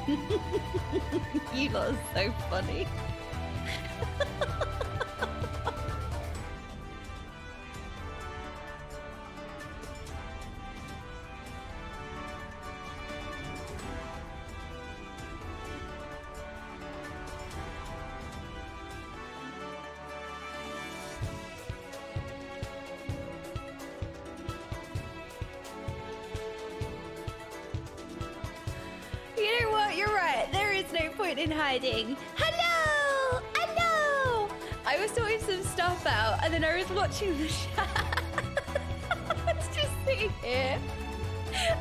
You lot are so funny. You know what? You're right. There is no point in hiding. Hello! Hello! I was sorting some stuff out and then I was watching the chat. I was just sitting here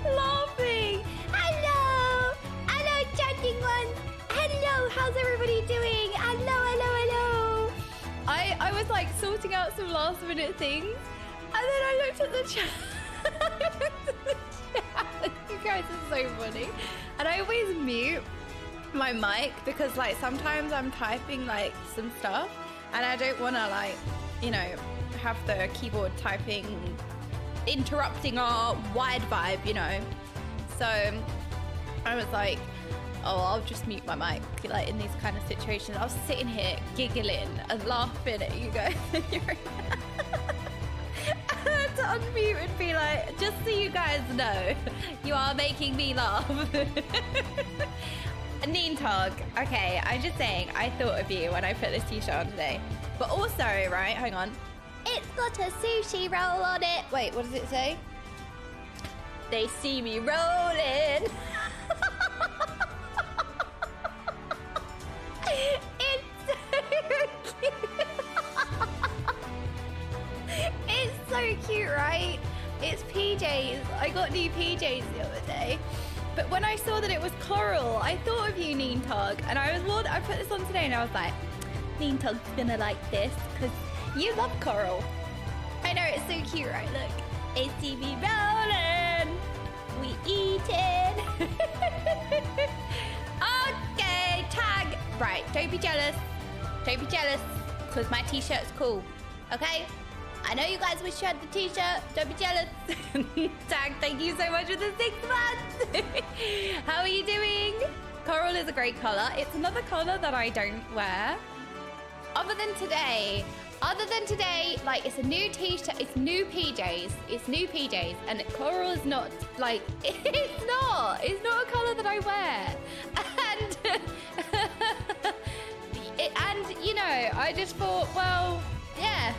laughing. Hello! Hello, chatting ones! Hello! How's everybody doing? Hello, hello, hello! I was like sorting out some last minute things and then I looked at the chat. You guys are so funny. And I always mute my mic because like sometimes I'm typing like some stuff and I don't want to like, you know, have the keyboard typing interrupting our wide vibe, you know. So I was like, oh, I'll just mute my mic like in these kind of situations. I was sitting here giggling and laughing at you guys. I had to unmute and be like, just so you guys know, you are making me laugh. Neentog, okay, I'm just saying, I thought of you when I put this t-shirt on today. But also, right, hang on. It's got a sushi roll on it. Wait, what does it say? They see me rolling. It's so cute. It's so cute, right? It's PJs. I got new PJs the other day. But when I saw that it was coral, I thought of you, Neentog. And I put this on today and I was like, Neentog's gonna like this because you love coral. I know, it's so cute, right? Look. ACV rolling. We eating. Okay, tag. Right, don't be jealous. Don't be jealous because my t-shirt's cool. Okay? I know you guys wish you had the t-shirt. Don't be jealous. Tag, thank you so much for the 6 months. How are you doing? Coral is a great color. It's another color that I don't wear. Other than today, like it's a new t-shirt, it's new PJs, and coral is not, like, it's not a color that I wear. And you know, I just thought, well, yeah,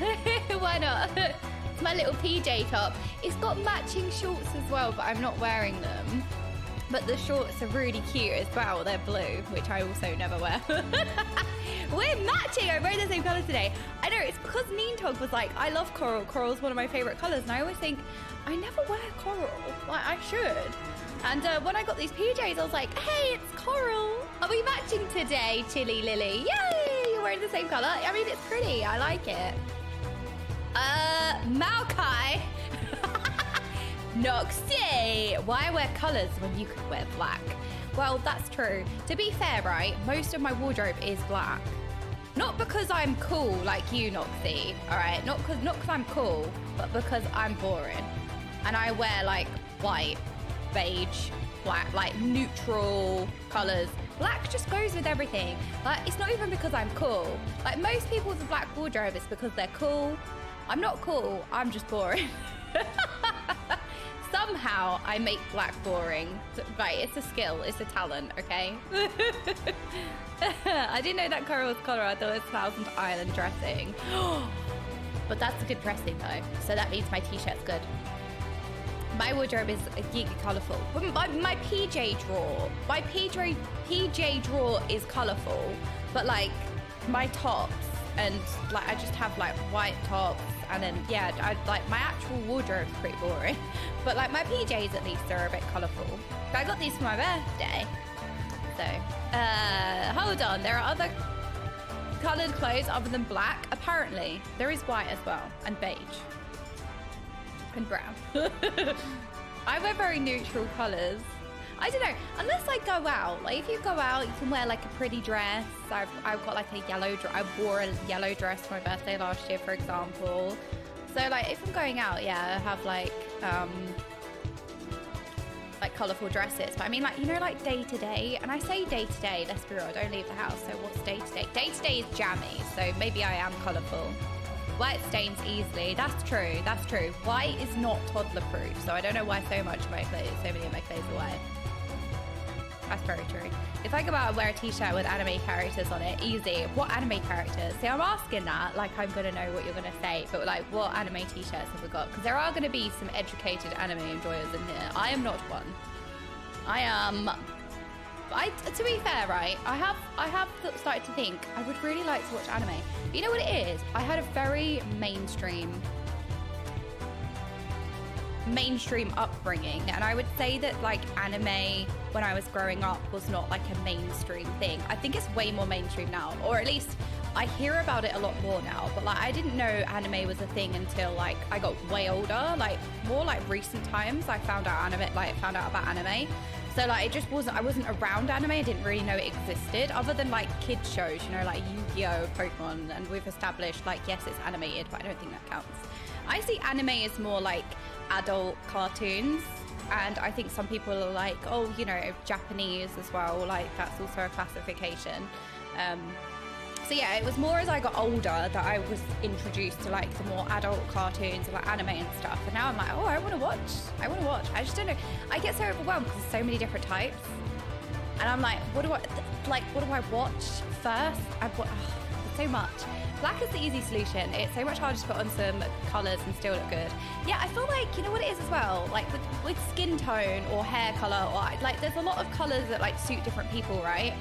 why not? It's my little PJ top. It's got matching shorts as well, but I'm not wearing them. But the shorts are really cute as well. They're blue, which I also never wear. We're matching. I'm wearing the same color today. I know, it's because Neentog was like, I love coral. Coral's one of my favorite colors. And I always think, I never wear coral. Like, I should. And when I got these PJs, I was like, hey, it's coral. Are we matching today, Chili Lily? Yay! You're wearing the same color. I mean, it's pretty. I like it. Maokai. Noxie. Why wear colors when you could wear black? Well, that's true. To be fair, right, most of my wardrobe is black. Not because I'm cool like you, Noxie, all right? Not because I'm cool, but because I'm boring. And I wear like white, beige, black, like neutral colors. Black just goes with everything. Like, it's not even because I'm cool. Like, most people with a black wardrobe, it's because they're cool. I'm not cool, I'm just boring. Somehow I make black boring. Right, it's a skill, it's a talent, okay? I didn't know that coral was color. I thought it was Thousand Island dressing. But that's good dressing though. So that means my t-shirt's good. My wardrobe is geeky colorful. My PJ drawer, PJ drawer is colorful, but like my tops and like I just have like white tops. And then, yeah, like my actual wardrobe's pretty boring. But like my PJs at least are a bit colourful. I got these for my birthday. So, hold on. There are other coloured clothes other than black. Apparently, there is white as well. And beige. And brown. I wear very neutral colours. I don't know, unless I go out. Like if you go out, you can wear like a pretty dress. I've got like a yellow dress. I wore a yellow dress for my birthday last year, for example. So like if I'm going out, yeah, I have like like colourful dresses, but I mean like, you know, like day to day, and I say day to day, let's be real, I don't leave the house, so what's day to day? Day to day is jammy, so maybe I am colourful. White stains easily, that's true, that's true. White is not toddler proof, so I don't know why so many of my clothes are white. That's very true. If I go out and wear a t-shirt with anime characters on it, easy. What anime characters? See, I'm asking that like I'm gonna know what you're gonna say, but like what anime t-shirts have we got? Because there are gonna be some educated anime enjoyers in here. I am not one. I am. To be fair, right? I have started to think I would really like to watch anime. But you know what it is? I had a very mainstream upbringing, and I would say that like anime when I was growing up was not like a mainstream thing. I think it's way more mainstream now, or at least I hear about it a lot more now, but like I didn't know anime was a thing until like I got way older, like more like recent times I found out about anime. So like it just wasn't, I wasn't around anime, I didn't really know it existed other than like kids shows, you know, like Yu-Gi-Oh, Pokemon, and we've established like yes it's animated, but I don't think that counts. I see anime as more like adult cartoons, and I think some people are like, oh, you know, Japanese as well, like that's also a classification. So yeah, it was more as I got older that I was introduced to like the more adult cartoons and like anime and stuff, and now I'm like, oh, I want to watch. I just don't know, I get so overwhelmed because there's so many different types, and I'm like, what do I watch first? There's so much. Black is the easy solution. It's so much harder to put on some colours and still look good. Yeah, I feel like, you know what it is as well? Like with skin tone or hair colour, or like there's a lot of colours that like suit different people, right?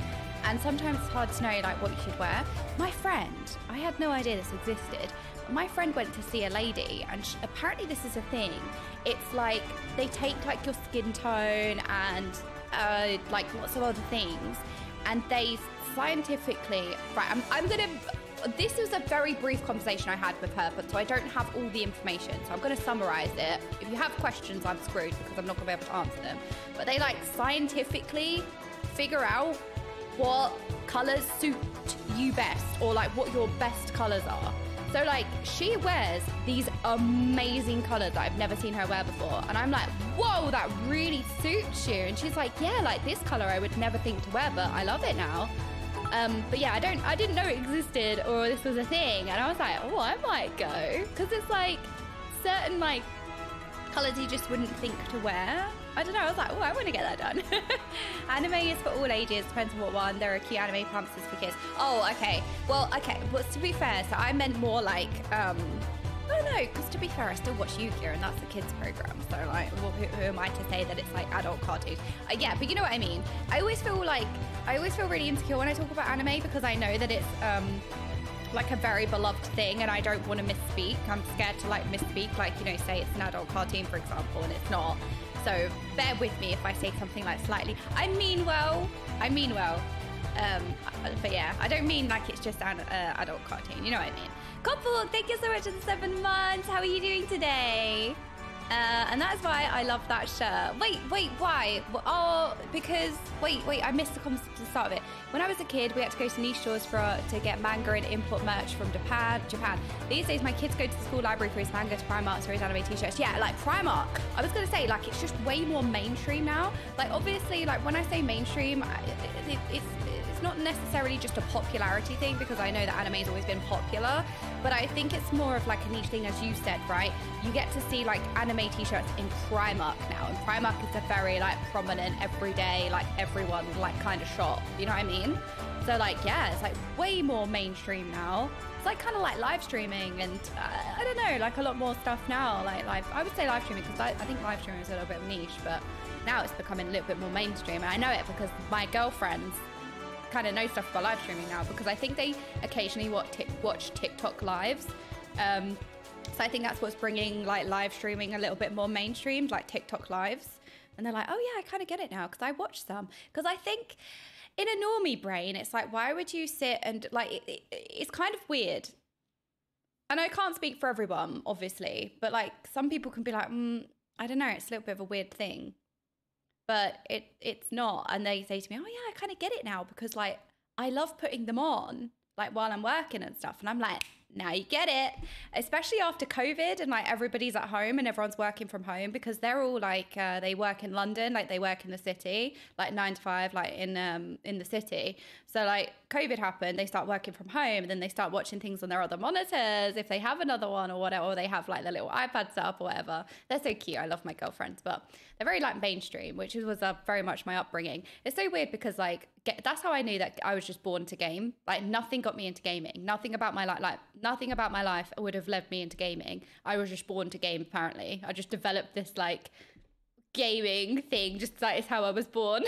And sometimes it's hard to know like what you should wear. My friend, I had no idea this existed. My friend went to see a lady, and apparently this is a thing. It's like they take like your skin tone and like lots of other things, and they scientifically, right, I'm gonna, this was a very brief conversation I had with her, but so I don't have all the information, so I'm going to summarize it. If you have questions, I'm screwed because I'm not going to be able to answer them. But they like scientifically figure out what colors suit you best, or like what your best colors are. So like she wears these amazing colors that I've never seen her wear before, and I'm like, whoa, that really suits you. And she's like, yeah, like this color I would never think to wear, but I love it now. But yeah, I didn't know it existed or this was a thing, and I was like, oh, I might go, because it's like certain like colors you just wouldn't think to wear. I don't know, I was like, oh, I want to get that done. Anime is for all ages, depends on what one. There are cute anime pamphlets for kids. Oh, okay. Well, to be fair, so I meant more like I don't know, because to be fair, I still watch Yu-Gi-Oh, and that's the kids program, so like who am I to say that it's like adult cartoons? Yeah, but you know what I mean. I always feel really insecure when I talk about anime, because I know that it's like a very beloved thing, and I don't want to misspeak. I'm scared to like misspeak, like, you know, say it's an adult cartoon, for example, and it's not. So bear with me if I say something like slightly, I mean well. But yeah, I don't mean like it's just an adult cartoon, you know what I mean. Couple, thank you so much for the 7 months. How are you doing today? And that's why I love that shirt. Wait, why? Oh, because, wait, I missed the start of it. When I was a kid, we had to go to niche stores to get manga and import merch from Japan. These days, my kids go to the school library for his manga, to Primark, or his anime t-shirts. Yeah, like Primark. I was going to say, like, it's just way more mainstream now. Like, obviously, like, when I say mainstream, it's not necessarily just a popularity thing, because I know that anime has always been popular, but I think it's more of like a niche thing, as you said, right? You get to see like anime t-shirts in Primark now, and Primark is a very like prominent, everyday, like everyone like kind of shop, you know what I mean? So like, yeah, it's like way more mainstream now. It's like kind of like live streaming, and I don't know, like a lot more stuff now, like I would say live streaming, because I think live streaming is a little bit of niche, but now it's becoming a little bit more mainstream, and I know it because my girlfriends kind of know stuff about live streaming now, because I think they occasionally watch TikTok lives. So I think that's what's bringing like live streaming a little bit more mainstream, like TikTok lives. And they're like, oh yeah, I kind of get it now, because I watch some. Because I think in a normie brain, it's like, why would you sit and like, it's kind of weird. And I can't speak for everyone, obviously, but like some people can be like, I don't know, it's a little bit of a weird thing. But it's not. And they say to me, oh yeah, I kind of get it now, because like I love putting them on like while I'm working and stuff. And I'm like, Now you get it. Especially after COVID and like everybody's at home and everyone's working from home, because they're all like they work in London, like they work in the city, like 9 to 5, like in the city. So like COVID happened, they start working from home, and then they start watching things on their other monitors if they have another one or whatever, or they have like their little iPads set up or whatever. They're so cute. I love my girlfriends, but they're very like mainstream, which was very much my upbringing. It's so weird because like that's how I knew that I was just born to game. Like nothing got me into gaming. Nothing about my nothing about my life would have led me into gaming. I was just born to game. Apparently, I just developed this like gaming thing. Just that is how I was born.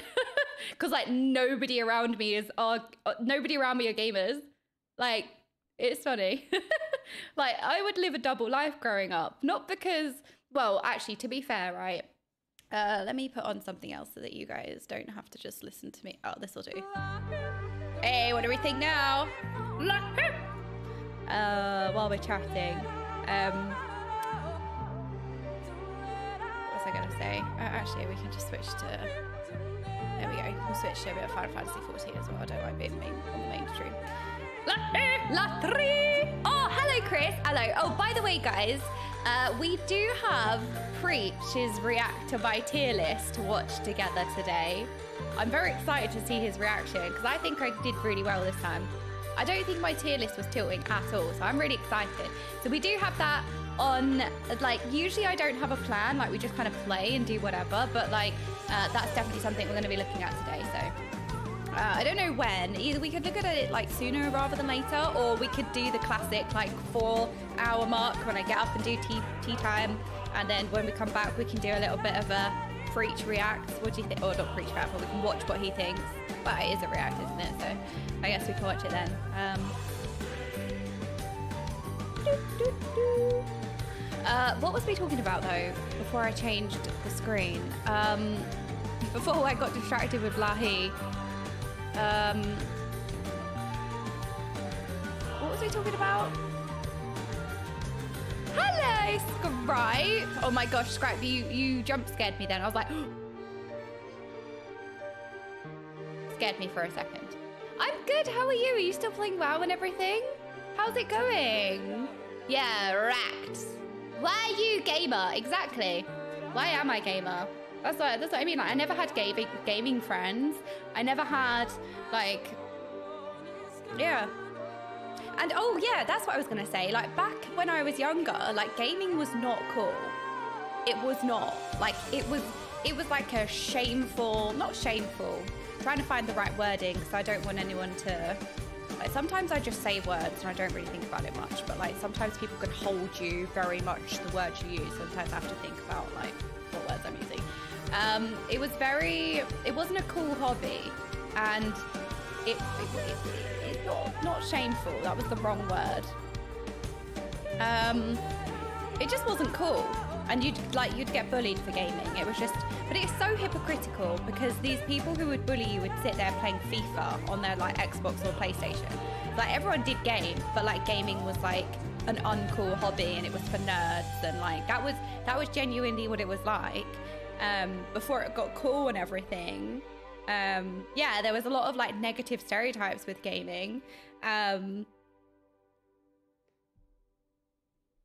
Because like nobody around me are gamers. Like it's funny. Like I would live a double life growing up, not because, well, actually, to be fair, right. Let me put on something else so that you guys don't have to just listen to me. Oh, this will do. Hey, what do we think now? While we're chatting. What was I going to say? Actually, we can just switch to... There we go. We'll switch to a bit of Final Fantasy 14 as well. I don't like being on the mainstream. Oh, hello, Chris. Hello. Oh, by the way, guys, we do have Preach's react to my tier list to watch together today. I'm very excited to see his reaction because I think I did really well this time. I don't think my tier list was tilting at all, so I'm really excited. So we do have that on, like, usually I don't have a plan, like we just kind of play and do whatever, but like that's definitely something we're going to be looking at today. So I don't know when. Either we could look at it like sooner rather than later, or we could do the classic like 4-hour mark when I get up and do tea time, and then when we come back we can do a little bit of a Preach react. What do you think? Or not Preach react, but we can watch what he thinks. But it is a react, isn't it? So I guess we can watch it then. What was we talking about though before I changed the screen? Before I got distracted with Lahi. What was we talking about? Hello, Scripe. Oh my gosh, Scripe, you jump scared me then. I was like, scared me for a second. I'm good. How are you? Are you still playing WoW and everything? How's it going? Yeah, racked. Why are you gamer? Exactly. Why am I gamer? That's what I mean. Like, I never had gaming friends. I never had like, yeah. And oh yeah, that's what I was gonna say. Like back when I was younger, like gaming was not cool. It was not. Like it was like a shameful, not shameful. I'm trying to find the right wording because I don't want anyone to. Like sometimes I just say words and I don't really think about it much. But like sometimes people can hold you very much the words you use. Sometimes I have to think about like what words I'm using. It wasn't a cool hobby, and it's not shameful. That was the wrong word. It just wasn't cool, and you'd get bullied for gaming. It was just, but it's so hypocritical because these people who would bully you would sit there playing FIFA on their like Xbox or PlayStation. Like everyone did game, but like gaming was like an uncool hobby, and it was for nerds, and like that was genuinely what it was like. Before it got cool and everything. Yeah, there was a lot of like negative stereotypes with gaming.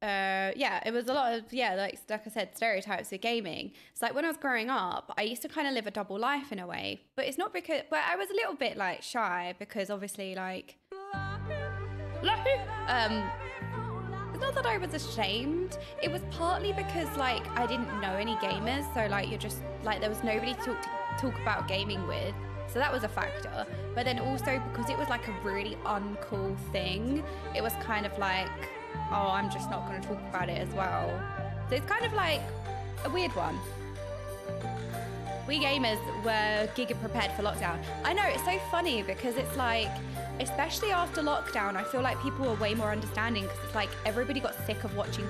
Yeah, it was a lot of, like I said, stereotypes with gaming. It's like when I was growing up, I used to kind of live a double life in a way, but it's not because, but I was a little bit like shy because obviously like, it's not that I was ashamed. It was partly because like I didn't know any gamers, so like you're just like there was nobody to talk about gaming with, so that was a factor. But then also because it was like a really uncool thing, it was kind of like, oh, I'm just not going to talk about it as well. So it's kind of like a weird one. We gamers were giga prepared for lockdown. I know, it's so funny because it's like, especially after lockdown, I feel like people were way more understanding because it's like everybody got sick of watching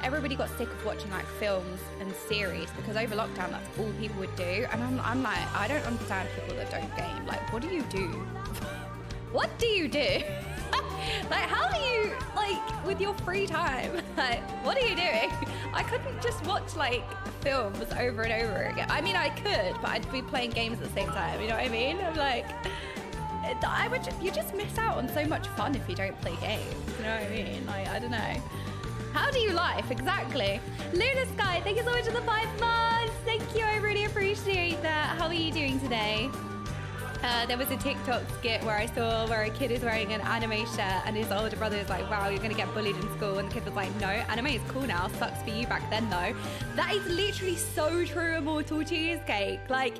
everybody got sick of watching like films and series because over lockdown that's all people would do, and I'm like, I don't understand people that don't game. Like, what do you do? What do you do? Like, how do you, like, with your free time, like, what are you doing? I couldn't just watch like films over and over again. I mean, I could, but I'd be playing games at the same time, you know what I mean? I'm like, you just miss out on so much fun if you don't play games. You know what I mean? Like, I don't know. How do you life? Exactly. Luna Sky, thank you so much for the 5 months. Thank you, I really appreciate that. How are you doing today? There was a TikTok skit where I saw where a kid is wearing an anime shirt and his older brother is like, wow, you're gonna get bullied in school. And the kid was like, no, anime is cool now. Sucks for you back then though. That is literally so true, Immortal Cheesecake. Like,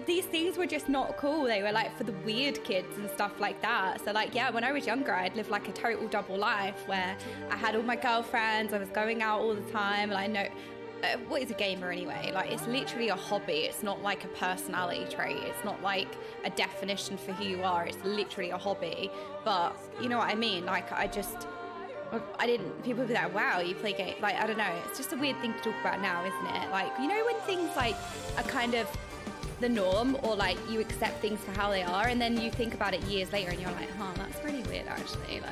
these things were just not cool. They were like for the weird kids and stuff like that. So like, yeah, when I was younger, I'd lived like a total double life where I had all my girlfriends, I was going out all the time, and I know, what is a gamer anyway? Like, it's literally a hobby. It's not like a personality trait. It's not like a definition for who you are. It's literally a hobby. But you know what I mean? Like, people would be like, wow, you play games. Like, I don't know. It's just a weird thing to talk about now, isn't it? Like, you know, when things like are kind of the norm, or like you accept things for how they are, and then you think about it years later and you're like, huh, that's pretty weird actually.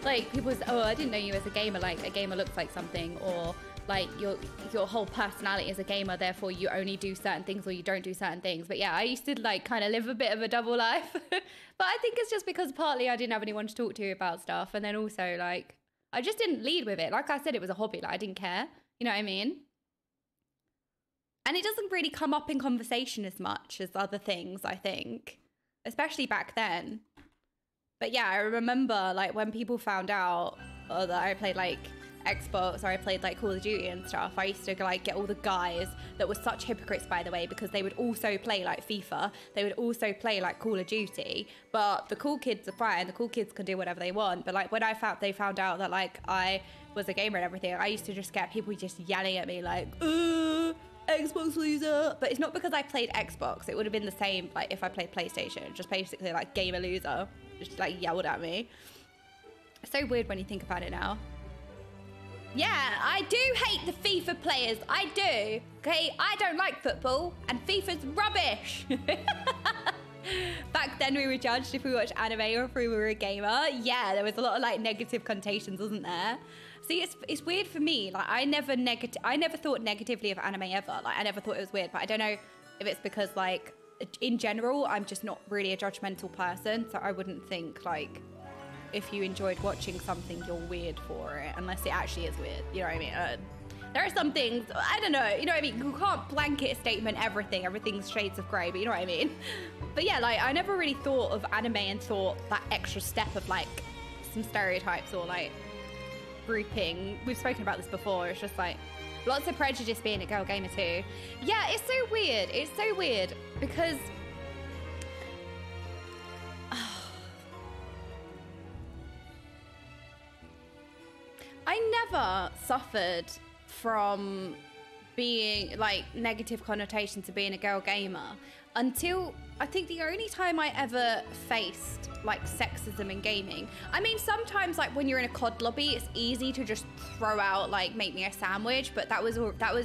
Like people say, oh, I didn't know you as a gamer. Like, a gamer looks like something, or like your whole personality as a gamer, therefore you only do certain things or you don't do certain things. But yeah, I used to like kind of live a bit of a double life. But I think it's just because partly I didn't have anyone to talk to about stuff, and then also like I just didn't lead with it. Like I said, it was a hobby. Like, I didn't care. You know what I mean? And it doesn't really come up in conversation as much as other things, I think, especially back then. But yeah, I remember like when people found out that I played like Xbox, or I played like Call of Duty and stuff, I used to like get all the guys that were such hypocrites, by the way, because they would also play like FIFA, they would also play like Call of Duty, but the cool kids are fine, the cool kids can do whatever they want. But like when they found out that like I was a gamer and everything, I used to just get people just yelling at me like, Xbox loser. But it's not because I played Xbox. It would have been the same like if I played PlayStation. Just basically like gamer loser. Just like yelled at me. It's so weird when you think about it now. Yeah, I do hate the FIFA players. I do. Okay, I don't like football, and FIFA's rubbish. Back then we were judged if we watched anime or if we were a gamer. Yeah, there was a lot of like negative connotations, wasn't there? See, it's weird for me. Like, I never thought negatively of anime ever. Like, I never thought it was weird, but I don't know if it's because like in general I'm just not really a judgmental person, so I wouldn't think like if you enjoyed watching something you're weird for it, unless it actually is weird. You know what I mean? There are some things, I don't know, you know what I mean? You can't blanket a statement everything's shades of grey, but you know what I mean? But yeah, like I never really thought of anime and thought that extra step of like some stereotypes or like grouping. We've spoken about this before. It's just like lots of prejudice being a girl gamer too. Yeah, it's so weird. It's so weird because I never suffered from being like negative connotations to being a girl gamer until I think the only time I ever faced like sexism in gaming. I mean, sometimes like when you're in a COD lobby, it's easy to just throw out like make me a sandwich, but that was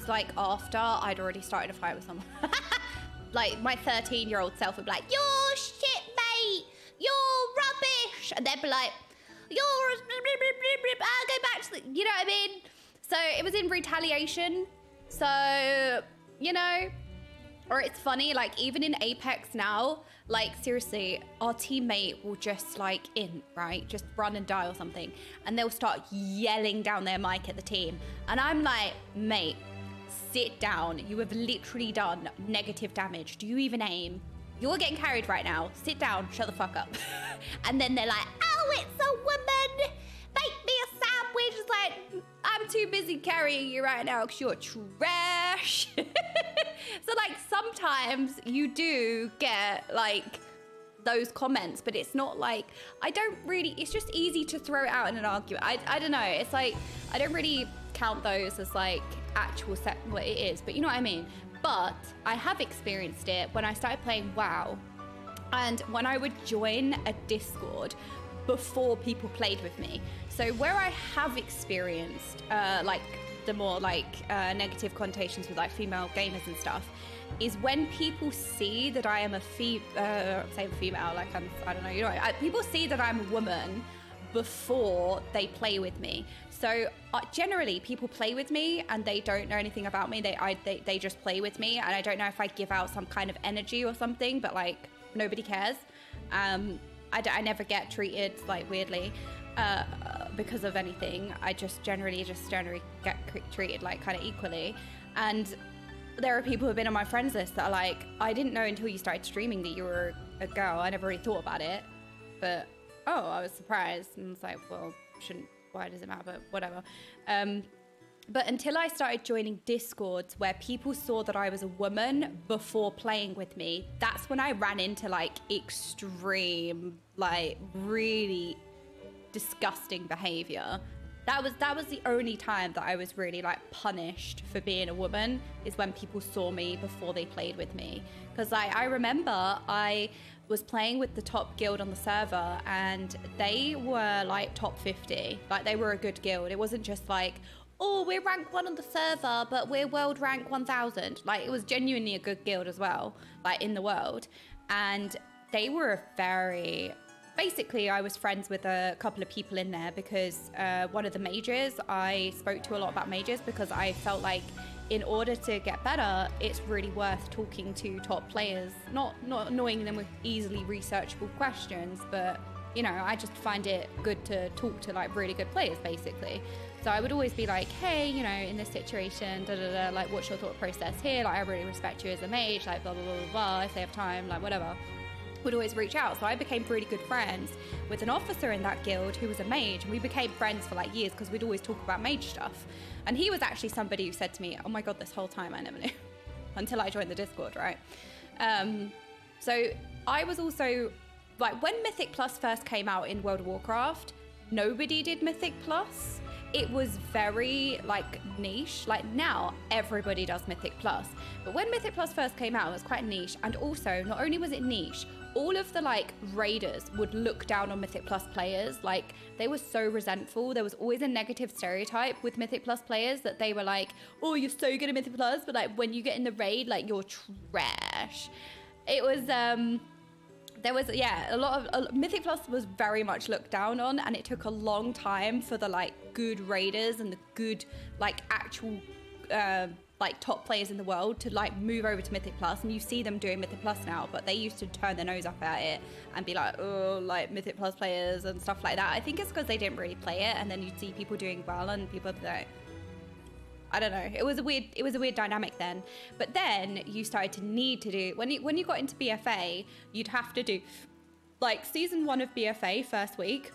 like after I'd already started a fight with someone. Like my 13-year-old self would be like, "You're shit, mate. You're rubbish," and they'd be like, "You're," I'll go back to the, you know what I mean? So it was in retaliation. So, you know, or it's funny, like even in Apex now, like seriously, our teammate will just like right? Just run and die or something. And they'll start yelling down their mic at the team. And I'm like, mate, sit down. You have literally done negative damage. Do you even aim? You're getting carried right now. Sit down, shut the fuck up. And then they're like, oh, it's a woman. Make me a sandwich. It's like, I'm too busy carrying you right now because you're trash. So like sometimes you do get like those comments, but it's not like, I don't really, it's just easy to throw it out in an argument. I don't know. It's like, I don't really count those as like actual what it is, but you know what I mean? But I have experienced it when I started playing WoW and when I would join a Discord before people played with me. So where I have experienced like the more like negative connotations with like female gamers and stuff is when people see that I am a female, like I don't know, you know, people see that I'm a woman before they play with me. So generally people play with me and they don't know anything about me. They just play with me, and I don't know if I give out some kind of energy or something, but like nobody cares. I never get treated like weirdly because of anything. I just generally get treated like kind of equally. And there are people who have been on my friends list that are like, I didn't know until you started streaming that you were a girl. I never really thought about it, but oh, I was surprised. And it's like, well, why does it matter? But whatever. But until I started joining Discords where people saw that I was a woman before playing with me, that's when I ran into like extreme, like really disgusting behavior. That was the only time that I was really like punished for being a woman, is when people saw me before they played with me. Because I remember I was playing with the top guild on the server and they were like top 50. Like they were a good guild. It wasn't just like, oh, we're rank 1 on the server, but we're world rank 1000. Like it was genuinely a good guild as well, like in the world. And they were basically, I was friends with a couple of people in there because one of the mages, I spoke to a lot about mages because I felt like in order to get better, it's really worth talking to top players, not annoying them with easily researchable questions, but you know, I just find it good to talk to like really good players basically. So I would always be like, hey, you know, in this situation, like what's your thought process here? Like I really respect you as a mage, like blah, blah, blah, blah, blah, if they have time, like whatever. Would always reach out. So I became really good friends with an officer in that guild who was a mage, and we became friends for like years because we'd always talk about mage stuff. And he was actually somebody who said to me, oh my god, this whole time I never knew until I joined the Discord, right? So I was also like, when Mythic Plus first came out in World of Warcraft, nobody did Mythic Plus. It was very like niche. Like now everybody does Mythic Plus, but when Mythic Plus first came out, it was quite niche. And also, not only was it niche, all of the like raiders would look down on Mythic Plus players. Like they were so resentful. There was always a negative stereotype with Mythic Plus players that they were like, oh, you're so good at Mythic Plus, but like when you get in the raid, like you're trash. It was there was, yeah, a lot of Mythic Plus was very much looked down on, and it took a long time for the like good raiders and the good like actual like top players in the world to like move over to Mythic Plus. And you see them doing Mythic Plus now, but they used to turn their nose up at it and be like, oh, like Mythic Plus players and stuff like that. I think it's because they didn't really play it, and then you'd see people doing well and people would be like, I don't know. It was a weird dynamic then. But then you started to need to do, when you got into BFA, you'd have to do like season 1 of BFA first week,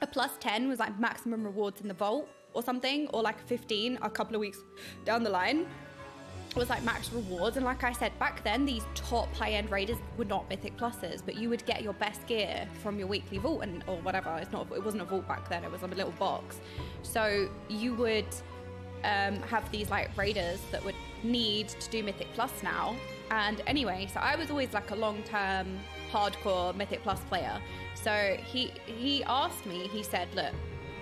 a +10 was like maximum rewards in the vault or something, or like 15 a couple of weeks down the line was like max rewards. And like I said, back then these top high-end raiders were not Mythic Pluses, but you would get your best gear from your weekly vault or whatever. It wasn't a vault back then, it was a little box. So you would have these like raiders that would need to do Mythic Plus now. And anyway, so I was always like a long-term hardcore Mythic Plus player. So he asked me, he said, look,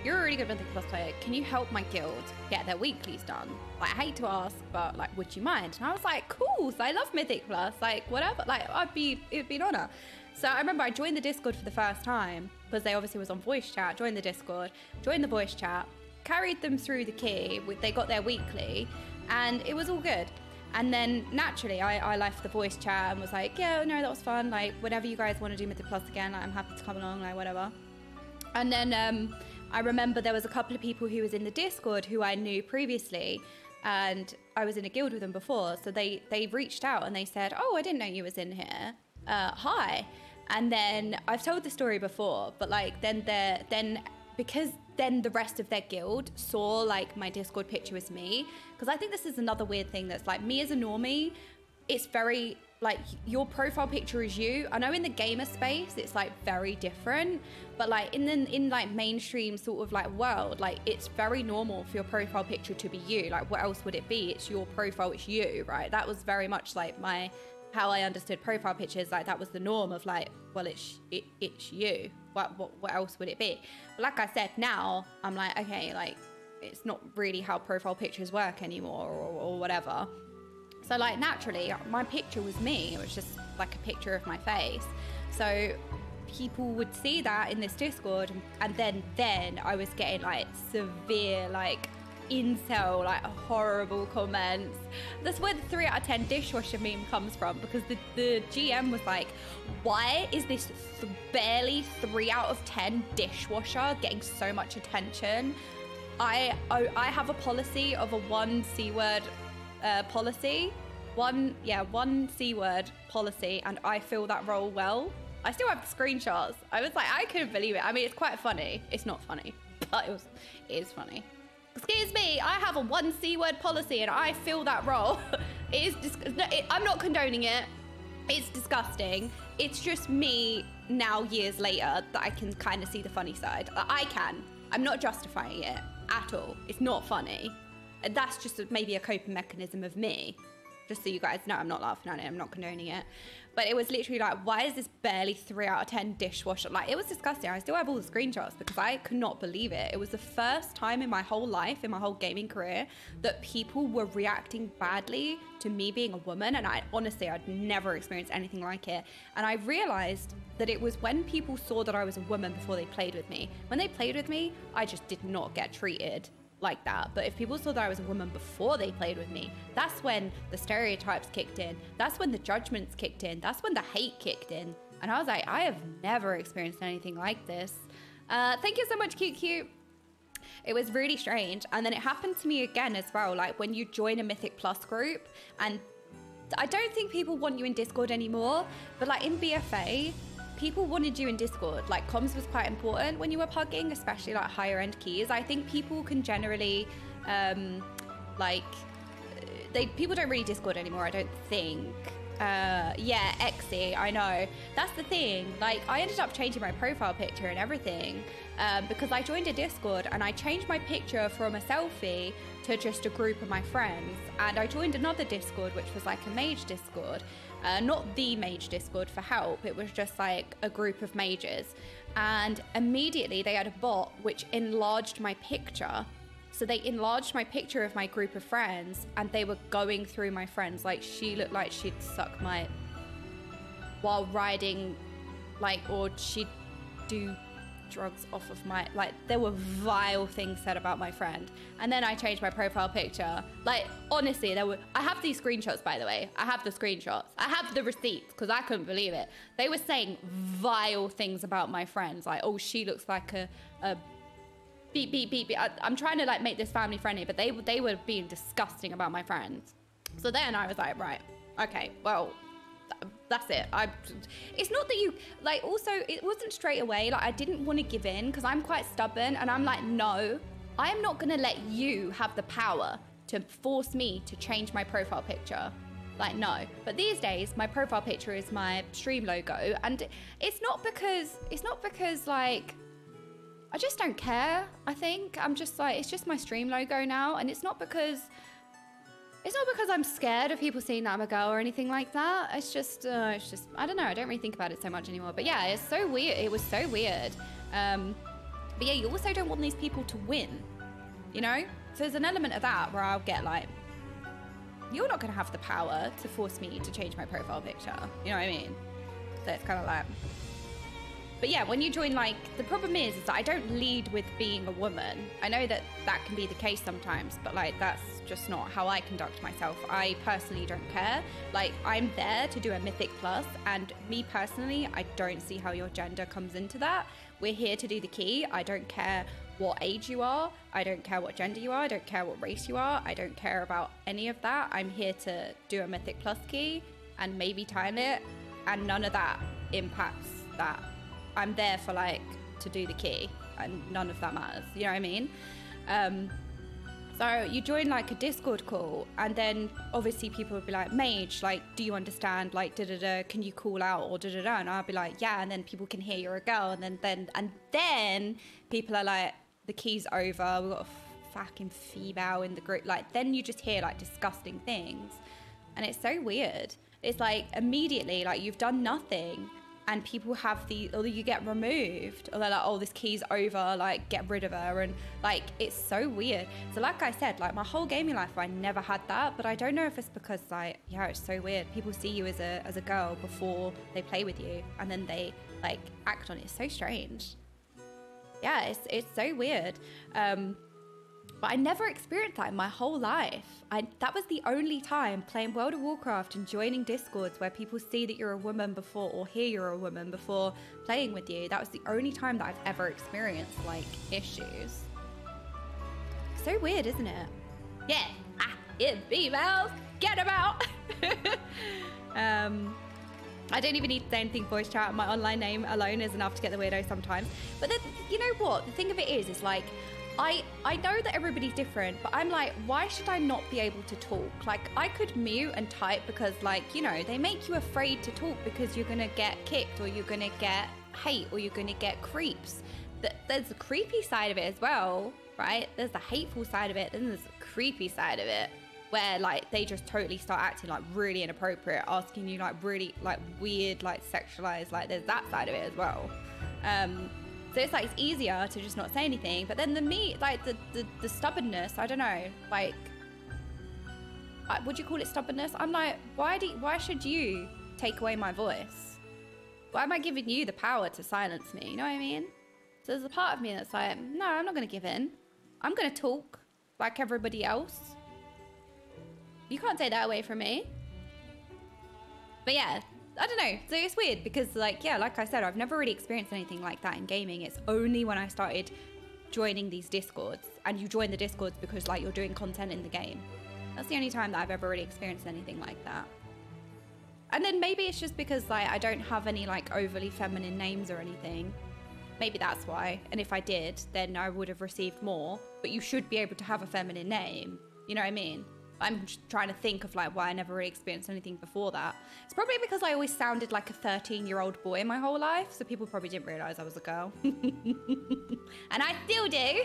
you're a really good Mythic Plus player, can you help my guild get their weeklies done? Like, I hate to ask, but like, would you mind? And I was like, cool, so I love Mythic Plus, like whatever, like it would be an honor. So I remember I joined the Discord for the first time because they obviously was on voice chat. Joined the Discord, joined the voice chat, carried them through the key. They got their weekly, and it was all good. And then naturally, I left the voice chat and was like, yeah, no, that was fun. Like, whenever you guys want to do Mythic Plus again, like, I'm happy to come along, like, whatever. And then I remember there was a couple of people who was in the Discord who I knew previously, and I was in a guild with them before. So they reached out and they said, oh, I didn't know you was in here. Hi. And then I've told the story before, but like because then the rest of their guild saw like my Discord picture was me, because I think this is another weird thing that's like, me as a normie, it's very like, your profile picture is you. I know in the gamer space it's like very different, but like in like mainstream sort of like world, like it's very normal for your profile picture to be you. Like, what else would it be? It's your profile, it's you, right? That was very much like how I understood profile pictures. Like, that was the norm of like, well, it's you. What else would it be? But like I said, now I'm like, okay, like, it's not really how profile pictures work anymore, or whatever. So like, naturally, my picture was me. It was just like a picture of my face. So people would see that in this Discord, and then I was getting like severe like incel, like horrible comments. That's where the 3 out of 10 dishwasher meme comes from, because the GM was like, why is this barely 3 out of 10 dishwasher getting so much attention? I have a policy of a 1 C word policy. One C word policy, and I fill that role well. I still have the screenshots. I was like, I couldn't believe it. I mean, it's quite funny. It's not funny, but it is funny. Excuse me, I have a 1 C word policy and I fill that role. I'm not condoning it. It's disgusting. It's just me now, years later, that I can kind of see the funny side. I can. I'm not justifying it at all. It's not funny. And that's just maybe a coping mechanism of me. Just so you guys know, I'm not laughing at it. I'm not condoning it. But it was literally like, why is this barely 3 out of 10 dishwasher? Like, it was disgusting. I still have all the screenshots because I could not believe it. It was the first time in my whole life, in my whole gaming career, that people were reacting badly to me being a woman. And honestly, I'd never experienced anything like it. And I realized that it was when people saw that I was a woman before they played with me. When they played with me, I just did not get treated like that. But if people saw that I was a woman before they played with me, that's when the stereotypes kicked in. That's when the judgments kicked in. That's when the hate kicked in. And I was like, I have never experienced anything like this. Thank you so much, Cute. It was really strange. And then it happened to me again as well, like when you join a Mythic Plus group, and I don't think people want you in Discord anymore, but like in BFA, people wanted you in Discord. Like, comms was quite important when you were pugging, especially like higher end keys. I think people can generally, people don't really Discord anymore, I don't think. Yeah, Exy, I know. That's the thing. Like, I ended up changing my profile picture and everything because I joined a Discord and I changed my picture from a selfie to just a group of my friends. And I joined another Discord, which was like a mage Discord. Not the mage Discord for help, it was just like a group of mages. And immediately they had a bot which enlarged my picture. So they enlarged my picture of my group of friends and they were going through my friends. Like, she looked like she'd suck my while riding, like, or she'd do drugs off of my, like, there were vile things said about my friend. And then I changed my profile picture. Like, honestly, there were, I have these screenshots, by the way. I have the screenshots. I have the receipts because I couldn't believe it. They were saying vile things about my friends. Like, oh, she looks like a beep, beep, beep, beep. I'm trying to like make this family friendly, but they were being disgusting about my friends. So then I was like, right, okay, well, that's it. It's not that you, like, also, it wasn't straight away. Like, I didn't want to give in because I'm quite stubborn and I'm like, no, I am not going to let you have the power to force me to change my profile picture. Like, no. But these days, my profile picture is my stream logo. And it's not because like, I just don't care, I think. I'm just like, it's just my stream logo now. And it's not because I'm scared of people seeing that I'm a girl or anything like that. It's just, I don't know. I don't really think about it so much anymore. But yeah, it's so weird. It was so weird. But yeah, you also don't want these people to win, you know? So there's an element of that where I'll get like, you're not going to have the power to force me to change my profile picture. You know what I mean? So it's kind of like... But yeah, when you join, like, the problem is that I don't lead with being a woman. I know that that can be the case sometimes, but like, that's just not how I conduct myself. I personally don't care. Like, I'm there to do a Mythic Plus, and me personally, I don't see how your gender comes into that. We're here to do the key. I don't care what age you are. I don't care what gender you are. I don't care what race you are. I don't care about any of that. I'm here to do a Mythic Plus key and maybe time it, and none of that impacts that. I'm there for like to do the key and none of that matters, you know what I mean? So you join like a Discord call and then obviously people would be like, Mage, like, do you understand, like, can you call out or and I'll be like, yeah, and then people can hear you're a girl, and then people are like, the key's over, we've got a fucking female in the group. Like, then you just hear like disgusting things and it's so weird. It's like immediately, like, you've done nothing and people have or you get removed, or they're like, oh, this key's over, like, get rid of her. And like, it's so weird. So like I said, like, my whole gaming life, I never had that, but I don't know if it's because, like, yeah, it's so weird. People see you as a girl before they play with you, and then they like act on it. It's so strange. Yeah, it's so weird. But I never experienced that in my whole life. That was the only time playing World of Warcraft and joining Discords where people see that you're a woman before or hear you're a woman before playing with you. That was the only time that I've ever experienced like issues. So weird, isn't it? Yeah, it's females, get them out. I don't even need to say anything voice chat. My online name alone is enough to get the weirdo sometimes. But then, you know what? The thing of it is like, I know that everybody's different, but I'm like, why should I not be able to talk? Like, I could mute and type because, like, you know, they make you afraid to talk because you're going to get kicked or you're going to get hate or you're going to get creeps. There's the creepy side of it as well, right? There's the hateful side of it, then there's the creepy side of it where, like, they just totally start acting, like, really inappropriate, asking you, like, really, like, weird, like, sexualized, like, there's that side of it as well. So it's like, it's easier to just not say anything. But then the stubbornness, I don't know, like, would you call it stubbornness? I'm like, why should you take away my voice? Why am I giving you the power to silence me? You know what I mean? So there's a part of me that's like, no, I'm not going to give in. I'm going to talk like everybody else. You can't take that away from me. But yeah, I don't know. So it's weird because, like, yeah, like I said, I've never really experienced anything like that in gaming. It's only when I started joining these Discords, and you join the Discords because, like, you're doing content in the game. That's the only time that I've ever really experienced anything like that. And then maybe it's just because, like, I don't have any, like, overly feminine names or anything. Maybe that's why. And if I did, then I would have received more. But you should be able to have a feminine name. You know what I mean? I'm just trying to think of, like, why I never really experienced anything before that. It's probably because I always sounded like a 13-year-old boy my whole life, so people probably didn't realize I was a girl. And I still do.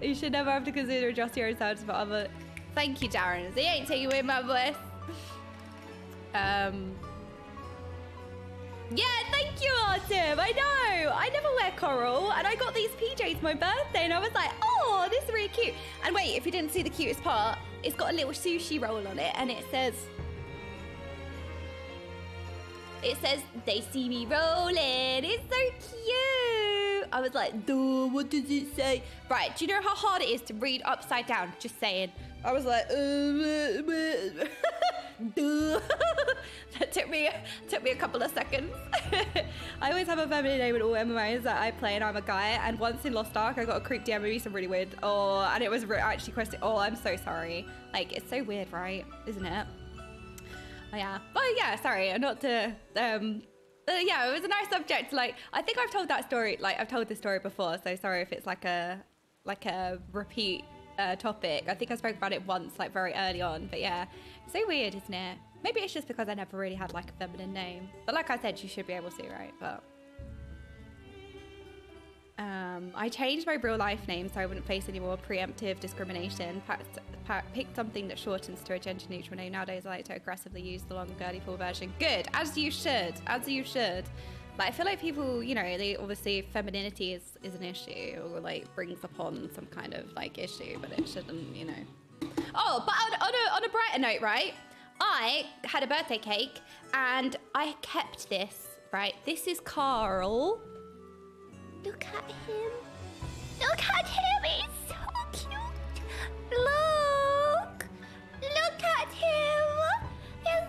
You should never have to consider adjusting your own sounds for other... Thank you, Darren. They ain't taking away my voice. Yeah, thank you, Artem. I know. I never wear coral, and I got these PJs for my birthday, and I was like, oh, this is really cute. And wait, if you didn't see the cutest part, it's got a little sushi roll on it, and it says, they see me rolling. It's so cute. I was like, duh, what does it say? Right, do you know how hard it is to read upside down? Just saying. I was like, duh. That took me a couple of seconds. I always have a feminine name in all MMOs that I play, and I'm a guy. And once in Lost Ark, I got a creep DM me some really weird. Oh, and it was actually question. Oh, I'm so sorry. Like, it's so weird, right? Isn't it? Oh, yeah. But yeah, sorry, not to. Yeah, it was a nice subject. Like, I think I've told that story. Like, I've told this story before. So sorry if it's like a repeat topic. I think I spoke about it once, like very early on. But yeah, it's so weird, isn't it? Maybe it's just because I never really had like a feminine name. But like I said, you should be able to, right? But I changed my real life name so I wouldn't face any more preemptive discrimination. Picked something that shortens to a gender neutral name. Nowadays, I like to aggressively use the long girly full version. Good, as you should, as you should. Like, I feel like people, you know, they obviously femininity is an issue or like brings upon some kind of like issue, but it shouldn't, you know. Oh, but on a brighter note, right? I had a birthday cake and I kept this, right? This is Carl. Look at him. Look at him, he's so cute. Look at him.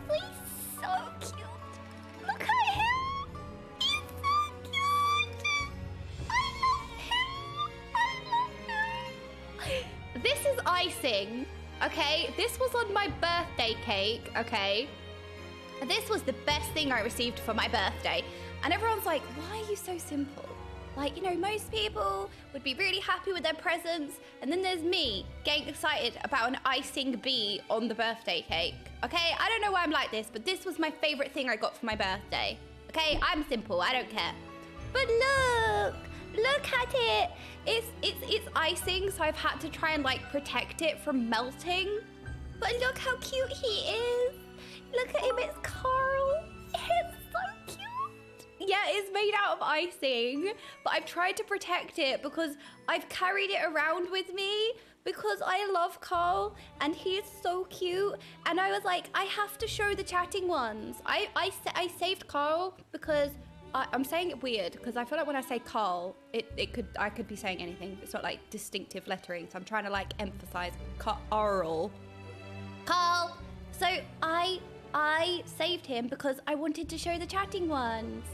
He's so cute. Look at him. He's so cute. I love him. This is icing, okay? This was on my birthday cake, okay? This was the best thing I received for my birthday. And everyone's like, why are you so simple? Like, you know, most people would be really happy with their presents, and then there's me getting excited about an icing bee on the birthday cake. Okay, I don't know why I'm like this, but this was my favorite thing I got for my birthday. Okay, I'm simple, I don't care. But look at it. It's icing, so I've had to try and like protect it from melting. But look how cute he is. Look at him, it's Carl. It's so cute. Yeah, it's made out of icing, but I've tried to protect it because I've carried it around with me because I love Carl and he is so cute. And I was like, I have to show the chatting ones. I saved Carl because I'm saying it weird because I feel like when I say Carl, I could be saying anything. It's not like distinctive lettering, so I'm trying to like emphasize Carl. Carl. So I saved him because I wanted to show the chatting ones.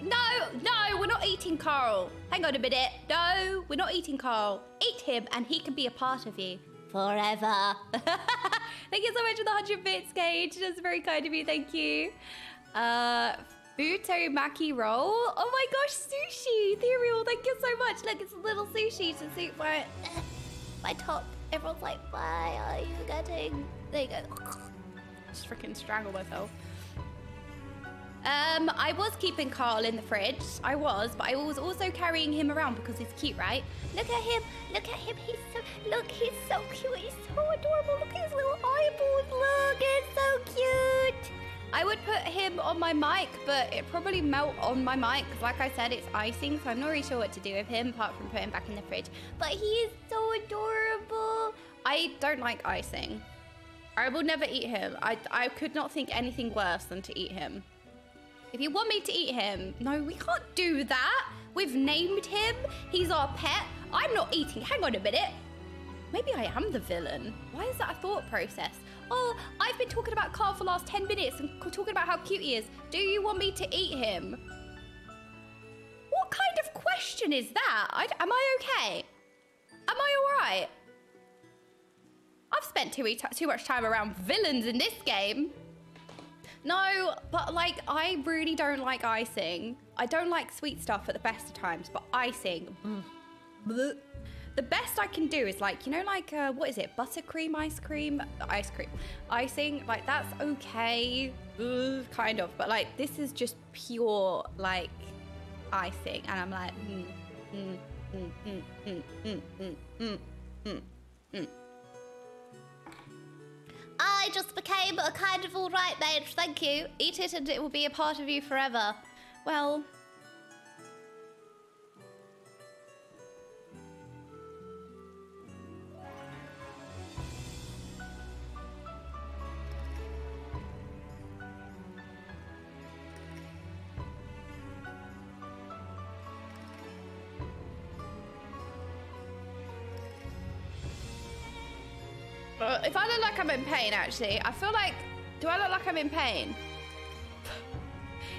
No, we're not eating Carl. Hang on a minute. No, we're not eating Carl. Eat him and he can be a part of you forever. Thank you so much for the 100 bits, Gage. That's very kind of you. Thank you. Futo maki roll. Oh my gosh, sushi. Ethereal, thank you so much. Look, it's a little sushi to suit my top. Everyone's like, why are you getting... There you go. Just freaking strangle myself. I was keeping Carl in the fridge. I was, but I was also carrying him around because he's cute, right? Look at him. Look at him. He's so cute. He's so adorable. Look at his little eyeballs. Look, it's so cute. I would put him on my mic, but it probably melt on my mic because, like I said, it's icing, so I'm not really sure what to do with him apart from put him back in the fridge. But he is so adorable. I don't like icing. I will never eat him. I could not think anything worse than to eat him. If you want me to eat him, no, we can't do that. We've named him. He's our pet. I'm not eating. Hang on a minute. Maybe I am the villain. Why is that a thought process? Oh, I've been talking about Carl for the last 10 minutes and talking about how cute he is. Do you want me to eat him? What kind of question is that? Am I okay? Am I all right? I've spent too much time around villains in this game. No, but like, I really don't like icing. I don't like sweet stuff at the best of times, but icing. Bleh. The best I can do is like, you know, like, what is it? Buttercream ice cream? Ice cream. Icing, like, that's okay. Ugh, kind of. But like, this is just pure, like, icing. And I'm like, I just became a kind of alright mage, thank you. Eat it and it will be a part of you forever. Well... if I look like I'm in pain, actually, I feel like... Do I look like I'm in pain?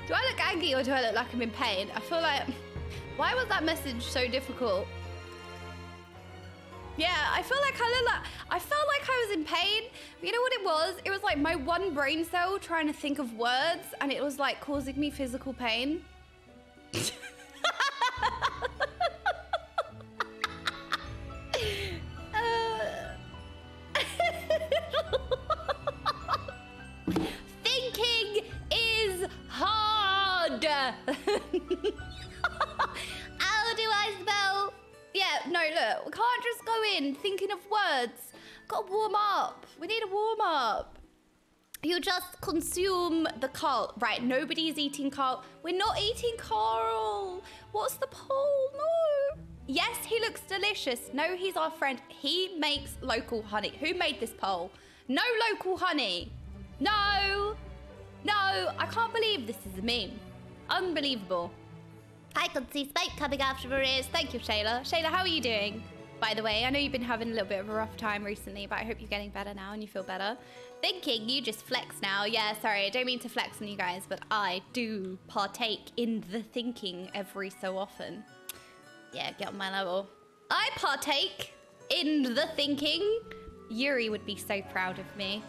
Do I look angry or do I look like I'm in pain? I feel like... Why was that message so difficult? Yeah, I feel like I felt like I was in pain. But you know what it was? It was like my one brain cell trying to think of words and it was like causing me physical pain. Thinking is hard. How do I spell? Yeah, no, look, we can't just go in thinking of words. Gotta warm up. We need a warm up. You just consume the Carl. Right, nobody's eating Carl. We're not eating Carl. What's the poll? No. Yes, he looks delicious. No, he's our friend. He makes local honey. Who made this poll? No local honey. No. No, I can't believe this is a meme. Unbelievable. I can see smoke coming after her ears. Thank you, Shayla. Shayla, how are you doing? By the way, I know you've been having a little bit of a rough time recently, but I hope you're getting better now and you feel better. Thinking, you just flex now. Yeah, sorry, I don't mean to flex on you guys, but I do partake in the thinking every so often. Yeah, get on my level. I partake in the thinking. Yuri would be so proud of me.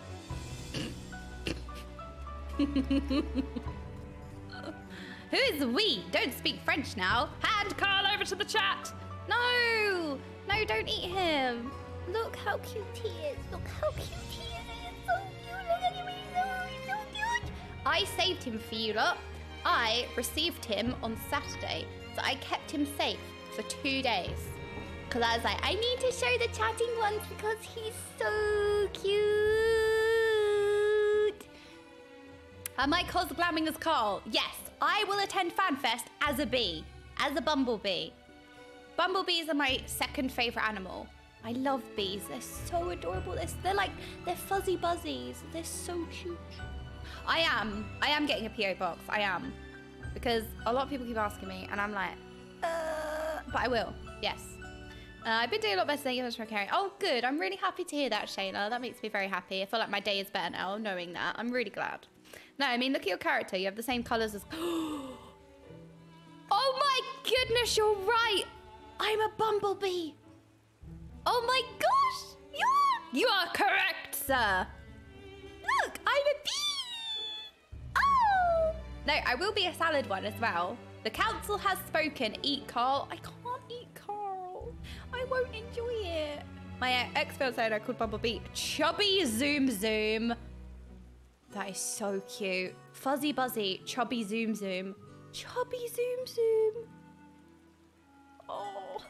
Who is we? Don't speak French now. Hand Carl over to the chat. No, no, don't eat him. Look how cute he is. Look how cute he is. He is so cute. Look at him. He's so cute. I saved him for you lot. I received him on Saturday, so I kept him safe for 2 days. Because I was like, I need to show the chatting ones because he's so cute. Am I cosplaying as Carl? Yes, I will attend FanFest as a bee, as a bumblebee. Bumblebees are my second favorite animal. I love bees. They're so adorable. They're fuzzy buzzies. They're so cute. I am getting a PO box. I am. because a lot of people keep asking me, and I'm like, but I will. Yes. I've been doing a lot better. Thank you so much for caring. Oh, good. I'm really happy to hear that, Shayla. That makes me very happy. I feel like my day is better now, knowing that. I'm really glad. No, I mean, look at your character. You have the same colours as... Oh my goodness, you're right. I'm a bumblebee. Oh my gosh. You are correct, sir. Look, I'm a bee. Oh. No, I will be a salad one as well. The council has spoken. Eat Carl. I can't eat Carl. I won't enjoy it. My ex-fiance and I called Bumblebee Chubby Zoom Zoom. That is so cute. Fuzzy Buzzy, Chubby Zoom Zoom. Chubby Zoom Zoom. Oh.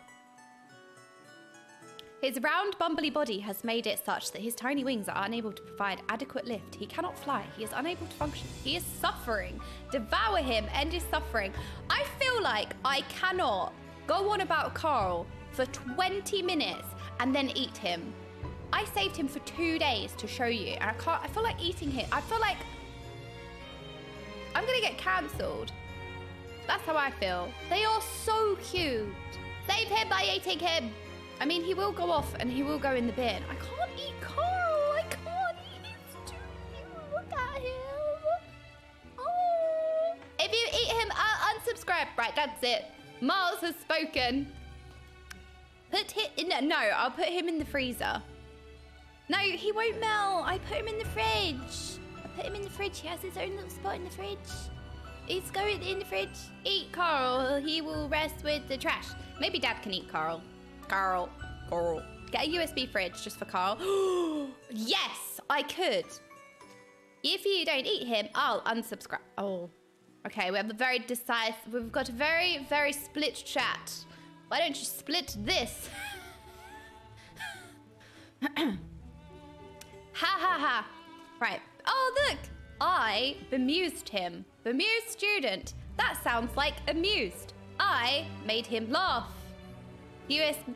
His round, bumbly body has made it such that his tiny wings are unable to provide adequate lift. He cannot fly. He is unable to function. He is suffering. Devour him. End his suffering. I feel like I cannot go on about Carl for 20 minutes and then eat him. I saved him for 2 days to show you, and I feel like eating him. I feel like I'm gonna get cancelled. That's how I feel. They are so cute. Save him by eating him. I mean, he will go off and he will go in the bin. I can't eat Carl. I can't eat him. Too cute. Look at him. Oh. If you eat him, I'll unsubscribe. Right, that's it. Miles has spoken. Put him in. No, I'll put him in the freezer. No, he won't melt. I put him in the fridge. I put him in the fridge. He has his own little spot in the fridge. He's going in the fridge. Eat Carl. He will rest with the trash. Maybe Dad can eat Carl. Carl. Get a USB fridge just for Carl. Yes, I could. If you don't eat him, I'll unsubscribe. Oh, okay. We have a very decisive. We've got a very, very split chat. Why don't you split this? Ha ha ha. Right. Oh, look. I bemused him. Bemused student. That sounds like amused. I made him laugh. USB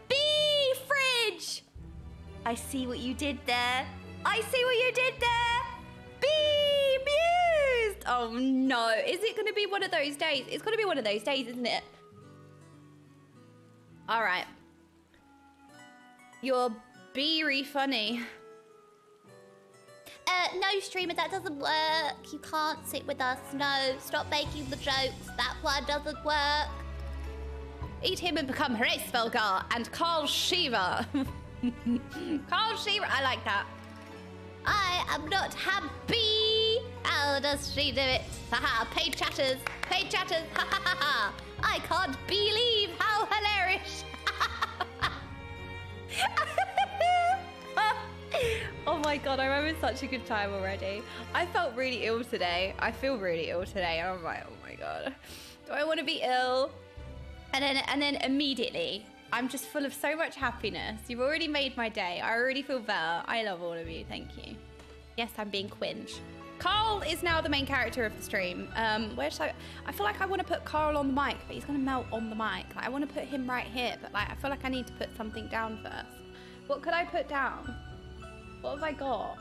fridge. I see what you did there. I see what you did there. Be amused. Oh no. Is it going to be one of those days? It's going to be one of those days, isn't it? All right. You're beery funny. No, streamer, that doesn't work. You can't sit with us. No, stop making the jokes. That one doesn't work. Eat him and become Hraesvelgar and Carl Shiva. Carl Shiva, I like that. I am not happy. How does she do it? Haha, paid chatters. Paid chatters. Ha ha ha ha. I can't believe how hilarious. Oh my god, I'm having such a good time already. I felt really ill today. I feel really ill today. And I'm like, oh my god. Do I want to be ill? And then immediately, I'm just full of so much happiness. You've already made my day. I already feel better. I love all of you. Thank you. Yes, I'm being quinge. Carl is now the main character of the stream. Where should I feel like I want to put Carl on the mic, but he's going to melt on the mic. Like, I want to put him right here, but like I feel like I need to put something down first. What could I put down? What have I got?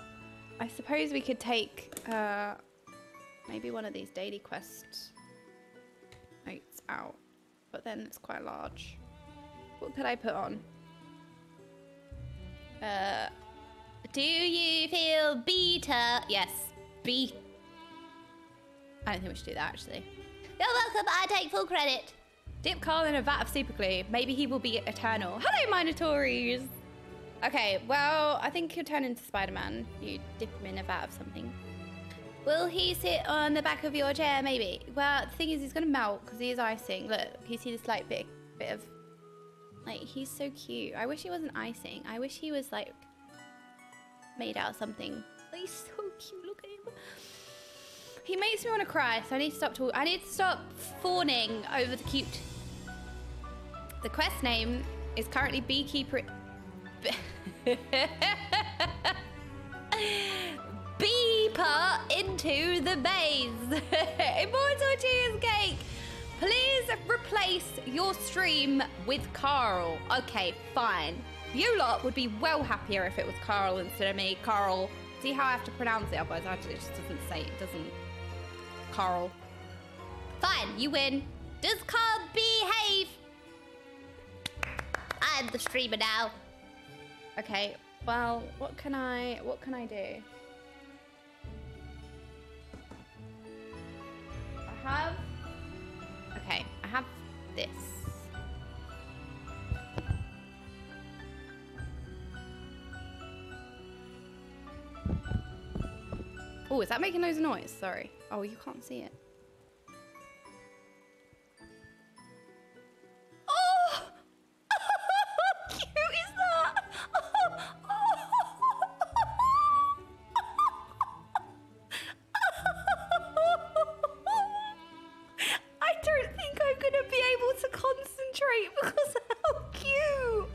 I suppose we could take maybe one of these daily quest notes out, but then it's quite large. What could I put on? Do you feel beta? Yes, I don't think we should do that actually. You're welcome, I take full credit. Dip Carl in a vat of super glue. Maybe he will be eternal. Hello, Minotaurs. Okay, well, I think he'll turn into Spider-Man. You dip him in a vat of something. Will he sit on the back of your chair? Maybe. Well, the thing is, he's gonna melt because he is icing. Look, you see this like bit of, like, he's so cute. I wish he wasn't icing. I wish he was like made out of something. Oh, he's so cute. Look at him. He makes me want to cry, so I need to stop talking. I need to stop fawning over the cute. The quest name is currently Beekeeper. Beeper into the maze. Immortal Cheesecake, please replace your stream with Carl. Okay, fine. You lot would be well happier if it was Carl instead of me. Carl. See how I have to pronounce it? Otherwise, it just doesn't say it. Doesn't. Carl. Fine, you win. Does Carl behave? I'm the streamer now. Okay, well, what can I do? I have this. Oh, is that making loads of noise? Sorry. Oh, you can't see it. Oh! How cute is that? I don't think I'm gonna be able to concentrate because of how cute.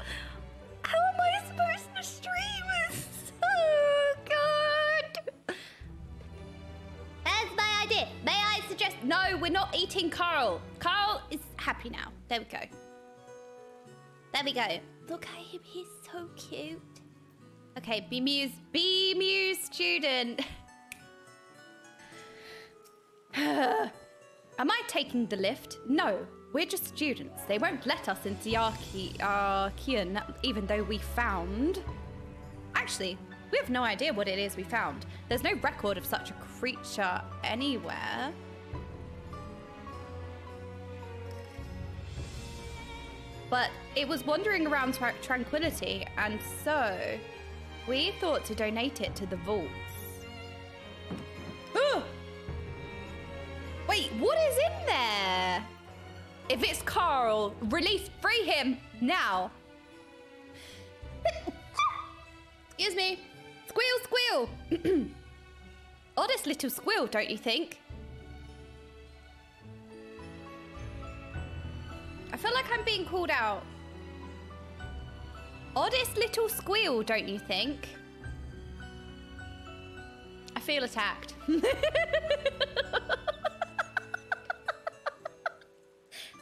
How am I supposed to stream? It's so good. That's my idea. May I suggest? No, we're not eating Carl. Carl is happy now. There we go. There we go. Look at him. He's so cute. Okay, be muse student. Am I taking the lift? No, we're just students. They won't let us into the Archean, even though we found... Actually, we have no idea what it is we found. There's no record of such a creature anywhere. But it was wandering around Tranquility, and so we thought to donate it to the vaults. Wait, what is in there? If it's Carl, free him now. Excuse me. Squeal, squeal. Oddest little squeal, don't you think? I feel like I'm being called out. Oddest little squeal, don't you think? I feel attacked.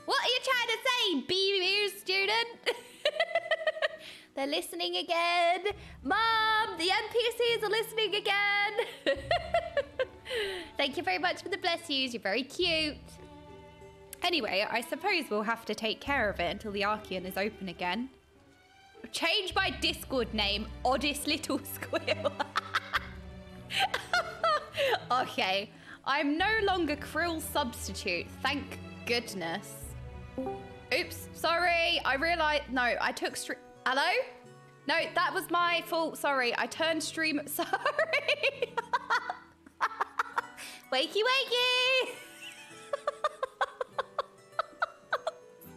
What are you trying to say, BU student? They're listening again. Mom, the NPCs are listening again. Thank you very much for the bless yous. You're very cute. Anyway, I suppose we'll have to take care of it until the Archean is open again. Change my Discord name, Oddest Little Squeal. Okay, I'm no longer Krill's substitute, thank goodness. Oops, sorry, I realized, no, I took hello? No, that was my fault, sorry, I turned stream, sorry. Wakey, wakey.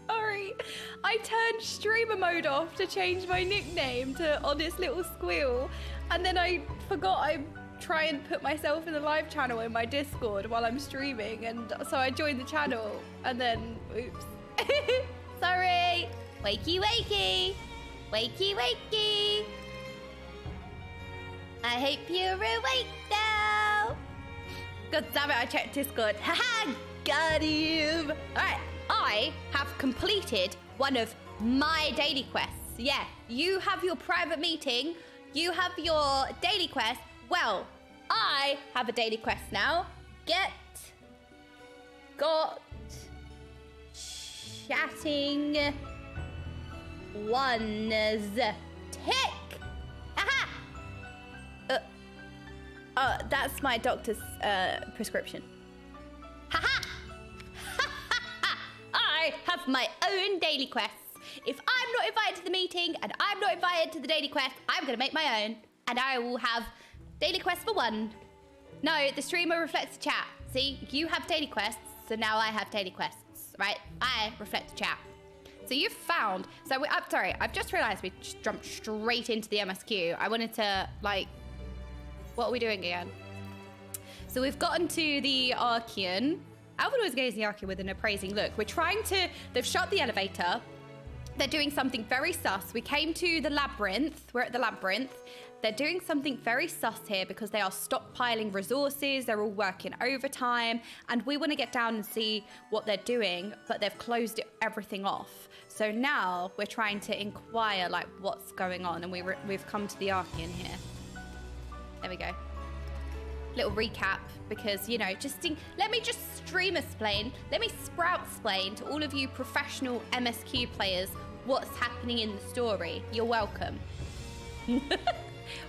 Sorry, I turned streamer mode off to change my nickname to Honest Little Squeal, and then I forgot I try and put myself in the live channel in my Discord while I'm streaming, and so I joined the channel, and then, oops. Sorry. Wakey, wakey. Wakey, wakey. I hope you're awake now. God damn it, I checked Discord. Haha, got him. All right, I have completed one of my daily quests. Yeah, you have your private meeting. You have your daily quest. Well, I have a daily quest now. Got chatting ones. Tick. Aha. That's my doctor's prescription. Haha. I have my own daily quests. If I'm not invited to the meeting and I'm not invited to the daily quest, I'm gonna make my own, and I will have daily quests for one. No, the streamer reflects the chat. See, you have daily quests, so now I have daily quests, right? I reflect the chat. So you've found, so I'm sorry, I've just realized we just jumped straight into the MSQ. I wanted to, like, what are we doing again? So we've gotten to the Archean. Alvin always goes the Archean with an appraising look. We're trying to, they've shut the elevator. They're doing something very sus. We came to the labyrinth. We're at the labyrinth. They're doing something very sus here because they are stockpiling resources. They're all working overtime. And we want to get down and see what they're doing, but they've closed everything off. So now we're trying to inquire, like, what's going on. And we've come to the Archean here. There we go. little recap because, you know, let me just stream explain, let me sprout explain to all of you professional MSQ players what's happening in the story. You're welcome.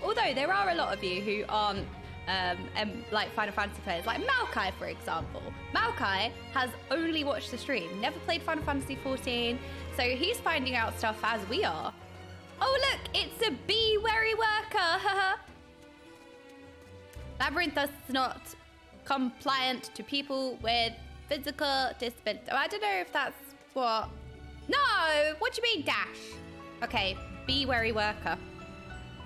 Although there are a lot of you who aren't like Final Fantasy players, like Maokai, for example. Maokai has only watched the stream, never played Final Fantasy 14, so he's finding out stuff as we are. Oh look, it's a bee wary worker. Labyrinth is not compliant to people with physical disability. Oh, I don't know if that's what. No, what do you mean dash? Okay, bee wary worker.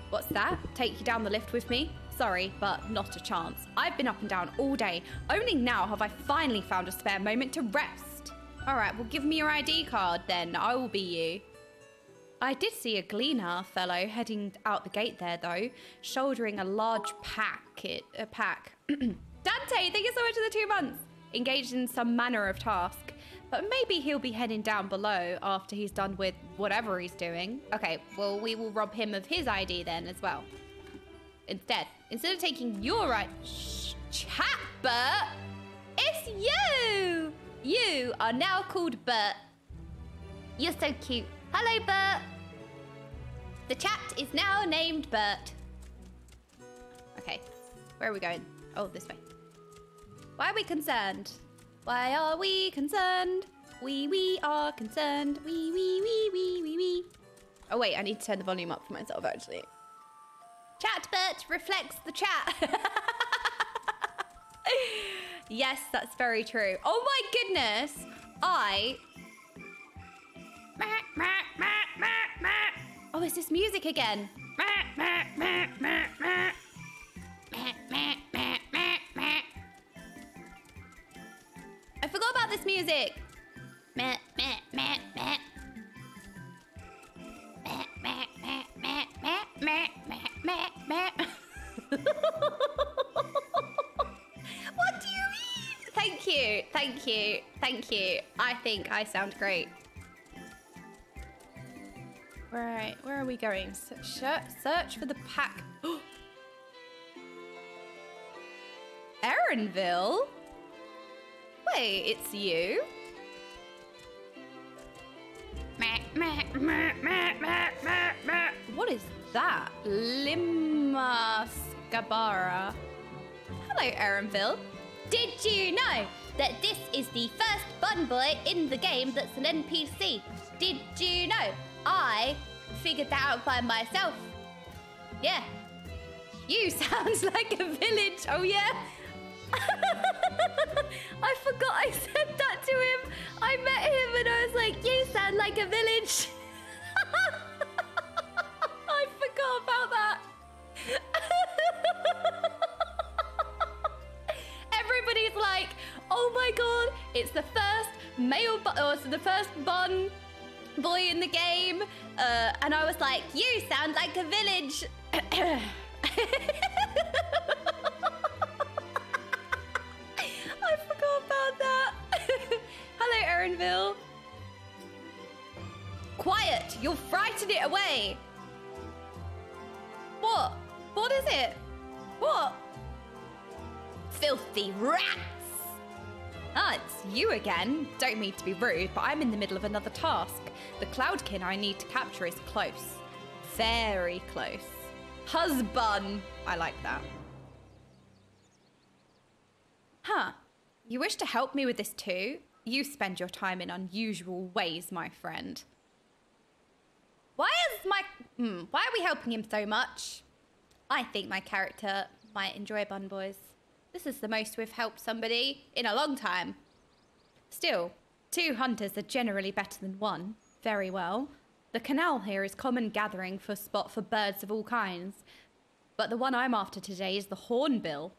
What's that? Take you down the lift with me? Sorry, but not a chance. I've been up and down all day. Only now have I finally found a spare moment to rest. All right, well, give me your ID card then. I will be you. I did see a gleaner fellow heading out the gate there, though, shouldering a large pack. Dante, thank you so much for the 2 months. Engaged in some manner of task. But maybe he'll be heading down below after he's done with whatever he's doing. Okay, well, we will rob him of his ID then as well. Instead of taking your right... Chat, Bert! It's you! You are now called Bert. You're so cute. Hello, Bert. The chat is now named Bert. Okay, where are we going? Oh, this way. Why are we concerned? Why are we concerned? We are concerned. We. Oh wait, I need to turn the volume up for myself actually. Chat Bert reflects the chat. Yes, that's very true. Oh my goodness. Oh, it's this music again. I forgot about this music. What do you mean? Thank you, thank you, thank you. I think I sound great. Right, where are we going? Search for the pack. Erenville? Wait, it's you? What is that? Limascabara. Hello, Erenville. Did you know that this is the first bun boy in the game that's an NPC? Did you know? I figured that out by myself. Yeah. You sounds like a village. Oh, yeah? I forgot I said that to him. I met him and I was like, you sound like a village. I forgot about that. Everybody's like, oh my god, it's the first the first bun boy in the game. And I was like, you sound like a village. I forgot about that. Hello, Erenville. Quiet, you'll frighten it away. What? What is it? What? Filthy rats. Ah, it's you again. Don't mean to be rude, but I'm in the middle of another task. The Cloudkin I need to capture is close. Very close. Husband. I like that. Huh. You wish to help me with this too? You spend your time in unusual ways, my friend. Why are we helping him so much? I think my character might enjoy Bun Boys. This is the most we've helped somebody in a long time. Still, 2 hunters are generally better than 1. Very well. The canal here is common gathering spot for birds of all kinds. But the one I'm after today is the hornbill.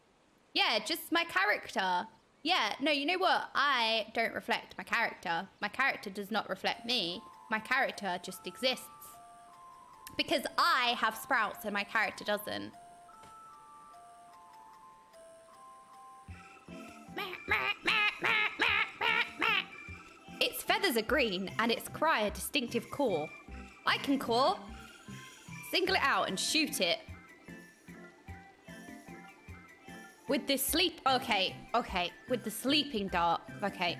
Yeah, just my character. Yeah, no, you know what? I don't reflect my character. My character does not reflect me. My character just exists. Because I have sprouts and my character doesn't. Its feathers are green and its cry a distinctive caw. I can caw. Single it out and shoot it. With this sleep... Okay, okay. With the sleeping dart. Okay.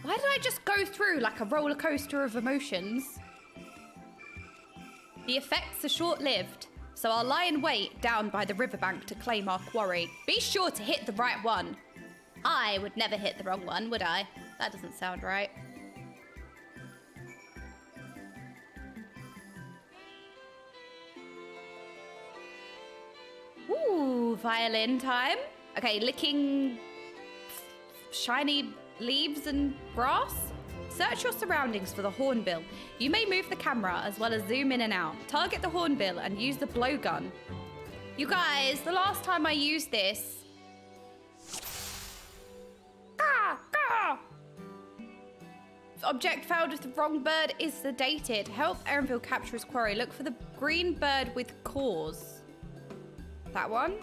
Why did I just go through like a roller coaster of emotions? The effects are short-lived, so I'll lie in wait down by the riverbank to claim our quarry. Be sure to hit the right one. I would never hit the wrong one, would I? That doesn't sound right. Ooh, violin time. Okay, licking shiny leaves and grass. Search your surroundings for the hornbill. You may move the camera as well as zoom in and out. Target the hornbill and use the blowgun. You guys, the last time I used this... Object found with the wrong bird is sedated. Help Erinville capture his quarry. Look for the green bird with cause. That one.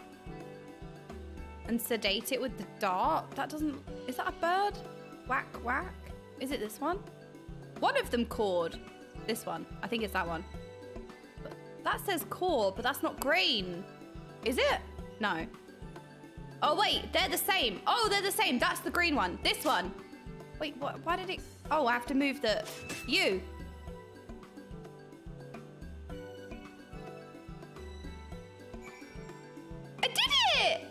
And sedate it with the dart. That doesn't... Is that a bird? Whack, whack. Is it this one? One of them cawed. This one. I think it's that one. But that says caw, but that's not green. Is it? No. Oh, wait. They're the same. Oh, they're the same. That's the green one. This one. Wait, what? Why did it... Oh, I have to move the... You. I did it!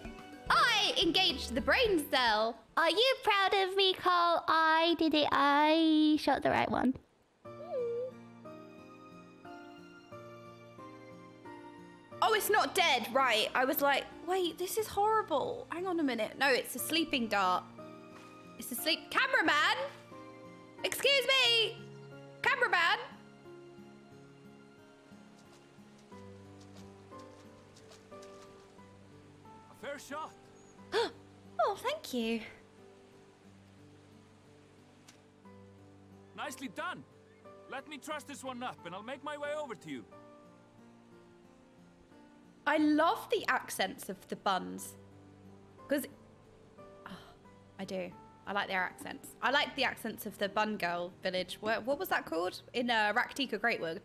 I engaged the brain cell. Are you proud of me, Carl? I did it. I shot the right one. Oh, it's not dead. Right. I was like, wait, this is horrible. Hang on a minute. No, it's a sleeping dart. It's a sleep... Cameraman! Excuse me! Cameraman! A fair shot. Oh, thank you. Nicely done. Let me truss this one up and I'll make my way over to you. I love the accents of the buns. Because... Oh, I do. I like their accents. I like the accents of the bun girl village. What was that called? In Raktika Greatwood.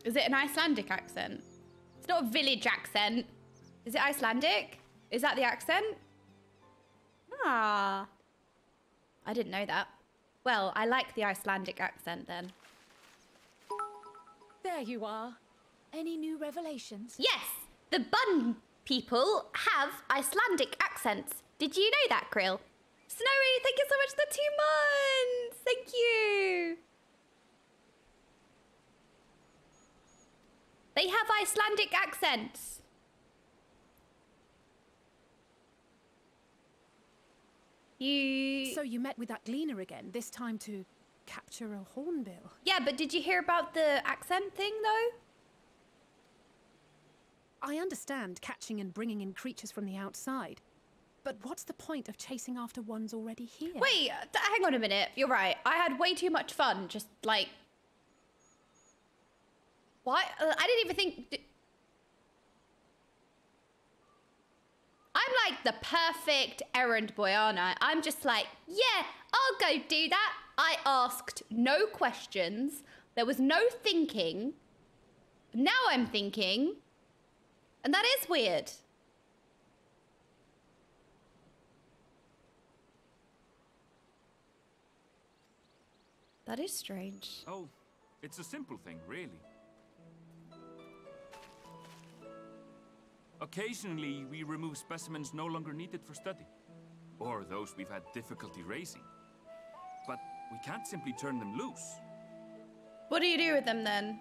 Is it an Icelandic accent? It's not a village accent. Is it Icelandic? Is that the accent? Ah. I didn't know that. Well, I like the Icelandic accent then. There you are. Any new revelations? Yes! The bun people have Icelandic accents. Did you know that, Krill? Snowy, thank you so much for the 2 months! Thank you! They have Icelandic accents. So you met with that gleaner again, this time to capture a hornbill? Yeah, but did you hear about the accent thing, though? I understand catching and bringing in creatures from the outside. But what's the point of chasing after ones already here? Wait, hang on a minute. You're right. I had way too much fun just, like... What? I didn't even think... I'm like the perfect errand boy, aren't I? I'm just like, yeah, I'll go do that. I asked no questions. There was no thinking. Now I'm thinking. And that is weird. That is strange. Oh, it's a simple thing, really. Occasionally, we remove specimens no longer needed for study, or those we've had difficulty raising. But we can't simply turn them loose. What do you do with them then?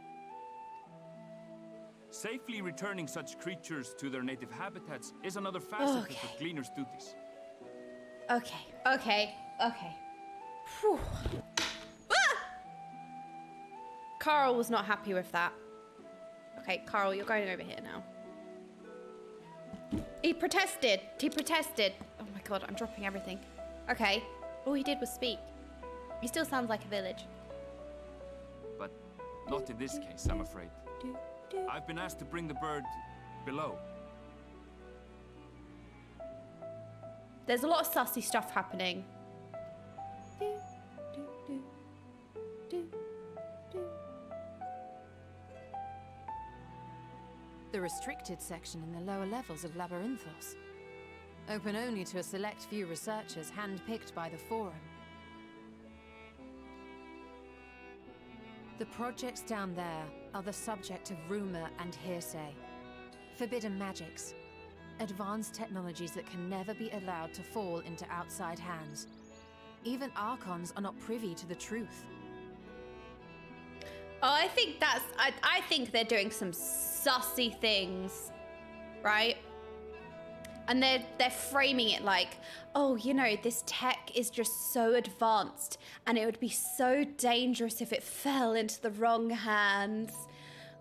Safely returning such creatures to their native habitats is another facet of the cleaner's duties. Okay. Whew. Ah! Carl was not happy with that. Okay, Carl, you're going over here now. He protested. Oh my god, I'm dropping everything. Okay. All he did was speak. He still sounds like a village. But not in this case, I'm afraid. I've been asked to bring the bird below. There's a lot of sussy stuff happening. The restricted section in the lower levels of Labyrinthos. Open only to a select few researchers handpicked by the Forum. The projects down there are the subject of rumor and hearsay. Forbidden magics. Advanced technologies that can never be allowed to fall into outside hands. Even Archons are not privy to the truth. Oh, I think I think they're doing some sussy things, right? And they're framing it like, oh, you know, this tech is just so advanced and it would be so dangerous if it fell into the wrong hands.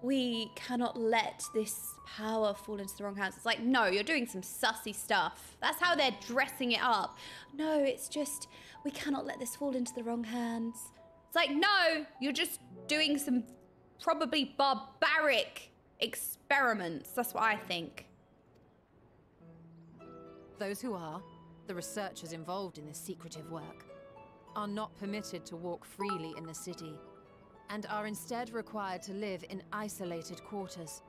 We cannot let this power fall into the wrong hands. It's like, no, you're doing some sussy stuff. That's how they're dressing it up. No, it's just, we cannot let this fall into the wrong hands. It's like, no, you're just doing some probably barbaric experiments. That's what I think. Those who are, the researchers involved in this secretive work, are not permitted to walk freely in the city, and are instead required to live in isolated quarters.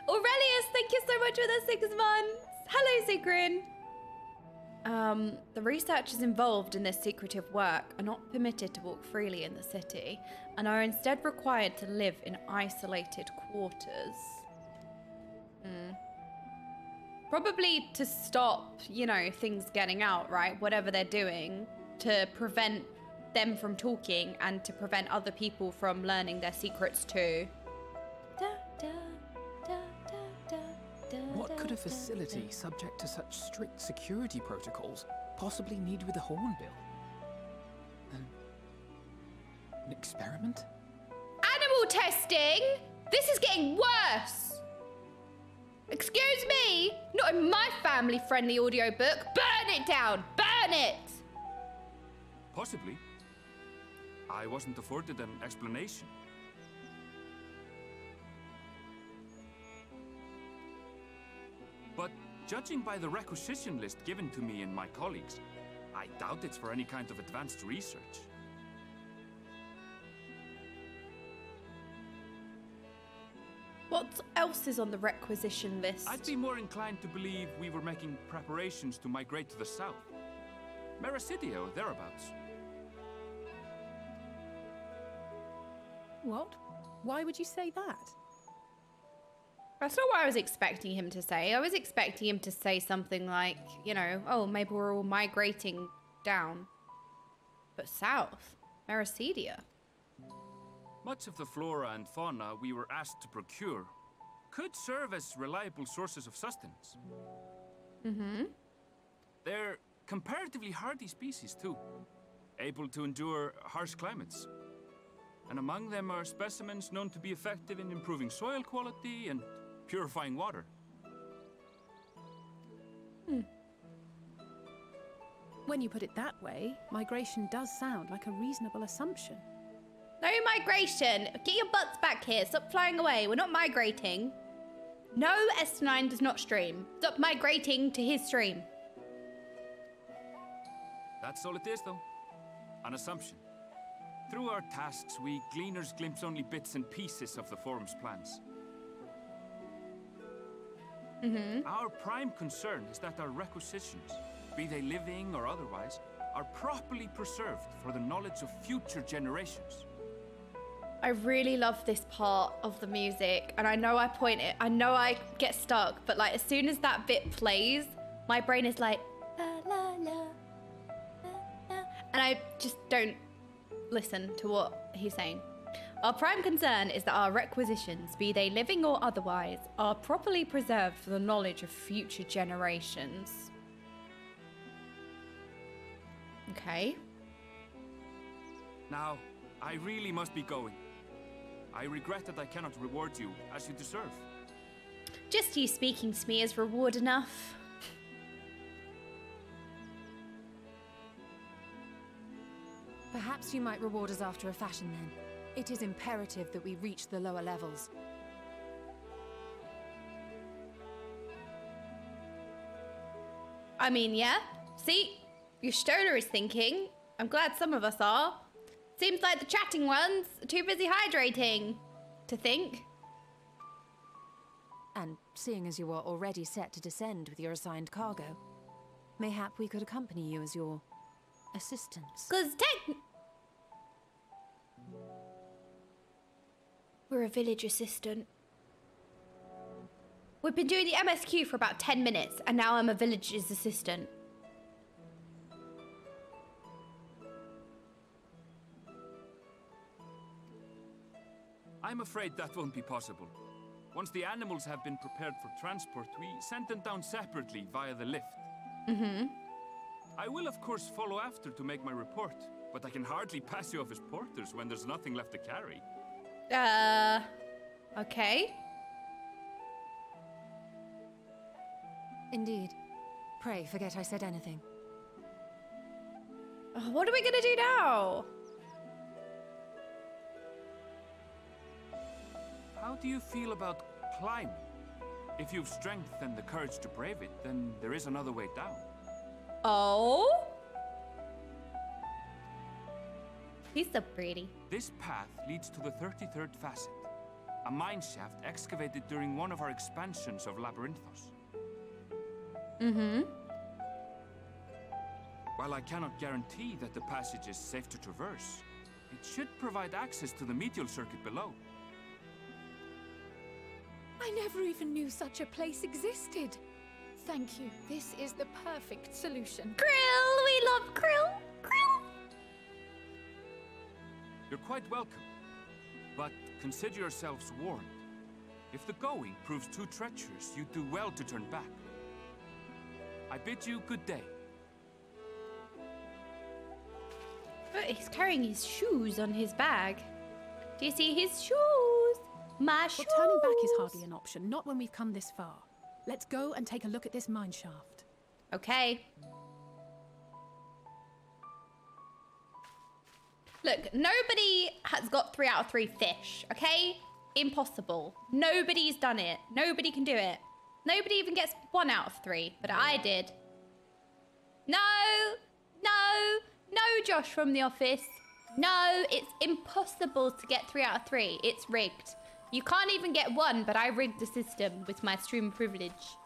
Aurelius, thank you so much for the 6 months. Hello, Sigrin. The researchers involved in this secretive work are not permitted to walk freely in the city, and are instead required to live in isolated quarters. Probably to stop, you know, things getting out, right? Whatever they're doing, to prevent them from talking and to prevent other people from learning their secrets too. What could a facility subject to such strict security protocols possibly need with a hornbill? An experiment? Animal testing? This is getting worse! Excuse me? Not in my family-friendly audiobook. Burn it down! Burn it! Possibly. I wasn't afforded an explanation. But judging by the requisition list given to me and my colleagues, I doubt it's for any kind of advanced research. What else is on the requisition list? I'd be more inclined to believe we were making preparations to migrate to the south. Mericidia or thereabouts. What? Why would you say that? That's not what I was expecting him to say. I was expecting him to say something like, you know, oh, maybe we're all migrating down. But south? Mericidia? Much of the flora and fauna we were asked to procure could serve as reliable sources of sustenance. They're comparatively hardy species too, able to endure harsh climates. And among them are specimens known to be effective in improving soil quality and purifying water. When you put it that way, migration does sound like a reasonable assumption. No migration! Get your butts back here. Stop flying away. We're not migrating. No, S9 does not stream. Stop migrating to his stream. That's all it is, though. An assumption. Through our tasks, we gleaners glimpse only bits and pieces of the Forum's plans. Our prime concern is that our requisitions, be they living or otherwise, are properly preserved for the knowledge of future generations. I really love this part of the music, and I know I get stuck, but like as soon as that bit plays, my brain is like la la la, la, la, and I just don't listen to what he's saying. Our prime concern is that our requisitions, be they living or otherwise, are properly preserved for the knowledge of future generations. Okay. Now, I really must be going. I regret that I cannot reward you as you deserve. Just you speaking to me is reward enough. Perhaps you might reward us after a fashion then. It is imperative that we reach the lower levels. I mean, yeah. See? Your Stoller is thinking. I'm glad some of us are. Seems like the chatting ones are too busy hydrating to think. And seeing as you are already set to descend with your assigned cargo, mayhap we could accompany you as your assistants. Because we're a village assistant. We've been doing the MSQ for about 10 minutes, and now I'm a village's assistant. I'm afraid that won't be possible. Once the animals have been prepared for transport, we send them down separately via the lift. Mm-hmm. I will, of course, follow after to make my report, but I can hardly pass you off as porters when there's nothing left to carry. Okay. Indeed. Pray forget I said anything. Oh, what are we gonna do now? How do you feel about climbing? If you've strength and the courage to brave it, then there is another way down. Oh? He's so pretty. This path leads to the 33rd facet, a mine shaft excavated during one of our expansions of Labyrinthos. Mm-hmm. While I cannot guarantee that the passage is safe to traverse, it should provide access to the medial circuit below. I never even knew such a place existed. Thank you. This is the perfect solution. Krill! We love Krill! Krill! You're quite welcome, but consider yourselves warned. If the going proves too treacherous, you do well to turn back. I bid you good day. But he's carrying his shoes on his bag. Do you see his shoes? My shoes! Well, turning back is hardly an option, not when we've come this far. Let's go and take a look at this mine shaft. Okay. Look, nobody has got 3 out of 3 fish, okay? Impossible. Nobody's done it. Nobody can do it. Nobody even gets 1 out of 3, but I did. No, no, no, Josh from the office. No, it's impossible to get 3 out of 3. It's rigged. You can't even get 1, but I rigged the system with my stream privilege.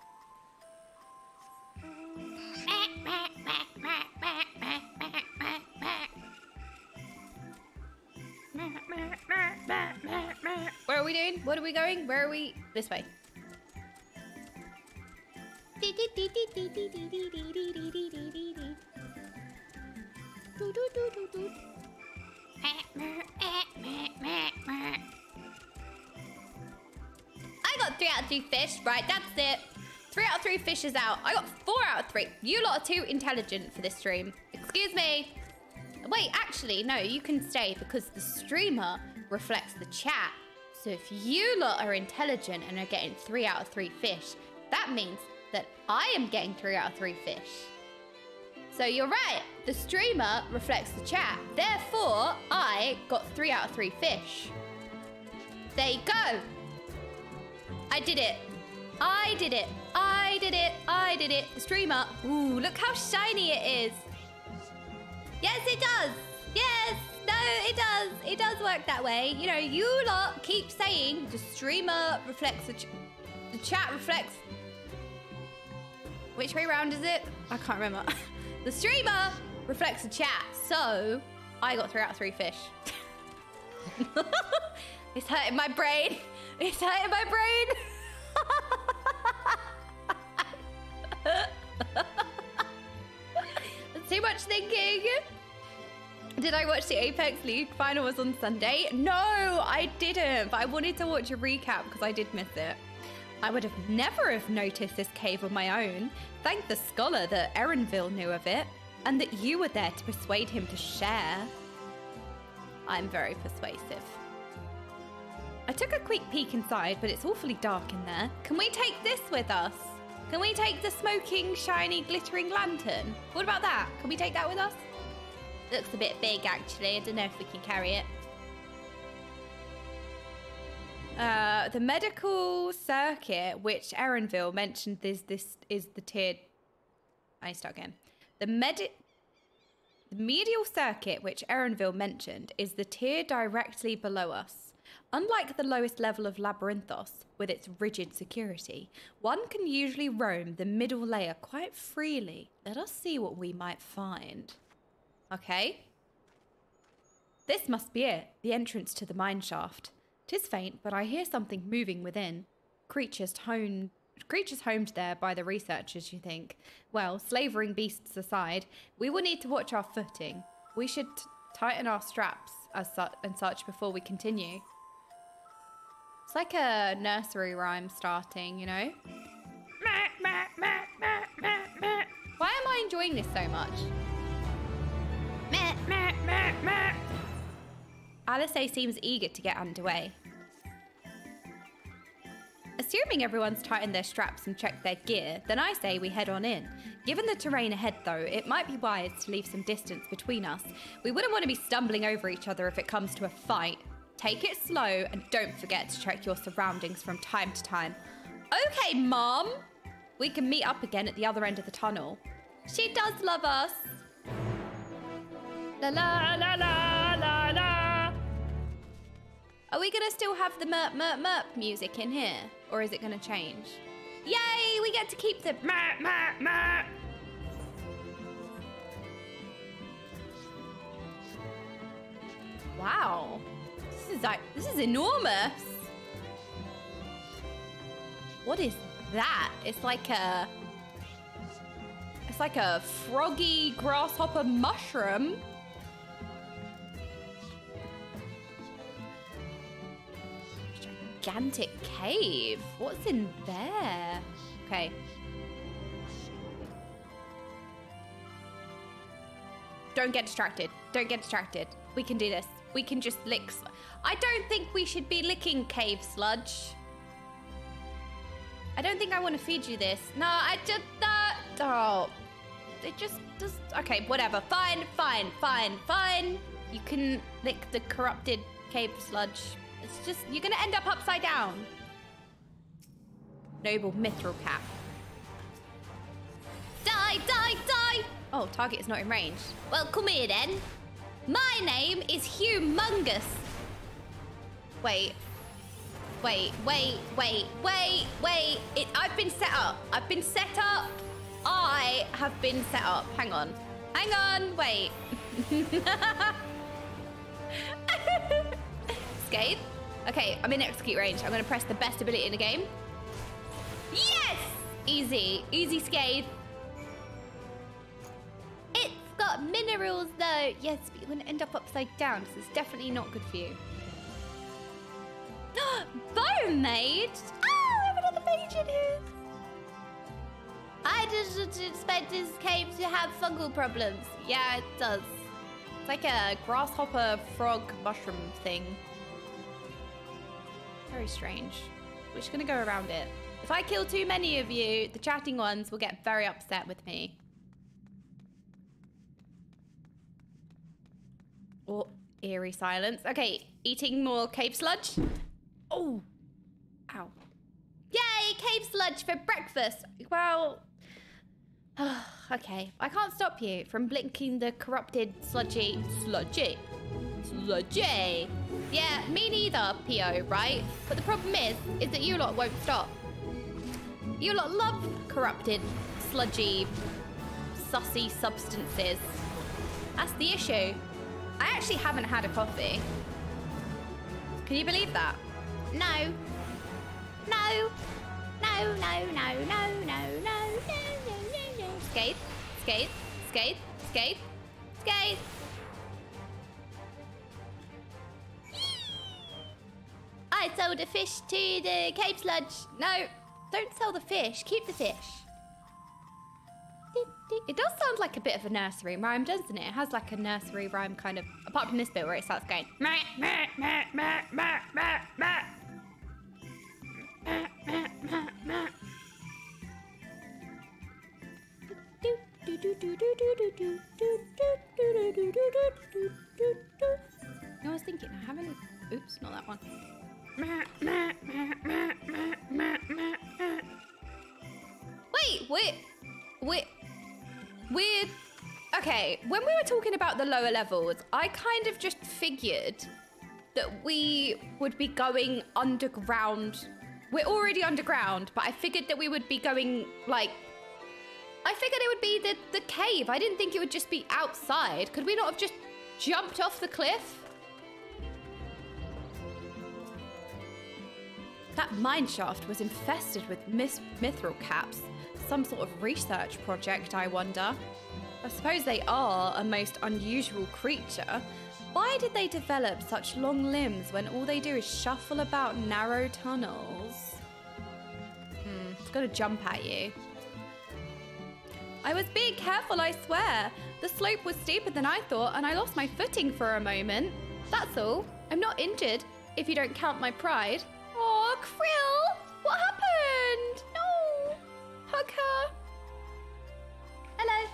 Where are we doing? What are we going? Where are we? This way. I got 3 out of 3 fish. Right, that's it. 3 out of 3 fish is out. I got 4 out of 3. You lot are too intelligent for this stream. Excuse me. Wait, actually, no, you can stay because the streamer reflects the chat. So if you lot are intelligent and are getting 3 out of 3 fish, that means that I am getting 3 out of 3 fish. So you're right, the streamer reflects the chat. Therefore, I got 3 out of 3 fish. There you go. I did it. I did it. I did it. I did it. The streamer. Ooh, look how shiny it is. Yes, it does. Yes. No, it does. It does work that way. You know, you lot keep saying the streamer reflects the chat reflects. Which way round is it? I can't remember. The streamer reflects the chat. So, I got 3 out of 3 fish. It's hurting my brain. It's hurting my brain. Too much thinking. Did I watch the Apex League final was on Sunday? No, I didn't. But I wanted to watch a recap because I did miss it. I would have never have noticed this cave on my own. Thank the scholar that Erenville knew of it and that you were there to persuade him to share. I'm very persuasive. I took a quick peek inside, but it's awfully dark in there. Can we take this with us? Can we take the smoking, shiny, glittering lantern? What about that? Can we take that with us? Looks a bit big, actually. I don't know if we can carry it. The medical circuit, which Erenville mentioned, this is the tiered. I need to start again. The medial circuit, which Erenville mentioned, is the tier directly below us. Unlike the lowest level of Labyrinthos, with its rigid security, one can usually roam the middle layer quite freely. Let us see what we might find. Okay. This must be it, the entrance to the mine shaft. 'Tis faint, but I hear something moving within. Creatures homed there by the researchers, you think? Well, slavering beasts aside, we will need to watch our footing. We should tighten our straps and such before we continue. It's like a nursery rhyme starting, you know? Why am I enjoying this so much? Alice seems eager to get underway. Assuming everyone's tightened their straps and checked their gear, then I say we head on in. Given the terrain ahead though, it might be wise to leave some distance between us. We wouldn't want to be stumbling over each other if it comes to a fight. Take it slow and don't forget to check your surroundings from time to time. Okay, Mom! We can meet up again at the other end of the tunnel. She does love us. La la la la la la. Are we gonna still have the merp merp merp music in here? Or is it gonna change? Yay, we get to keep the merp merp merp. Wow. This is enormous. What is that? It's like a froggy grasshopper mushroom. Gigantic cave. What's in there? Okay. Don't get distracted. Don't get distracted. We can do this. We can just lick. I don't think we should be licking cave sludge. I don't think I want to feed you this. No, I just... oh. It just... okay, whatever. Fine, fine, fine, fine. You can lick the corrupted cave sludge. It's just... you're going to end up upside down. Noble mithril cap. Die, die, die! Oh, target is not in range. Well, come here then. My name is Humongous. Wait. Wait, wait, wait, wait, wait. I've been set up. I've been set up. I have been set up. Hang on. Hang on. Wait. Scathe. Okay, I'm in execute range. I'm going to press the best ability in the game. Yes! Easy. Easy Scathe. It's got minerals though. Yes, but you're going to end up upside down, so it's definitely not good for you. Bone mage! Oh, I have another mage in here. I just expect this cave to have fungal problems. Yeah, it does. It's like a grasshopper frog mushroom thing. Very strange. We're just gonna go around it. If I kill too many of you, the chatting ones will get very upset with me. Oh, eerie silence. Okay, eating more cave sludge. Oh, ow. Yay, cave sludge for breakfast. Well, okay. I can't stop you from blinking the corrupted sludgy. Yeah, me neither, P.O., right? But the problem is that you lot won't stop. You lot love corrupted, sludgy, sussy substances. That's the issue. I actually haven't had a coffee. Can you believe that? No. No. No, no, no, no, no, no, no, no, no. Scathe, scathe, scathe, scathe, scathe. I sold a fish to the cave sludge. No, don't sell the fish. Keep the fish. It does sound like a bit of a nursery rhyme, doesn't it? It has like a nursery rhyme kind of, apart from this bit where it starts going. I was thinking, I haven't. Oops, not that one. Wait. Okay, when we were talking about the lower levels, I kind of just figured that we would be going underground. We're already underground, but I figured that we would be going, like... I figured it would be the cave. I didn't think it would just be outside. Could we not have just jumped off the cliff? That mine shaft was infested with mithril caps. Some sort of research project, I wonder. I suppose they are a most unusual creature. Why did they develop such long limbs when all they do is shuffle about narrow tunnels? It's gonna jump at you. I was being careful, I swear. The slope was steeper than I thought, and I lost my footing for a moment. That's all. I'm not injured, if you don't count my pride. Aw, Krill! What happened? No! Hug her. Hello.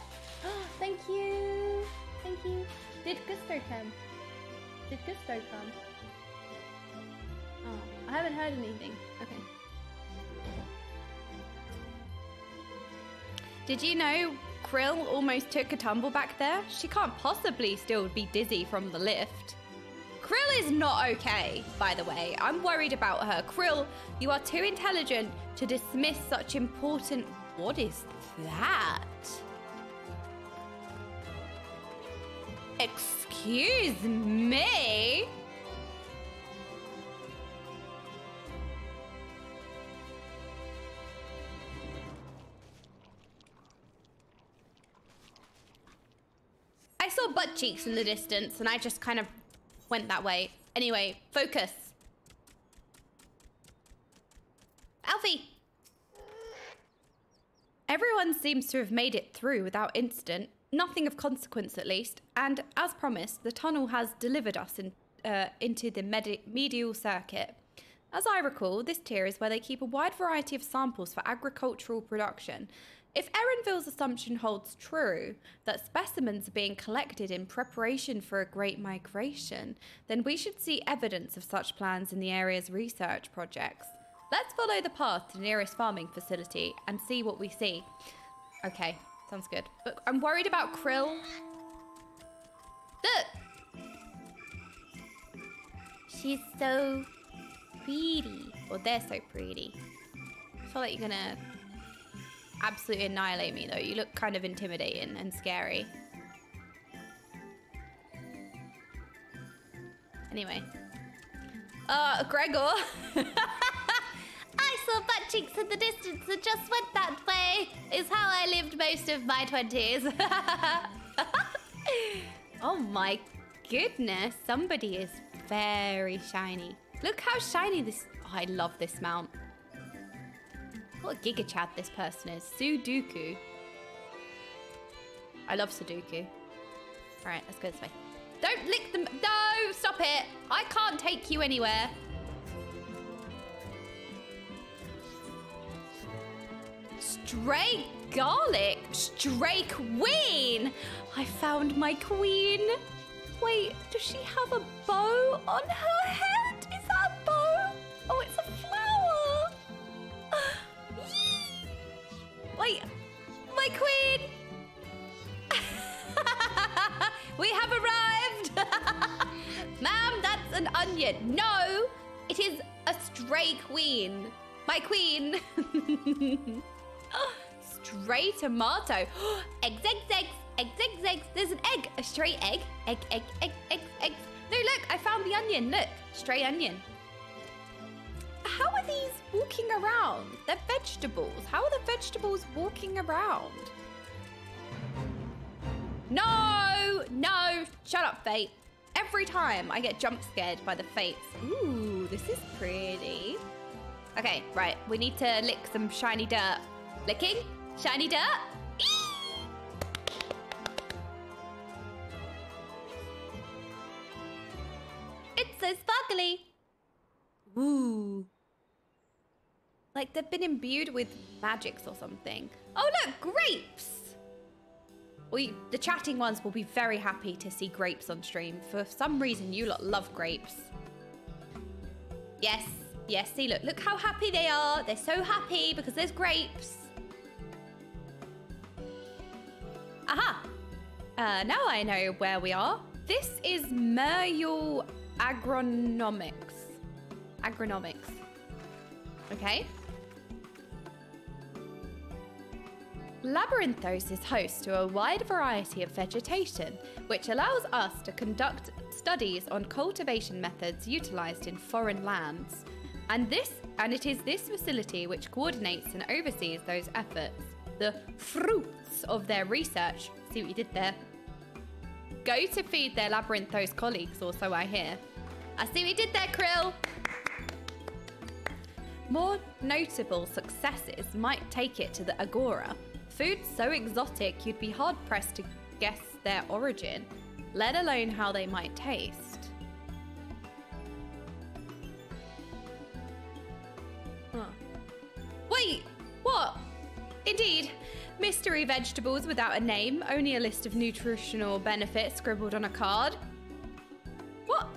Thank you. Thank you. Did Gusto come? Did Gusto come? Oh, I haven't heard anything. Okay. Did you know Krill almost took a tumble back there? She can't possibly still be dizzy from the lift. Krill is not okay, by the way. I'm worried about her. Krill, you are too intelligent to dismiss such important... What is that? Excuse me? I saw butt cheeks in the distance and I just kind of went that way. Anyway, focus. Alfie! Everyone seems to have made it through without incident. Nothing of consequence, at least. And as promised, the tunnel has delivered us into the medial circuit. As I recall, this tier is where they keep a wide variety of samples for agricultural production. If Erenville's assumption holds true, that specimens are being collected in preparation for a great migration, then we should see evidence of such plans in the area's research projects. Let's follow the path to the nearest farming facility and see what we see. Okay, sounds good. But I'm worried about Krill. Look! She's so pretty. Or they're so pretty. I feel like you're gonna absolutely annihilate me though. You look kind of intimidating and scary. Anyway. Gregor. I saw butt cheeks in the distance and just went that way. Is how I lived most of my 20s. Oh my goodness. Somebody is very shiny. Look how shiny this... Oh, I love this mount. What a giga chat this person is. Sudoku. I love Sudoku. Alright, let's go this way. Don't lick them. No, stop it. I can't take you anywhere. Stray garlic. Stray queen. I found my queen. Wait, does she have a bow on her head? Is that a bow? Oh, it's a flower. Wait, my queen. We have arrived. Ma'am, that's an onion. No, it is a stray queen. My queen. Stray tomato. Eggs, eggs, eggs, eggs, eggs, eggs. There's an egg, a stray egg. Egg, egg, egg, egg, egg. No, look, I found the onion. Look, stray onion. How are these walking around? They're vegetables. How are the vegetables walking around? No, no, shut up, Fate. Every time I get jump scared by the Fates. Ooh, this is pretty. Okay, right, we need to lick some shiny dirt. Licking? Shiny dirt? Eee! It's so sparkly. Ooh. Like they've been imbued with magics or something. Oh look, grapes! The chatting ones will be very happy to see grapes on stream. For some reason, you lot love grapes. Yes, yes, see, look how happy they are. They're so happy because there's grapes. Aha! Now I know where we are. This is Muriel Agronomics. Agronomics. Okay. Labyrinthos is host to a wide variety of vegetation, which allows us to conduct studies on cultivation methods utilized in foreign lands. And it is this facility which coordinates and oversees those efforts. The fruits of their research, see what you did there, go to feed their Labyrinthos colleagues, or so I hear. I see what you did there, Krill. More notable successes might take it to the Agora. Foods so exotic you'd be hard-pressed to guess their origin, let alone how they might taste. Huh. Wait, what? Indeed. Mystery vegetables without a name, only a list of nutritional benefits scribbled on a card. What?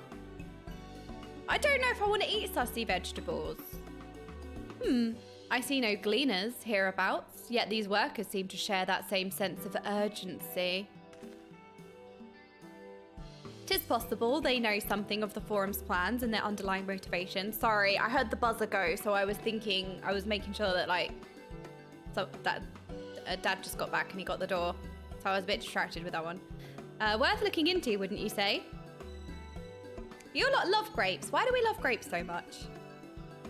I don't know if I want to eat sussy vegetables. I see no gleaners hereabouts, yet these workers seem to share that same sense of urgency. 'Tis possible they know something of the forum's plans and their underlying motivation. Sorry, I heard the buzzer go, so I was making sure that, like, so that Dad just got back and he got the door. So I was a bit distracted with that one. Worth looking into, wouldn't you say? You lot love grapes. Why do we love grapes so much?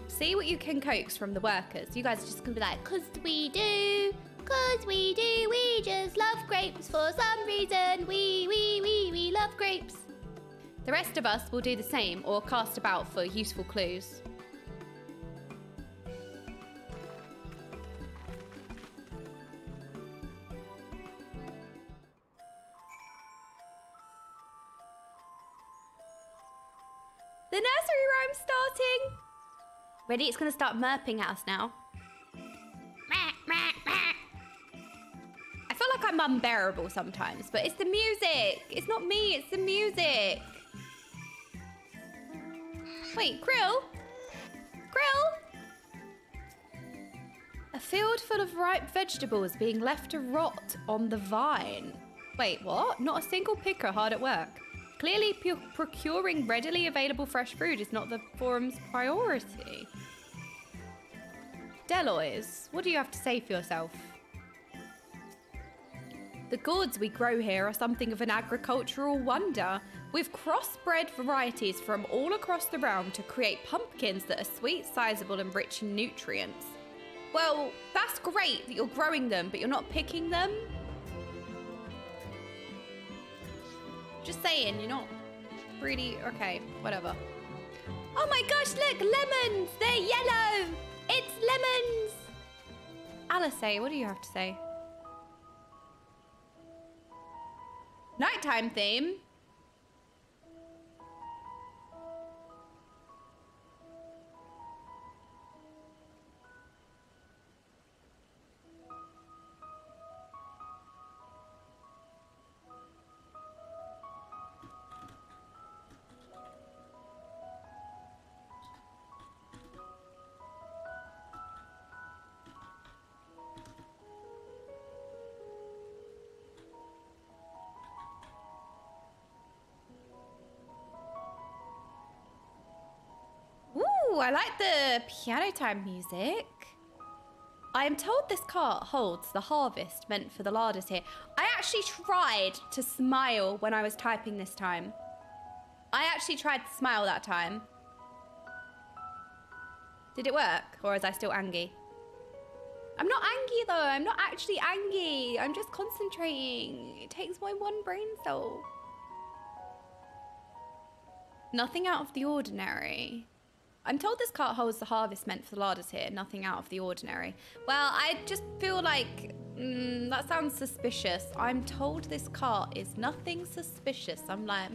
See what you can coax from the workers. You guys are just gonna be like, 'cause we do, we just love grapes for some reason. We love grapes. The rest of us will do the same or cast about for useful clues. The nursery rhyme's starting. Ready? It's going to start murping at us now. I feel like I'm unbearable sometimes, but it's the music. It's not me, it's the music. Wait, Krill? Krill? A field full of ripe vegetables being left to rot on the vine. Wait, what? Not a single picker hard at work. Clearly, procuring readily available fresh food is not the forum's priority. Deloys, what do you have to say for yourself? The gourds we grow here are something of an agricultural wonder. We've crossbred varieties from all across the realm to create pumpkins that are sweet, sizable, and rich in nutrients. Well, that's great that you're growing them, but you're not picking them. Just saying, you're not really... Okay, whatever. Oh my gosh, look, lemons! They're yellow! It's lemons! Alice, what do you have to say? Nighttime theme. I like the piano time music. I am told this cart holds the harvest meant for the larders here. I actually tried to smile when I was typing this time. I actually tried to smile that time. Did it work? Or is I still angry? I'm not angry though. I'm not actually angry. I'm just concentrating. It takes my one brain cell. Nothing out of the ordinary. I'm told this cart holds the harvest meant for the larders here. Nothing out of the ordinary. Well, I just feel like that sounds suspicious. I'm told this cart is nothing suspicious. I'm like,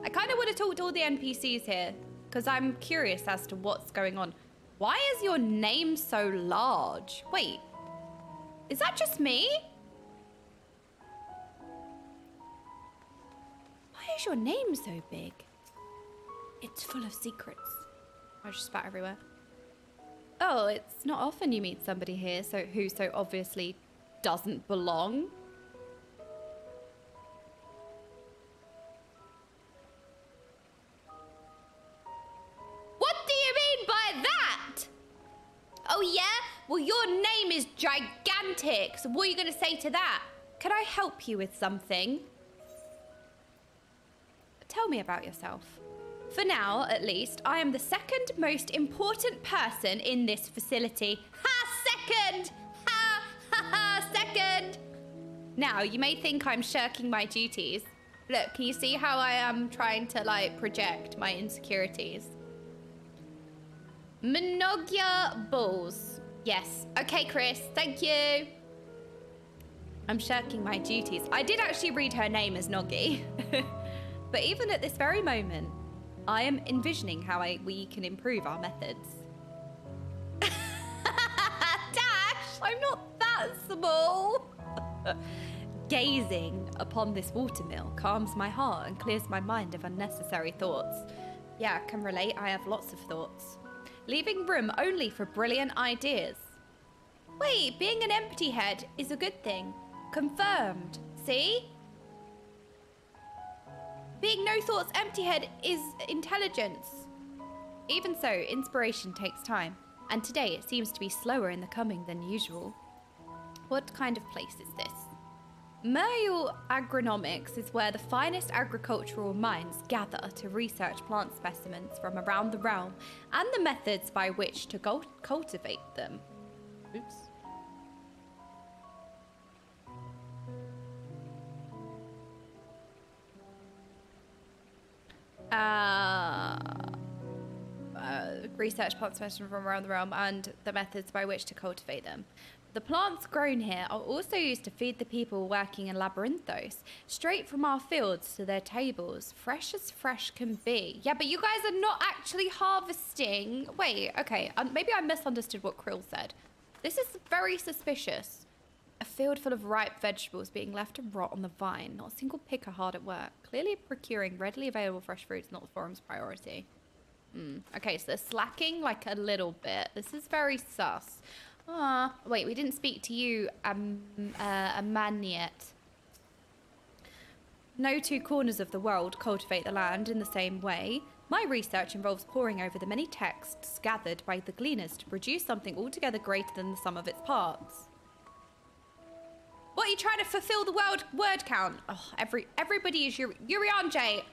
I kind of want to talk to all the NPCs here because I'm curious as to what's going on. Why is your name so large? Wait, is that just me? Why is your name so big? It's full of secrets. I just spat everywhere. Oh, it's not often you meet somebody here who so obviously doesn't belong. yeah? Well, your name is gigantic. So what are you going to say to that? Can I help you with something? Tell me about yourself. For now, at least, I am the second most important person in this facility. Ha! Second! Ha! Ha ha! Second! Now, you may think I'm shirking my duties. Look, can you see how I am trying to, like, project my insecurities? Monogya Bulls. Yes. Okay, Chris. Thank you. I'm shirking my duties. I did actually read her name as Noggy. But even at this very moment, I am envisioning how we can improve our methods. Dash! I'm not that small. Gazing upon this watermill calms my heart and clears my mind of unnecessary thoughts. Yeah, I can relate. I have lots of thoughts. Leaving room only for brilliant ideas. Wait, being an empty head is a good thing. Confirmed. See? Being no thoughts empty head is intelligence. Even so, inspiration takes time. And today it seems to be slower in the coming than usual. What kind of place is this? Merrill Agronomics is where the finest agricultural minds gather to research plant specimens from around the realm and the methods by which to cultivate them. Oops. Research plant specimens from around the realm and the methods by which to cultivate them. The plants grown here are also used to feed the people working in Labyrinthos, straight from our fields to their tables, fresh as fresh can be. Yeah, but you guys are not actually harvesting. Wait, okay, maybe I misunderstood what Krill said. This is very suspicious. A field full of ripe vegetables being left to rot on the vine. Not a single picker hard at work. Clearly procuring readily available fresh fruits, not the forum's priority. Okay, so they're slacking like a little bit. This is very sus. Wait, we didn't speak to you, a man yet. No two corners of the world cultivate the land in the same way. My research involves poring over the many texts gathered by the gleaners to produce something altogether greater than the sum of its parts. What, are you trying to fulfill the word count? Oh, everybody is Urianje.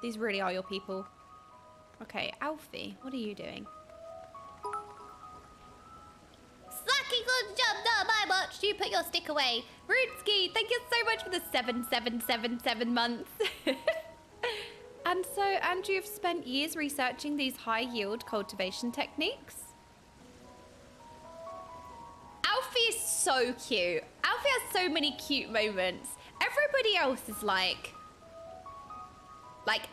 These really are your people. Okay, Alfie, what are you doing? Slacking on job, not my watch. You put your stick away. Rutsky, thank you so much for the 7777 months. And so, Andrew, you've spent years researching these high-yield cultivation techniques? Alfie is so cute. Alfie has so many cute moments. Everybody else is like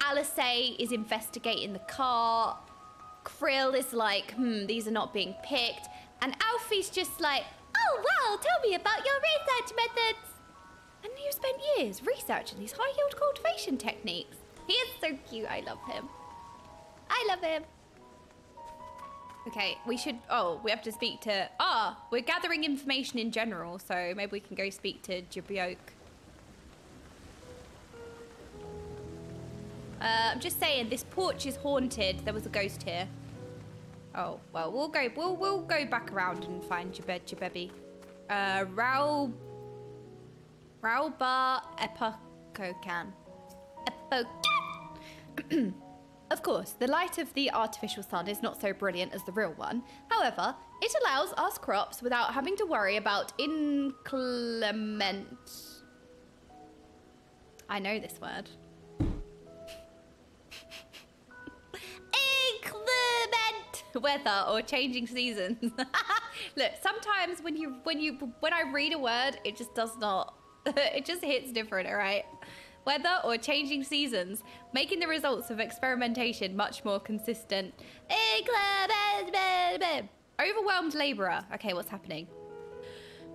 Alice is investigating the car. Krill is like, these are not being picked. And Alfie's just like, oh, wow, tell me about your research methods. And you spent years researching these high-yield cultivation techniques. He is so cute. I love him. I love him. Okay, we have to speak to... we're gathering information in general, so maybe we can go speak to Jabioke. I'm just saying, this porch is haunted. There was a ghost here. Oh, well, we'll go back around and find Jabebi. Raulba Epocan. Of course, the light of the artificial sun is not so brilliant as the real one. However, it allows us crops without having to worry about inclement... I know this word. Inclement weather or changing seasons. Look, sometimes when I read a word, it just does not... it just hits different, all right? Weather or changing seasons, making the results of experimentation much more consistent. Overwhelmed labourer. Okay, what's happening?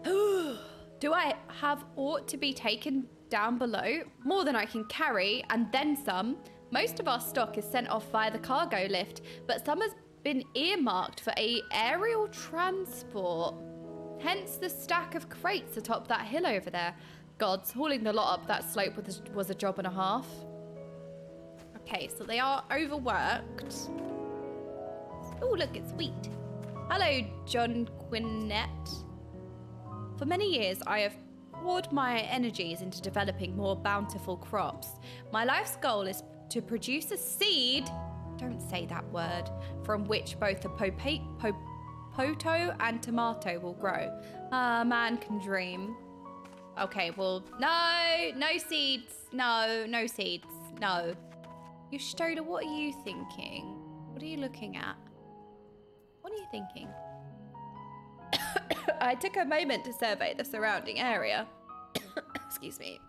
Do I have aught to be taken down below? More than I can carry, and then some. Most of our stock is sent off via the cargo lift, but some has been earmarked for aerial transport. Hence the stack of crates atop that hill over there. Gods, hauling the lot up that slope was a job and a half. Okay, so they are overworked. Oh, look, it's wheat. Hello, John Quinnett. For many years, I have poured my energies into developing more bountiful crops. My life's goal is to produce a seed, don't say that word, from which both a poto and tomato will grow. A man can dream. Okay, well, no seeds. No seeds. No. Yushtoda, what are you thinking? What are you looking at? What are you thinking? I took a moment to survey the surrounding area. Excuse me.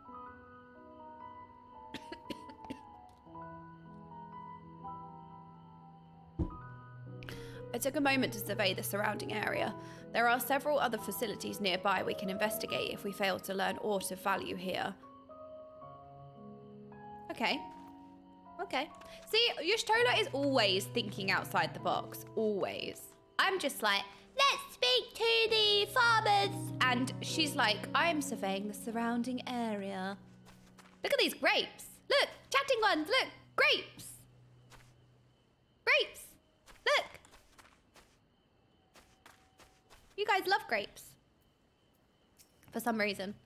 I took a moment to survey the surrounding area. There are several other facilities nearby we can investigate if we fail to learn aught of value here. Okay. Okay. See, Yushtola is always thinking outside the box. Always. I'm just like, let's speak to the farmers. And she's like, I'm surveying the surrounding area. Look at these grapes. Look, chatting ones. Look, grapes. Grapes. Look. You guys love grapes. For some reason.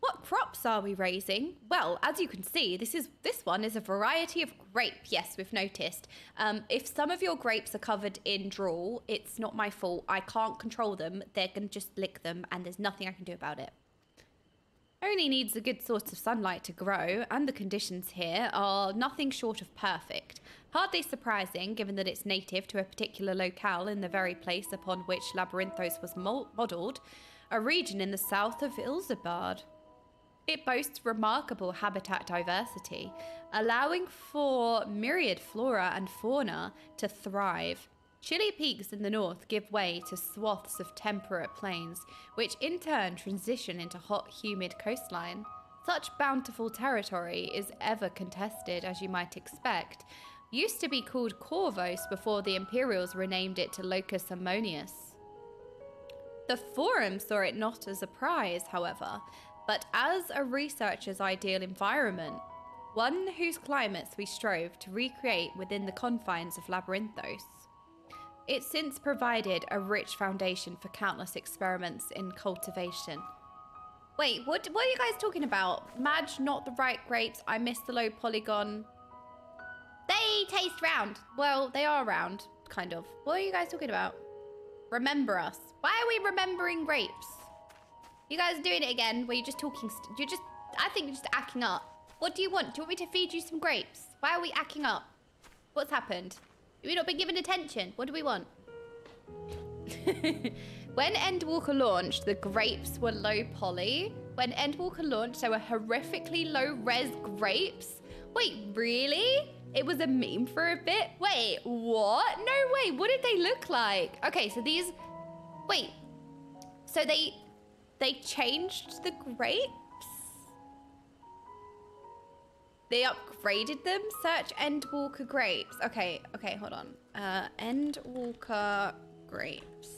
What crops are we raising? Well, as you can see, this one is a variety of grape. Yes, we've noticed. If some of your grapes are covered in drool, it's not my fault. I can't control them. They're going to just lick them, and there's nothing I can do about it. Only needs a good source of sunlight to grow, and the conditions here are nothing short of perfect. Hardly surprising, given that it's native to a particular locale in the very place upon which Labyrinthos was modelled, a region in the south of Ilzabard. It boasts remarkable habitat diversity, allowing for myriad flora and fauna to thrive. Chilly peaks in the north give way to swaths of temperate plains, which in turn transition into hot, humid coastline. Such bountiful territory is ever contested, as you might expect. Used to be called Corvos before the Imperials renamed it to Locus Ammonius. The Forum saw it not as a prize, however, but as a researcher's ideal environment, one whose climates we strove to recreate within the confines of Labyrinthos. It's since provided a rich foundation for countless experiments in cultivation. Wait, what are you guys talking about? Madge, not the right grapes. I missed the low polygon. They taste round. Well, they are round, kind of. What are you guys talking about? Remember us. Why are we remembering grapes? You guys are doing it again, where you're just talking, I think you're just acting up. What do you want? Do you want me to feed you some grapes? Why are we acting up? What's happened? Have we not been given attention? What do we want? When Endwalker launched, the grapes were low poly. When Endwalker launched, they were horrifically low res grapes. Wait, really? It was a meme for a bit? Wait, what? No way, what did they look like? Okay, so these, wait. So they changed the grapes? They upgraded them? Search Endwalker grapes. Okay, hold on. Endwalker grapes.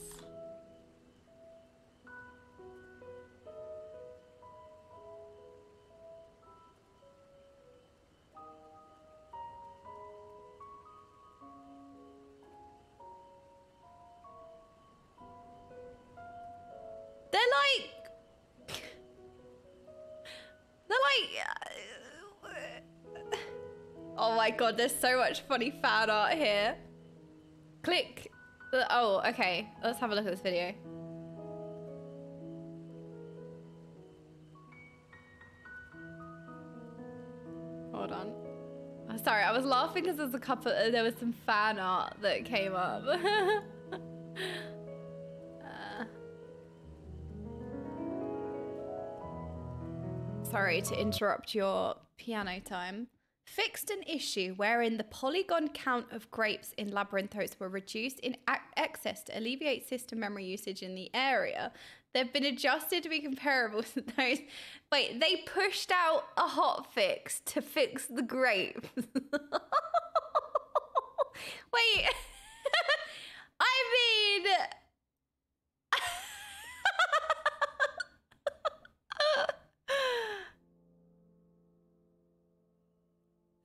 Oh my god, there's so much funny fan art here. Click. Oh, okay. Let's have a look at this video. Hold on. Oh, sorry, I was laughing because there's there was some fan art that came up. Sorry to interrupt your piano time. Fixed an issue wherein the polygon count of grapes in Labyrinthos were reduced in excess to alleviate system memory usage in the area. They've been adjusted to be comparable to those. Wait, they pushed out a hotfix to fix the grapes. Wait, I mean...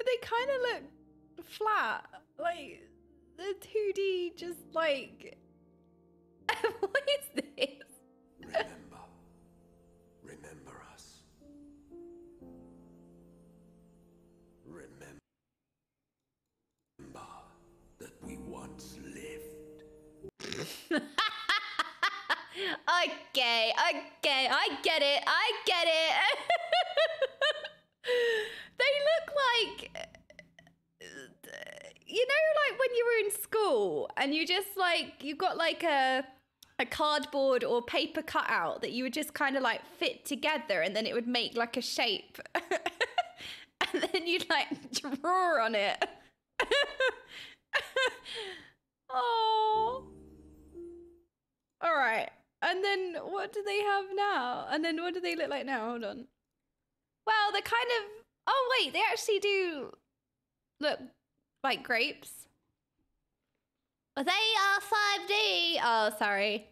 They kind of look flat, like the 2D just like What is this? Remember us. Remember that we once lived. Okay, I get it. They look like, you know, like when you were in school and you just like, you got like a cardboard or paper cutout that you would just kind of like fit together and then it would make like a shape. And then you'd like draw on it. Oh. All right. And then what do they have now? And then what do they look like now? Hold on. Well, they're kind of... Oh, wait. They actually do look like grapes. They are 5D. Oh, sorry.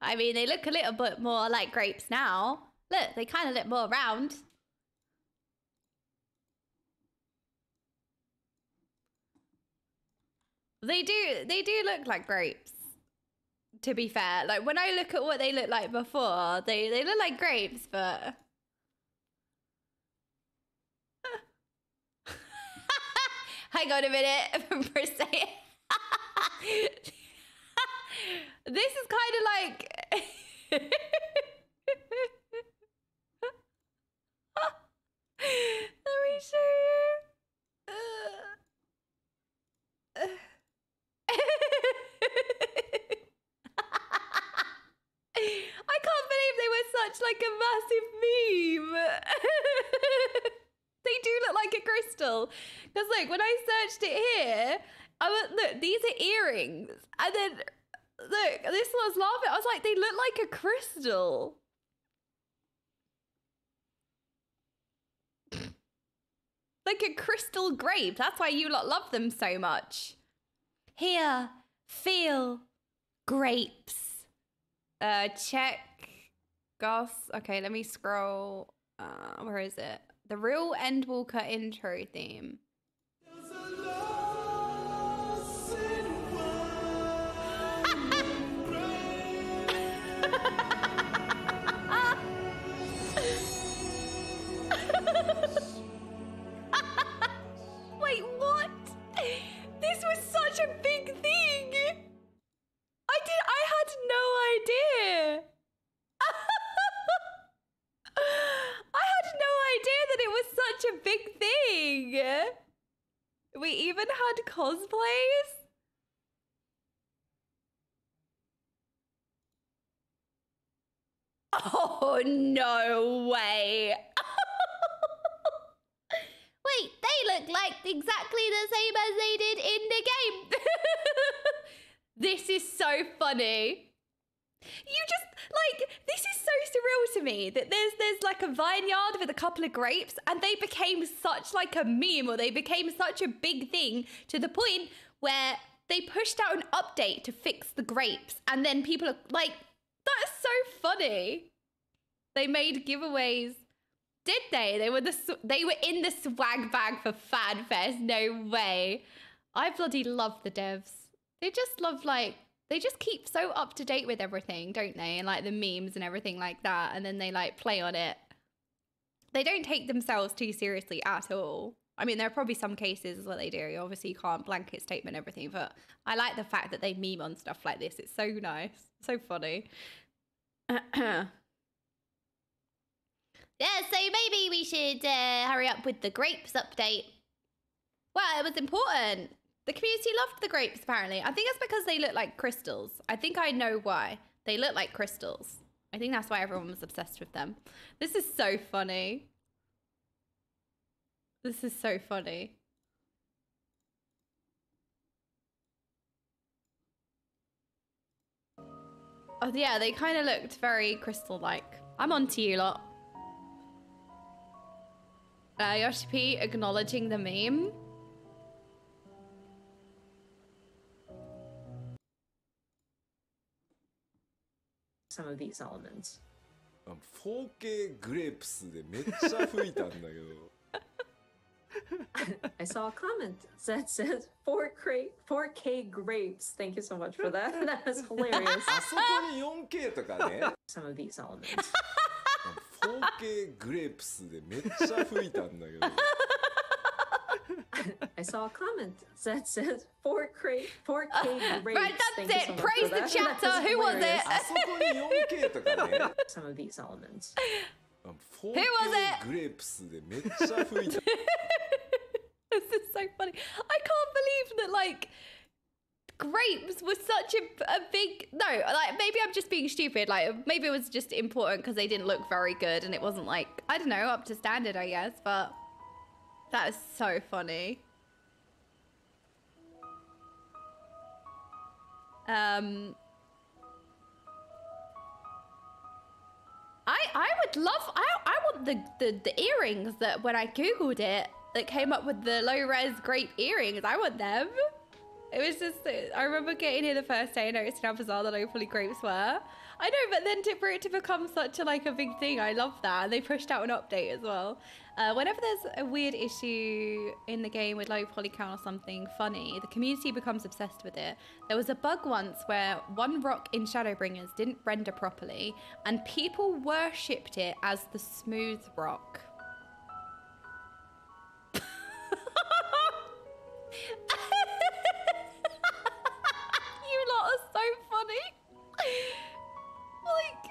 I mean, they look a little bit more like grapes now. Look, they kind of look more round. They do look like grapes. To be fair, like when I look at what they looked like before, they look like grapes, but hang on a minute for a second. This is kind of like let me show you. I can't believe they were such like a massive meme. They do look like a crystal. Because look, when I searched it here, I went, look, these are earrings. And then, look, this one's laughing. I was like, they look like a crystal. Like a crystal grape. That's why you lot love them so much. Here, feel grapes. Check Goss. Okay, let me scroll. Where is it? The real Endwalker intro theme. Wait, what? This was such a big thing. I had no idea. I had no idea that it was such a big thing. We even had cosplays. Oh, no way. Wait, they look like exactly the same as they did in the game. This is so funny. You just, like, this is so surreal to me that there's like a vineyard with a couple of grapes and they became such like a meme, or they became such a big thing to the point where they pushed out an update to fix the grapes, and then people are like, that is so funny. They made giveaways. Did they? They were in the swag bag for FanFest. No way. I bloody love the devs. They just love, like, they just keep so up to date with everything, don't they? And like the memes and everything like that. And then they like play on it. They don't take themselves too seriously at all. I mean, there are probably some cases where they do. Obviously, you can't blanket statement everything, but I like the fact that they meme on stuff like this. It's so nice. So funny. Yeah, so maybe we should hurry up with the grapes update. Well, it was important. The community loved the grapes, apparently. I think it's because they look like crystals. I think I know why. They look like crystals. I think that's why everyone was obsessed with them. This is so funny. This is so funny. Oh, yeah, they kind of looked very crystal-like. I'm onto you lot. Yoshi P acknowledging the meme. Some of these elements. 4K グレープスでめっちゃ吹いたんだけど I saw a comment that says 4K grapes. Thank you so much for that. That was hilarious. あそこに 4K とかね Some of these elements. 4K グレープスでめっちゃ吹いたんだけど I saw a comment that says 4K grapes. Right, Thank that's you so it. much Praise for the that. chatter. That was Who was hilarious. it? あそこに 4K とかね Some of these elements. 4K Who was it? グレープスでめっちゃ吹いた This is so funny. I can't believe that, like, grapes was such a big... No, like, maybe I'm just being stupid. Like, maybe it was just important because they didn't look very good and it wasn't, like, I don't know, up to standard, I guess. But that is so funny. I would love... I want the earrings that when I Googled it, that came up with the low-res grape earrings. I want them. It was just... I remember getting here the first day and noticing how bizarre the low-poly grapes were. I know, but then for it to become such a, like, a big thing, I love that. And they pushed out an update as well. Whenever there's a weird issue in the game with low poly count or something funny, the community becomes obsessed with it. There was a bug once where one rock in Shadowbringers didn't render properly, and people worshipped it as the smooth rock. You lot are so funny. Like,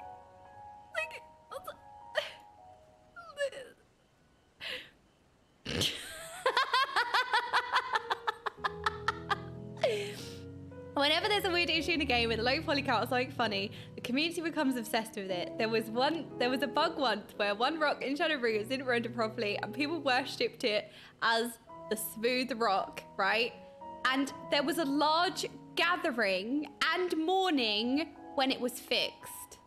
whenever there's a weird issue in a game with a low poly count or something funny, the community becomes obsessed with it. There was a bug once where one rock in Shadowbringers didn't render properly and people worshipped it as the smooth rock, right? And there was a large gathering and mourning when it was fixed.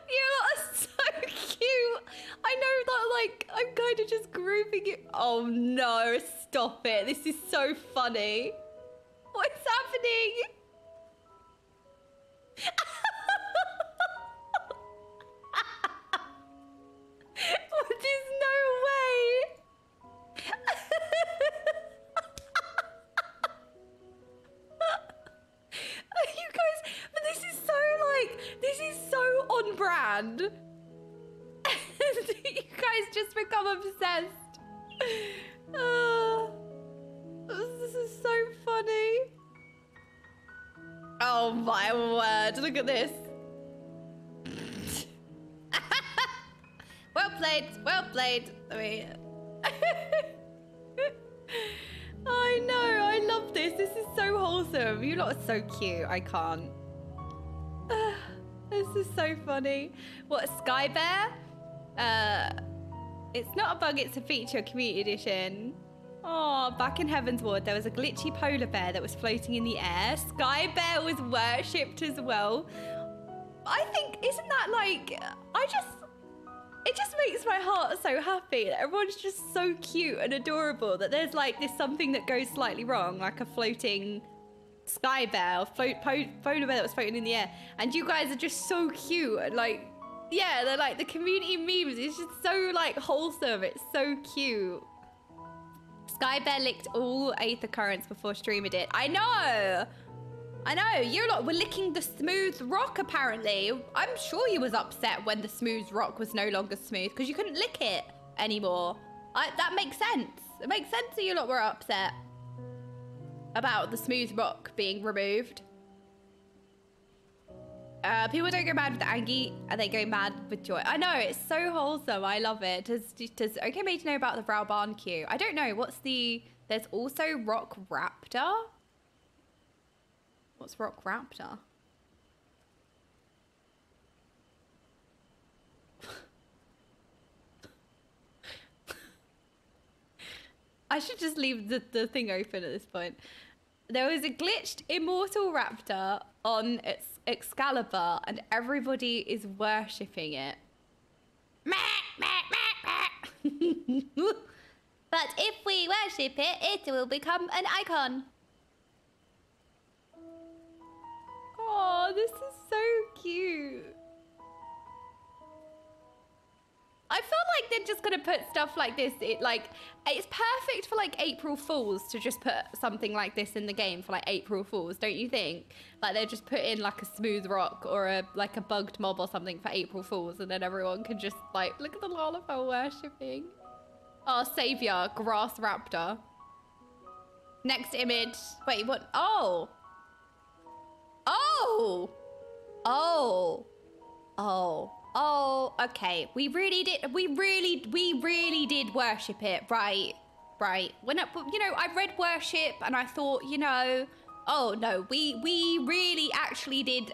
You are so cute. I know that, like, I'm kind of just grouping it. Oh no, stop it. This is so funny. What's happening? There's no way. You guys, but this is so, like, this is so on brand. You guys just become obsessed. This is so funny. Oh my word, look at this. Well played, well played. I mean, I know, I love this. This is so wholesome. You lot are so cute. I can't. This is so funny. What, Sky Bear? It's not a bug, it's a feature, community edition. Oh, back in Heaven's Ward, there was a glitchy polar bear that was floating in the air. Sky Bear was worshipped as well. I think, isn't that like, it just makes my heart so happy that everyone's just so cute and adorable, that there's like this something that goes slightly wrong, like a floating sky bear or polar bear that was floating in the air, and you guys are just so cute and like, yeah, they're like the community memes. It's just so like wholesome. It's so cute. Sky Bear licked all Aether Currents before streamer did. I know. You lot were licking the smooth rock apparently. I'm sure you was upset when the smooth rock was no longer smooth because you couldn't lick it anymore. That makes sense. It makes sense that you lot were upset about the smooth rock being removed. People don't go mad with Angie, and they go mad with joy. I know, it's so wholesome. I love it. Does Okaymage know about the Brauban queue? I don't know. There's also Rock Raptor. What's Rock Raptor? I should just leave the thing open at this point. There was a glitched Immortal Raptor on Excalibur, and everybody is worshipping it. But if we worship it, it will become an icon. Oh, this is so cute. I feel like they're just gonna put stuff like this. It's perfect for like April Fools to just put something like this in the game for like April Fools, don't you think? Like they just put in like a smooth rock or a bugged mob or something for April Fools, and then everyone can just like look at the Lalafell worshipping. Oh, savior, grass raptor. Next image. Wait, what? Oh. Oh. Oh. Oh. Oh, okay. We really did worship it. Right. When I read worship and I thought, oh no, we really did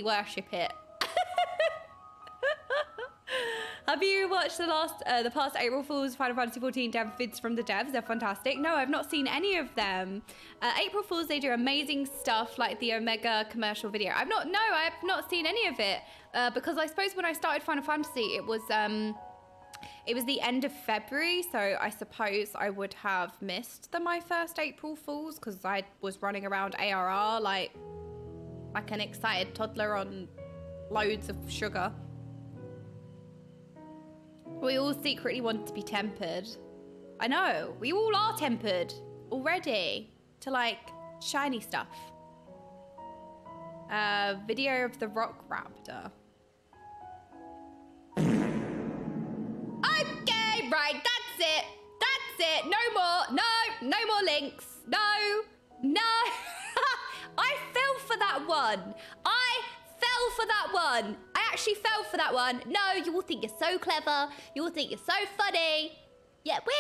worship it. Have you watched the past April Fools Final Fantasy XIV dev vids from the devs? They're fantastic. No, I've not seen any of them. April Fools, they do amazing stuff like the Omega commercial video. I have not seen any of it because I suppose when I started Final Fantasy, it was the end of February, so I suppose I would have missed my first April Fools because I was running around ARR like an excited toddler on loads of sugar. We all secretly want to be tempered. I know, we all are tempered already to like shiny stuff. Video of the rock raptor. Okay, right, that's it. No more links. No. I fell for that one. I actually fell for that one. No, you all think you're so clever. You all think you're so funny. Yeah, wee.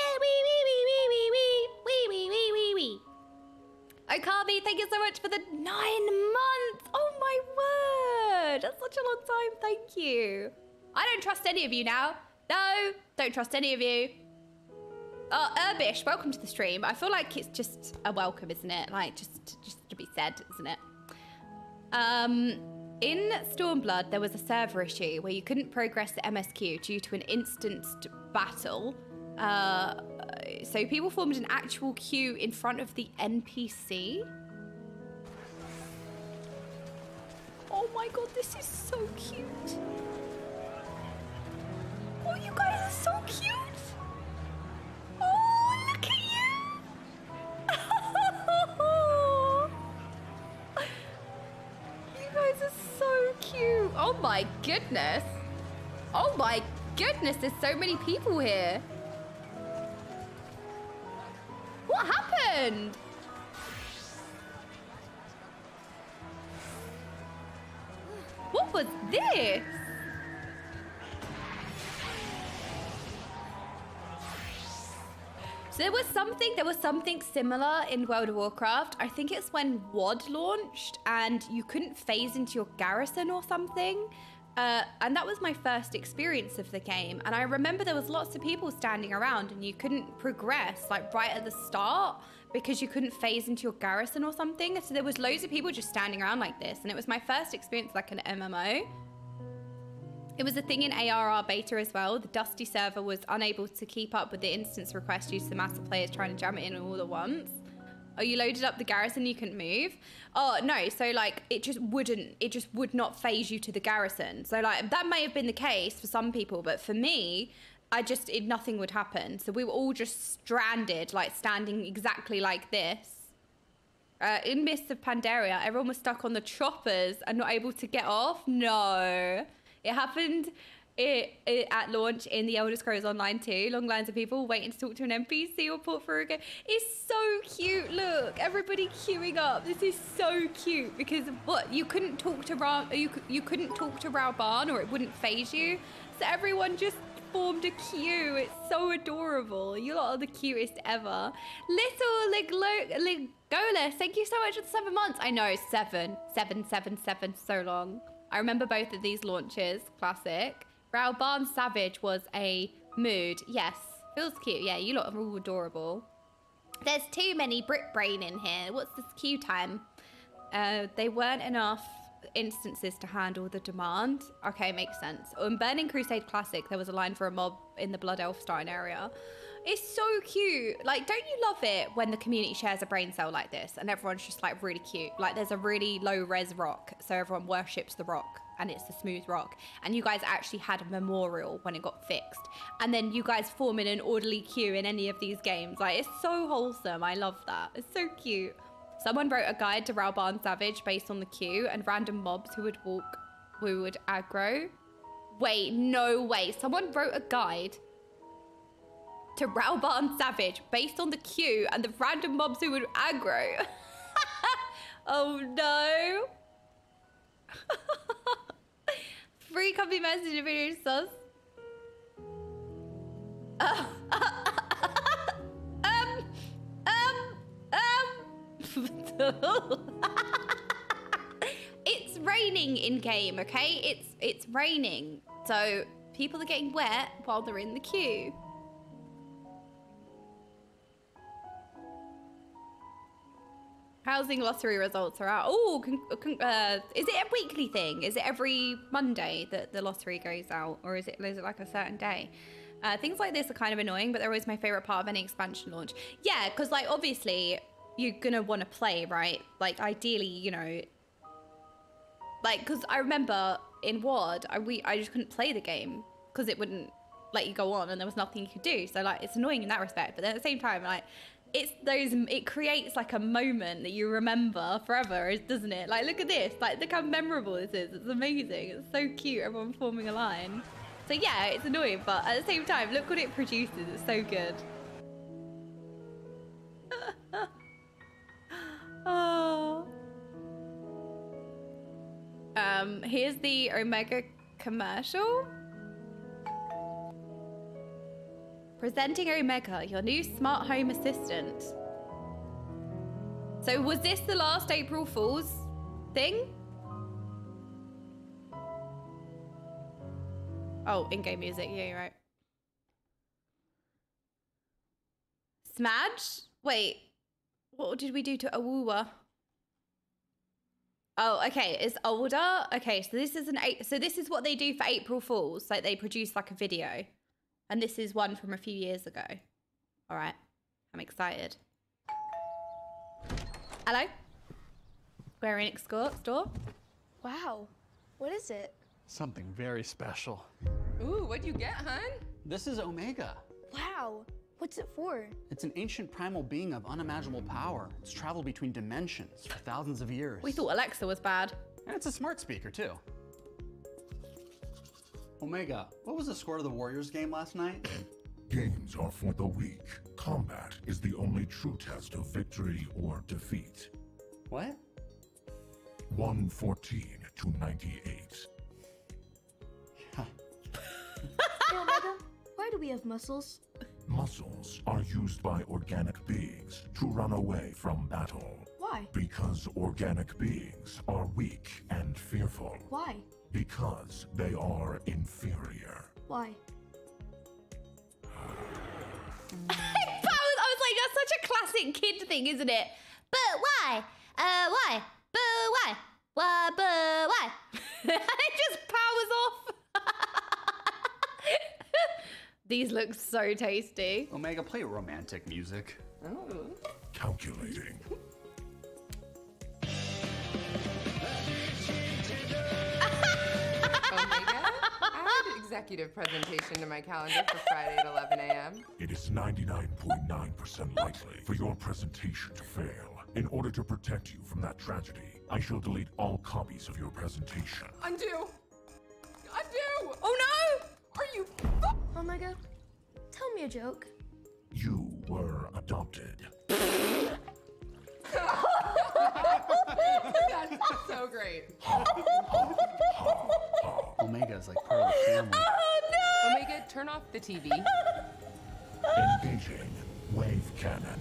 Okaymage, thank you so much for the 9 months. Oh my word, that's such a long time. Thank you. I don't trust any of you now. No, don't trust any of you. Elpis, welcome to the stream. I feel like it's just a welcome, isn't it? Like just to be said, isn't it? In Stormblood, there was a server issue where you couldn't progress the MSQ due to an instanced battle. So people formed an actual queue in front of the NPC. Oh my god, this is so cute. Oh, you guys are so cute. Oh, look at you. You guys are so cute. Oh my goodness. Oh my goodness, there's so many people here. What happened? What was this? So there was something similar in World of Warcraft. I think it's when WoD launched and you couldn't phase into your garrison or something. And that was my first experience of the game. And I remember there was lots of people standing around and you couldn't progress like right at the start because you couldn't phase into your garrison or something. So there was loads of people just standing around like this. And it was my first experience like an MMO. It was a thing in ARR beta as well. The Dusty server was unable to keep up with the instance request due to the massive players trying to jam it in all at once. Oh, you loaded up the garrison, you couldn't move? Oh, no, so like, it just would not phase you to the garrison. So like, that may have been the case for some people, but for me, nothing would happen. So we were all just stranded, like standing exactly like this. In Mists of Pandaria, everyone was stuck on the choppers and not able to get off. No. It happened at launch in the Elder Scrolls Online 2. Long lines of people waiting to talk to an NPC or port for a game. It's so cute. Look, everybody queuing up. This is so cute because what? You couldn't talk to you couldn't talk to Rauban or it wouldn't phase you. So everyone just formed a queue. It's so adorable. You lot are the cutest ever. Little Legolas, thank you so much for the 7 months. I know, 7, so long. I remember both of these launches. Classic. Rauban Savage was a mood. Yes. Feels cute. Yeah, you lot are all adorable. There's too many brick brain in here. What's this queue time? They weren't enough instances to handle the demand. Okay, makes sense. In Burning Crusade Classic, there was a line for a mob in the Blood Elfstein area. It's so cute. Like, don't you love it when the community shares a brain cell like this and everyone's just like really cute? Like there's a really low res rock, so everyone worships the rock and it's the smooth rock. And you guys actually had a memorial when it got fixed. And then you guys form in an orderly queue in any of these games. Like, it's so wholesome. I love that. It's so cute. Someone wrote a guide to Ralbarn Savage based on the queue and random mobs who would aggro. Wait, no way. Someone wrote a guide to Ralbarn Savage based on the queue and the random mobs who would aggro. Oh no. Free copy message if you're sus. It's raining in game, okay? It's raining. So people are getting wet while they're in the queue. Housing lottery results are out. Oh, is it a weekly thing? Is it every Monday that the lottery goes out? Or is it like a certain day? Things like this are kind of annoying, but they're always my favorite part of any expansion launch. Yeah, because like obviously you're gonna want to play, right? Like ideally, you know, like because I remember in WOD, I just couldn't play the game because it wouldn't let you go on and there was nothing you could do. So like it's annoying in that respect, but then at the same time, like it creates like a moment that you remember forever, doesn't it? Like look at this, like look how memorable this is. It's amazing. It's so cute, everyone forming a line. So yeah, it's annoying, but at the same time, look what it produces. It's so good. Oh. Here's the Omega commercial. Presenting Omega, your new smart home assistant. So was this the last April Fool's thing? Oh, in-game music. Yeah, you're right. Smudge? Wait. What did we do to Awuwa? Oh, okay. It's older. Okay, so this is this is what they do for April Fools. Like they produce like a video. And this is one from a few years ago. All right. I'm excited. Hello? Square Enix store? Wow. What is it? Something very special. Ooh, what'd you get, hun? This is Omega. Wow. What's it for? It's an ancient primal being of unimaginable power. It's traveled between dimensions for thousands of years. We thought Alexa was bad. And it's a smart speaker, too. Omega, what was the score of the Warriors game last night? Games are for the weak. Combat is the only true test of victory or defeat. What? 114 to 98. Hey, Omega, why do we have muscles? Muscles are used by organic beings to run away from battle. Why? Because organic beings are weak and fearful. Why? Because they are inferior. Why? I was like, that's such a classic kid thing, isn't it? But why? Why? But why? Why? But why? It just powers off. These look so tasty. Omega, play romantic music. Oh. Calculating. Omega, add executive presentation to my calendar for Friday at 11 a.m. It is 99.9% likely for your presentation to fail. In order to protect you from that tragedy, I shall delete all copies of your presentation. Undo! Undo! Oh no! Are you Omega, tell me a joke. You were adopted. That's so great. Omega is like part of the family. Oh no! Omega, turn off the TV. Engaging wave cannon.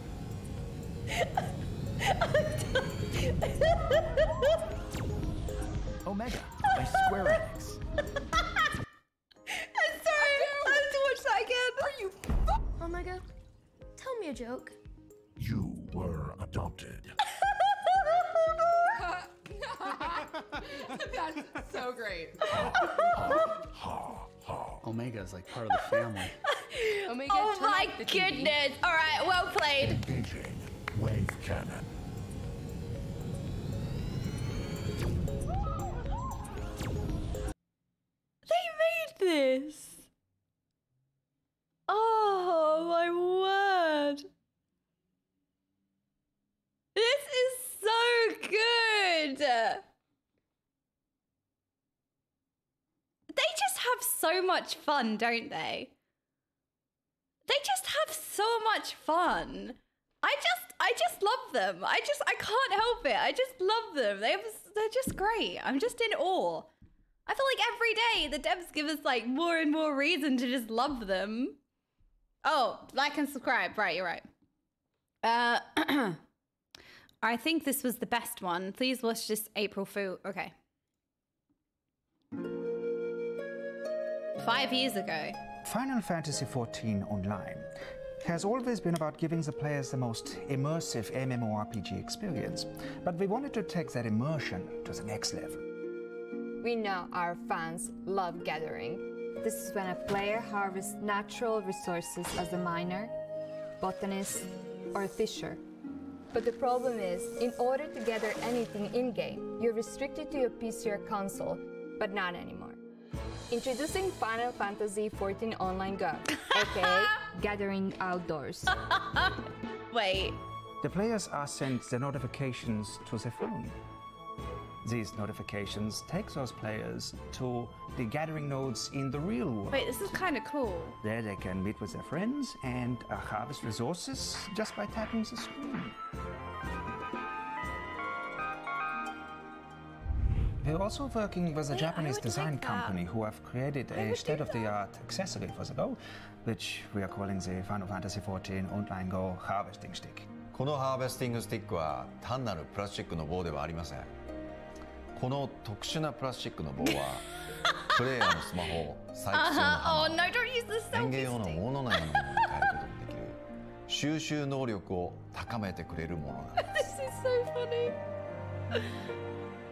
Omega by Square Enix. I'm sorry. I have to watch that again. Are you Omega, tell me a joke. You were adopted. That's so great. Omega is like part of the family. Omega, Oh turn my off the TV. goodness. All right, well played. Engaging wave cannon. this? Oh my word. This is so good. They just have so much fun, don't they? They just have so much fun. I just love them. I can't help it. I just love them. They're just great. I'm just in awe. I feel like every day the devs give us like more and more reason to just love them. Oh, like and subscribe. Right, you're right. I think this was the best one. Please watch this April Fool. Okay. 5 years ago. Final Fantasy XIV Online has always been about giving the players the most immersive MMORPG experience, but we wanted to take that immersion to the next level. We know our fans love gathering. This is when a player harvests natural resources as a miner, botanist, or a fisher. But the problem is, in order to gather anything in-game, you're restricted to your PC or console, but not anymore. Introducing Final Fantasy XIV Online Go, aka Gathering Outdoors. Wait. The players are sent the notifications to their phone. These notifications take those players to the gathering nodes in the real world. Wait, this is kind of cool. There they can meet with their friends and harvest resources just by tapping the screen. We're also working with a Japanese design company who have created a state-of-the-art accessory for the Go, which we are calling the Final Fantasy XIV Online Go Harvesting Stick. このハーベスティングスティックは単なるプラスチックの棒ではありません。この特殊なプラスチックの棒はプレイヤーのスマホを採掘用のハンマー、園芸用の斧のようなものに変えることができる収集能力を高めてくれるものなんです。This is so funny.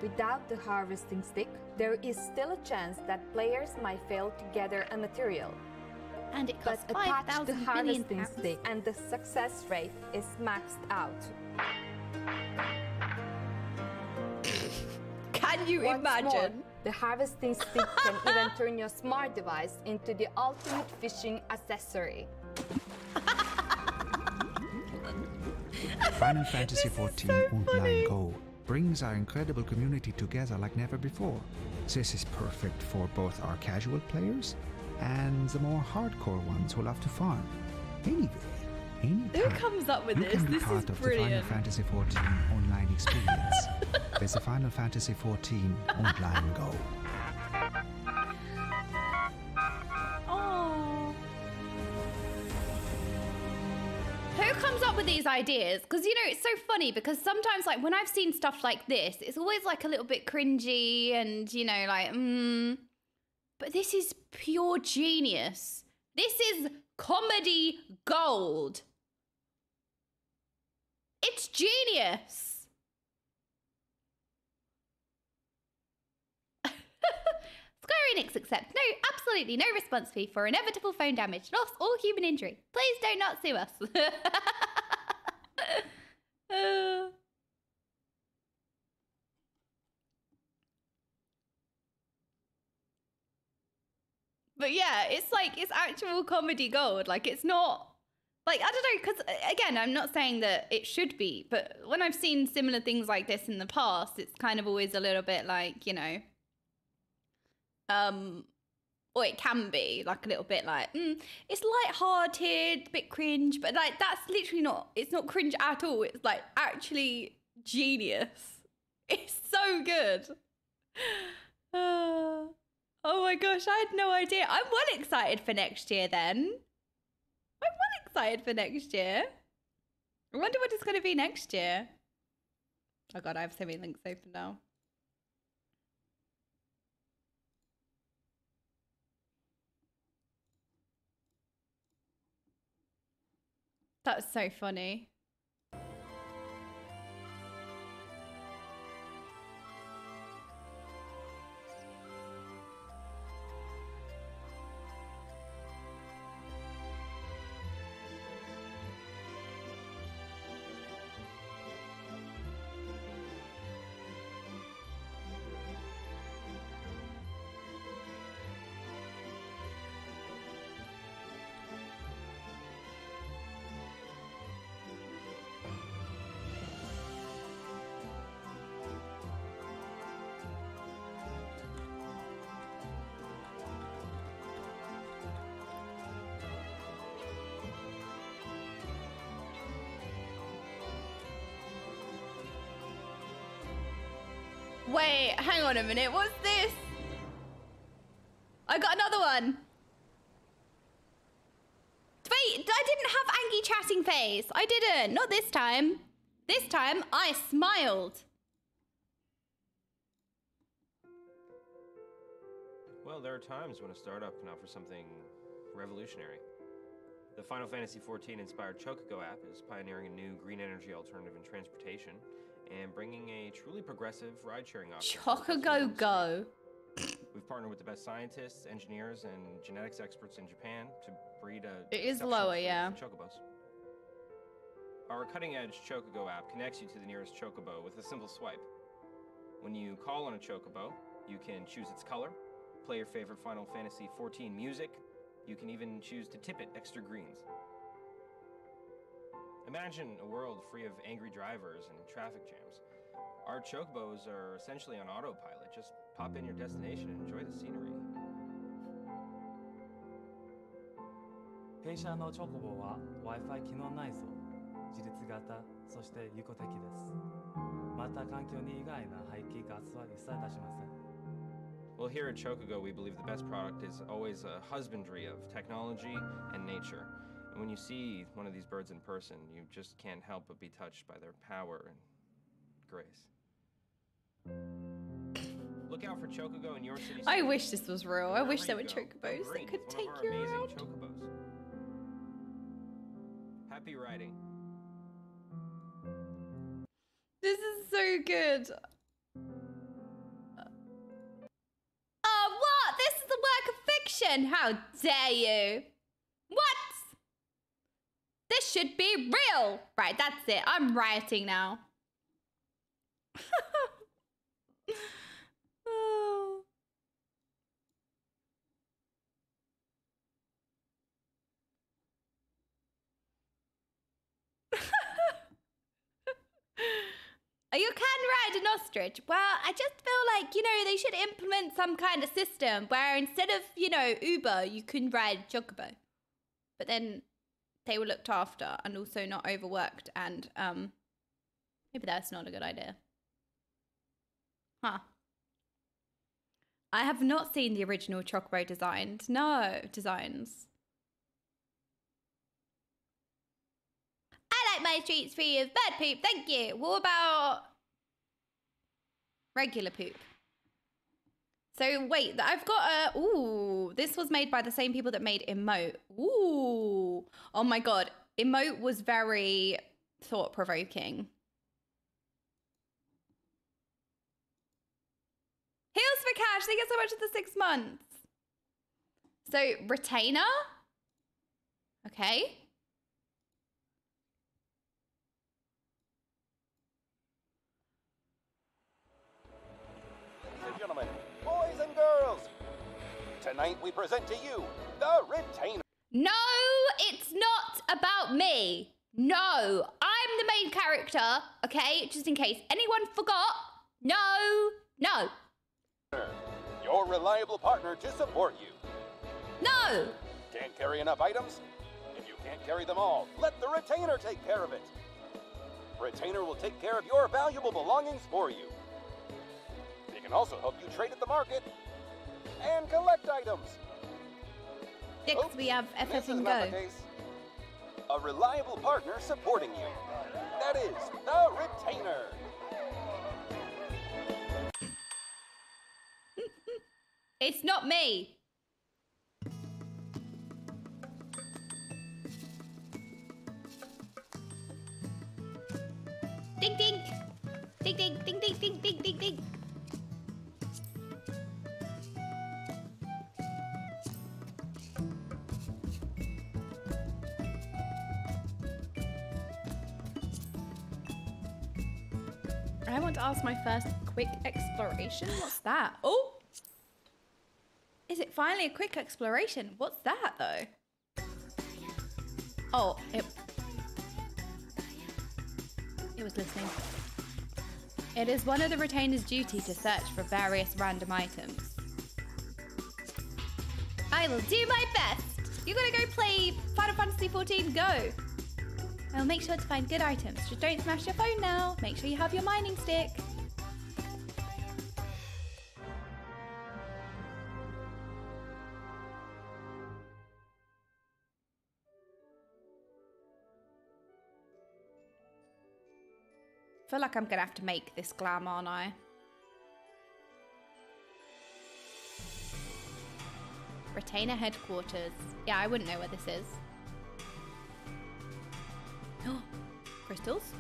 Without the harvesting stick, there is still a chance that players might fail to gather a material. And it costs but attach the 5,000 billion harvesting pounds. stick and the success rate is maxed out. Can you What's imagine? More, the harvesting stick can even turn your smart device into the ultimate fishing accessory. Final Fantasy XIV Online Go brings our incredible community together like never before. This is perfect for both our casual players and the more hardcore ones who love to farm. Anyway, anytime, Who comes up with you this? can be This is part of the brilliant. Final Fantasy XIV Online experience with the Final Fantasy XIV Online Go. Oh. Who comes up with these ideas? Because, you know, it's so funny because sometimes, like, when I've seen stuff like this, it's always, like, a little bit cringy and, you know, like, But this is pure genius. This is comedy gold. It's genius. Square Enix accepts absolutely no response fee for inevitable phone damage, loss, or human injury. Please do not sue us. But yeah, it's like, it's actual comedy gold. Like, it's not, like, I don't know, because, again, I'm not saying that it should be, but when I've seen similar things like this in the past, it's kind of always a little bit like, you know, or it can be, like, a little bit like, it's light-hearted, a bit cringe, but, like, that's literally not, it's not cringe at all. It's, like, actually genius. It's so good. Oh my gosh, I had no idea. I'm well excited for next year then. I'm well excited for next year. I wonder what it's going to be next year. Oh god, I have so many links open now. That was so funny. Hang on a minute. What's this? I got another one. Wait, I didn't have Angie chatting face. I didn't. Not this time. This time, I smiled. Well, there are times when a startup can offer something revolutionary. The Final Fantasy XIV inspired Chocogo app is pioneering a new green energy alternative in transportation and bringing a truly progressive ride-sharing option. Chocogo Go. We've partnered with the best scientists, engineers, and genetics experts in Japan to breed a... It is lower, yeah. Chocobos. Our cutting-edge Chocogo app connects you to the nearest Chocobo with a simple swipe. When you call on a Chocobo, you can choose its color, play your favorite Final Fantasy XIV music. You can even choose to tip it extra greens. Imagine a world free of angry drivers and traffic jams. Our Chocobos are essentially on autopilot. Just pop in your destination and enjoy the scenery. 弊社のチョコボは Wi-Fi 機能内蔵、自立型、そして有効的です。また環境に意外な排気ガスは一切出しません。 Well, here at Chocogo, we believe the best product is always a husbandry of technology and nature. And when you see one of these birds in person, you just can't help but be touched by their power and grace. Look out for Chocogo in your city. I wish this was real. I wish there were Chocobos that could take you around. Chocobos. Happy riding. This is so good. Oh, what? This is a work of fiction. How dare you? What? This should be real. Right, that's it. I'm rioting now. Oh. You can ride an ostrich. Well, I just feel like, you know, they should implement some kind of system where instead of, you know, Uber, you can ride Chocobo. But then they were looked after and also not overworked, and maybe that's not a good idea. Huh. I have not seen the original Chocobo designs. Designs. I like my streets free of bird poop, thank you. What about regular poop? So wait, I've got a, ooh, this was made by the same people that made Emote. Ooh, oh my God. Emote was very thought-provoking. Heals for cash, thank you so much for the 6 months. So, retainer? Okay. Ladies and gentlemen, boys and girls, tonight we present to you the Retainer. No, it's not about me. No, I'm the main character, okay? Just in case anyone forgot. No. Your reliable partner to support you. No. Can't carry enough items? If you can't carry them all, let the Retainer take care of it. Retainer will take care of your valuable belongings for you. They can also help you trade at the market and collect items. Next, we have FF and Go. Go. A reliable partner supporting you. That is the Retainer. It's not me. Ding ding. Ding ding ding ding ding ding ding ding. I want to ask my first quick exploration. What's that? Oh! Is it finally a quick exploration? What's that, though? Oh, it was listening. It is one of the retainer's duty to search for various random items. I will do my best. You're gonna go play Final Fantasy XIV Go. I'll make sure to find good items. Just don't smash your phone now. Make sure you have your mining stick. I feel like I'm gonna have to make this glam, aren't I? Retainer headquarters. Yeah, I wouldn't know where this is. Oh, crystals.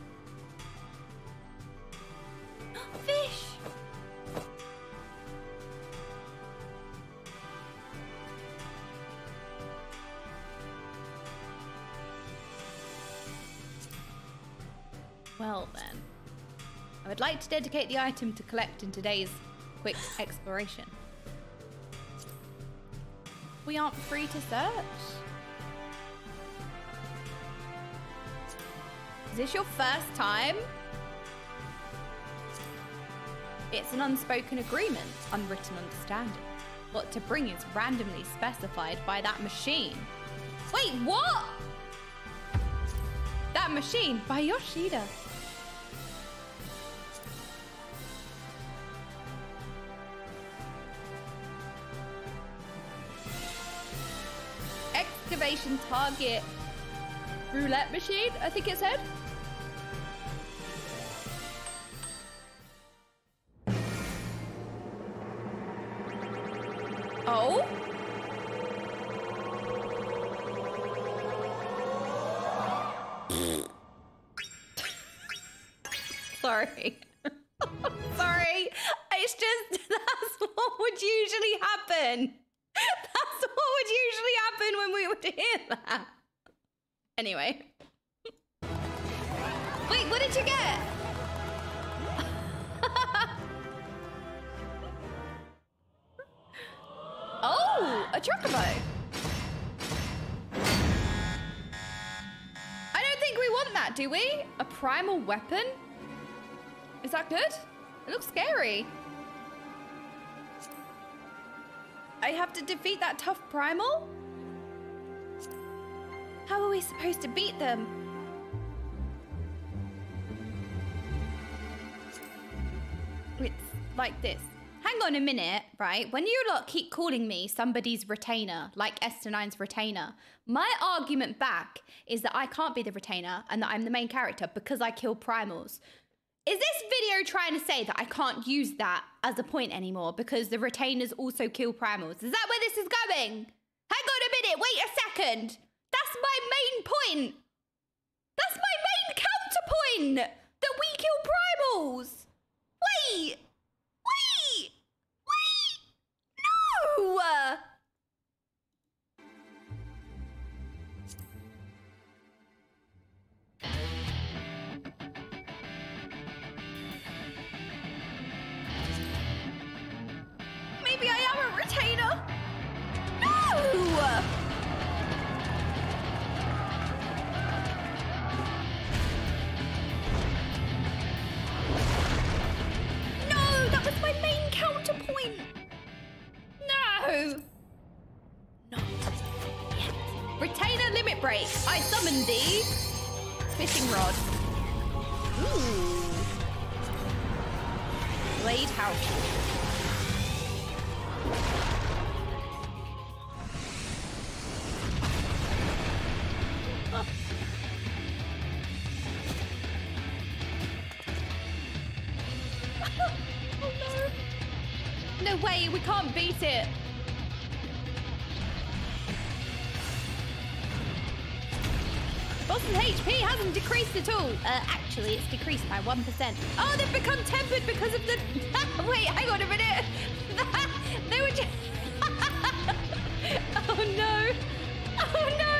Fish! Well then, I would like to dedicate the item to collect in today's quick exploration. We aren't free to search. Is this your first time? It's an unspoken agreement, unwritten understanding. What to bring is randomly specified by that machine. Wait, what? That machine by Yoshida. Excavation target roulette machine, I think it said. Oh? Sorry. Sorry. It's just, that's what would usually happen. That's what would usually happen when we would hear that. Anyway. Wait, what did you get? Oh, a chocobo. I don't think we want that, do we? A primal weapon? Is that good? It looks scary. I have to defeat that tough primal? How are we supposed to beat them? It's like this. Hang on a minute, right? When you lot keep calling me somebody's retainer, like Esther9's retainer, my argument back is that I can't be the retainer and that I'm the main character because I kill primals. Is this video trying to say that I can't use that as a point anymore because the retainers also kill primals? Is that where this is going? Hang on a minute, wait a second. That's my main point. That's my main counterpoint, that we kill primals. Wait. No! Maybe I am a retainer. No! No, that was my main counterpoint. No! Not yet. Retainer limit break. I summon thee. Fishing rod. Ooh. Blade house. Oh no. No way, we can't beat it. Boston's HP hasn't decreased at all. Actually, it's decreased by 1%. Oh, they've become tempered because of the... Wait, hang on a minute. They were just... Oh no. Oh no.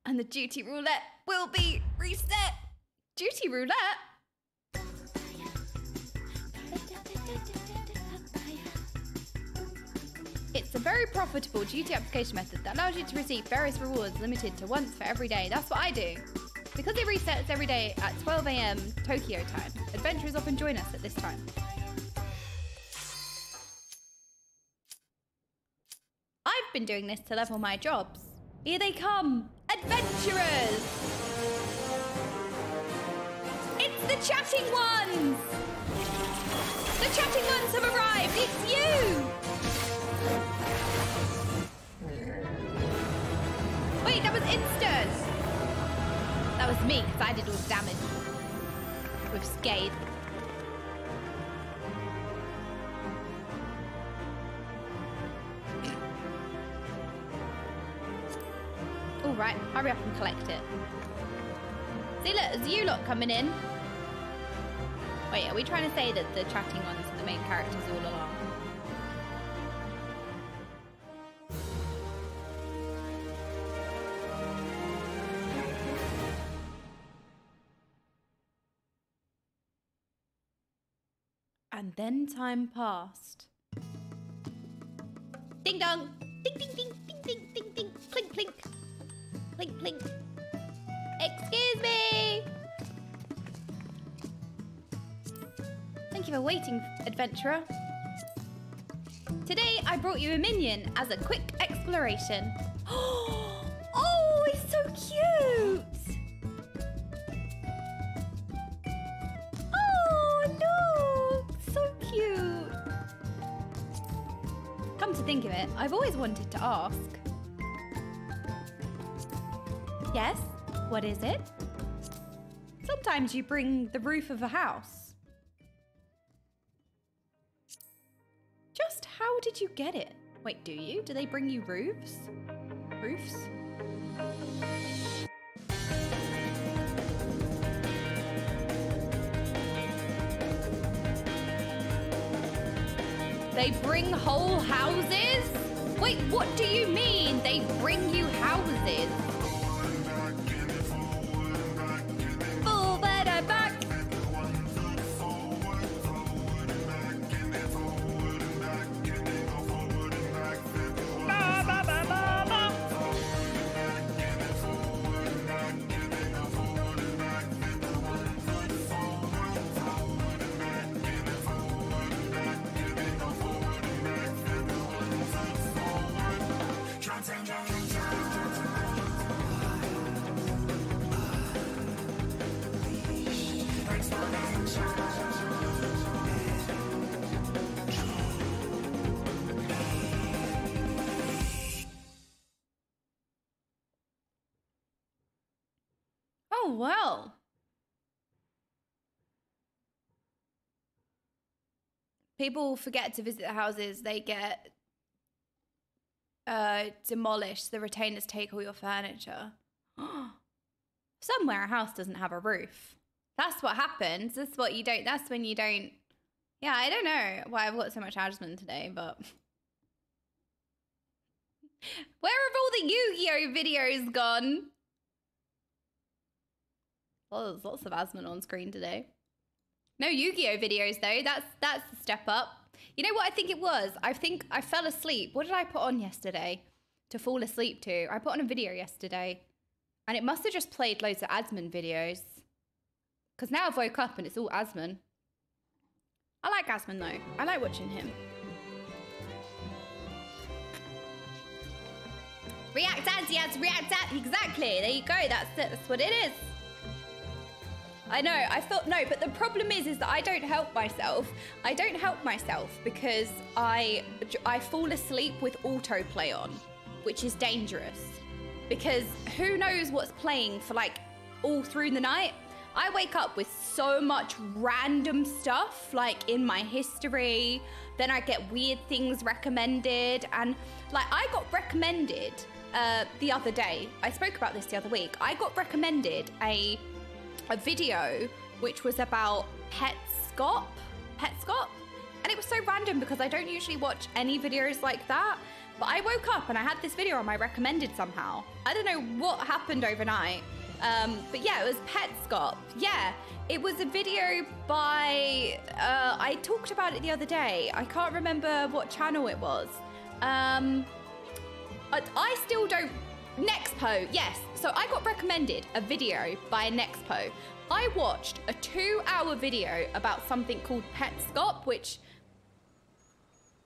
And the duty roulette will be reset. Duty roulette? It's a very profitable duty application method that allows you to receive various rewards limited to once for every day. That's what I do. Because it resets every day at 12 AM Tokyo time, adventurers often join us at this time. I've been doing this to level my jobs. Here they come, adventurers! It's the chatting ones! The chatting ones have arrived, it's you! Wait, that was Instas! that was me, because I did all the damage. With Scathe. Alright, hurry up and collect it. See, look, there's you lot coming in. Wait, are we trying to say that the chatting ones are the main characters all along? And then time passed. Ding dong! Ding ding ding ding ding ding ding! Clink clink! Clink clink! Excuse me! Thank you for waiting, adventurer. Today I brought you a minion as a quick exploration. Oh, it's so cute! Come to think of it, I've always wanted to ask. Yes? What is it? Sometimes you bring the roof of a house. Just how did you get it? Wait, do you? Do they bring you roofs? Roofs? They bring whole houses? Wait, what do you mean they bring you houses? Forward and back. Ba, ba, ba, ba, ba. Oh, well. People forget to visit the houses. They get demolished. The retainers take all your furniture. Somewhere a house doesn't have a roof. That's what happens. That's what you don't. That's when you don't. Yeah, I don't know why I've got so much Asmon today, but where have all the Yu-Gi-Oh videos gone? Oh, there's lots of Asmon on screen today. No Yu-Gi-Oh videos though. That's the step up. You know what I think it was? I think I fell asleep. What did I put on yesterday to fall asleep to? I put on a video yesterday, and it must have just played loads of Asmon videos. Because now I've woke up and it's all Asmon. I like Asmon though. I like watching him. React ads, yes, react ads. Exactly. There you go. That's what it is. I know, I thought, no, but the problem is that I don't help myself. I don't help myself because I fall asleep with autoplay on, which is dangerous. Because who knows what's playing for like all through the night? I wake up with so much random stuff, like in my history. Then I get weird things recommended. And like I got recommended the other day. I spoke about this the other week. I got recommended a video which was about Petscop, and it was so random because I don't usually watch any videos like that, but I woke up and I had this video on my recommended somehow. I don't know what happened overnight, but yeah, it was Petscop. Yeah, it was a video by I talked about it the other day. I can't remember what channel it was. I still don't. Nexpo, yes. So I got recommended a video by Nexpo. I watched a 2-hour video about something called Petscop, which...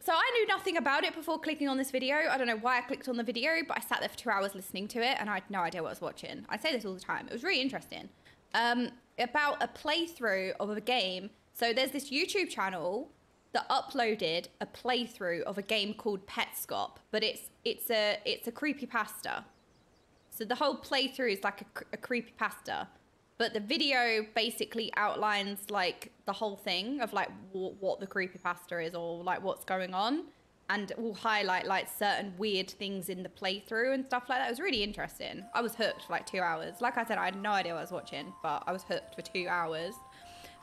So I knew nothing about it before clicking on this video. I don't know why I clicked on the video, but I sat there for 2 hours listening to it and I had no idea what I was watching. I say this all the time. It was really interesting. About a playthrough of a game. So there's this YouTube channel that uploaded a playthrough of a game called Petscop, but it's a creepypasta. So the whole playthrough is like a creepypasta, but the video basically outlines like the whole thing of like what the creepypasta is or like what's going on, and will highlight like certain weird things in the playthrough and stuff like that. It was really interesting. I was hooked for like 2 hours. Like I said, I had no idea what I was watching, but I was hooked for 2 hours.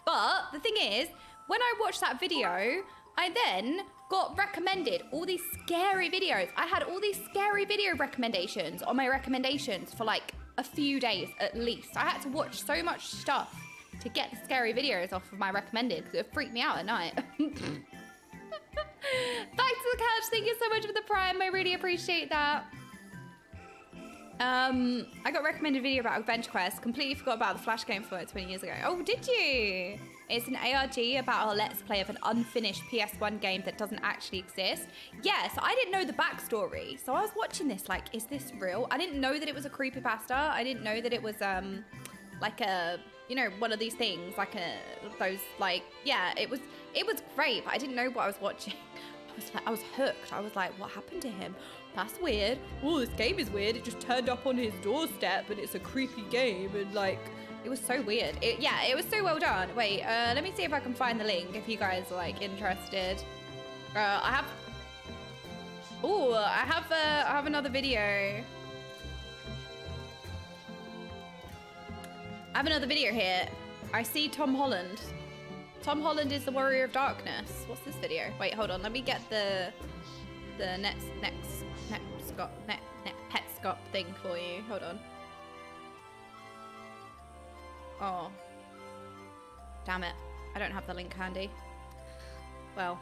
But the thing is, when I watched that video, I then got recommended all these scary videos. I had all these scary video recommendations on my recommendations for like a few days at least. I had to watch so much stuff to get the scary videos off of my recommended because it would freak me out at night. Thanks to the couch. Thank you so much for the Prime. I really appreciate that. I got recommended a video about Adventure Quest. Completely forgot about the Flash game for it 20 years ago. Oh, did you? It's an ARG about a let's play of an unfinished PS1 game that doesn't actually exist. Yeah, so I didn't know the backstory. So I was watching this like, is this real? I didn't know that it was a creepypasta. I didn't know that it was like a, you know, one of these things, like those like, yeah, it was great, but I didn't know what I was watching. I was hooked. I was like, what happened to him? That's weird. Oh, this game is weird. It just turned up on his doorstep and it's a creepy game and like, it was so weird. Yeah, it was so well done. Wait, let me see if I can find the link if you guys are like interested. I have another video. I have another video here. I see Tom Holland. Tom Holland is the Warrior of Darkness. What's this video? Wait, hold on. Let me get the Petscop thing for you. Hold on. Oh. Damn it. I don't have the link handy. Well.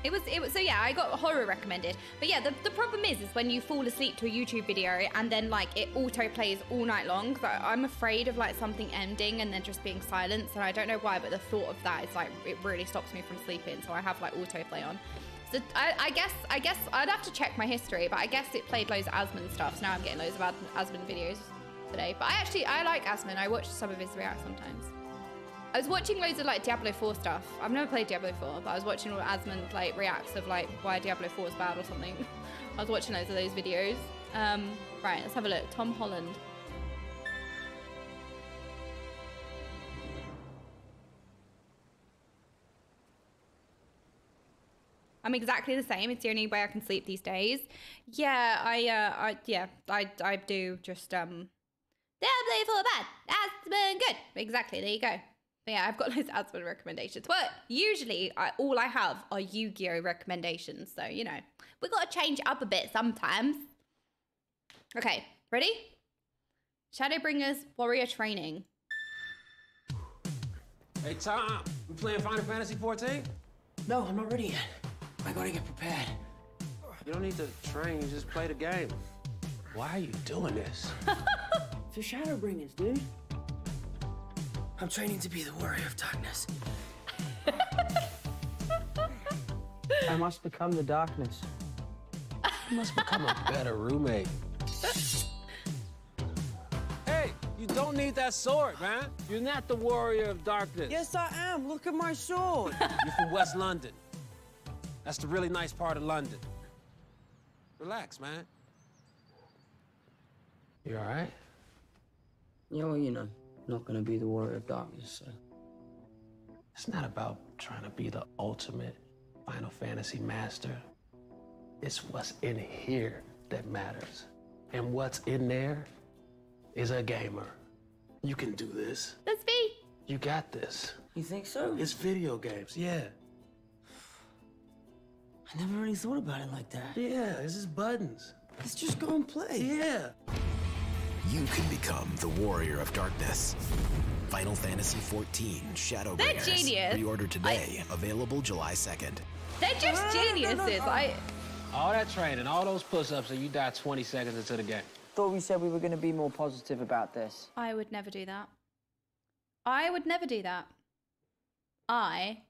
It was so yeah, I got horror recommended. But yeah, the problem is when you fall asleep to a YouTube video and then like it auto plays all night long. So I'm afraid of like something ending and then just being silent. And I don't know why, but the thought of that is like, it really stops me from sleeping. So I have like autoplay on. So I guess I'd have to check my history, but I guess it played loads of Asmund stuff. So now I'm getting loads of Asmund videos today. But I like Asmund. I watch some of his reacts sometimes. I was watching loads of like Diablo 4 stuff. I've never played Diablo 4, but I was watching all Asmund like reacts of like why Diablo 4 is bad or something. I was watching loads of those videos. Right, let's have a look. Tom Holland. I'm exactly the same. It's the only way I can sleep these days. Yeah, I do just Diablo 4 bad. Asmund good. Exactly. There you go. But yeah, I've got loads of Asmund recommendations. But usually, all I have are Yu-Gi-Oh recommendations. So, you know, we got to change it up a bit sometimes. Okay, ready? Shadowbringers Warrior Training. Hey, Tom, we playing Final Fantasy 14? No, I'm not ready yet. I gotta get prepared. You don't need to train, you just play the game. Why are you doing this? For Shadowbringers, dude. I'm training to be the Warrior of Darkness. I must become the darkness. You must become a better roommate. Hey, you don't need that sword, man. You're not the Warrior of Darkness. Yes, I am. Look at my sword. You're from West London. That's the really nice part of London. Relax, man. You all right? Yeah, well, you know, not gonna be the Warrior of Darkness, so. It's not about trying to be the ultimate Final Fantasy master. It's what's in here that matters. And what's in there is a gamer. You can do this. That's me. You got this. You think so? It's video games, yeah. I never really thought about it like that. Yeah, this is buttons. Let's just go and play. Yeah. You can become the Warrior of Darkness. Final Fantasy XIV Shadowbringers. They're genius. Pre-order today. Available July 2nd. They're just geniuses. All that training, all those push-ups, and you die 20 seconds into the game. Thought we said we were going to be more positive about this. I would never do that. I would never do that. I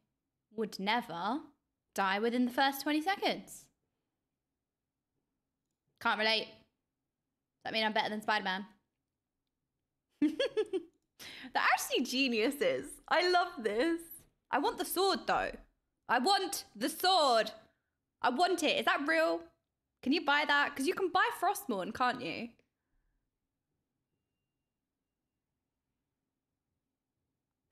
would never die within the first 20 seconds. Can't relate. Does that mean I'm better than Spider-Man? They're actually geniuses. I love this. I want the sword, though. I want the sword. I want it. Is that real? Can you buy that? Because you can buy Frostmourne, can't you?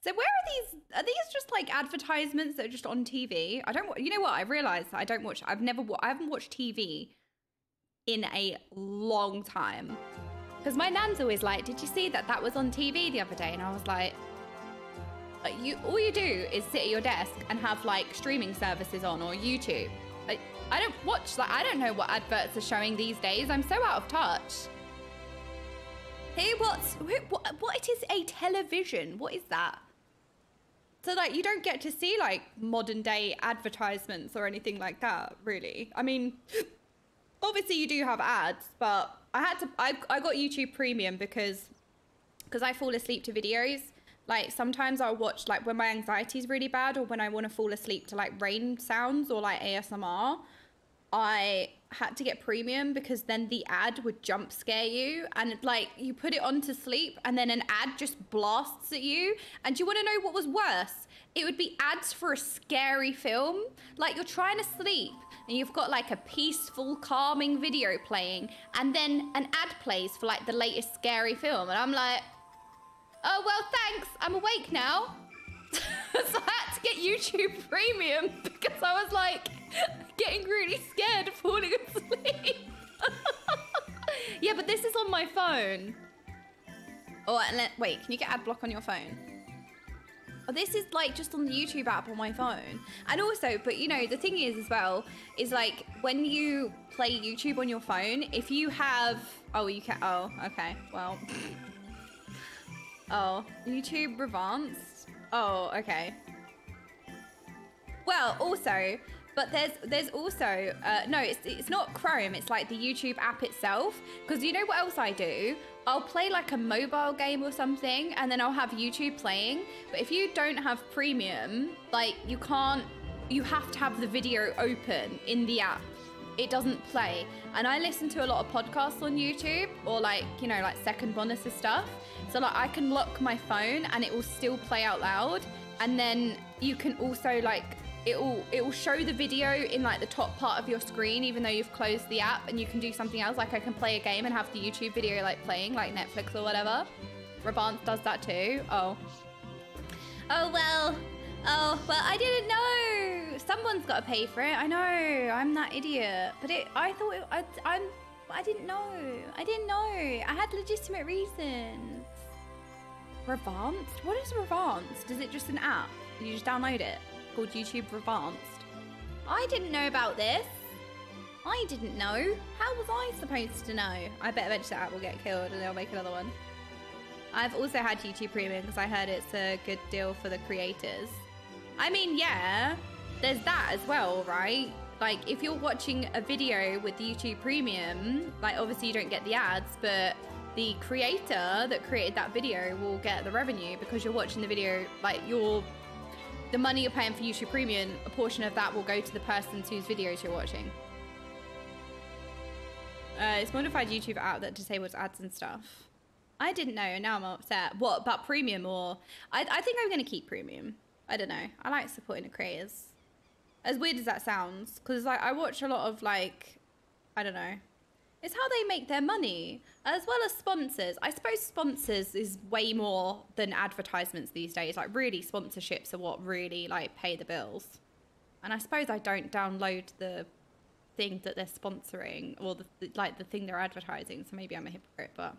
So where are these just like advertisements that are just on TV? I don't, you know what? I realized I don't watch, I haven't watched TV in a long time. Because my nan's always like, did you see that was on TV the other day? And I was like, all you do is sit at your desk and have like streaming services on or YouTube. I don't watch, like, I don't know what adverts are showing these days. I'm so out of touch. Hey, what it is a television? What is that? So like you don't get to see like modern day advertisements or anything like that, really. I mean, obviously you do have ads, but I got YouTube Premium because I fall asleep to videos. Like sometimes I'll watch like when my anxiety is really bad or when I want to fall asleep to like rain sounds or like ASMR. I had to get Premium because then the ad would jump scare you and like you put it on to sleep and then an ad just blasts at you. And do you want to know what was worse? It would be ads for a scary film. Like you're trying to sleep and you've got like a peaceful, calming video playing and then an ad plays for like the latest scary film. And I'm like, oh, well, thanks. I'm awake now. So I had to get YouTube Premium because I was like getting really scared of falling asleep. Yeah, but this is on my phone. Oh, and wait, can you get ad block on your phone? Oh, this is like just on the YouTube app on my phone. And also, but you know, the thing is as well, is like when you play YouTube on your phone, if you have, oh, you can, oh, okay, well. Oh, YouTube Revance. Oh, okay. Well, also, but there's also, no, it's not Chrome, it's like the YouTube app itself. Because you know what else I do? I'll play like a mobile game or something and then I'll have YouTube playing. But if you don't have Premium, like you have to have the video open in the app. It doesn't play. And I listen to a lot of podcasts on YouTube or like, you know, like Second Bonus's stuff. So like I can lock my phone and it will still play out loud. And then you can also like, it will show the video in like the top part of your screen, even though you've closed the app, and you can do something else. Like I can play a game and have the YouTube video like playing, like Netflix or whatever. Revance does that too. Oh. Oh, well. Oh, well, I didn't know. Someone's got to pay for it. I know. I'm that idiot. But I didn't know. I didn't know. I had legitimate reasons. Revanced? What is Revanced? Is it just an app? You just download it? Called YouTube Revanced. I didn't know about this. I didn't know. How was I supposed to know? I bet eventually that app will get killed and they'll make another one. I've also had YouTube Premium because I heard it's a good deal for the creators. I mean, yeah, there's that as well, right? Like, if you're watching a video with YouTube Premium, like, obviously you don't get the ads, but the creator that created that video will get the revenue because you're watching the video, like, the money you're paying for YouTube Premium, a portion of that will go to the person whose videos you're watching. It's modified YouTube app that disables ads and stuff. I didn't know, and now I'm upset. What, about Premium or... I think I'm going to keep Premium. I don't know. I like supporting the creators. As weird as that sounds, because like I watch a lot of like, I don't know. It's how they make their money, as well as sponsors. I suppose sponsors is way more than advertisements these days. Like really, sponsorships are what really like pay the bills. And I suppose I don't download the thing that they're sponsoring or the thing they're advertising. So maybe I'm a hypocrite, but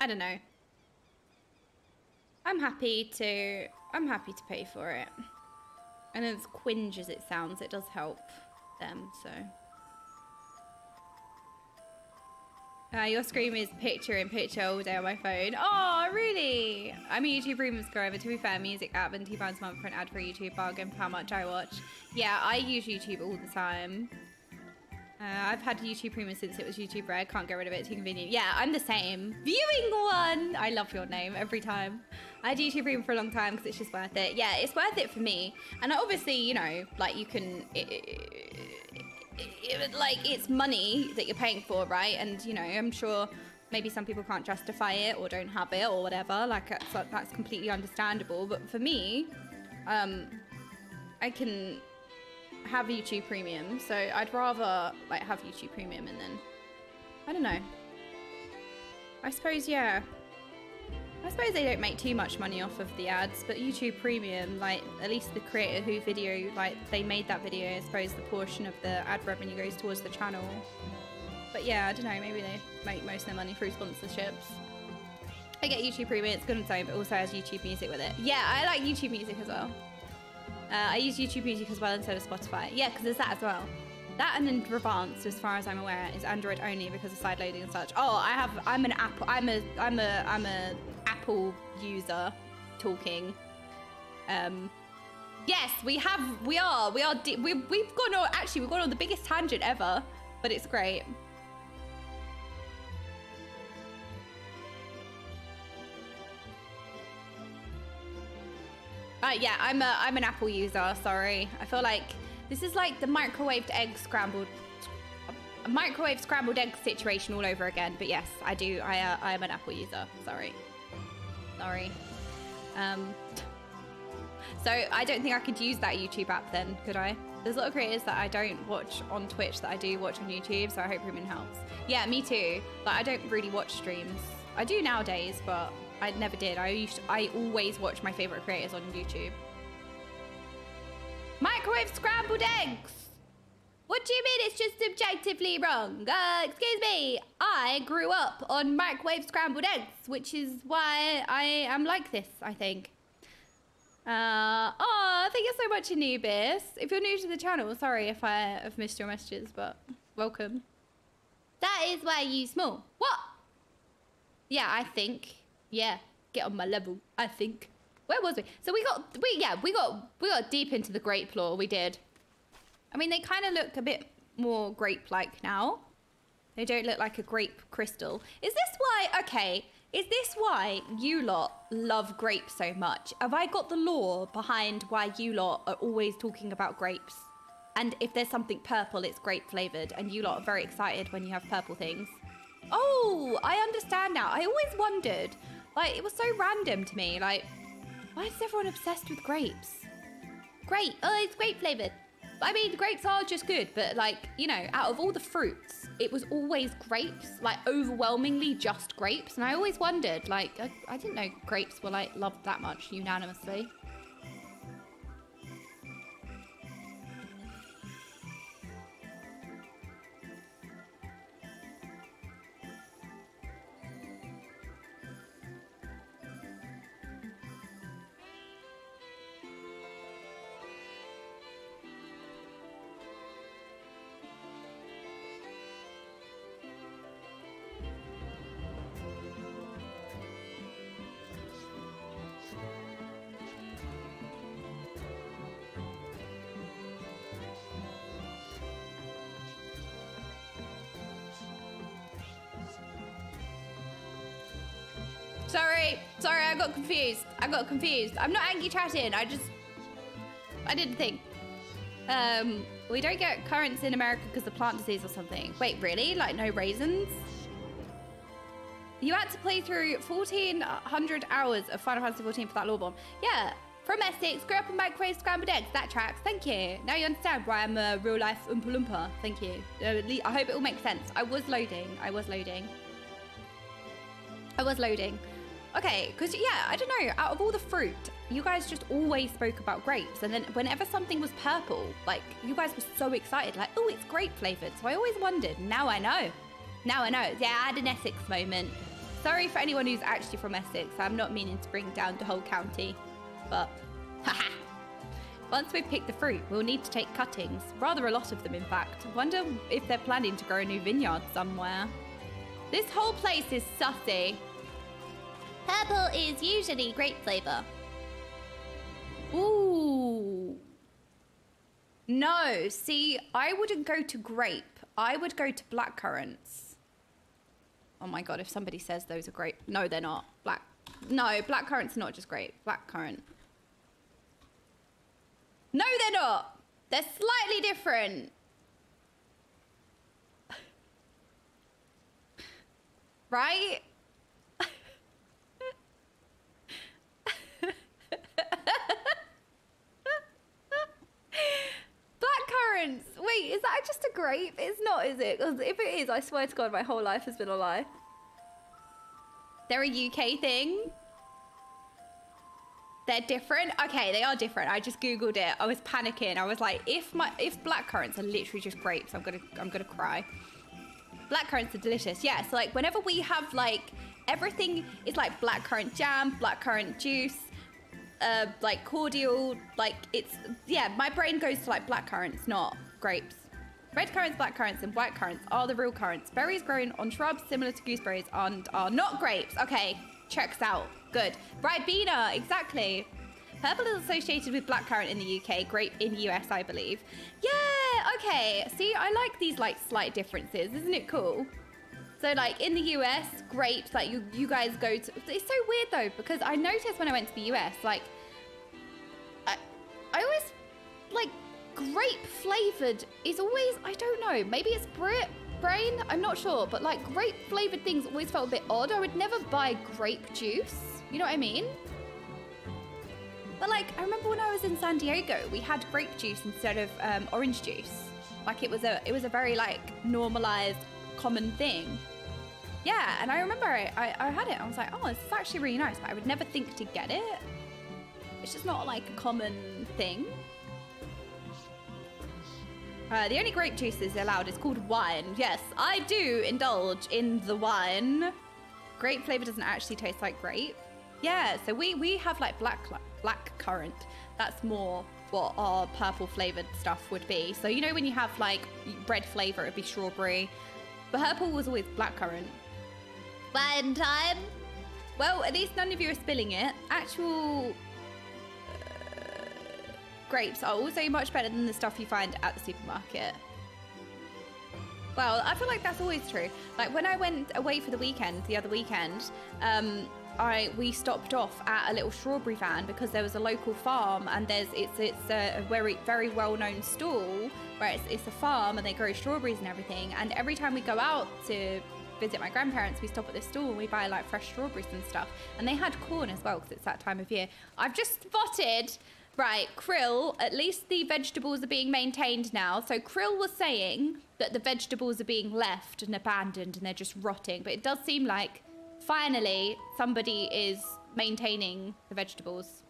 I don't know. I'm happy to pay for it. And as cringe as it sounds, it does help them, so. Your screen is picture-in-picture all day on my phone. Oh, really? I'm a YouTube Premium subscriber. To be fair, music app and £2 a month for an ad for a YouTube bargain for how much I watch. Yeah, I use YouTube all the time. I've had YouTube Premium since it was YouTube Red. Can't get rid of it. Too convenient. Yeah, I'm the same. Viewing one. I love your name every time. I had YouTube Premium for a long time because it's just worth it. Yeah, it's worth it for me. And obviously, you know, like you can... like it's money that you're paying for, right? And you know, I'm sure maybe some people can't justify it or don't have it or whatever, like that's completely understandable. But for me, I can have YouTube Premium, so I'd rather like have YouTube Premium and then I don't know, I suppose, yeah, I suppose they don't make too much money off of the ads, but YouTube Premium, like, at least the creator who video, like, they made that video, I suppose the portion of the ad revenue goes towards the channel. But yeah, I don't know, maybe they make most of their money through sponsorships. I get YouTube Premium, it's good on its own, but also has YouTube Music with it. Yeah, I like YouTube Music as well. I use YouTube Music as well instead of Spotify. Yeah, because there's that as well. That and then Advanced, as far as I'm aware, is Android only because of side loading and such. Oh, I'm an Apple. I'm a Apple user talking. Yes, we've gone on the biggest tangent ever, but it's great. Yeah, I'm an Apple user. Sorry, I feel like this is like the microwaved scrambled egg situation all over again. But yes, I do. I am an Apple user. Sorry. So I don't think I could use that YouTube app then, could I? There's a lot of creators that I don't watch on Twitch that I do watch on YouTube, so I hope Ruben helps. Yeah, me too. Like, I don't really watch streams. I do nowadays, but I never did. I always watch my favorite creators on YouTube. Microwave scrambled eggs. What do you mean it's just objectively wrong? Excuse me. I grew up on microwave scrambled eggs, which is why I am like this, I think. Oh, thank you so much, Anubis. If you're new to the channel, sorry if I have missed your messages, but welcome. That is why you small. What? Yeah, I think. Yeah, get on my level, I think. Where was we? So we got deep into the grape lore, we did. I mean, they kind of look a bit more grape-like now. They don't look like a grape crystal. Is this why you lot love grapes so much? Have I got the lore behind why you lot are always talking about grapes? And if there's something purple, it's grape flavored, and you lot are very excited when you have purple things. Oh, I understand now. I always wondered, like, it was so random to me. Like, why is everyone obsessed with grapes? Great, oh, it's grape flavored. I mean, grapes are just good, but like, you know, out of all the fruits, it was always grapes, like overwhelmingly just grapes. And I always wondered, like, I didn't know grapes were like loved that much unanimously. Sorry, I got confused. I'm not angry chatting, I didn't think. We don't get currants in America because of plant disease or something. Wait, really? Like no raisins? You had to play through 1,400 hours of Final Fantasy 14 for that lore bomb. Yeah, from Essex, grew up on microwave scrambled eggs. That tracks, thank you. Now you understand why I'm a real life Oompa Loompa. Thank you. I hope it all makes sense. I was loading. Okay, because yeah, I don't know, out of all the fruit, you guys just always spoke about grapes. And then whenever something was purple, like, you guys were so excited, like, oh, it's grape flavored. So I always wondered, now I know. Yeah, I had an Essex moment. Sorry for anyone who's actually from Essex. I'm not meaning to bring down the whole county, but haha. Once we've picked the fruit, we'll need to take cuttings. Rather a lot of them, in fact. Wonder if they're planning to grow a new vineyard somewhere. This whole place is sussy. Purple is usually grape flavor. Ooh. No, see, I wouldn't go to grape. I would go to black currants. Oh my god, if somebody says those are grape. No, they're not. No, black currants are not just grape. Black currant. No, they're not. They're slightly different. Right? Black currants. Wait, is that just a grape? It's not, is it? 'Cause if it is, I swear to God, my whole life has been a lie. They're a UK thing. They're different? Okay, they are different. I just Googled it. I was panicking. I was like, if blackcurrants are literally just grapes, I'm gonna cry. Blackcurrants are delicious. Yeah, so like whenever we have like, everything is like blackcurrant jam, blackcurrant juice, like cordial, like it's, yeah, my brain goes to like blackcurrants, not grapes. Red currants, black currants, and white currants are the real currants. Berries grown on shrubs similar to gooseberries and are not grapes. Okay, checks out. Good. Ribena, exactly. Purple is associated with blackcurrant in the UK, grape in the US, I believe. Yeah, okay. See, I like these like slight differences. Isn't it cool? So like in the US, grapes, like you guys go to, it's so weird though, because I noticed when I went to the US, like, I always, like, grape flavored is always, I don't know, maybe it's brain, I'm not sure, but like grape flavored things always felt a bit odd. I would never buy grape juice, you know what I mean? But like, I remember when I was in San Diego, we had grape juice instead of orange juice. Like it was a very like normalized, common thing. Yeah, and I remember I had it, I was like, oh, this is actually really nice, but I would never think to get it. It's just not like a common thing. The only grape juice is allowed is called wine. Yes, I do indulge in the wine. Grape flavor doesn't actually taste like grape. Yeah, so we have like black currant. That's more what our purple flavored stuff would be. So you know when you have like red flavor, it'd be strawberry. But purple was always black currant. Wine time. Well, at least none of you are spilling it. Actual grapes are also much better than the stuff you find at the supermarket. Well, I feel like that's always true. Like when I went away for the weekend, the other weekend, we stopped off at a little strawberry van because there was a local farm, and it's a very well-known stall where it's a farm and they grow strawberries and everything. And every time we go out to visit my grandparents, we stop at this stall and we buy like fresh strawberries and stuff. And they had corn as well because it's that time of year. I've just spotted. Right, Krill, at least the vegetables are being maintained now. So Krill was saying that the vegetables are being left and abandoned and they're just rotting. But it does seem like, finally, somebody is maintaining the vegetables.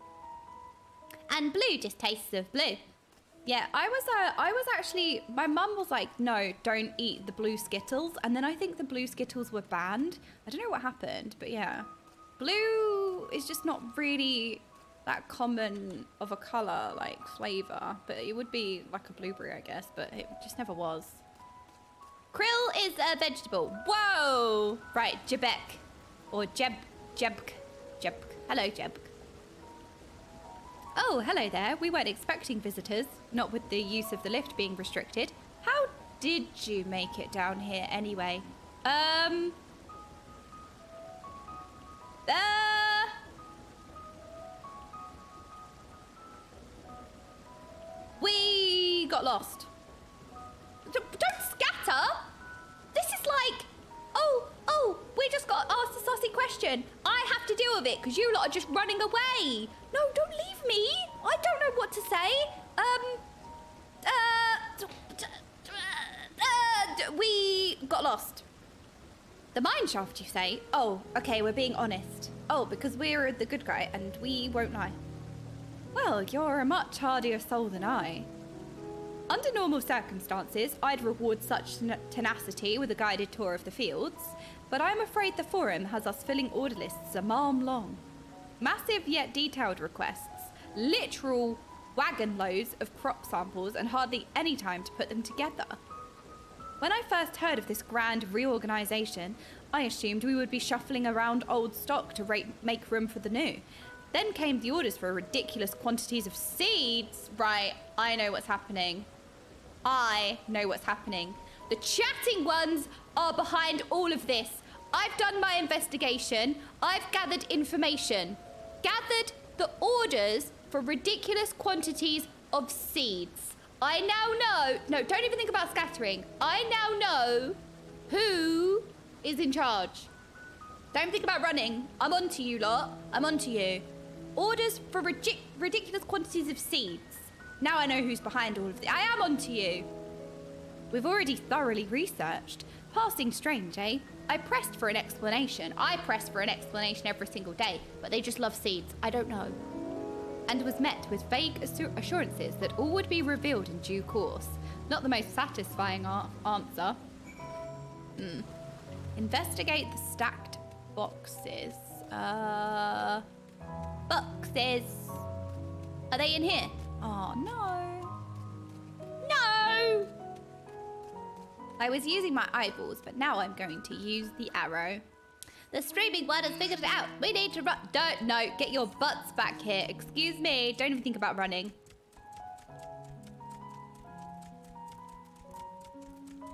And blue just tastes of blue. Yeah, I was actually, my mum was like, no, don't eat the blue Skittles. And then I think the blue Skittles were banned. I don't know what happened, but yeah. Blue is just not really that common of a color, like flavor, but it would be like a blueberry, I guess, but it just never was. Krill is a vegetable. Whoa! Right, Jebek, or Jebk. Hello, Jebk. Oh, hello there. We weren't expecting visitors, not with the use of the lift being restricted. How did you make it down here anyway? We got lost. Don't scatter. This is like, oh, we just got asked a saucy question. I have to deal with it because you lot are just running away. No, don't leave me. I don't know what to say. We got lost. The mine shaft, you say? Oh, okay, we're being honest. Oh, because we're the good guy and we won't lie. Well, you're a much hardier soul than I. Under normal circumstances, I'd reward such tenacity with a guided tour of the fields, but I'm afraid the forum has us filling order lists a mile long. Massive yet detailed requests, literal wagon loads of crop samples, and hardly any time to put them together. When I first heard of this grand reorganisation, I assumed we would be shuffling around old stock to make room for the new. Then came the orders for ridiculous quantities of seeds. Right, I know what's happening. I know what's happening. The chatting ones are behind all of this. I've done my investigation. I've gathered information. Gathered the orders for ridiculous quantities of seeds. I now know, no, don't even think about scattering. I now know who is in charge. Don't think about running. I'm onto you lot. I'm onto you. Orders for ridiculous quantities of seeds. Now I know who's behind all of this. I am onto you. We've already thoroughly researched. Passing strange, eh? I pressed for an explanation. I press for an explanation every single day, but they just love seeds. I don't know. and was met with vague assurances that all would be revealed in due course. Not the most satisfying answer. Investigate the stacked boxes. Boxes. Are they in here? Oh, no. No! I was using my eyeballs, but now I'm going to use the arrow. The streaming one has figured it out. We need to run. No, get your butts back here. Excuse me. Don't even think about running.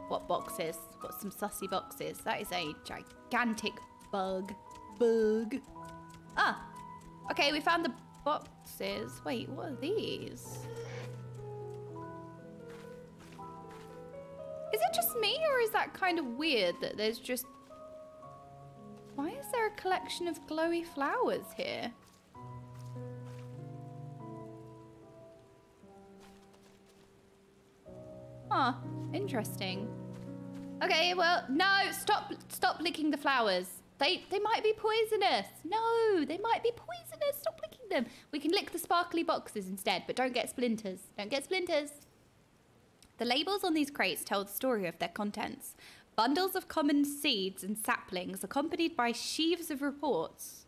What boxes? Got some sussy boxes. That is a gigantic bug. Ah. Okay, we found the boxes. Wait, what are these? Is it just me, or is that kind of weird that there's just... Why is there a collection of glowy flowers here? Huh, interesting. Okay, well, no, stop licking the flowers. They might be poisonous. No, they might be poisonous. Stop licking them. We can lick the sparkly boxes instead, but don't get splinters. Don't get splinters. The labels on these crates tell the story of their contents. Bundles of common seeds and saplings accompanied by sheaves of reports.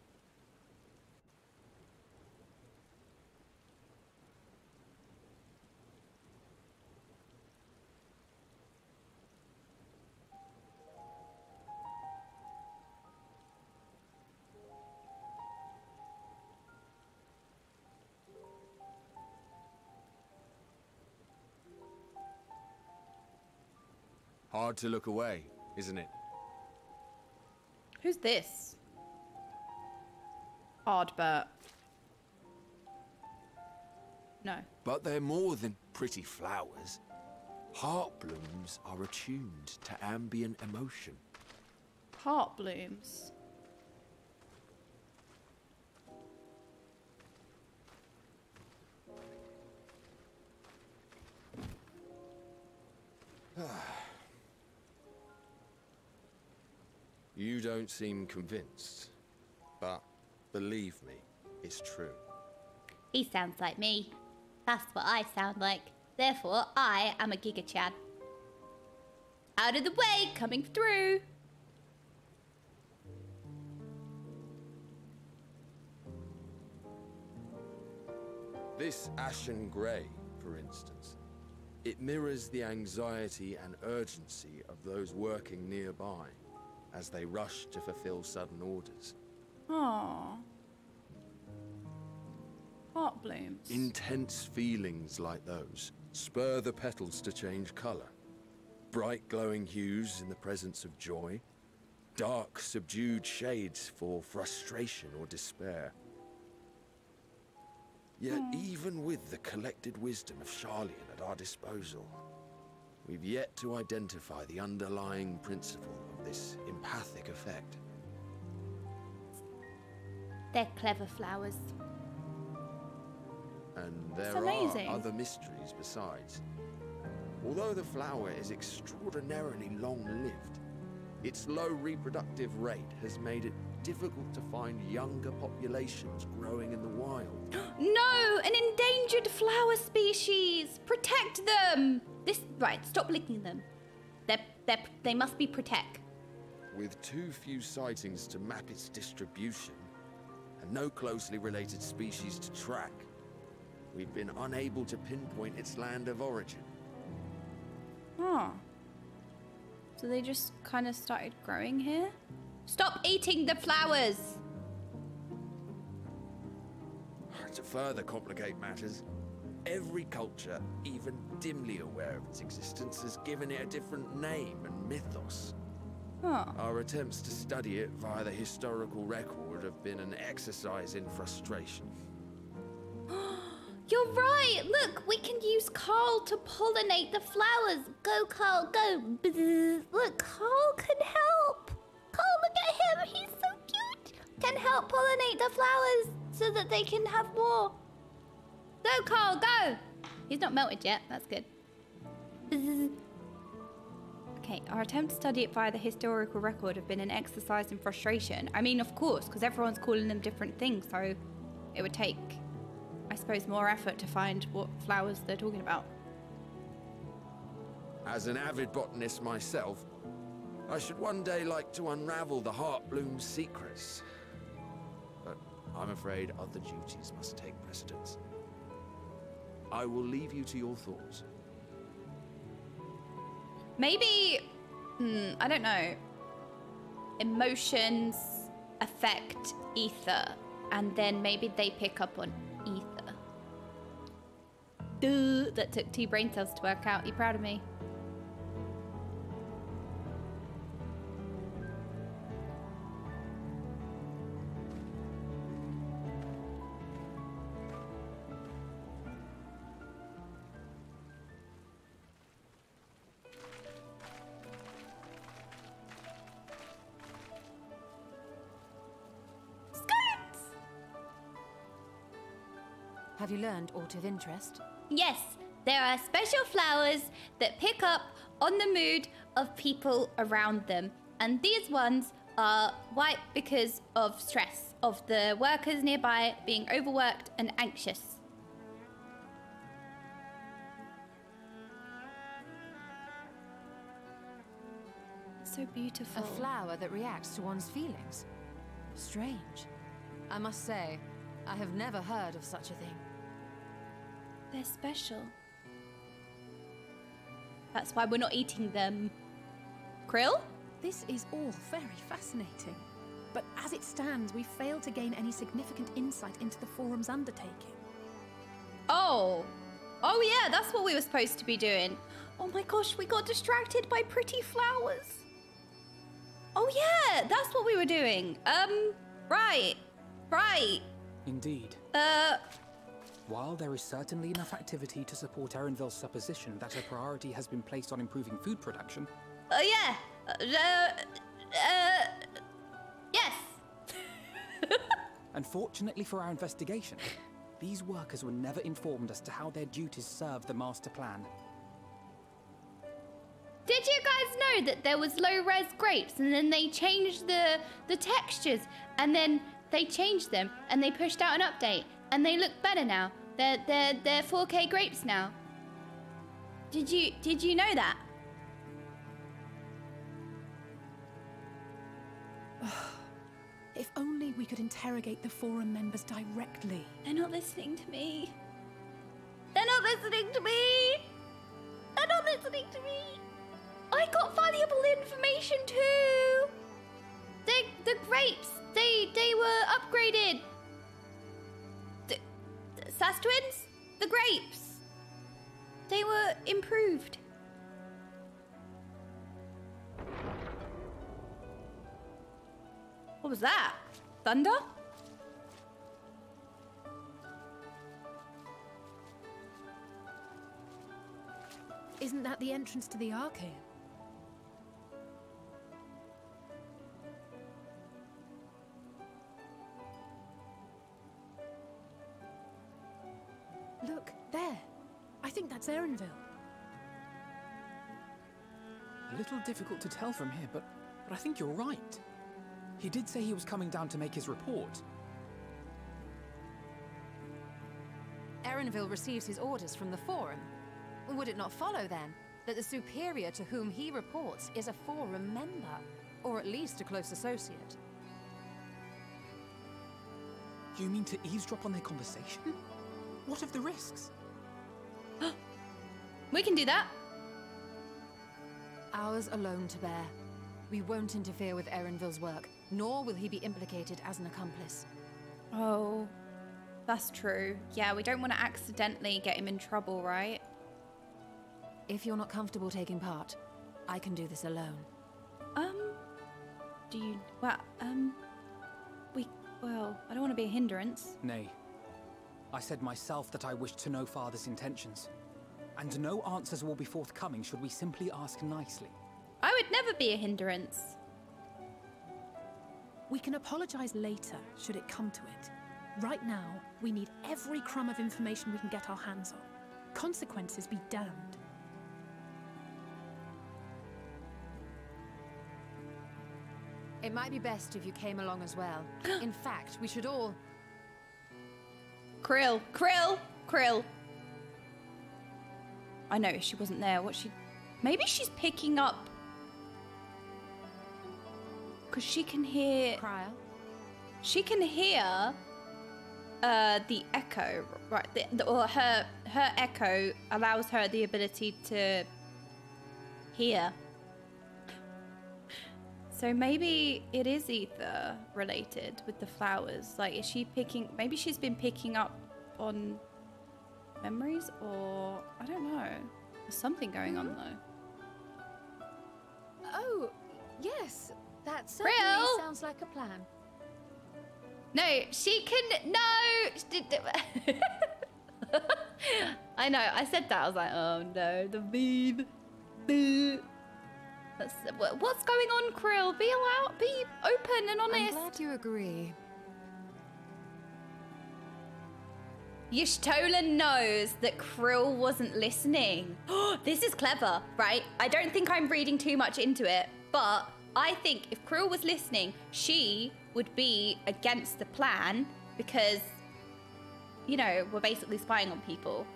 Hard to look away, isn't it? Who's this? Ardbert. No. But they're more than pretty flowers. Heart blooms are attuned to ambient emotion. Heart blooms. You don't seem convinced, but believe me, it's true. He sounds like me. That's what I sound like. Therefore, I am a Giga Chad. Out of the way, coming through. This ashen grey, for instance, it mirrors the anxiety and urgency of those working nearby as they rush to fulfill sudden orders. Aww. Heart blooms. Intense feelings like those spur the petals to change colour. Bright glowing hues in the presence of joy. Dark subdued shades for frustration or despair. Yet even with the collected wisdom of Charlian at our disposal, we've yet to identify the underlying principle of this empathic effect. They're clever flowers. And there amazing. are other mysteries besides. Although the flower is extraordinarily long-lived, its low reproductive rate has made it difficult to find younger populations growing in the wild. No! An endangered flower species! Protect them! Right, stop licking them. They must be protect. With too few sightings to map its distribution, and no closely related species to track, we've been unable to pinpoint its land of origin. Huh. So they just kind of started growing here? Stop eating the flowers! To further complicate matters, every culture, even dimly aware of its existence, has given it a different name and mythos. Huh. Our attempts to study it via the historical record have been an exercise in frustration. You're right! Look, we can use Carl to pollinate the flowers. Go, Carl, go! Bzz. Look, Carl can help! Carl, look at him! He's so cute! Can help pollinate the flowers so that they can have more. Go, Carl, go! He's not melted yet. That's good. Bzz. Okay, our attempt to study it via the historical record have been an exercise in frustration. I mean, of course, because everyone's calling them different things, so it would take... I suppose, more effort to find what flowers they're talking about. As an avid botanist myself, I should one day like to unravel the Heartbloom's secrets. But I'm afraid other duties must take precedence. I will leave you to your thoughts. Maybe, I don't know, emotions affect ether, and then maybe they pick up on ether. Duh, that took 2 brain cells to work out. You proud of me? Have you learned aught of interest? Yes, there are special flowers that pick up on the mood of people around them. And these ones are white because of stress, of the workers nearby being overworked and anxious. So beautiful. A flower that reacts to one's feelings. Strange. I must say, I have never heard of such a thing. They're special. That's why we're not eating them. Krill? This is all very fascinating. But as it stands, we failed to gain any significant insight into the forum's undertaking. Oh. Oh yeah, that's what we were supposed to be doing. Oh my gosh, we got distracted by pretty flowers. Oh yeah, that's what we were doing. Right. Indeed. While there is certainly enough activity to support Erenville's supposition that her priority has been placed on improving food production. Yeah. Yes. Unfortunately for our investigation, these workers were never informed as to how their duties serve the master plan. Did you guys know that there was low-res grapes and then they changed the textures and then they changed them and they pushed out an update and they look better now? They're 4K grapes now. Did you know that? If only we could interrogate the forum members directly. They're not listening to me. They're not listening to me. They're not listening to me. I got valuable information too. The grapes, they were upgraded. The Sass twins, the grapes, they were improved. What was that? Thunder? Isn't that the entrance to the arcade? Look, there. I think that's Erenville. A little difficult to tell from here, but I think you're right. He did say he was coming down to make his report. Erenville receives his orders from the forum. Would it not follow, then, that the superior to whom he reports is a forum member, or at least a close associate? You mean to eavesdrop on their conversation? What of the risks? We can do that. Ours alone to bear. We won't interfere with Erenville's work, nor will he be implicated as an accomplice. Oh, that's true. Yeah, we don't want to accidentally get him in trouble, right? If you're not comfortable taking part, I can do this alone. Do you... Well, Well, I don't want to be a hindrance. Nay. I said myself that I wished to know Father's intentions. And no answers will be forthcoming should we simply ask nicely. I would never be a hindrance. We can apologize later, should it come to it. Right now, we need every crumb of information we can get our hands on. Consequences be damned. It might be best if you came along as well. In fact, we should all... Krill. Krill. Krill. I know she wasn't there. Maybe she's picking up. Because she can hear. Cryo. She can hear the echo, right? Or her echo allows her the ability to hear. So maybe it is ether related with the flowers. Like, is she picking? Maybe she's been picking up on memories, or I don't know. There's something going on though. Oh, yes. That certainly sounds like a plan. No, she can. No. I know. I said that. I was like, oh no, the bead. What's going on, Krill? Be open and honest. I'm glad you agree. Y'shtola knows that Krill wasn't listening. This is clever, right? I don't think I'm reading too much into it, but I think if Krill was listening, she would be against the plan because, you know, we're basically spying on people.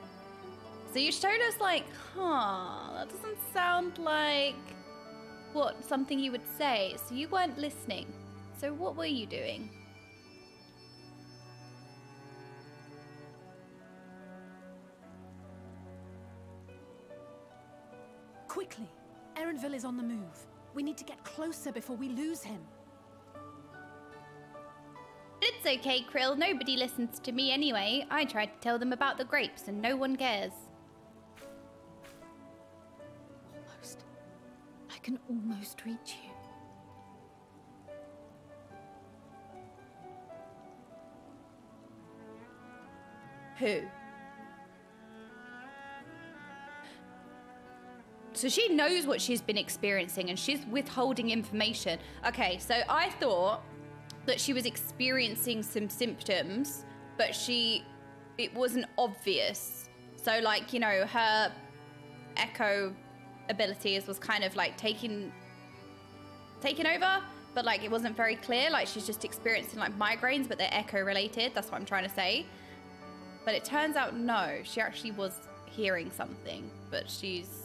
So Y'shtola's like, that doesn't sound like something you would say. So you weren't listening. So what were you doing? Quickly, Erenville is on the move. We need to get closer before we lose him. It's okay, Krill. Nobody listens to me anyway. I tried to tell them about the grapes and no one cares. Almost. I can almost reach you. Who? So she knows what she's been experiencing and she's withholding information. Okay, so I thought that she was experiencing some symptoms, but it wasn't obvious. So like, you know, her echo abilities was kind of like taking over, but like it wasn't very clear. Like she's just experiencing like migraines, but they're echo related. That's what I'm trying to say. But it turns out no, she actually was hearing something, but she's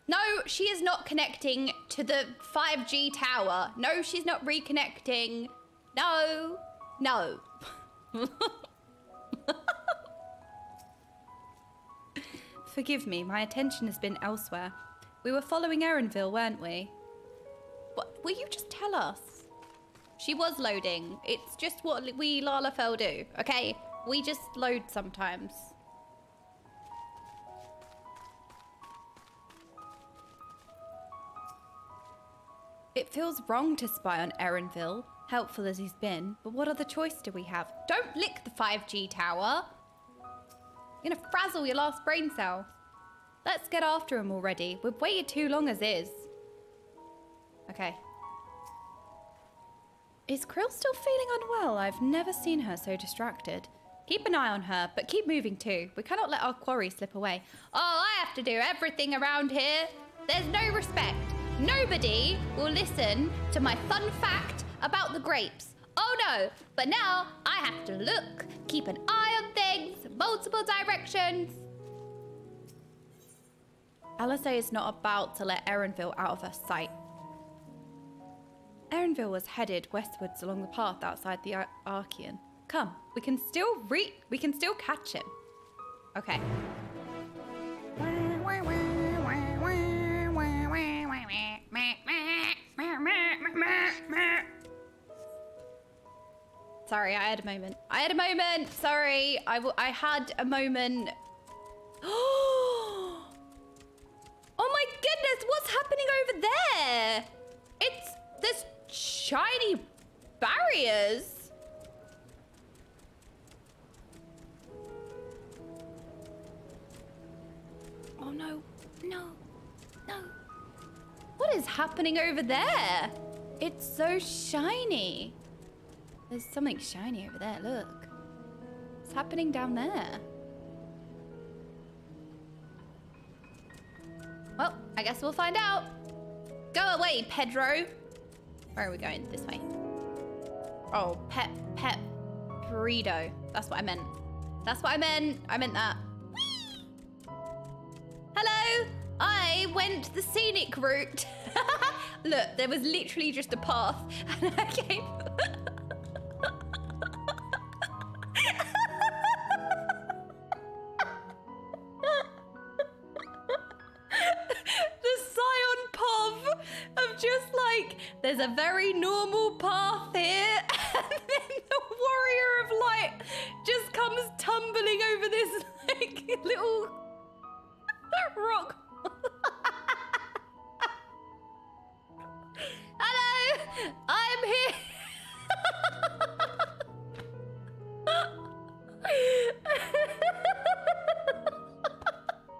No, she is not connecting to the 5G tower. No, she's not reconnecting. No. No. Forgive me, my attention has been elsewhere. We were following Erenville, weren't we? What? Will you just tell us? She was loading. It's just what we Lalafell do, okay? We just load sometimes. It feels wrong to spy on Erenville, helpful as he's been, but what other choice do we have? Don't lick the 5G tower. You're gonna frazzle your last brain cell. Let's get after him already. We've waited too long as is. Okay. Is Krill still feeling unwell? I've never seen her so distracted. Keep an eye on her, but keep moving too. We cannot let our quarry slip away. Oh, I have to do everything around here. There's no respect. Nobody will listen to my fun fact about the grapes. Oh no, but now I have to look, keep an eye on things, multiple directions. Alizé is not about to let Erenville out of her sight. Erenville was headed westwards along the path outside the Archean. Come, we can still catch him. Okay. Sorry, I had a moment. Sorry, I had a moment. Oh my goodness, what's happening over there? There's shiny barriers. no, no. What is happening over there? It's so shiny. There's something shiny over there, look. What's happening down there? Well, I guess we'll find out. Go away, Pedro. Where are we going? This way. Oh, pet burrito. That's what I meant. That's what I meant. I meant that. Hello. I went the scenic route. Look, there was literally just a path and I came. The Scion path of just like, there's a very normal path here and then the Warrior of Light just comes tumbling over this like little rock. Hello, I'm here.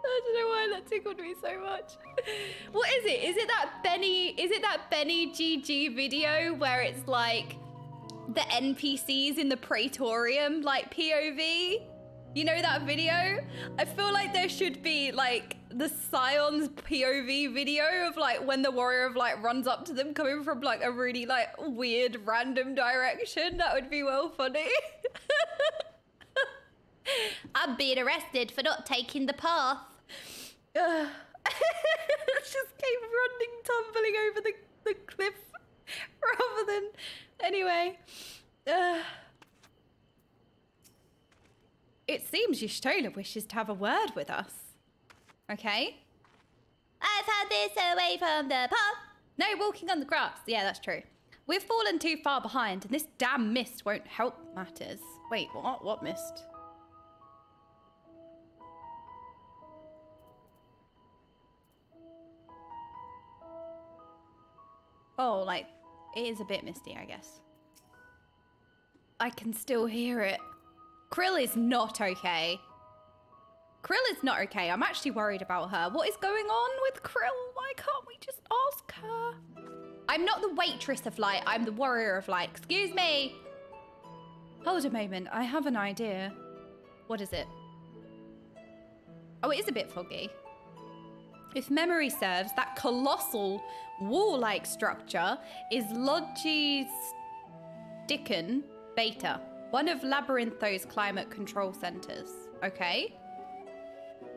I don't know why that tickled me so much. What is it? Is it that Benny GG video where it's like the NPCs in the Praetorium, like POV? You know that video? I feel like there should be like the Scion's POV video of like when the Warrior of Light runs up to them coming from like a really like weird random direction. That would be well funny. I'm being arrested for not taking the path. Just came running, tumbling over the cliff rather than... Anyway. It seems Y'shtola wishes to have a word with us. Okay. I've had this away from the path. No walking on the grass. Yeah, that's true. We've fallen too far behind and this damn mist won't help matters. Wait, what? What mist? Oh, like, it is a bit misty, I guess. I can still hear it. Krill is not okay. Krill is not okay. I'm actually worried about her. What is going on with Krill? Why can't we just ask her? I'm not the waitress of light. I'm the warrior of light. Excuse me. Hold a moment. I have an idea. What is it? Oh, it is a bit foggy. If memory serves, that colossal wall-like structure is Logistican Beta, one of Labyrinthos climate control centers. Okay.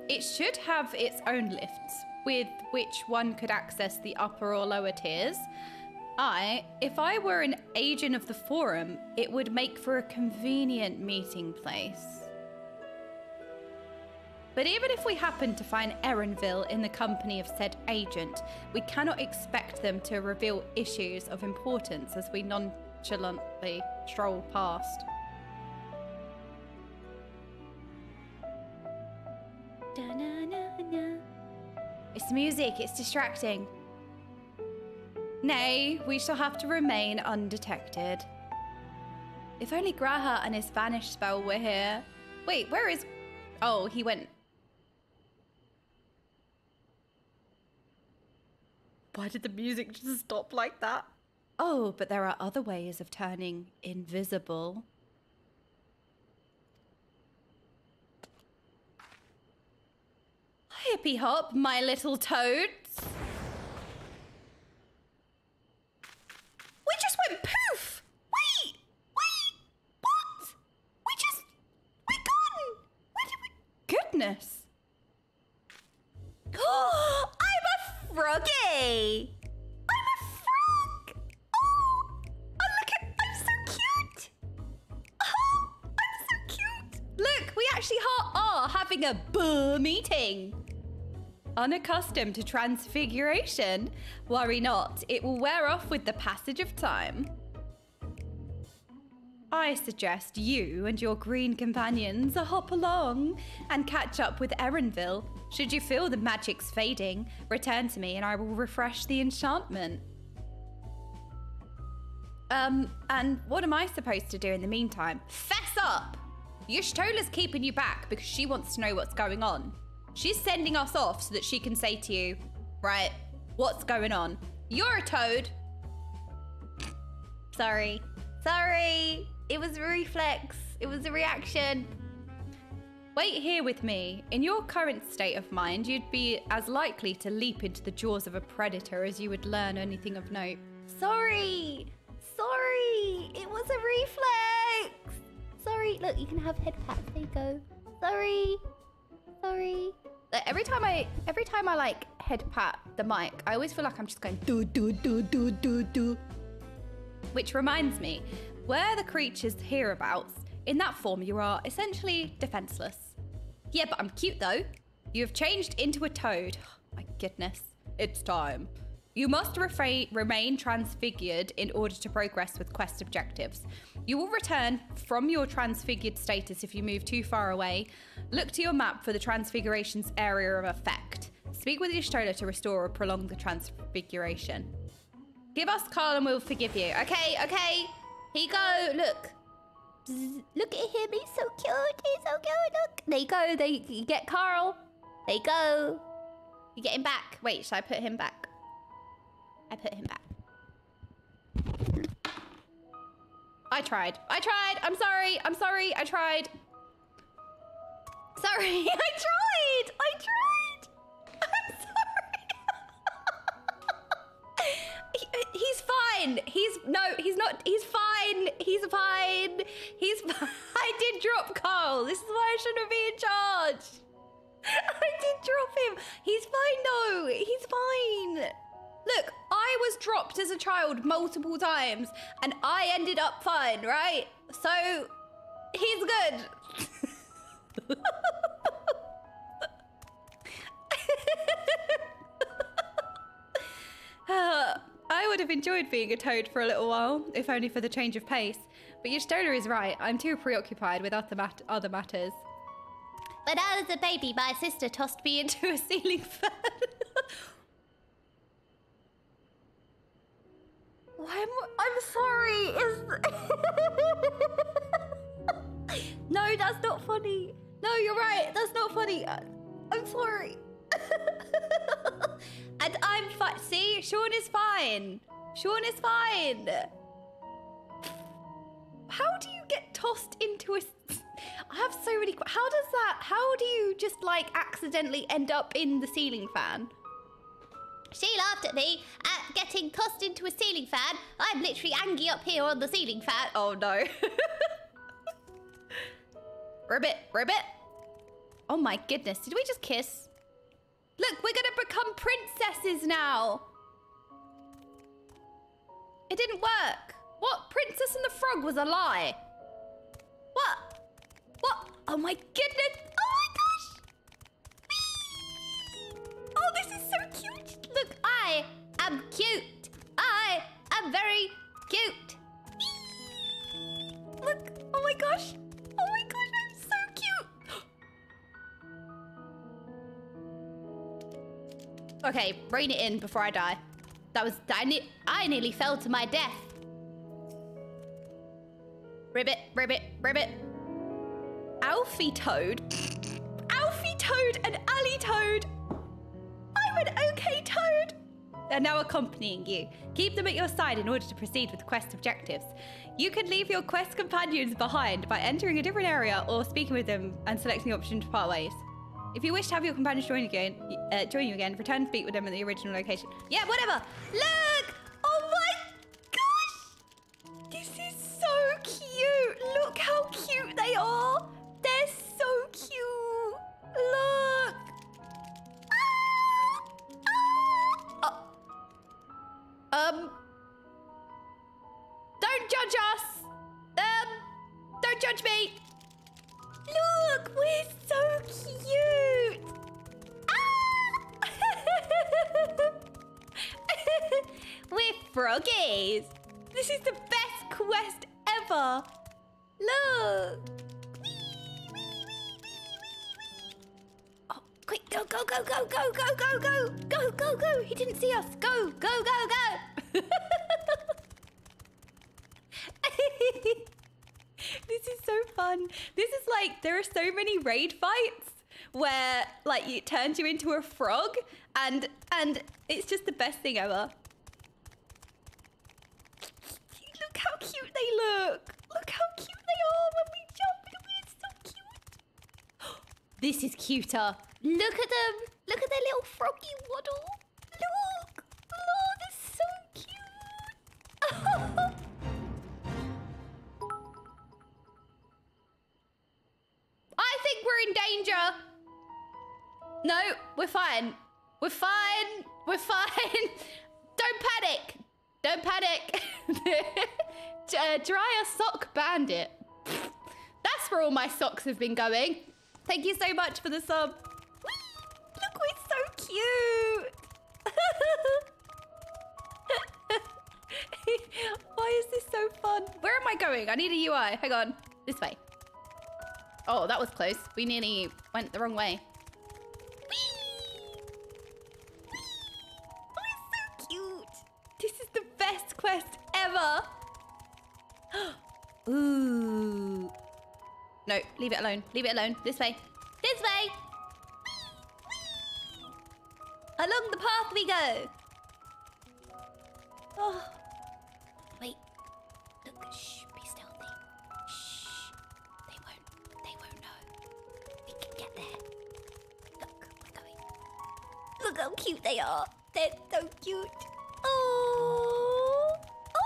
It should have its own lifts, with which one could access the upper or lower tiers. If I were an agent of the forum, it would make for a convenient meeting place. But even if we happen to find Erenville in the company of said agent, we cannot expect them to reveal issues of importance as we nonchalantly stroll past. Da-na-na-na. It's music, it's distracting. Nay, we shall have to remain undetected. If only Graha and his vanish spell were here. Wait, where is... Oh, he went... Why did the music just stop like that? Oh, but there are other ways of turning invisible. Hippy hop, my little toads. We just went poof! Wait! What? We're gone! Where did we... Goodness. Oh, I'm a froggy! I'm a frog! Oh, look at... I'm so cute! Oh, I'm so cute! Look, we actually are having a meeting. Unaccustomed to transfiguration? Worry not, it will wear off with the passage of time. I suggest you and your green companions hop along and catch up with Erenville. Should you feel the magic's fading, return to me and I will refresh the enchantment. And what am I supposed to do in the meantime? Fess up! Y'shtola's keeping you back because she wants to know what's going on. She's sending us off so that she can say to you, right, what's going on? You're a toad. Sorry. Sorry. It was a reflex. It was a reaction. Wait here with me. In your current state of mind, you'd be as likely to leap into the jaws of a predator as you would learn anything of note. Sorry. Sorry. It was a reflex. Sorry. Look, you can have head pats. There you go. Sorry. Sorry. Every time I like head pat the mic, I always feel like I'm just going do do do do do do. Which reminds me, where the creatures hereabouts, in that form you are essentially defenseless. Yeah, but I'm cute though. You have changed into a toad. Oh, my goodness, it's time. You must remain transfigured in order to progress with quest objectives. You will return from your transfigured status if you move too far away. Look to your map for the transfiguration's area of effect. Speak with your Y'shtola to restore or prolong the transfiguration. Give us Carl and we'll forgive you. Okay, okay. Here you go, look. Look at him, he's so cute, he's so cute, look. There you go, you get Carl. There you go. You get him back. Wait, should I put him back? I put him back. I tried. I'm sorry, I tried. Sorry, I tried. I'm sorry. He's fine. He's not. He's fine. I did drop Carl. This is why I shouldn't be in charge. I did drop him. He's fine though. He's fine. Look, I was dropped as a child multiple times and I ended up fine, right? So he's good. I would have enjoyed being a toad for a little while, if only for the change of pace. But Y'shtola is right. I'm too preoccupied with other matters. When I was a baby, my sister tossed me into a ceiling fan. I'm sorry. No, that's not funny. No, you're right. That's not funny. I'm sorry. And I'm fine. See, Sean is fine. Sean is fine. How do you get tossed into a... I have so many... How does that... How do you just, like, accidentally end up in the ceiling fan? She laughed at me at getting tossed into a ceiling fan. I'm literally Angie up here on the ceiling fan. Oh, no. Ribbit. Oh, my goodness. Did we just kiss? Look, we're going to become princesses now. It didn't work. What? Princess and the Frog was a lie. What? What? Oh, my goodness. Oh, my gosh. Oh, this is so cute. Look, I am cute. I am very cute. Look. Oh, my gosh. Oh, my gosh. I'm so cute. Okay, rein it in before I die. That was... I nearly fell to my death. Ribbit. Alfie Toad? Alfie Toad and Ali Toad. I'm an okay Toad. They're now accompanying you. Keep them at your side in order to proceed with quest objectives. You can leave your quest companions behind by entering a different area or speaking with them and selecting the option to part ways. If you wish to have your companions join you again, return and speak with them at the original location. Yeah, whatever. Look! Oh my gosh! This is so cute. Look how cute they are. They're so cute. Look. Don't judge us. Don't judge me. Look, we're so cute. We're froggies. This is the best quest ever. Look. Oh, quick, go. Go. He didn't see us. Go. This is so fun. This is like, there are so many raid fights where like it turns you into a frog, and it's just the best thing ever. Look how cute they look. Look how cute they are when we jump. It's so cute. This is cuter. Look at them. Look at their little froggy waddle. Look. Oh, they're so cute. I think we're in danger. No, we're fine. We're fine. We're fine. Don't panic. Don't panic. Dryer sock bandit. That's where all my socks have been going. Thank you so much for the sub. Look, we're so cute. Why is this so fun? Where am I going? I need a UI. Hang on. This way. Oh, that was close. We nearly went the wrong way. Oh, it's so cute. This is the best quest ever. Ooh. No, leave it alone. Leave it alone. This way. This way. Along the path we go. Oh. Wait. Look. Shh. Be stealthy. Shh. They won't know. We can get there. Look. We're going. Look how cute they are. They're so cute. Oh. Oh.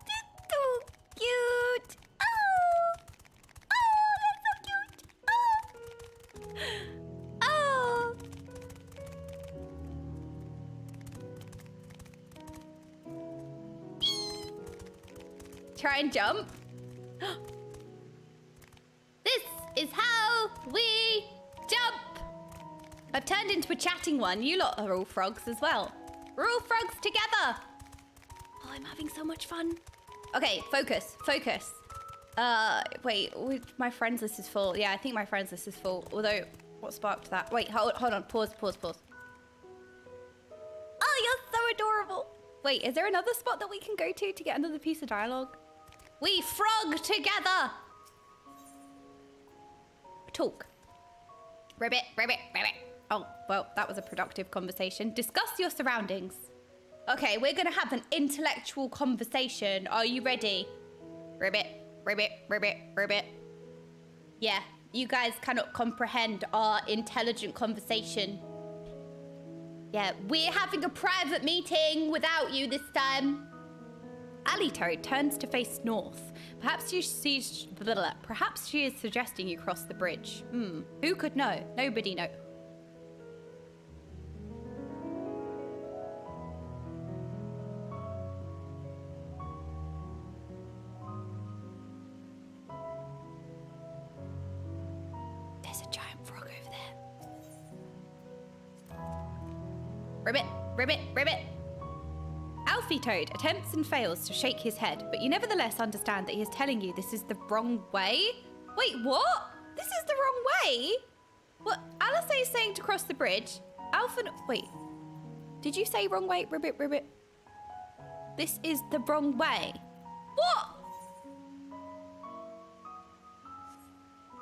They're so cute. Oh. Oh, they're so cute. Oh. Oh. Try and jump. This is how we jump. I've turned into a chatting one. You lot are all frogs as well. We're all frogs together. Oh, I'm having so much fun. Okay, focus, focus. Wait, my friends list is full. Yeah, I think my friends list is full. Although, what sparked that? Wait, hold on. Pause. Oh, you're so adorable. Wait, is there another spot that we can go to get another piece of dialogue? We frog together. Talk. Ribbit. Oh, well, that was a productive conversation. Discuss your surroundings. Okay, we're gonna have an intellectual conversation. Are you ready? Ribbit. Yeah, you guys cannot comprehend our intelligent conversation. Yeah, we're having a private meeting without you this time. Alitoad turns to face north. Perhaps she is suggesting you cross the bridge. Who could know? Nobody knows. There's a giant frog over there. Ribbit. Alfie Toad attempts and fails to shake his head, but you nevertheless understand that he is telling you this is the wrong way. Wait, what? This is the wrong way? What? Alice is saying to cross the bridge. Wait. Did you say wrong way? Ribbit. This is the wrong way. What?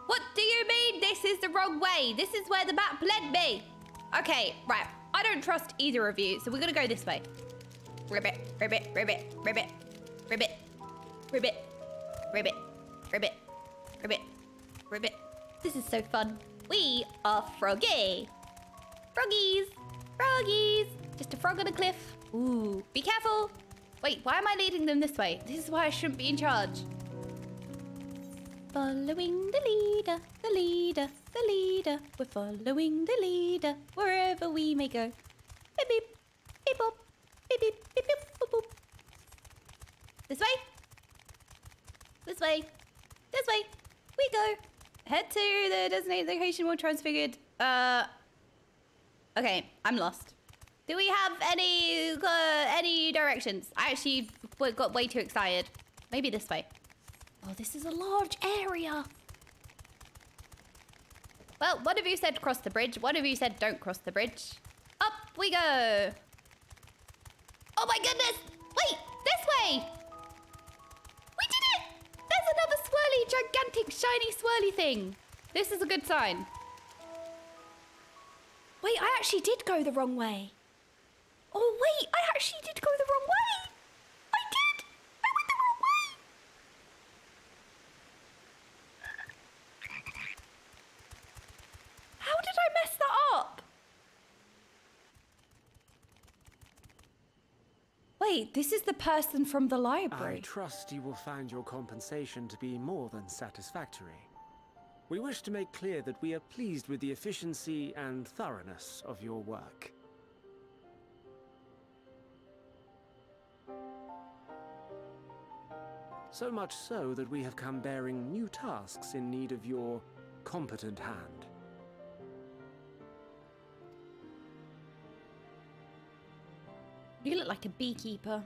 What do you mean this is the wrong way? This is where the map led me. Okay, right. I don't trust either of you, so we're gonna go this way. Ribbit. This is so fun. We are froggy. Froggies. Just a frog on a cliff. Ooh, be careful. Wait, why am I leading them this way? This is why I shouldn't be in charge. Following the leader. We're following the leader wherever we may go. Beep beep, beep bop, beep beep, beep beep, boop boop. This way. We go. Head to the designated location more transfigured. Okay, I'm lost. Do we have any directions? I actually got way too excited. Maybe this way. Oh, this is a large area. Well, one of you said cross the bridge. One of you said don't cross the bridge. Up we go. Oh my goodness. Wait, this way. We did it. There's another swirly, gigantic, shiny, swirly thing. This is a good sign. Wait, I actually did go the wrong way. Oh, wait, I actually did go the wrong way. I did. I went the wrong way. How did I mess that up? Wait, this is the person from the library. I trust you will find your compensation to be more than satisfactory. We wish to make clear that we are pleased with the efficiency and thoroughness of your work. So much so that we have come bearing new tasks in need of your competent hand. You look like a beekeeper.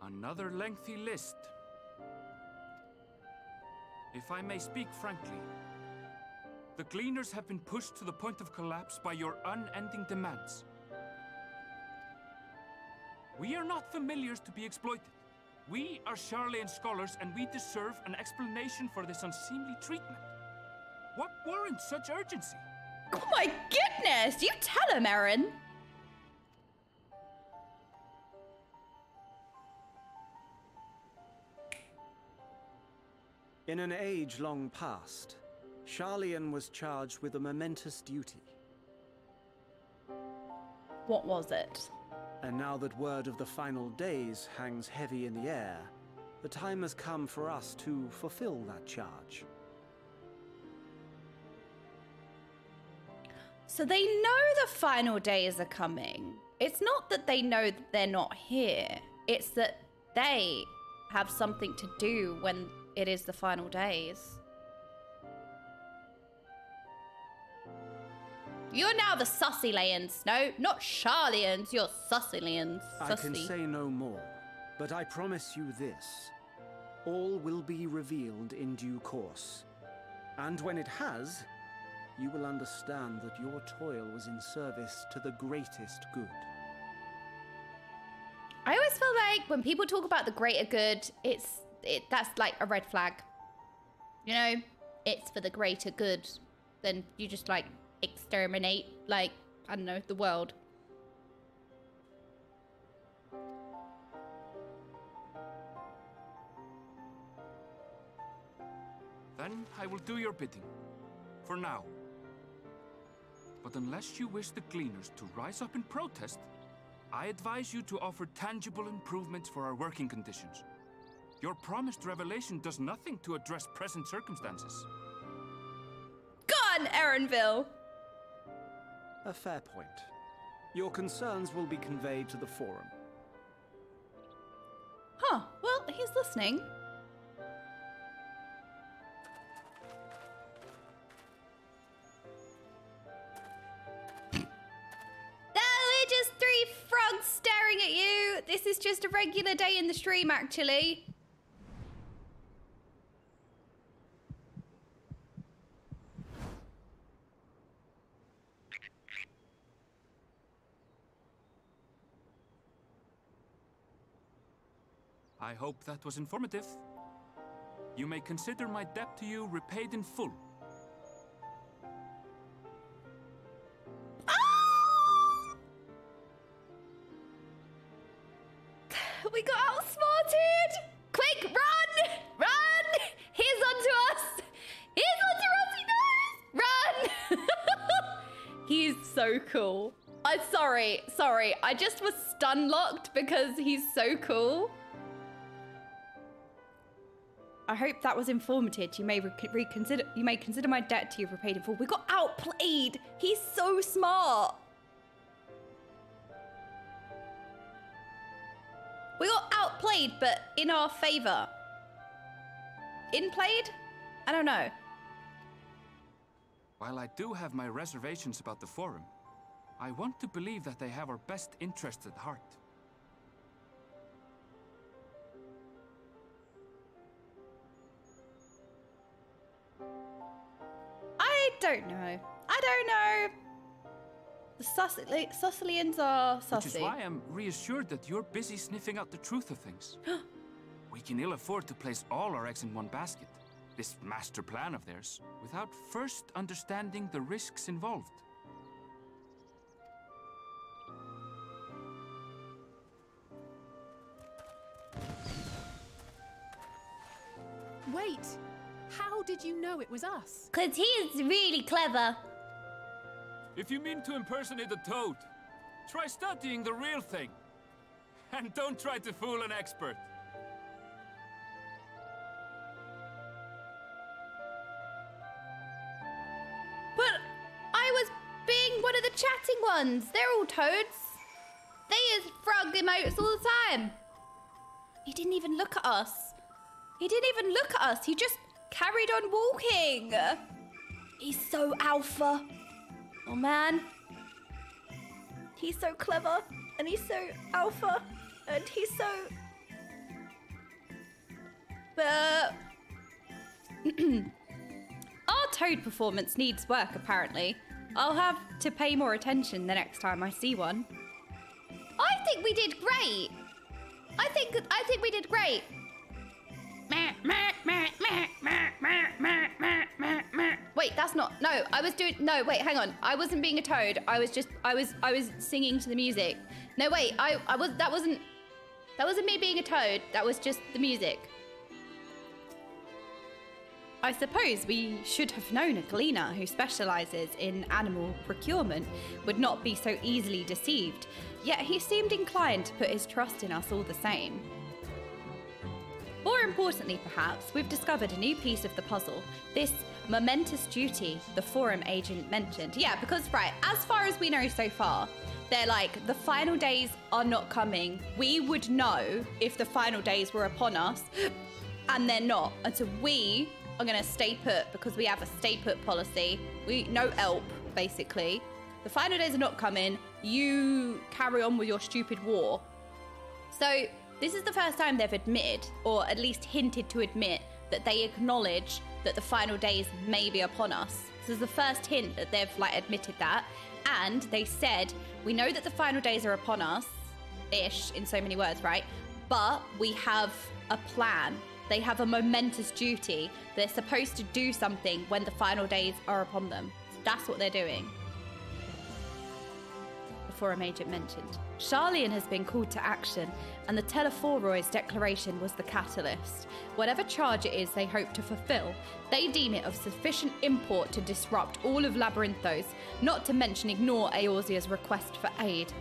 Another lengthy list. If I may speak frankly, the Gleaners have been pushed to the point of collapse by your unending demands. We are not familiars to be exploited. We are Sharlayan scholars, and we deserve an explanation for this unseemly treatment. What warrants such urgency? Oh my goodness! You tell him, Aaron! In an age long past, Sharlayan was charged with a momentous duty. What was it? And now that word of the final days hangs heavy in the air, the time has come for us to fulfill that charge. So they know the final days are coming. It's not that they know that they're not here. It's that they have something to do when it is the final days. You're now the Sussylayans. No, not Sharlayans. You're Sussylayans. I can say no more, but I promise you this. All will be revealed in due course. And when it has, you will understand that your toil was in service to the greatest good. I always feel like when people talk about the greater good, that's like a red flag. You know, it's for the greater good. Then you just like exterminate, like, I don't know, the world. Then I will do your bidding. For now. But unless you wish the Gleaners to rise up in protest, I advise you to offer tangible improvements for our working conditions. Your promised revelation does nothing to address present circumstances. Gone, Aaronville! A fair point. Your concerns will be conveyed to the forum. Huh, well, he's listening. We're just three frogs staring at you. This is just a regular day in the stream, actually. I hope that was informative. You may consider my debt to you repaid in full. We got outsmarted! Quick, run! Run! He's onto us! He's onto us, he knows! Run! He's so cool. I'm sorry. I just was stun locked because he's so cool. I hope that was informative. You may consider my debt to you repaid in full. We got outplayed. He's so smart. We got outplayed, but in our favor. Inplayed? I don't know. While I do have my reservations about the Forum, I want to believe that they have our best interests at heart. I don't know. The Sussylayans are sussy. Which is why I'm reassured that you're busy sniffing out the truth of things. We can ill afford to place all our eggs in one basket, this master plan of theirs, without first understanding the risks involved. Wait! How did you know it was us? 'Cause he is really clever. If you mean to impersonate a toad, try studying the real thing. And don't try to fool an expert. But I was being one of the chatting ones. They're all toads. They use frog emotes all the time. He didn't even look at us. He didn't even look at us. He just carried on walking. He's so alpha. Oh man. He's so clever. And he's so alpha. And he's so... Our toad performance needs work, apparently. I'll have to pay more attention the next time I see one. I think we did great. I think we did great. Wait, that's not... No, I was doing... No, wait, hang on. I wasn't being a toad. I was just... I was singing to the music. No, wait, that wasn't me being a toad. That was just the music. I suppose we should have known a gleaner who specializes in animal procurement would not be so easily deceived, yet he seemed inclined to put his trust in us all the same. More importantly, perhaps, we've discovered a new piece of the puzzle, this momentous duty the forum agent mentioned. Yeah, because, right, as far as we know so far, they're like, the final days are not coming. We would know if the final days were upon us, and they're not. And so we are going to stay put because we have a stay put policy. No Elp, basically. The final days are not coming. You carry on with your stupid war. So this is the first time they've admitted, or at least hinted to admit, that they acknowledge that the final days may be upon us. This is the first hint that they've admitted that. And they said, we know that the final days are upon us, ish, in so many words, right? But we have a plan. They have a momentous duty. They're supposed to do something when the final days are upon them. That's what they're doing. The forum agent mentioned. Charlian has been called to action, and the Telephoroid's declaration was the catalyst. Whatever charge it is they hope to fulfill, they deem it of sufficient import to disrupt all of Labyrinthos, not to mention ignore Eorzea's request for aid.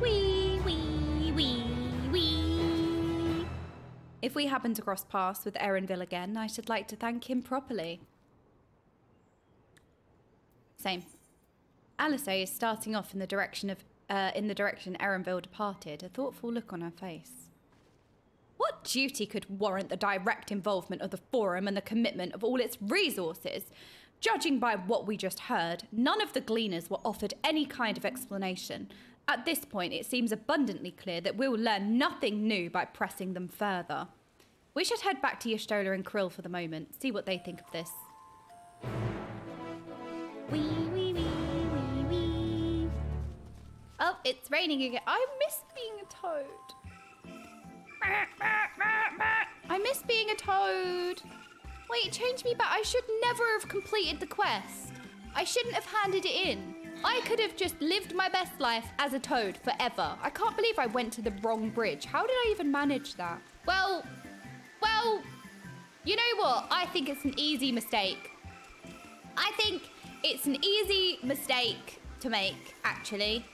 Wee, wee, wee, wee. If we happen to cross paths with Erenville again, I should like to thank him properly. Same. Alice is starting off in the direction Erenville departed, a thoughtful look on her face. What duty could warrant the direct involvement of the forum and the commitment of all its resources? Judging by what we just heard, none of the gleaners were offered any kind of explanation. At this point, it seems abundantly clear that we will learn nothing new by pressing them further. We should head back to Y'shtola and Krill for the moment, see what they think of this. Wee, wee, wee, wee, wee. Oh, it's raining again. I miss being a toad. I miss being a toad. Wait, change me back. I should never have completed the quest. I shouldn't have handed it in. I could have just lived my best life as a toad forever. I can't believe I went to the wrong bridge. How did I even manage that? Well, you know what? I think it's an easy mistake. I think it's an easy mistake to make, actually.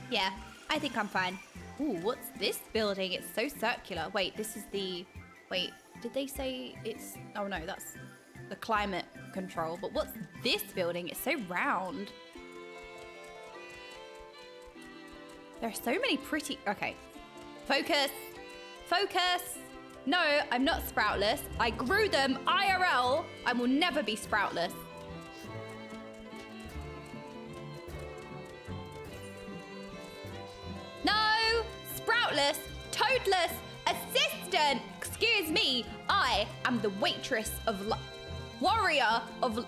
Yeah, I think I'm fine. Ooh, what's this building? It's so circular. Wait, this is the... Wait, did they say it's... Oh no, that's the climate control. But what's this building? It's so round. There are so many pretty... Okay. Focus. Focus. No, I'm not sproutless. I grew them IRL. I will never be sproutless. No, sproutless, toadless, assistant. Excuse me, I am the waitress of warrior of...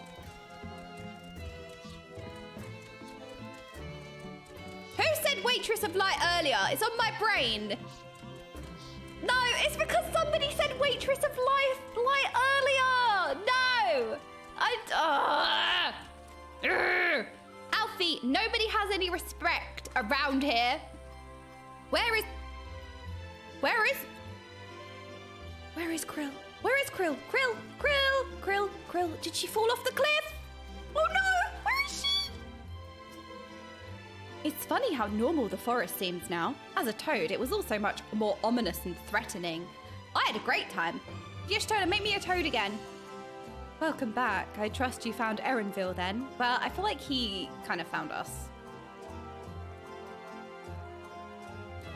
Who said said waitress of light earlier. It's on my brain. No, it's because somebody said waitress of light earlier. No. Alfie, nobody has any respect around here. Where is Krill? Where is Krill? Krill. Did she fall off the cliff? Oh no, where is she? It's funny how normal the forest seems now. As a toad, it was also much more ominous and threatening. I had a great time. Yes, Toad, make me a toad again. Welcome back. I trust you found Erenville then. Well, I feel like he kind of found us.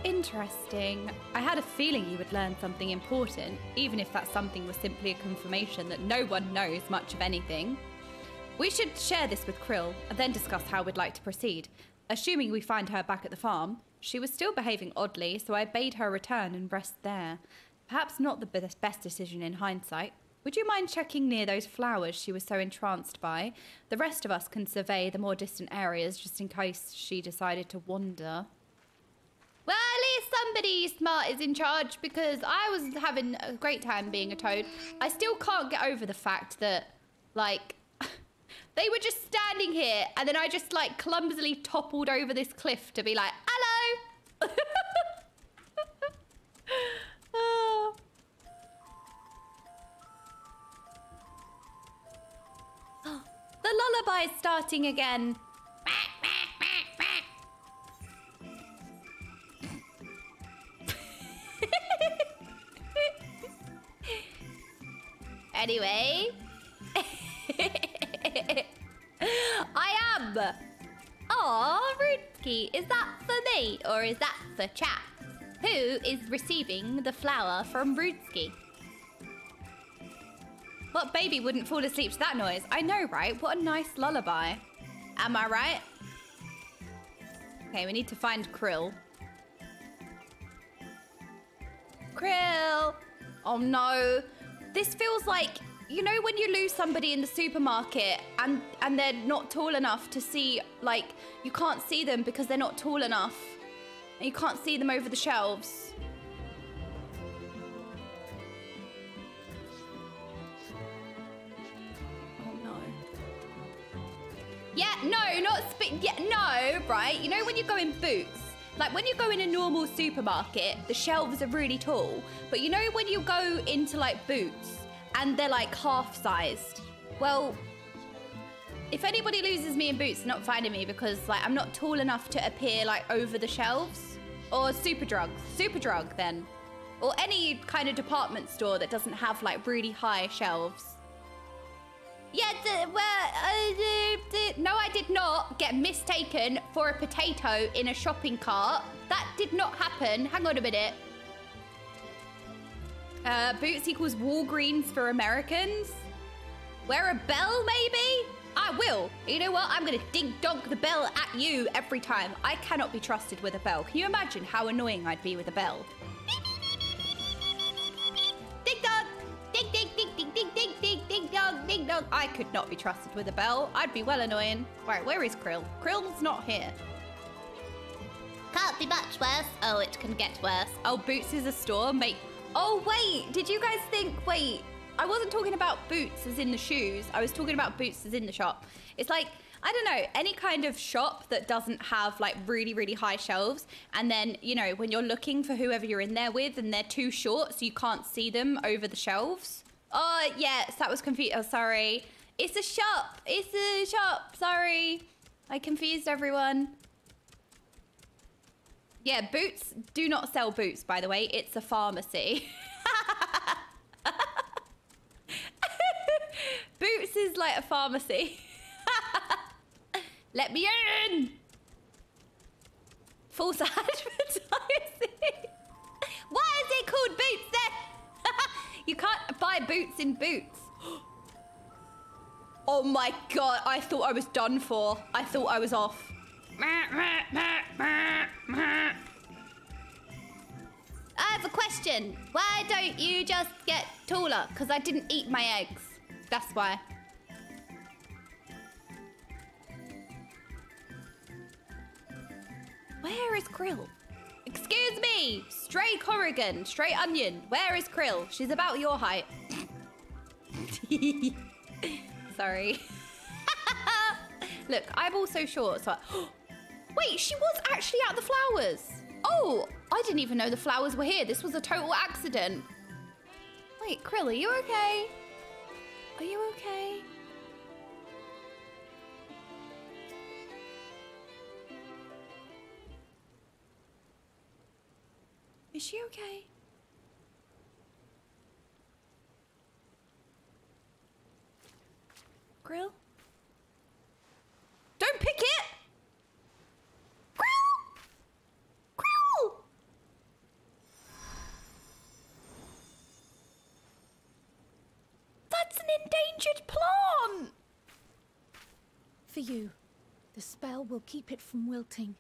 Interesting. I had a feeling you would learn something important, even if that something was simply a confirmation that no one knows much of anything. We should share this with Krill and then discuss how we'd like to proceed. Assuming we find her back at the farm, she was still behaving oddly, so I bade her return and rest there. Perhaps not the best decision in hindsight. Would you mind checking near those flowers she was so entranced by? The rest of us can survey the more distant areas just in case she decided to wander. Well, at least somebody smart is in charge because I was having a great time being a toad. I still can't get over the fact that, like, they were just standing here and then I just, like, clumsily toppled over this cliff to be like, hello! Oh. The lullaby is starting again. Anyway. I am. Aw, Rutsky, is that for me or is that for chat? Who is receiving the flower from Rutsky? What baby wouldn't fall asleep to that noise? I know, right? What a nice lullaby. Am I right? Okay, we need to find Krill. Krill! Oh no. This feels like, you know when you lose somebody in the supermarket and they're not tall enough to see, like, you can't see them because they're not tall enough. And you can't see them over the shelves. Oh no. Yeah, no, no, right? You know when you go in Boots? Like when you go in a normal supermarket, the shelves are really tall. But you know when you go into like Boots and they're like half-sized? Well, if anybody loses me in Boots, they're not finding me because like I'm not tall enough to appear like over the shelves. Or Superdrug then. Or any kind of department store that doesn't have like really high shelves. Yeah, no, I did not get mistaken for a potato in a shopping cart. That did not happen. Hang on a minute. Boots equals Walgreens for Americans. Wear a bell, maybe? I will. You know what? I'm going to dink-donk the bell at you every time. I cannot be trusted with a bell. Can you imagine how annoying I'd be with a bell? Ding-dong! Ding, ding, ding, ding, ding, ding, ding, ding-dong, ding-dong. I could not be trusted with a bell. I'd be well annoying. Right, where is Krill? Krill's not here. Can't be much worse. Oh, it can get worse. Oh, Boots is a store, mate. Oh, wait. Did you guys think... Wait. I wasn't talking about Boots as in the shoes. I was talking about Boots as in the shop. It's like, I don't know, any kind of shop that doesn't have like really, really high shelves. And then, you know, when you're looking for whoever you're in there with and they're too short so you can't see them over the shelves. Oh, yes, that was confused. Oh, sorry. It's a shop. It's a shop. Sorry. I confused everyone. Yeah, Boots do not sell boots, by the way. It's a pharmacy. Boots is like a pharmacy. Let me in! False advertising. Why is it called Boots then? You can't buy boots in Boots. Oh my god, I thought I was done for. I thought I was off. I have a question. Why don't you just get taller? Because I didn't eat my eggs. That's why. Where is Krill? Excuse me, stray Corrigan, stray onion. Where is Krill? She's about your height. Sorry. Look, I'm also short, so wait, she was actually at the flowers. Oh, I didn't even know the flowers were here. This was a total accident. Wait, Krill, are you okay? Are you okay? Is she okay? Krill? Don't pick it! Krill! Krill! That's an endangered plant! For you. The spell will keep it from wilting.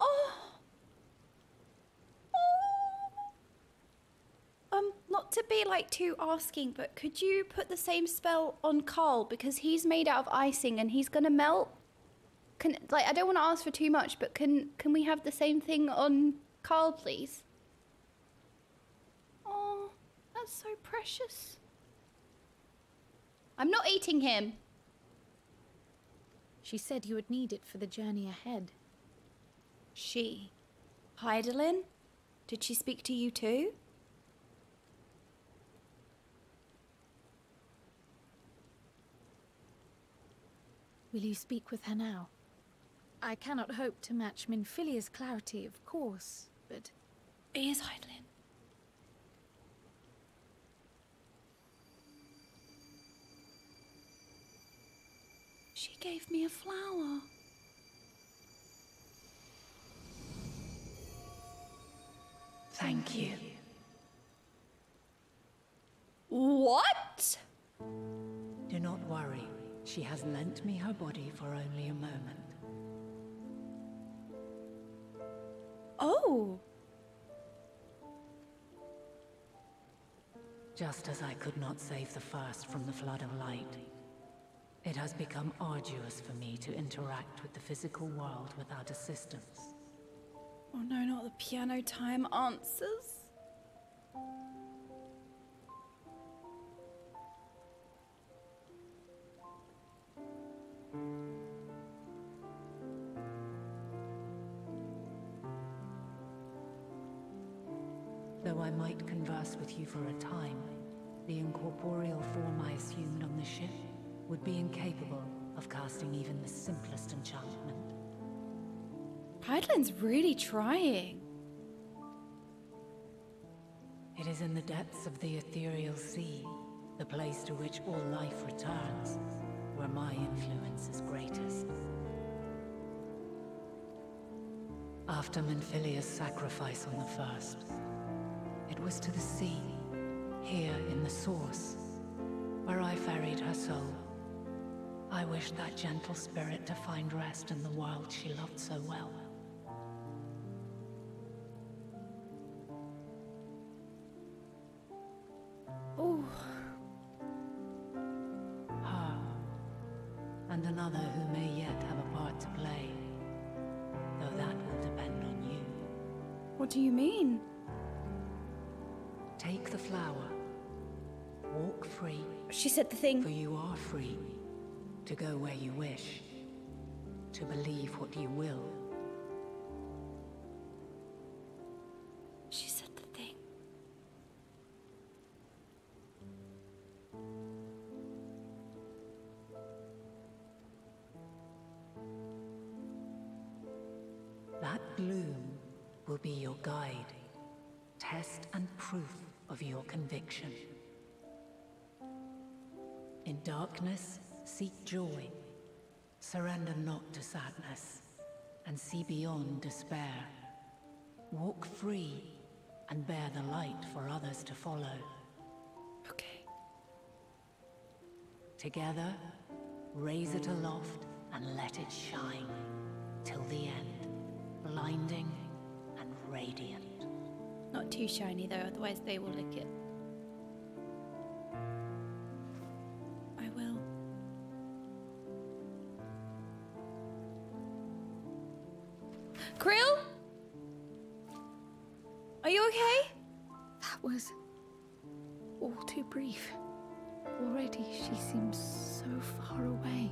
Oh. Not to be like too asking, but could you put the same spell on Carl because he's made out of icing and he's gonna melt? I don't want to ask for too much, but can we have the same thing on Carl, please? Oh, that's so precious. I'm not eating him. She said you would need it for the journey ahead. She? Heidelin? Did she speak to you too? Will you speak with her now? I cannot hope to match Minfilia's clarity, of course, but... It is Heidelin. She gave me a flower. Thank you. What? Do not worry. She has lent me her body for only a moment. Oh. Just as I could not save the first from the flood of light, it has become arduous for me to interact with the physical world without assistance. Oh no, not the piano time answers. Though I might converse with you for a time, the incorporeal form I assumed on the ship would be incapable of casting even the simplest enchantment. Heidelin's really trying. It is in the depths of the ethereal sea, the place to which all life returns, where my influence is greatest. After Minfilia's sacrifice on the first, it was to the sea, here in the source, where I ferried her soul. I wished that gentle spirit to find rest in the world she loved so well. Oh. Her, and another who may yet have a part to play, though that will depend on you. What do you mean? Take the flower. Walk free. She said the thing. For you are free to go where you wish, to believe what you will. She said the thing. That bloom will be your guide, test and proof of your conviction. In darkness, seek joy. Surrender not to sadness, and see beyond despair. Walk free, and bear the light for others to follow. Okay. Together, raise it aloft and let it shine, till the end, blinding and radiant. Not too shiny though, otherwise they will lick it. I will. That was all too brief. Already she seems so far away.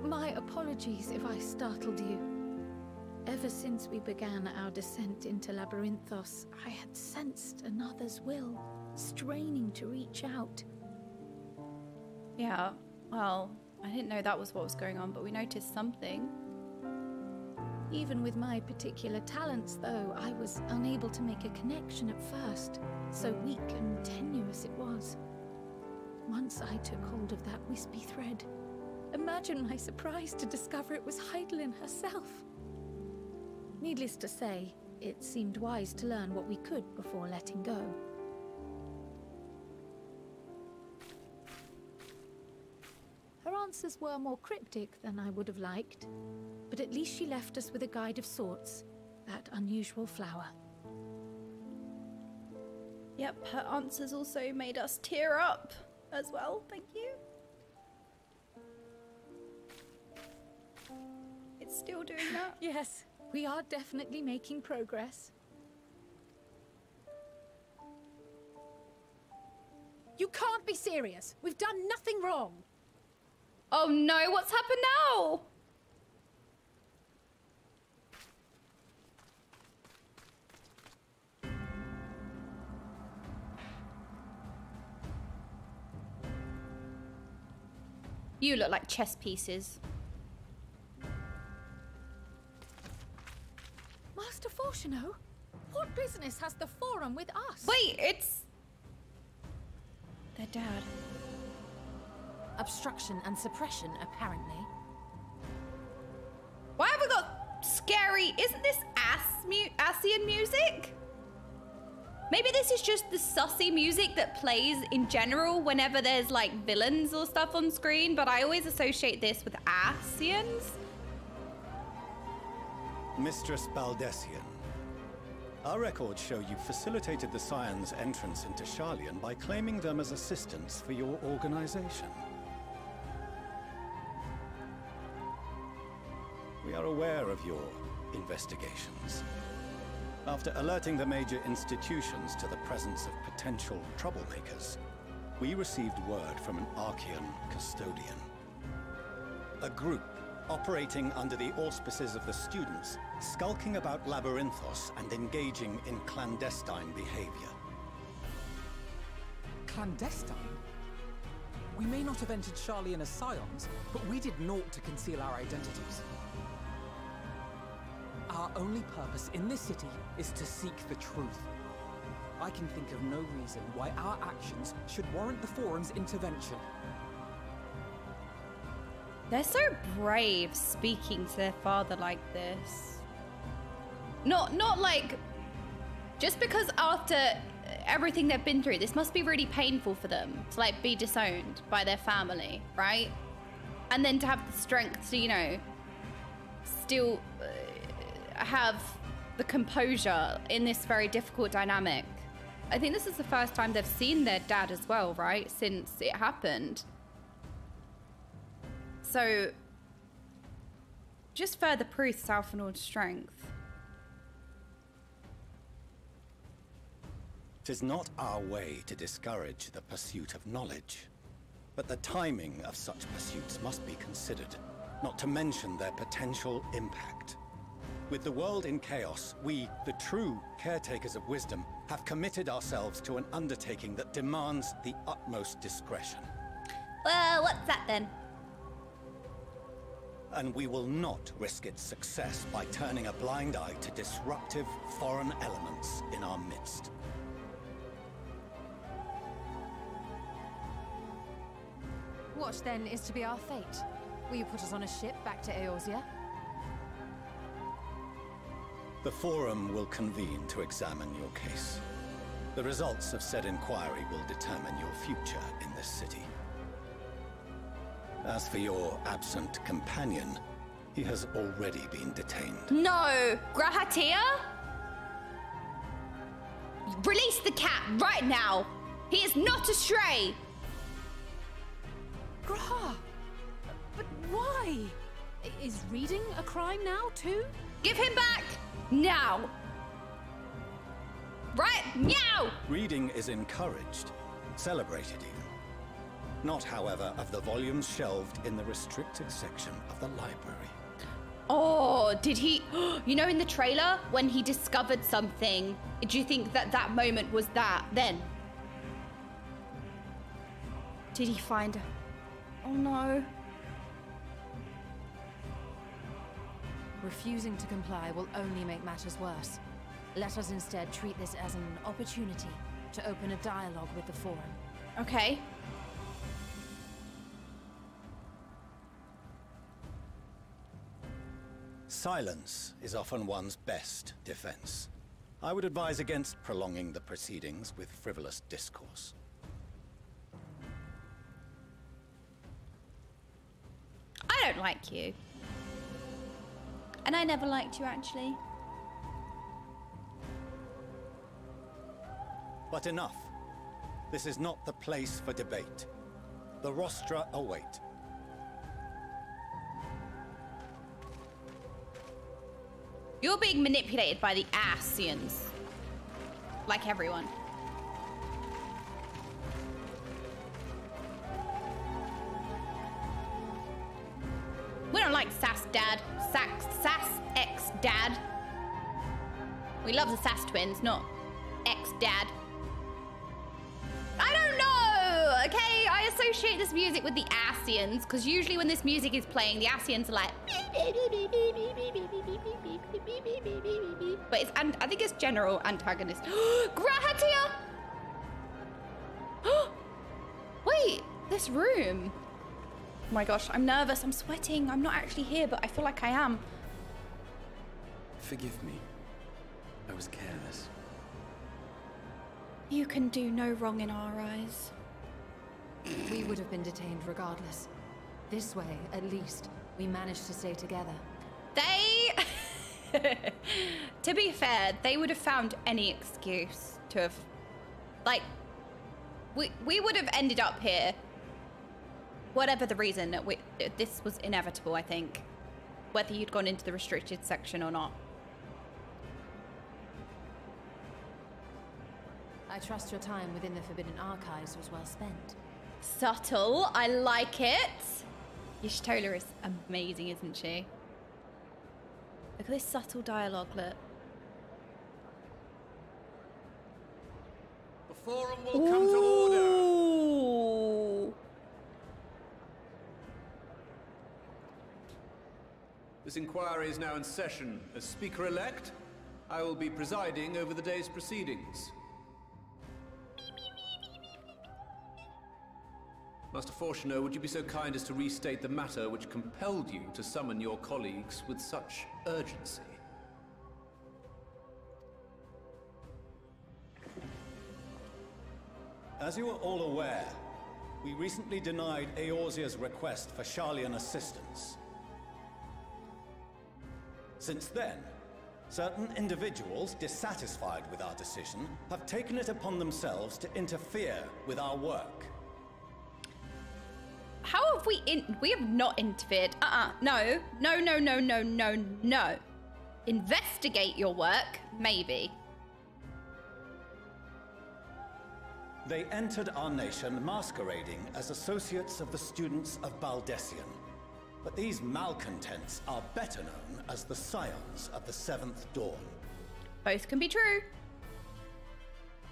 My apologies if I startled you. Ever since we began our descent into Labyrinthos, I had sensed another's will, straining to reach out. Yeah, well, I didn't know that was what was going on, but we noticed something. Even with my particular talents, though, I was unable to make a connection at first. So weak and tenuous it was. Once I took hold of that wispy thread, imagine my surprise to discover it was Heidelin herself. Needless to say, it seemed wise to learn what we could before letting go. Her answers were more cryptic than I would have liked, but at least she left us with a guide of sorts, that unusual flower. Yep, her answers also made us tear up as well, thank you. It's still doing that? Yes, we are definitely making progress. You can't be serious! We've done nothing wrong! Oh no, what's happened now? You look like chess pieces. Master Fortuno, what business has the Forum with us? Wait, it's... their dad. Obstruction and suppression, apparently. Why have we got scary... Isn't this Asian music? Maybe this is just the sussy music that plays in general whenever there's like villains or stuff on screen, but I always associate this with Asians. Mistress Baldessian, our records show you facilitated the Scions' entrance into Sharlayan by claiming them as assistants for your organization. We are aware of your investigations. After alerting the major institutions to the presence of potential troublemakers, we received word from an Archean custodian. A group operating under the auspices of the students, skulking about Labyrinthos and engaging in clandestine behavior. Clandestine? We may not have entered Sharlayan as Scions, but we did naught to conceal our identities. Our only purpose in this city is to seek the truth. I can think of no reason why our actions should warrant the Forum's intervention. They're so brave speaking to their father like this. Not like... Just because after everything they've been through, this must be really painful for them to like be disowned by their family, right? And then to have the strength to, you know, still have the composure in this very difficult dynamic. I think this is the first time they've seen their dad as well, right? Since it happened. So, just further proves Alphanord's strength. 'Tis not our way to discourage the pursuit of knowledge, but the timing of such pursuits must be considered, not to mention their potential impact. With the world in chaos, we, the true caretakers of wisdom, have committed ourselves to an undertaking that demands the utmost discretion. Well, what's that then? And we will not risk its success by turning a blind eye to disruptive foreign elements in our midst. What then is to be our fate? Will you put us on a ship back to Eorzea? The Forum will convene to examine your case. The results of said inquiry will determine your future in this city. As for your absent companion, he has already been detained. No! Grahatia? Release the cat right now! He is not a stray! Graha! Why? Is reading a crime now, too? Give him back! Now! Right now! Reading is encouraged, celebrated even. Not, however, of the volumes shelved in the restricted section of the library. Oh, did he... You know, in the trailer, when he discovered something, do you think that that moment was that then? Did he find... Oh, no. Refusing to comply will only make matters worse. Let us instead treat this as an opportunity to open a dialogue with the Forum. Okay. Silence is often one's best defense. I would advise against prolonging the proceedings with frivolous discourse. I don't like you. And I never liked you, actually. But enough. This is not the place for debate. The rostra await. You're being manipulated by the Asians. Like everyone. We don't like Sass Dad. Sass X Dad. We love the Sass twins, not X Dad. I don't know, okay? I associate this music with the Asians, because usually when this music is playing, the Asians are like... But it's, and I think it's general antagonist. Grahatia! Wait, this room. Oh my gosh, I'm nervous, I'm sweating. I'm not actually here, but I feel like I am. Forgive me. I was careless. You can do no wrong in our eyes. We would have been detained regardless. This way, at least, we managed to stay together. They... To be fair, they would have found any excuse to have... Like, we would have ended up here. Whatever the reason, this was inevitable, I think. Whether you'd gone into the restricted section or not. I trust your time within the Forbidden Archives was well spent. Subtle, I like it. Y'shtola is amazing, isn't she? Look at this subtle dialogue, look. The Forum will come to order. This inquiry is now in session. As Speaker-elect, I will be presiding over the day's proceedings. Master Fortuner, would you be so kind as to restate the matter which compelled you to summon your colleagues with such urgency? As you are all aware, we recently denied Eorzea's request for Sharlayan assistance. Since then, certain individuals dissatisfied with our decision have taken it upon themselves to interfere with our work. How have we have not interfered. No. Investigate your work, maybe. They entered our nation masquerading as associates of the students of Baldessian. But these malcontents are better known as the Scions of the Seventh Dawn. Both can be true.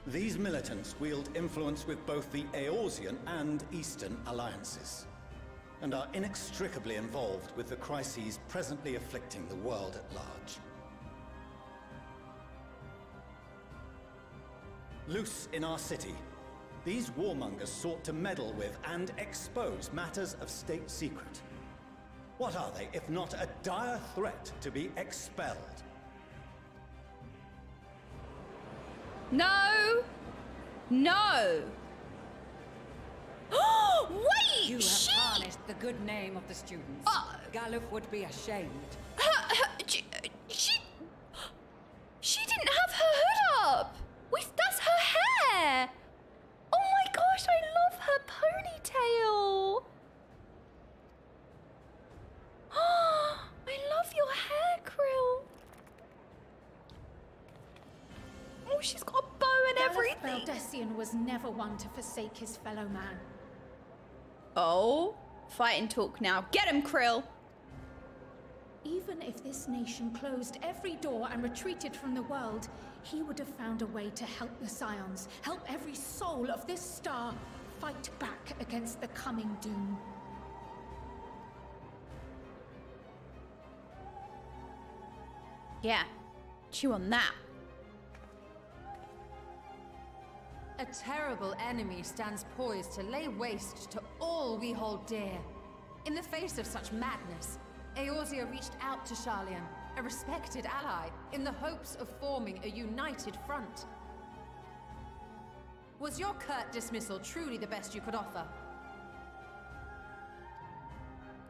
These militants wield influence with both the Eorzean and Eastern alliances, and are inextricably involved with the crises presently afflicting the world at large. Loose in our city, these warmongers sought to meddle with and expose matters of state secret. What are they, if not a dire threat to be expelled? No! Wait! You have tarnished the good name of the students. Galuf would be ashamed. She didn't have her hood up! That's her hair! Oh my gosh, I love her ponytail! she's got a bow and everything. Baldessian was never one to forsake his fellow man. Oh, fight and talk now. Get him, Krill. Even if this nation closed every door and retreated from the world, he would have found a way to help the Scions, help every soul of this star fight back against the coming doom. Yeah, chew on that. A terrible enemy stands poised to lay waste to all we hold dear. In the face of such madness, Eorzea reached out to Sharlayan, a respected ally, in the hopes of forming a united front. Was your curt dismissal truly the best you could offer?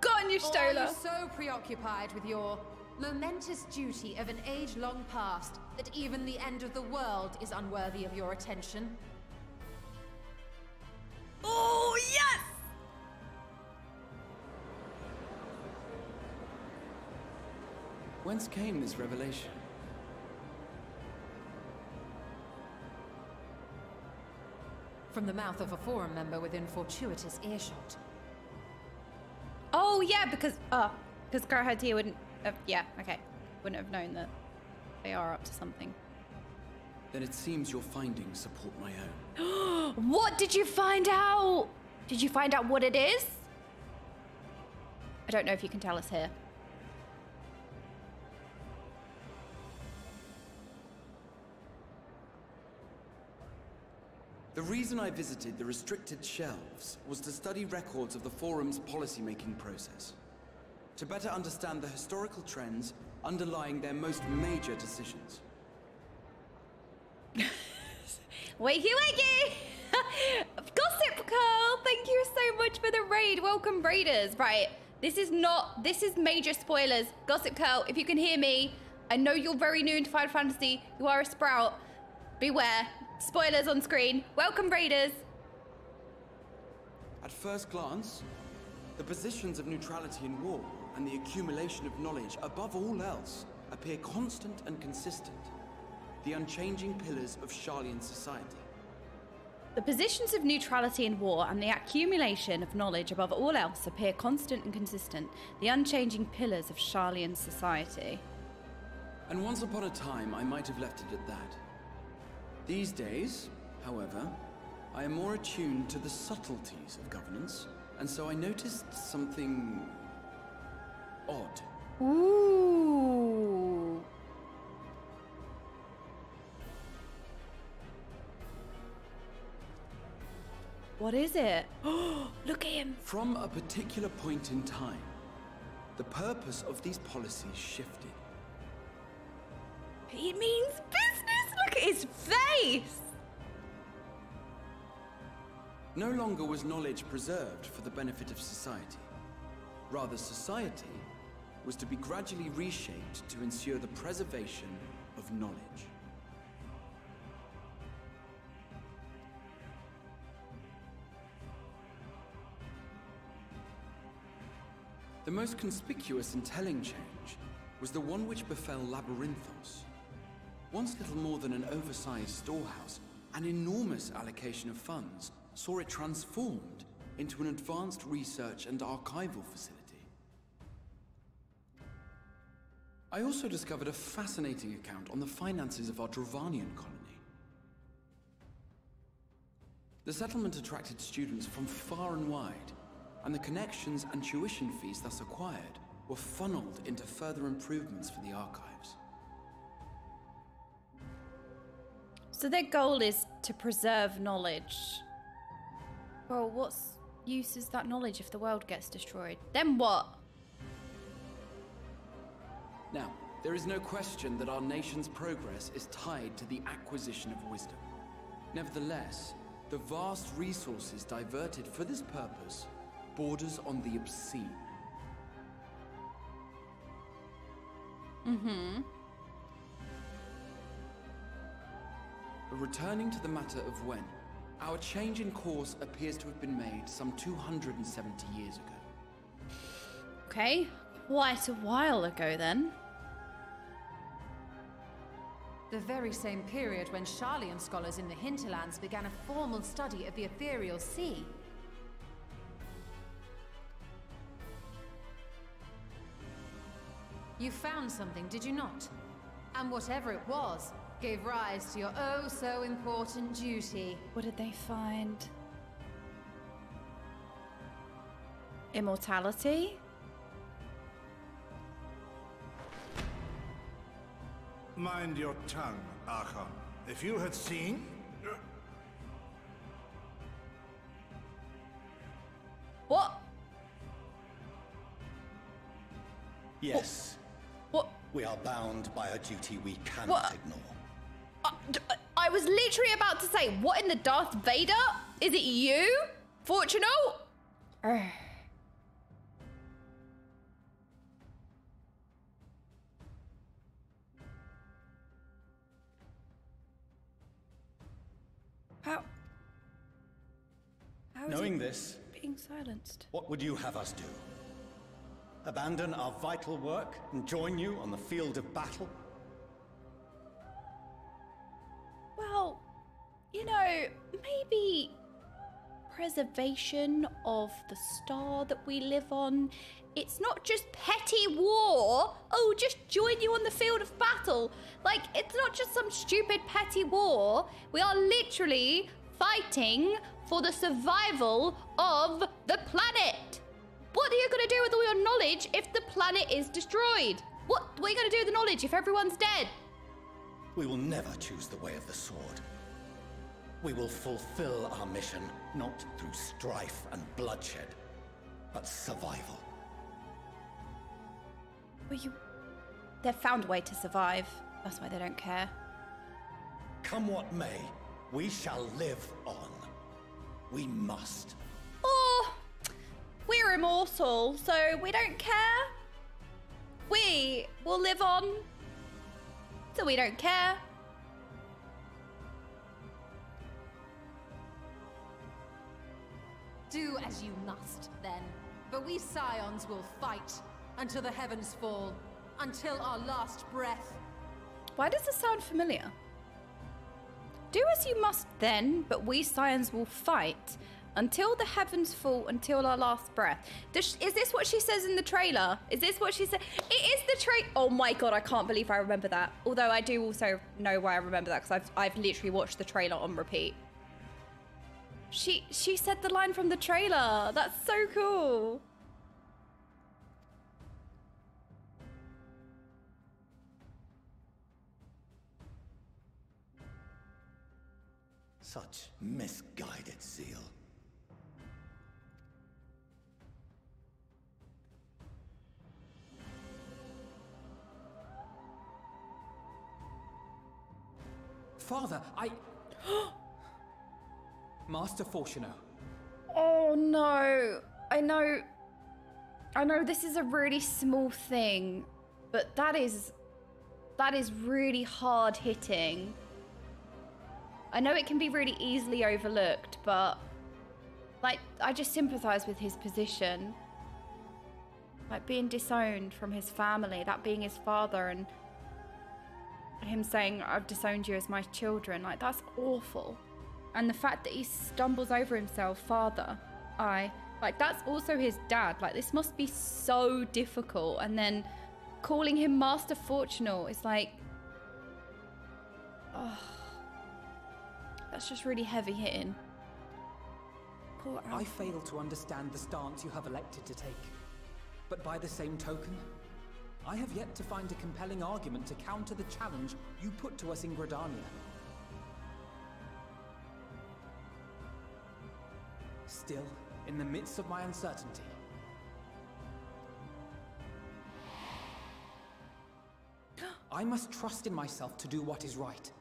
Go on, you Stola! Or are you so preoccupied with your momentous duty of an age long past that even the end of the world is unworthy of your attention? Oh, yes! Whence came this revelation? From the mouth of a forum member within fortuitous earshot. Oh, yeah, because Garhatia wouldn't have, yeah, okay. Wouldn't have known that they are up to something. Then it seems your findings support my own. What did you find out? Did you find out what it is? I don't know if you can tell us here. The reason I visited the restricted shelves was to study records of the Forum's policy-making process, to better understand the historical trends underlying their most major decisions. Wakey wakey! Gossip Curl, thank you so much for the raid. Welcome, raiders. Right, this is major spoilers. Gossip Curl, if you can hear me, I know you're very new into Final Fantasy. You are a sprout. Beware. Spoilers on screen. Welcome, raiders. At first glance, the positions of neutrality in war and the accumulation of knowledge above all else appear constant and consistent. The unchanging pillars of Sharlayan society. The positions of neutrality in war and the accumulation of knowledge above all else appear constant and consistent. The unchanging pillars of Sharlayan society. And once upon a time, I might have left it at that. These days, however, I am more attuned to the subtleties of governance, and so I noticed something odd. Ooh. What is it? Oh, look at him. From a particular point in time, the purpose of these policies shifted. He means business. Look at his face. No longer was knowledge preserved for the benefit of society. Rather, society was to be gradually reshaped to ensure the preservation of knowledge. The most conspicuous and telling change was the one which befell Labyrinthos. Once little more than an oversized storehouse, an enormous allocation of funds saw it transformed into an advanced research and archival facility. I also discovered a fascinating account on the finances of our Dravanian colony. The settlement attracted students from far and wide, and the connections and tuition fees thus acquired were funneled into further improvements for the archives. So their goal is to preserve knowledge. Well, what use is that knowledge if the world gets destroyed? Then what? Now, there is no question that our nation's progress is tied to the acquisition of wisdom. Nevertheless, the vast resources diverted for this purpose borders on the obscene. Mm-hmm. But returning to the matter of when, our change in course appears to have been made some 270 years ago. Okay, quite a while ago then. The very same period when Sharlayan scholars in the hinterlands began a formal study of the ethereal sea. You found something, did you not? And whatever it was, gave rise to your oh-so-important duty. What did they find? Immortality? Mind your tongue, Archon. If you had seen... What? Yes. What? We are bound by a duty we cannot ignore. I was literally about to say, what in the Darth Vader? Is it you? Fortuno? How Knowing is this, being silenced? what would you have us do? Abandon our vital work and join you on the field of battle? Well, you know, maybe preservation of the star that we live on. It's not just petty war. Oh, just join you on the field of battle. Like, it's not just some stupid petty war. We are literally fighting for the survival of the planet. What are you going to do with all your knowledge if the planet is destroyed? What are you going to do with the knowledge if everyone's dead? We will never choose the way of the sword. We will fulfill our mission not through strife and bloodshed, but survival. Well, they've found a way to survive. That's why they don't care. Come what may, we shall live on. We must. Oh, we're immortal, so we don't care. We will live on, so we don't care. Do as you must, then. But we Scions will fight until the heavens fall, until our last breath. Why does this sound familiar? Do as you must then, but we Scions will fight until the heavens fall, until our last breath. Is this what she says in the trailer? Is this what she said? It is the trailer. Oh my god, I can't believe I remember that. Although I do also know why I remember that, because I've literally watched the trailer on repeat. She said the line from the trailer. That's so cool. Such misguided zeal. Father, Master Fortuno. Oh no. I know this is a really small thing, but that is really hard hitting. I know it can be really easily overlooked, but like, I just sympathize with his position. Like, being disowned from his family, that being his father, and him saying, I've disowned you as my children, like, that's awful. And the fact that he stumbles over himself, father, like, that's also his dad. Like, this must be so difficult. And then calling him Master Fortunal is like, oh, that's just really heavy hitting. Poor Alpha. I fail to understand the stance you have elected to take. But by the same token, I have yet to find a compelling argument to counter the challenge you put to us in Gridania. Still, in the midst of my uncertainty, I must trust in myself to do what is right,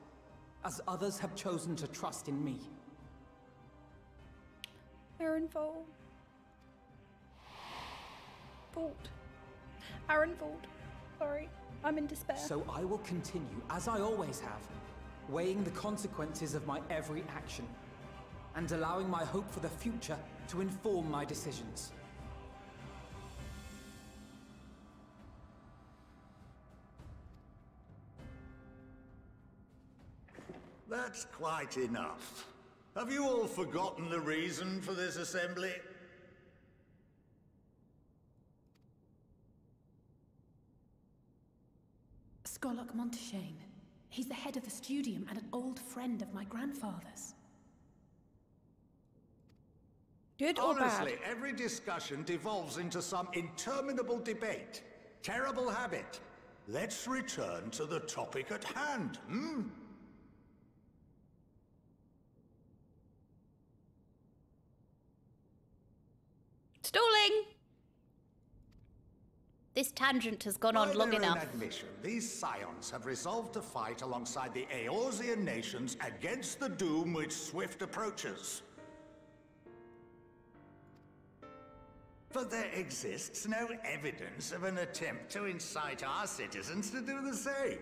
as others have chosen to trust in me. Aaronvold. Aaronvold. Sorry, I'm in despair. So I will continue, as I always have, weighing the consequences of my every action, and allowing my hope for the future to inform my decisions. That's quite enough. Have you all forgotten the reason for this assembly? Skolok Monteshane. He's the head of the studium and an old friend of my grandfather's. Good or bad? Honestly, every discussion devolves into some interminable debate. Terrible habit. Let's return to the topic at hand, hmm? Stalling! This tangent has gone on long enough. By their own admission, these scions have resolved to fight alongside the Eorzean nations against the doom which swift approaches. But there exists no evidence of an attempt to incite our citizens to do the same.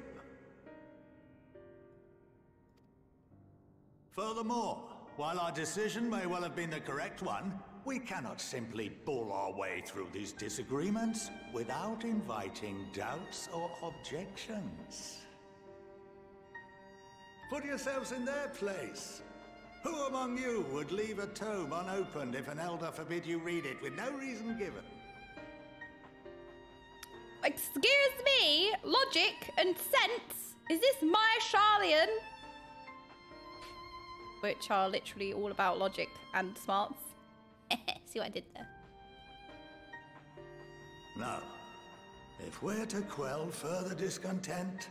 Furthermore, while our decision may well have been the correct one, we cannot simply bull our way through these disagreements without inviting doubts or objections. Put yourselves in their place. Who among you would leave a tome unopened if an elder forbid you read it with no reason given? Excuse me, logic and sense. Is this my Charlian? Which are literally all about logic and smarts. See what I did there? No. If we're to quell further discontent,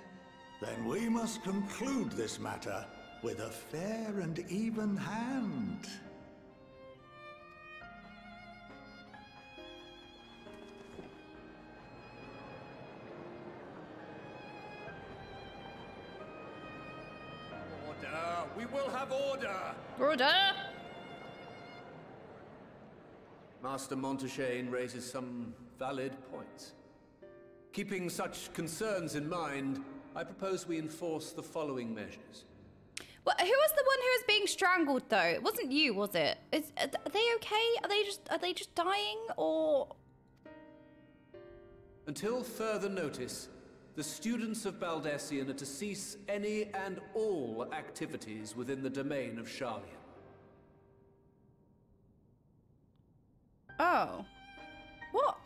then we must conclude this matter with a fair and even hand. Order! We will have order! Order! Master Monteshane raises some valid points. Keeping such concerns in mind, I propose we enforce the following measures. Well, who was the one who was being strangled, though? It wasn't you, was it? Are they okay? Are they just dying, or...? Until further notice, the students of Baldessian are to cease any and all activities within the domain of Charlian. Oh. What?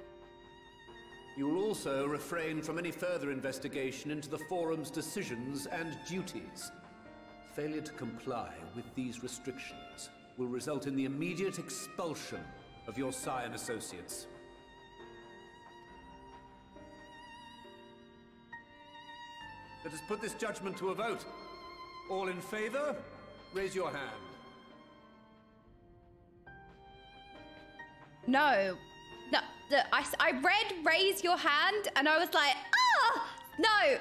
You will also refrain from any further investigation into the Forum's decisions and duties. Failure to comply with these restrictions will result in the immediate expulsion of your Scion associates. Let us put this judgment to a vote. All in favor, raise your hand. No. No. I read raise your hand and I was like, ah! No.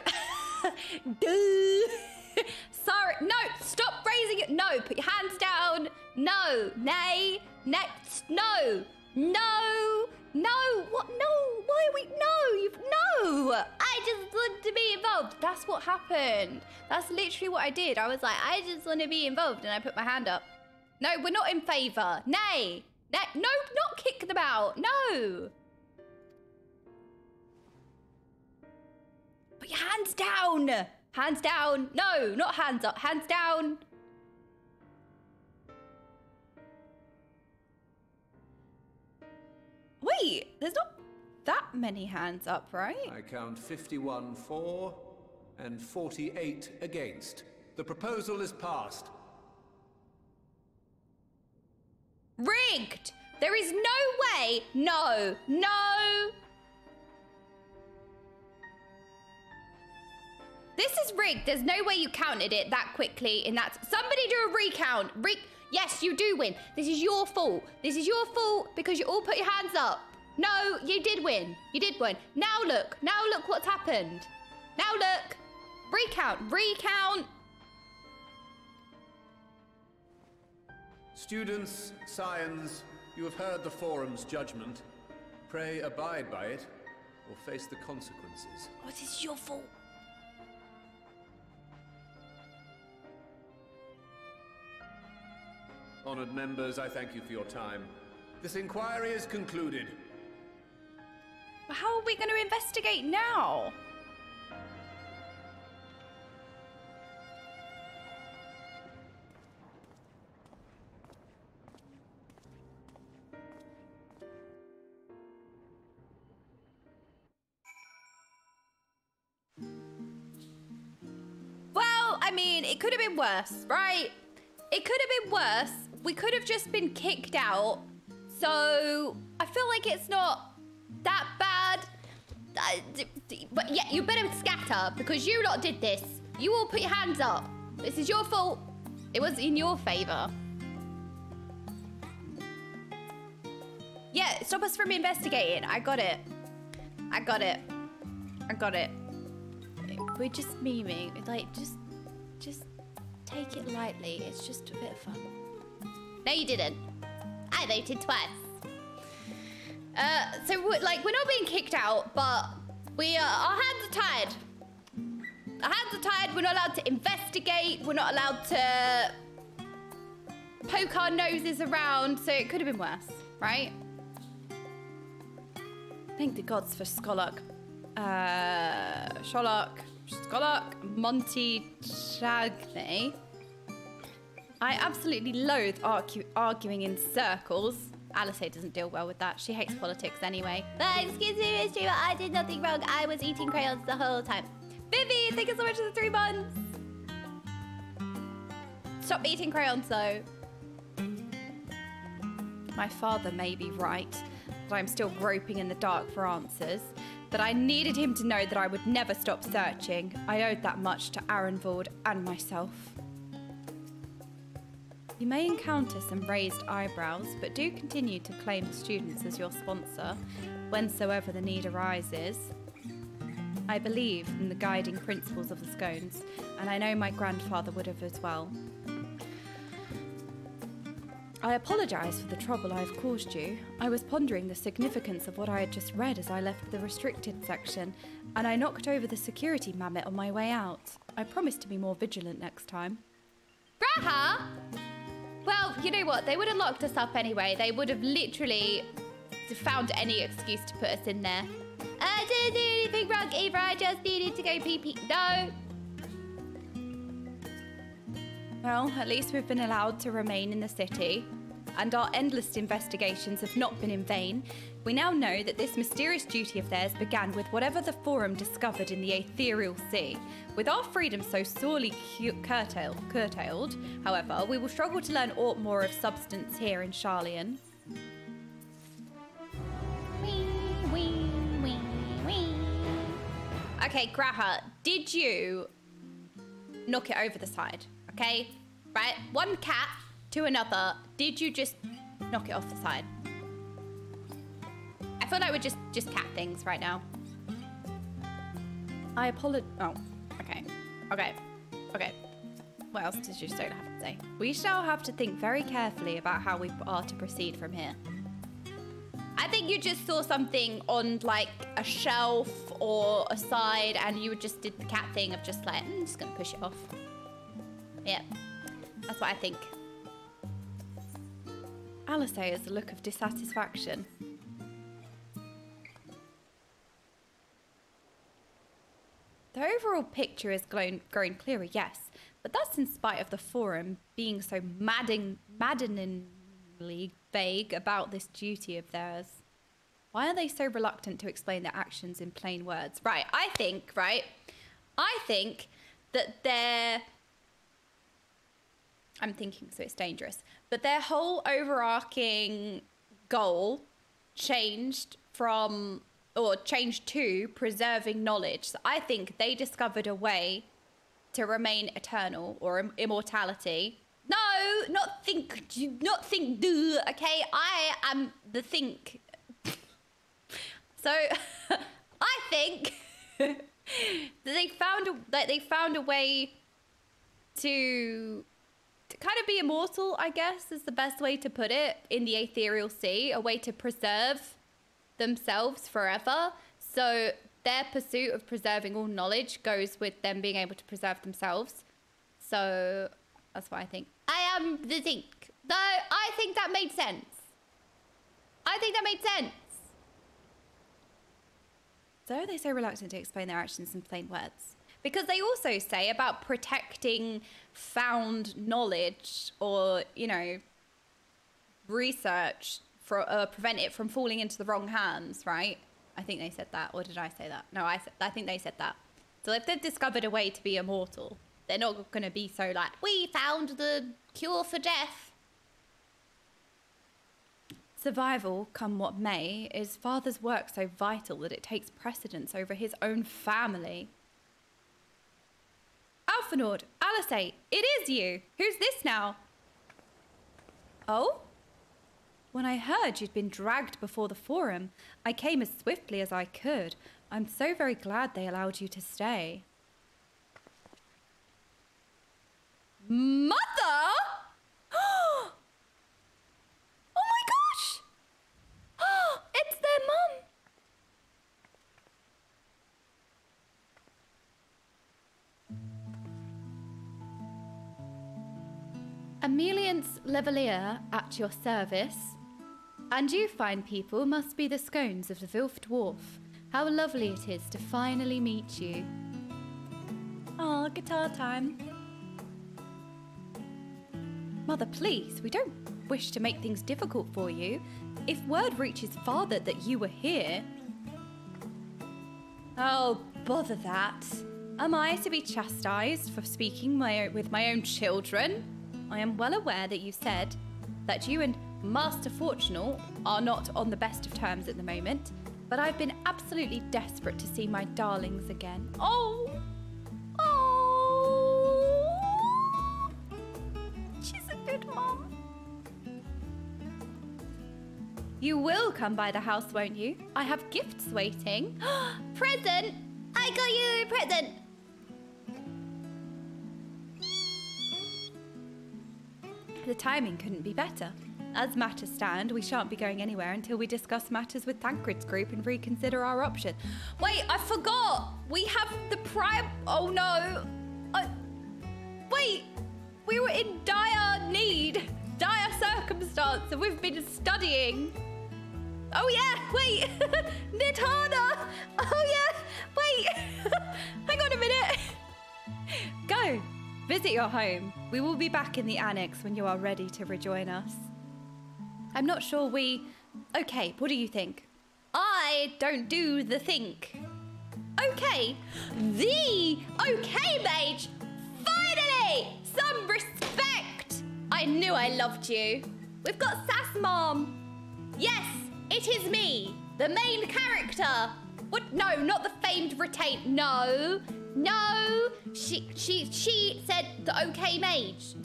Duh. Sorry. No. Stop raising it. No. Put your hands down. No. Nay. Next. No. No. No. What? No. Why are we? No. No. I just want to be involved. That's what happened. That's literally what I did. I was like, I just want to be involved. And I put my hand up. No, we're not in favor. Nay. No, not kick them out. No. Put your hands down. Hands down. No, not hands up. Hands down. Wait, there's not that many hands up, right? I count 51 for and 48 against. The proposal is passed. Rigged! There is no way! No! No! This is rigged. There's no way you counted it that quickly in that... Somebody do a recount. Yes, you do win. This is your fault. This is your fault because you all put your hands up. No, you did win. You did win. Now look. Now look what's happened. Now look. Recount. Recount. Students, Scions, you have heard the Forum's judgment. Pray abide by it, or face the consequences. Oh, this is your fault. Honored members, I thank you for your time. This inquiry is concluded. But how are we going to investigate now? mean, it could have been worse, right? It could have been worse. We could have just been kicked out. So I feel like it's not that bad. But yeah, you better scatter because you lot did this. You all put your hands up. This is your fault. It was in your favor. Yeah, stop us from investigating. I got it. I got it. I got it. We're just memeing. Like, just take it lightly. It's just a bit of fun. No, you didn't. I voted twice. So, like, we're not being kicked out, but we our hands are tied. Our hands are tied. We're not allowed to investigate. We're not allowed to poke our noses around. So it could have been worse, right? Thank the gods for Skolok, Monty Chagne. I absolutely loathe arguing in circles. Alice doesn't deal well with that. She hates politics anyway. Excuse me, Miss Dreamer, I did nothing wrong. I was eating crayons the whole time. Vivi, thank you so much for the 3 months. Stop eating crayons, though. My father may be right, that I'm still groping in the dark for answers, but I needed him to know that I would never stop searching. I owed that much to Arenvald and myself. You may encounter some raised eyebrows, but do continue to claim the students as your sponsor, whensoever the need arises. I believe in the guiding principles of the Scones, and I know my grandfather would have as well. I apologise for the trouble I have caused you. I was pondering the significance of what I had just read as I left the restricted section, and I knocked over the security mammoth on my way out. I promise to be more vigilant next time. Braha! Well, you know what? They would have locked us up anyway. They would have literally found any excuse to put us in there. I didn't do anything wrong either. I just needed to go pee-pee. No. Well, at least we've been allowed to remain in the city, and our endless investigations have not been in vain. We now know that this mysterious duty of theirs began with whatever the Forum discovered in the ethereal sea. With our freedom so sorely curtailed, however, we will struggle to learn aught more of substance here in Sharlayan. Okay, Graha, did you knock it over the side? Okay, right? One cat to another. Did you just knock it off the side? I feel like we're just cat things right now. I apologize. Oh, okay. Okay. What else does your soda have to say? We shall have to think very carefully about how we are to proceed from here. I think you just saw something on like a shelf or a side and you just did the cat thing of just like, I'm just gonna push it off. Yeah, that's what I think. Alice has a look of dissatisfaction. The overall picture is growing clearer, yes, but that's in spite of the Forum being so maddeningly vague about this duty of theirs. Why are they so reluctant to explain their actions in plain words? Right, I think that I'm thinking, so it's dangerous, but their whole overarching goal changed to preserving knowledge. So I think they discovered a way to remain eternal or immortality. No, not think, do, okay? I am the think. So I think that they found a way to kind of be immortal, I guess, is the best way to put it, in the ethereal sea, a way to preserve themselves forever. So their pursuit of preserving all knowledge goes with them being able to preserve themselves. So that's what I think. I am the think. Though I think that made sense. So are they so reluctant to explain their actions in plain words? Because they also say about protecting found knowledge or, you know, research for prevent it from falling into the wrong hands, right? I think they said that, or did I say that? No, I think they said that. So if they've discovered a way to be immortal, They're not going to be so like, we found the cure for death. Survival, come what may, is Father's work so vital that it takes precedence over his own family. Alphanord, Alice, it is you. Who's this now? Oh? When I heard you'd been dragged before the forum, I came as swiftly as I could. I'm so very glad they allowed you to stay. Mother? Oh my gosh! It's their mum! Ameliance Levalier at your service. And you fine people must be the scones of the Vilf Dwarf. How lovely it is to finally meet you. Oh, guitar time. Mother, please, we don't wish to make things difficult for you. If word reaches Father that you were here... Oh, bother that. Am I to be chastised for speaking with my own children? I am well aware that you said that you and Master Fortunal are not on the best of terms at the moment, but I've been absolutely desperate to see my darlings again. Oh! Oh! She's a good mom. You will come by the house, won't you? I have gifts waiting. Present! I got you a present! The timing couldn't be better. As matters stand, we shan't be going anywhere until we discuss matters with Tancred's group and reconsider our option. Wait, I forgot! We have the prime... Oh no! Wait! We were in dire need, dire circumstance, and we've been studying. Oh yeah, wait! Nitana! Oh yeah, wait! Hang on a minute! Go, visit your home. We will be back in the annex when you are ready to rejoin us. I'm not sure we... Okay, what do you think? I don't do the think. Okay, the Okaymage! Finally! Some respect! I knew I loved you. We've got Sass Mom. Yes, it is me, the main character. What? No, not the famed retain. No, no. She said the Okaymage.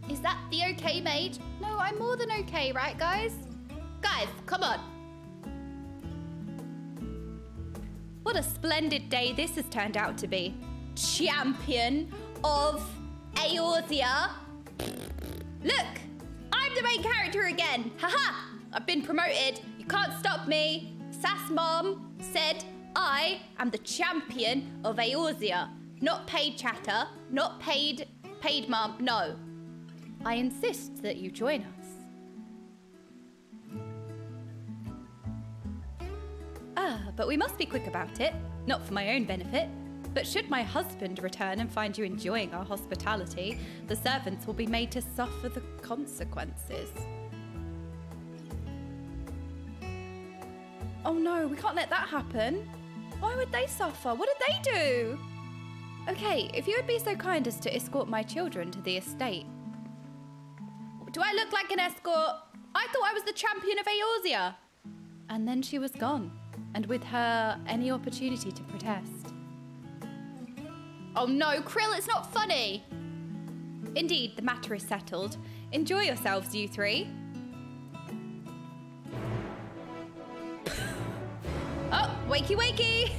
Is that the Okaymage? No, I'm more than okay, right, guys? Guys, come on. What a splendid day this has turned out to be. Champion of Eorzea. Look, I'm the main character again. Haha, I've been promoted. You can't stop me. Sass Mom said I am the champion of Eorzea. Not paid chatter, not paid mom, no. I insist that you join us. But we must be quick about it. Not for my own benefit, but should my husband return and find you enjoying our hospitality, the servants will be made to suffer the consequences. Oh no, we can't let that happen. Why would they suffer? What did they do? Okay, if you would be so kind as to escort my children to the estate. Do I look like an escort? I thought I was the champion of Eorzea. And then she was gone, and with her, any opportunity to protest. Oh no, Krill, it's not funny. Indeed, the matter is settled. Enjoy yourselves, you three. Oh, wakey wakey.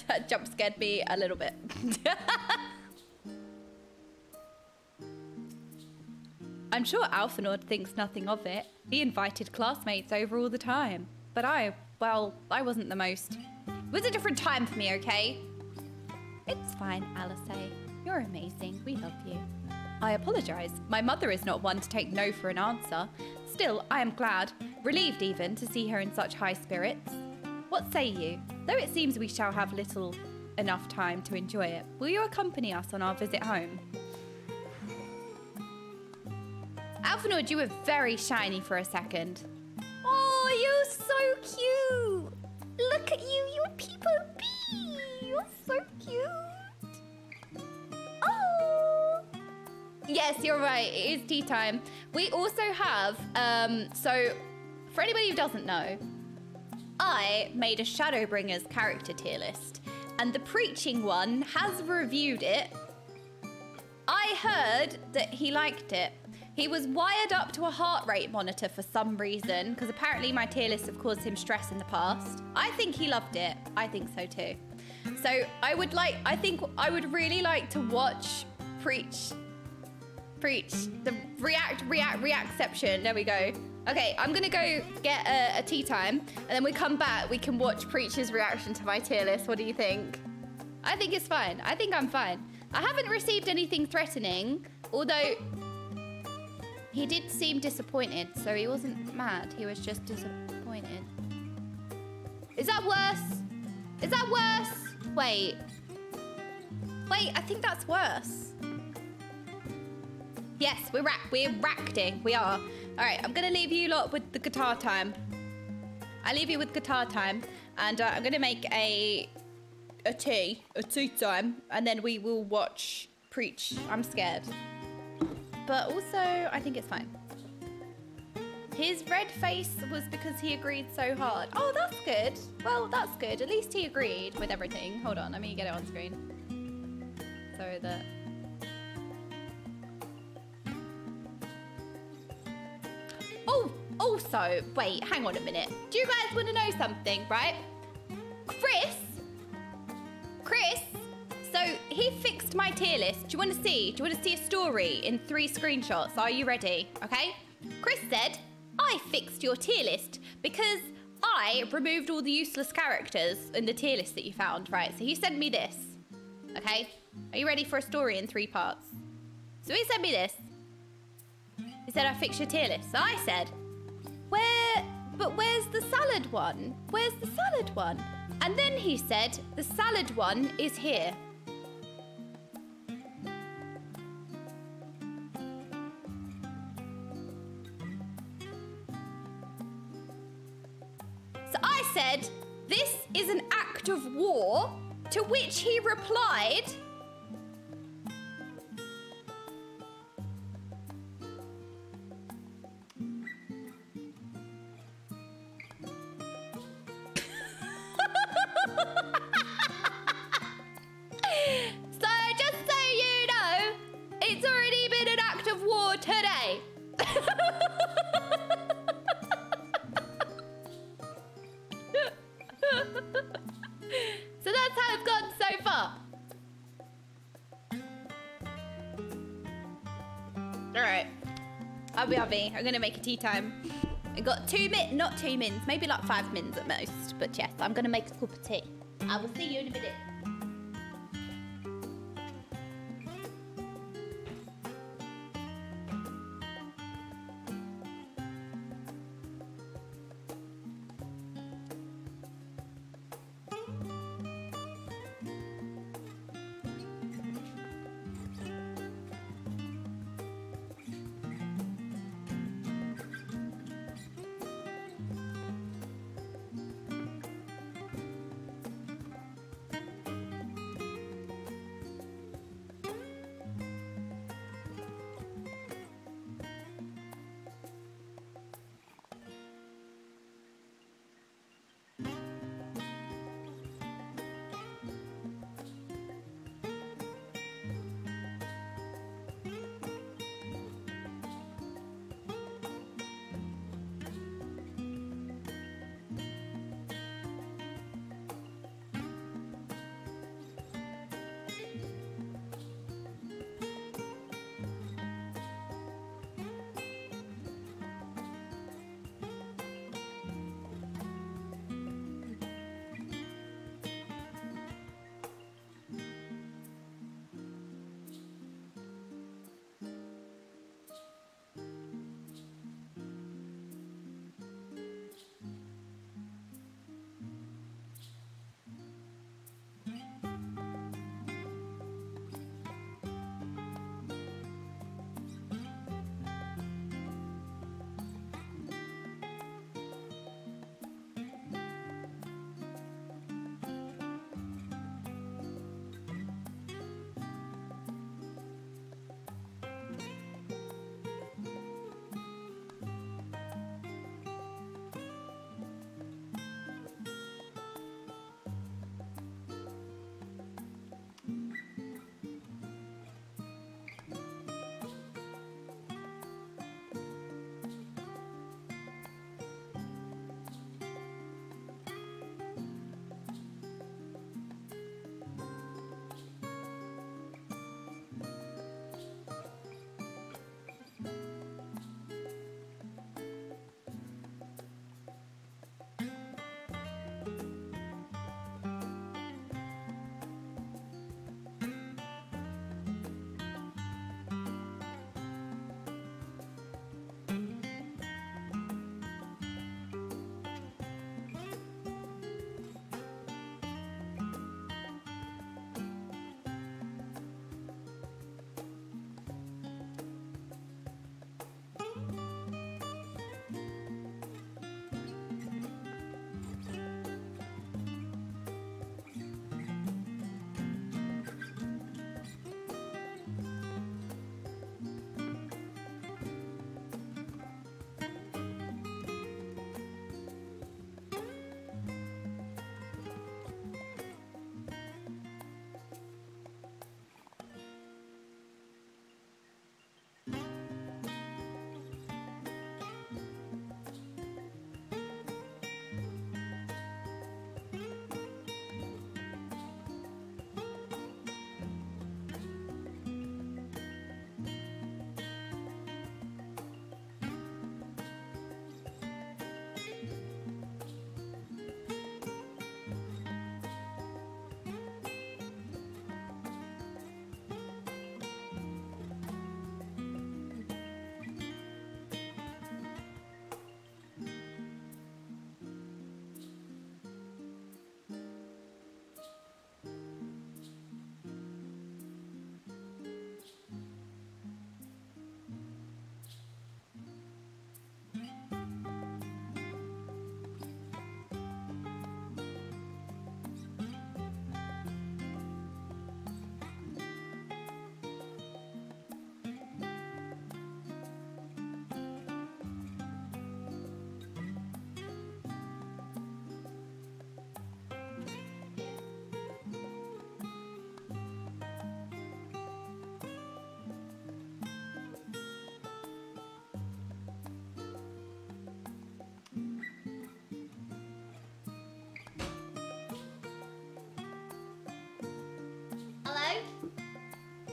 That jump scared me a little bit. I'm sure Alphanord thinks nothing of it. He invited classmates over all the time. But I wasn't the most. It was a different time for me, okay? It's fine, Alice. You're amazing. We love you. I apologise. My mother is not one to take no for an answer. Still, I am glad, relieved even, to see her in such high spirits. What say you? Though it seems we shall have little enough time to enjoy it, will you accompany us on our visit home? Alphanord, you were very shiny for a second. Oh, you're so cute. Look at you, you're Peepo Bee. you're so cute. Oh. Yes, you're right. It is tea time. We also have, so for anybody who doesn't know, I made a Shadowbringers character tier list, and the preaching one has reviewed it. I heard that he liked it. He was wired up to a heart rate monitor for some reason, because apparently my tier lists have caused him stress in the past. I think he loved it. I think so too. So I would really like to watch Preach, the reactception. There we go. Okay, I'm gonna go get a tea time, and then we come back, we can watch Preach's reaction to my tier list. What do you think? I think it's fine. I think I'm fine. I haven't received anything threatening, although he did seem disappointed, so he wasn't mad. He was just disappointed. Is that worse? Is that worse? Wait. Wait, I think that's worse. Yes, we're reacting. We are. All right, I'm gonna leave you lot with the guitar time. I'll leave you with guitar time, and I'm gonna make a tea time, and then we will watch Preach. I'm scared, but also I think it's fine. His red face was because he agreed so hard. Oh, that's good. Well, that's good. At least he agreed with everything. Hold on, let me get it on screen so that. Oh, also, wait, hang on a minute. Do you guys want to know something, right? Chris, so he fixed my tier list. Do you want to see? Do you want to see a story in 3 screenshots? Are you ready? Okay. Chris said, I fixed your tier list because I removed all the useless characters in the tier list that you found, right? So he sent me this, okay? Are you ready for a story in 3 parts? So he sent me this. He said, I fixed your tier list. So I said, where's the salad one? Where's the salad one? And then he said, the salad one is here. So I said, this is an act of war, to which he replied, so just so you know, it's already been an act of war today. So that's how it's gone so far. Alright. Abby, I'm gonna make a tea time. I got not 2 mins, maybe like 5 mins at most. But yes, I'm gonna make a cup of tea. I will see you in a minute.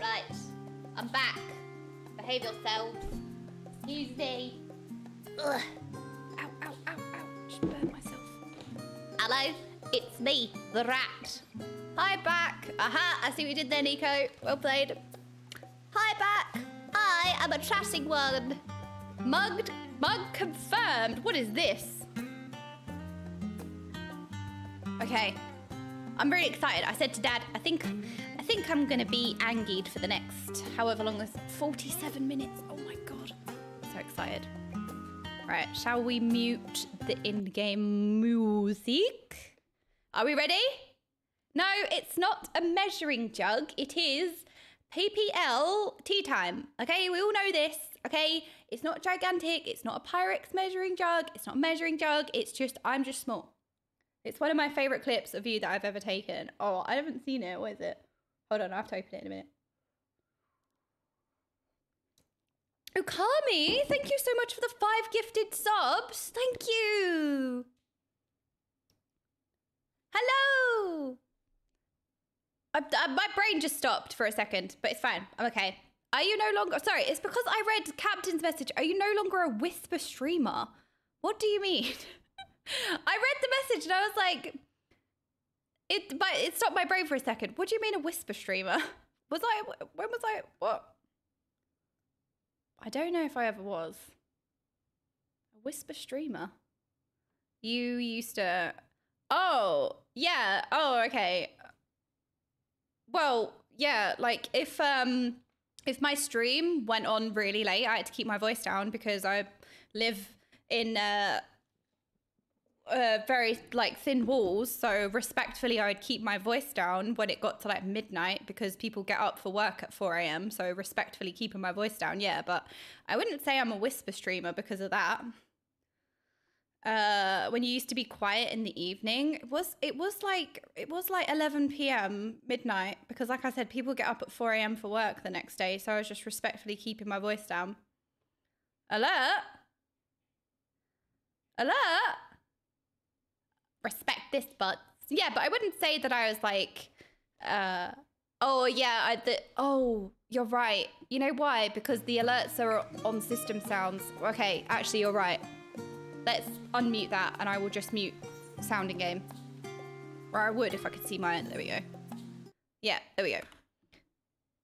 Right, I'm back. Behave yourselves. Excuse me. Ugh. Ow, ow, ow, ow. Just burned myself. Hello, it's me, the rat. Hi, back. Aha, I see what you did there, Nico. Well played. Hi, back. I am a chatting one. Mug confirmed. What is this? Okay. I'm really excited. I said to Dad, I think I'm gonna be angied for the next however long this 47 minutes. Oh my god. I'm so excited. Right, shall we mute the in-game music? Are we ready? No, it's not a measuring jug. It is PPL tea time. Okay, we all know this. Okay, it's not gigantic. It's not a Pyrex measuring jug. It's not a measuring jug. It's just, I'm just small. It's one of my favorite clips of you that I've ever taken. Oh, I haven't seen it. What is it? Hold on, I have to open it in a minute. Okami, thank you so much for the 5 gifted subs. Thank you. Hello. My brain just stopped for a second, but it's fine. I'm okay. Are you no longer... Sorry, it's because I read Captain's message. Are you no longer a Whisper streamer? What do you mean? I read the message and I was like... But it stopped my brain for a second. What do you mean a Whisper streamer? When was I... What? I don't know if I ever was. A Whisper streamer? You used to... Oh, yeah. Oh, okay. Well, yeah, like if my stream went on really late, I had to keep my voice down because I live in very like thin walls. So respectfully, I would keep my voice down when it got to like midnight because people get up for work at 4 a.m. So respectfully keeping my voice down, yeah. But I wouldn't say I'm a Whisper streamer because of that. When you used to be quiet in the evening, it was like 11 p.m. midnight because like I said, people get up at 4 a.m. for work the next day. So I was just respectfully keeping my voice down. Alert! Alert! Respect this, but yeah, but I wouldn't say that I was like, oh yeah, oh, you're right. You know why? Because the alerts are on system sounds. Okay, actually, you're right. Let's unmute that and I will just mute sounding game. Or I would if I could see mine. There we go. Yeah, there we go.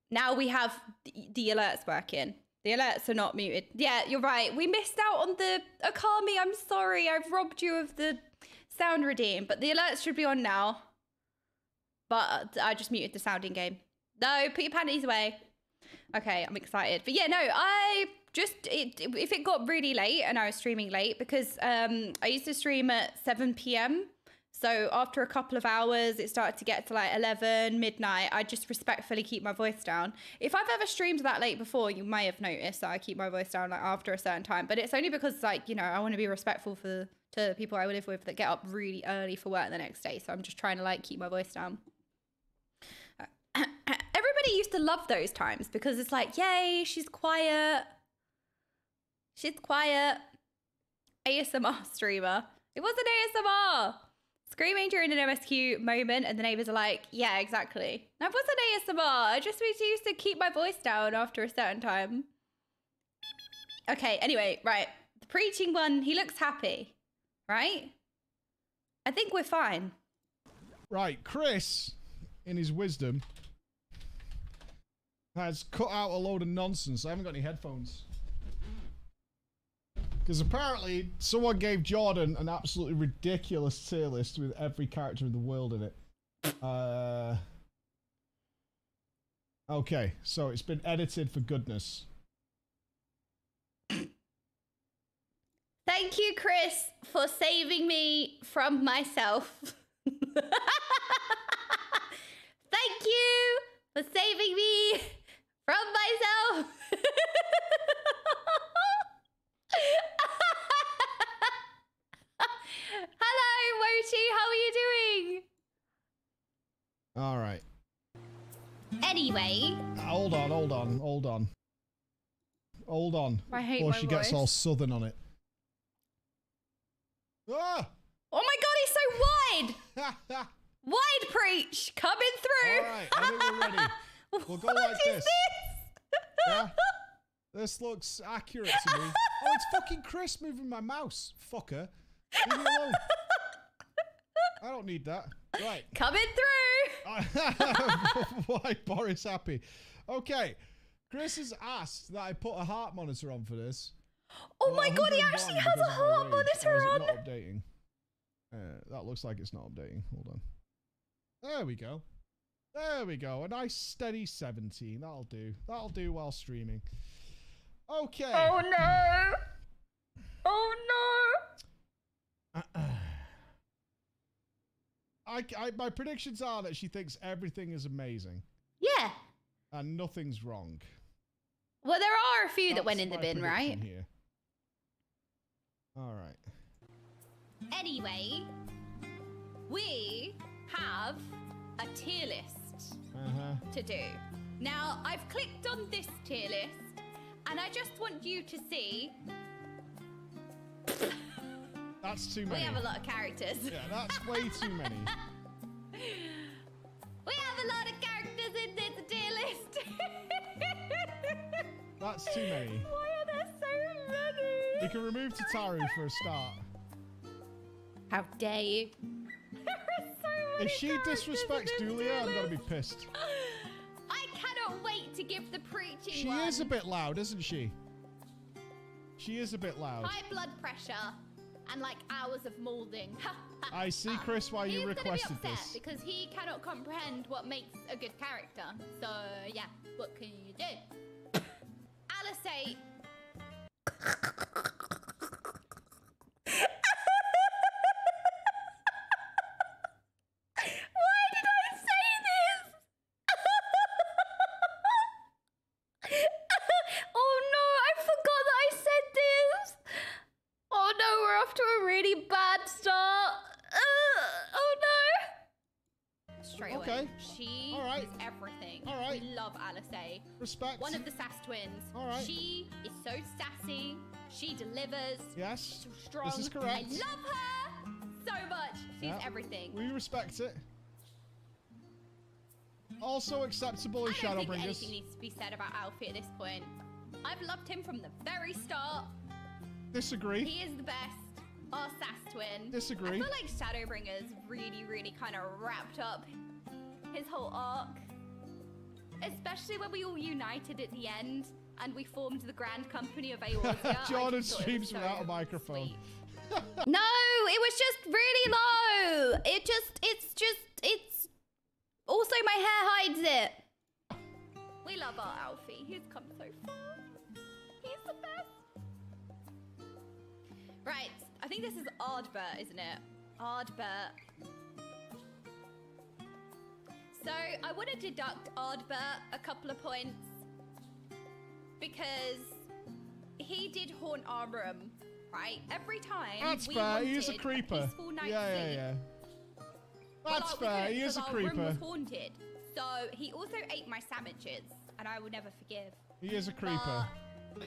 Now we have the alerts working. The alerts are not muted. Yeah, you're right. We missed out on the Okami. I'm sorry. I've robbed you of the sound redeem. But the alerts should be on now. But I just muted the sounding game. No, put your panties away. Okay, I'm excited. But yeah, no, if it got really late and I was streaming late because I used to stream at 7 p.m. So after a couple of hours, it started to get to like 11, midnight. I just respectfully keep my voice down. If I've ever streamed that late before, you may have noticed that I keep my voice down like after a certain time. But it's only because like, you know, I want to be respectful to people I live with that get up really early for work the next day. So I'm just trying to like keep my voice down. Everybody used to love those times because it's like, yay, she's quiet. She's quiet. ASMR streamer. It wasn't ASMR. Screaming during an MSQ moment and the neighbors are like, yeah, exactly. That wasn't ASMR. I just used to keep my voice down after a certain time. Okay, anyway, right. The preaching one, he looks happy, right? I think we're fine. Right, Chris, in his wisdom, has cut out a load of nonsense. I haven't got any headphones. Because apparently someone gave Jordan an absolutely ridiculous tier list with every character in the world in it. Okay, so it's been edited for goodness. Thank you, Chris, for saving me from myself. Thank you for saving me from myself. Hello, Mochi, how are you doing? All right. Anyway. Hold on. I hate before my she gets voice. all southern on it. Ah! Oh my god, he's so wide! Wide preach! Coming through! All right, I think we're ready. We'll go like this. Yeah. This looks accurate to me. Oh, it's fucking Chris moving my mouse. Fucker. Leave me alone. I don't need that. Right. Coming through. Why Boris happy? Okay. Chris has asked that I put a heart monitor on for this. Oh my god, he actually has a heart monitor on. Not updating. That looks like it's not updating. Hold on. There we go. There we go. A nice steady 17. That'll do. That'll do while streaming. Okay. Oh no. Oh no. My predictions are that she thinks everything is amazing. Yeah. And nothing's wrong. Well, there are a few that went in the bin, right? Here. All right. Anyway, we have a tier list to do. Now, I've clicked on this tier list, and I just want you to see. That's too many. We have a lot of characters. Yeah, that's way too many. We have a lot of characters in this tier list. That's too many. Why are there so many? We can remove Tataru for a start. How dare you? If she disrespects Dulia, I'm gonna be pissed. I cannot wait to give the preaching She one. is a bit loud, isn't she? She is a bit loud. High blood pressure and like hours of moulding. I see, Chris, why you requested He's gonna be this. upset because he cannot comprehend what makes a good character. So yeah, what can you do? Alice. Why did I say this? Oh no, I forgot that I said this. Oh no, we're off to a really bad start. Oh no. Straight away. She is everything. All right. We love Alice. Respect. One of the sass twins. All right. She is so sassy. She delivers. Yes. She's so strong. This is correct. I love her so much. She's everything. We respect it. Also acceptable in I don't think Shadowbringers. anything needs to be said about Alfie at this point. I've loved him from the very start. Disagree. He is the best. Our sass twin. Disagree. I feel like Shadowbringers really kind of wrapped up his whole arc. Especially when we all united at the end and we formed the Grand Company of Eorzea. Jordan streams without a microphone. No, it was just really low. It's also my hair hides it. We love our Alfie. He's come so far. He's the best. Right, I think this is Ardbert, isn't it? Ardbert. So I want to deduct Ardbert a couple of points because he did haunt our room, right? Every time That's we fair. He is a wanted creeper. peaceful night's Yeah. sleep. That's fair. He is a Our room creeper. was haunted. So he also ate my sandwiches, and I will never forgive. He is a creeper.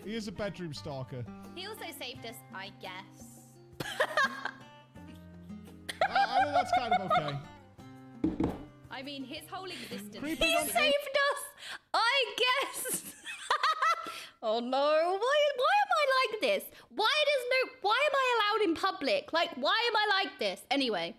He is a bedroom stalker. He also saved us, I guess. I think that's kind of okay. I mean, his whole existence. Creeping He on- saved us, I guess. Oh no! Why am I like this? Why am I allowed in public? Like, why am I like this? Anyway.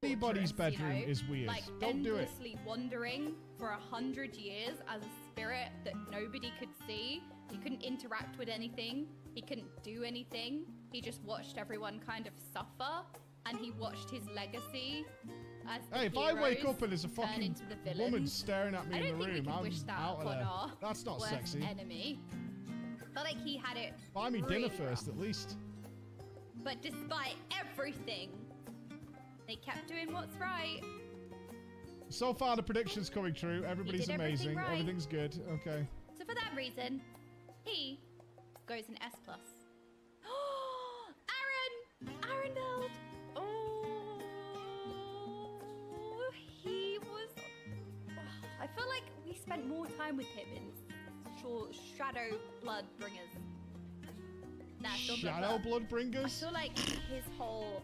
Anybody's bedroom is weird. Like Don't do it. endlessly wandering for 100 years as a spirit that nobody could see. He couldn't interact with anything. He couldn't do anything. He just watched everyone kind of suffer, and he watched his legacy as the Hey, if I wake heroes up and there's a turn fucking into the woman villains. staring at me I in don't the think we room, could I'm wish that out of upon there. our That's not worst sexy. enemy. But like he had it. Buy me really dinner first, rough. at least. But despite everything, they kept doing what's right. So far, the prediction's coming true. Everybody's did everything amazing. right. Everything's good. Okay. So for that reason, he goes an S+. Aaron Beld. Oh, he was. I feel like we spent more time with him in Shadow Bloodbringers. Nah, still Shadow I Bloodbringers? feel like his whole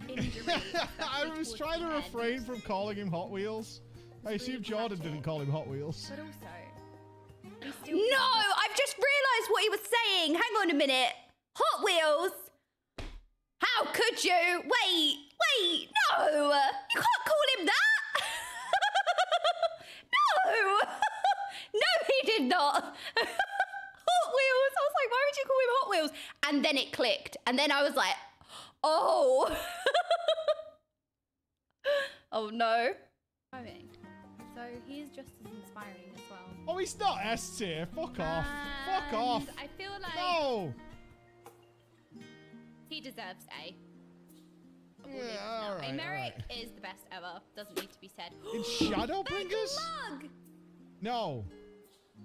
injury. I was trying to refrain from calling him Hot Wheels. I assume Jordan didn't call him Hot Wheels. But also, no, I've just realised what he was saying. Hang on a minute. Hot Wheels? How could you? Wait, no. You can't call him that. No. No, he did not. Hot Wheels. I was like, why would you call him Hot Wheels? And then it clicked. And then I was like, oh. Oh, no. So he's just as inspiring as well. Oh, he's not S tier. Fuck off. Fuck off. I feel like No. he deserves A. Yeah, all right. Merrick is the best ever. Doesn't need to be said. In Shadowbringers? Mug! No.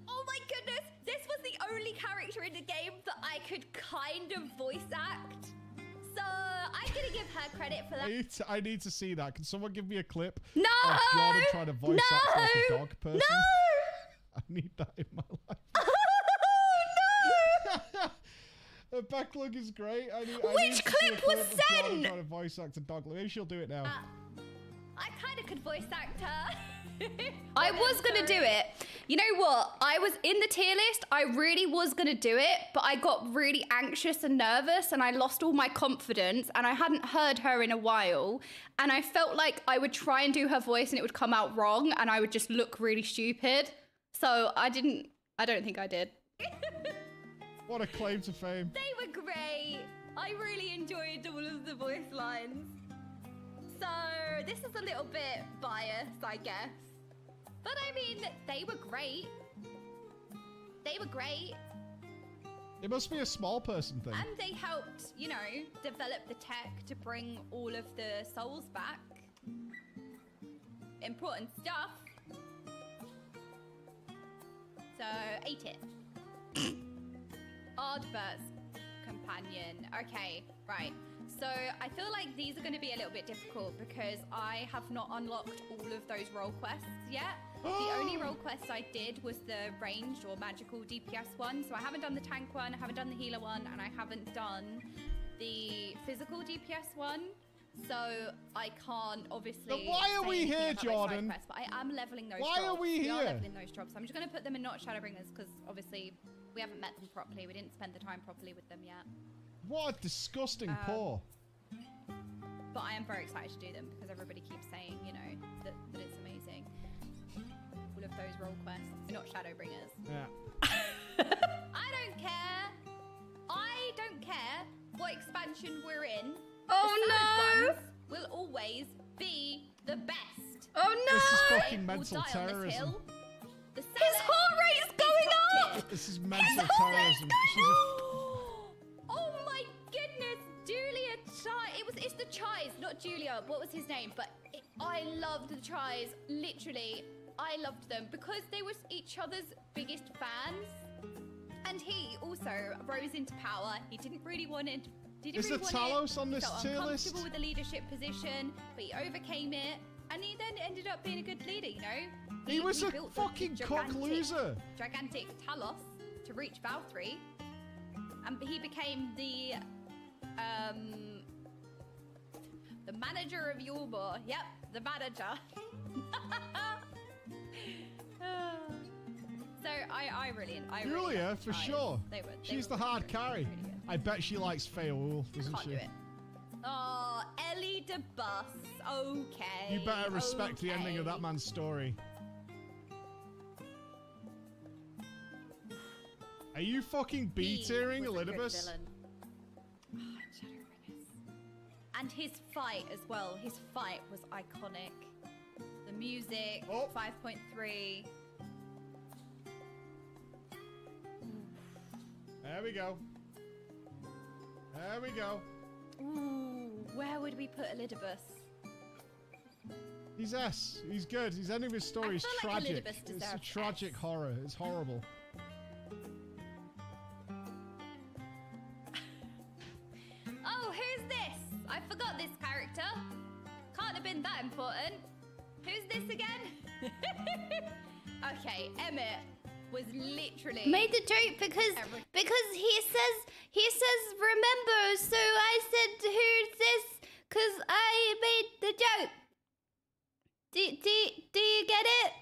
Oh my goodness. This was the only character in the game that I could kind of voice act. So I'm going to give her credit for that. I need to see that. Can someone give me a clip No! of Jordan trying to voice act like a dog person? No! I need that in my life. Oh, no! The backlog is great. Which clip was sent? Jordan trying to voice act a dog. Maybe she'll do it now. I kind of could voice act her. I was going to do it. You know what? I was in the tier list. I really was going to do it, but I got really anxious and nervous and I lost all my confidence and I hadn't heard her in a while. And I felt like I would try and do her voice and it would come out wrong and I would just look really stupid. So I don't think I did. What a claim to fame. They were great. I really enjoyed all of the voice lines. So this is a little bit biased, I guess. But I mean, they were great. They were great. It must be a small person thing. And they helped, you know, develop the tech to bring all of the souls back. Important stuff. So, ate it. Aardburst companion. Okay, right. So I feel like these are going to be a little bit difficult because I have not unlocked all of those role quests yet. The only role quests I did was the ranged or magical DPS one. So I haven't done the tank one, I haven't done the healer one, and I haven't done the physical DPS one. So I can't obviously. But why are we here, Jordan? Quests, but I am leveling those why jobs. Are we here? We are leveling those jobs. So I'm just going to put them in not Shadowbringers because obviously we haven't met them properly. We didn't spend the time properly with them yet. What a disgusting paw. But I am very excited to do them because everybody keeps saying, you know, that it's amazing. All of those role quests, not Shadowbringers. Yeah. I don't care. I don't care what expansion we're in. Oh the ones will always be the best. Oh no! This is fucking mental terrorism. His heart rate is going up! This is mental terrorism. Oh my goodness, Julia Chai. It's the Chais, not Julia. What was his name? But I loved the Chais. Literally, I loved them because they were each other's biggest fans. And he also rose into power. He didn't really want it. Is there Talos on this tier list? Uncomfortable with the leadership position, but he overcame it. And he then ended up being a good leader, you know? He was a fucking cock loser. Gigantic Talos to reach Valkyrie. And he became the manager of Yorba. Yep, the manager. So I really Julia, for sure. She's the hard carry. Really I bet she likes Feowulf, doesn't she? Do it. Oh, Ellie de Bus. Okay. You better respect the ending of that man's story. Are you fucking B-tiering Elidibus? Oh, and his fight as well. His fight was iconic. The music, 5.3. There we go. There we go. Ooh, where would we put Elidibus? He's S. He's good. His ending of his story is tragic. Like it's a tragic horror. It's horrible. Oh, who's this? I forgot this character. Can't have been that important. Who's this again? Okay, Emmett was literally made the joke because he says remember, so I said who's this because I made the joke. Do you get it?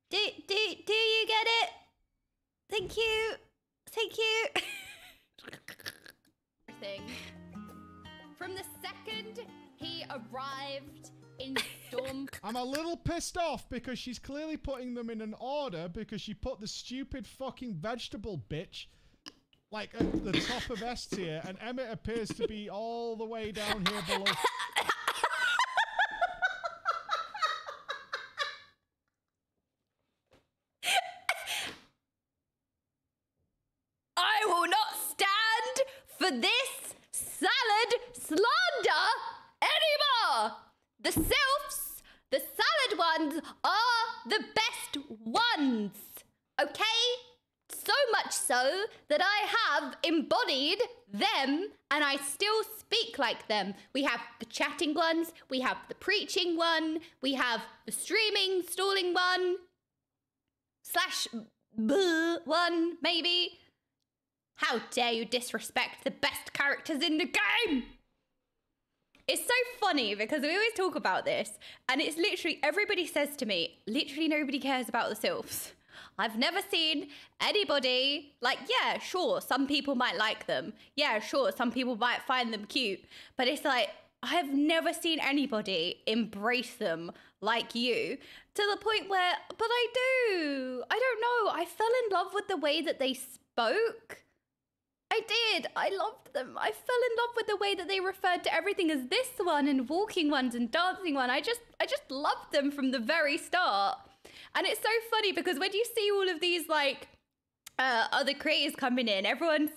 Do you get it? Thank you. Thank you. From the second he arrived in Storm... I'm a little pissed off because she's clearly putting them in an order because she put the stupid fucking vegetable bitch like at the top of S tier and Emmett appears to be all the way down here below. I will not stand for this salad slander anymore. The sylphs, the salad ones, are the best ones. Okay? So much so that I have embodied them and I still speak like them. We have the chatting ones, we have the preaching one, we have the streaming, stalling one, / one, maybe. How dare you disrespect the best characters in the game? It's so funny because we always talk about this and it's literally, everybody says to me, literally nobody cares about the sylphs. I've never seen anybody, like, yeah, sure, some people might like them. Yeah, sure, some people might find them cute. But it's like, I have never seen anybody embrace them like you to the point where, but I do. I don't know. I fell in love with the way that they spoke. I did. I loved them. I fell in love with the way that they referred to everything as this one and walking ones and dancing one. I just loved them from the very start. And it's so funny because when you see all of these like other creators coming in, everyone's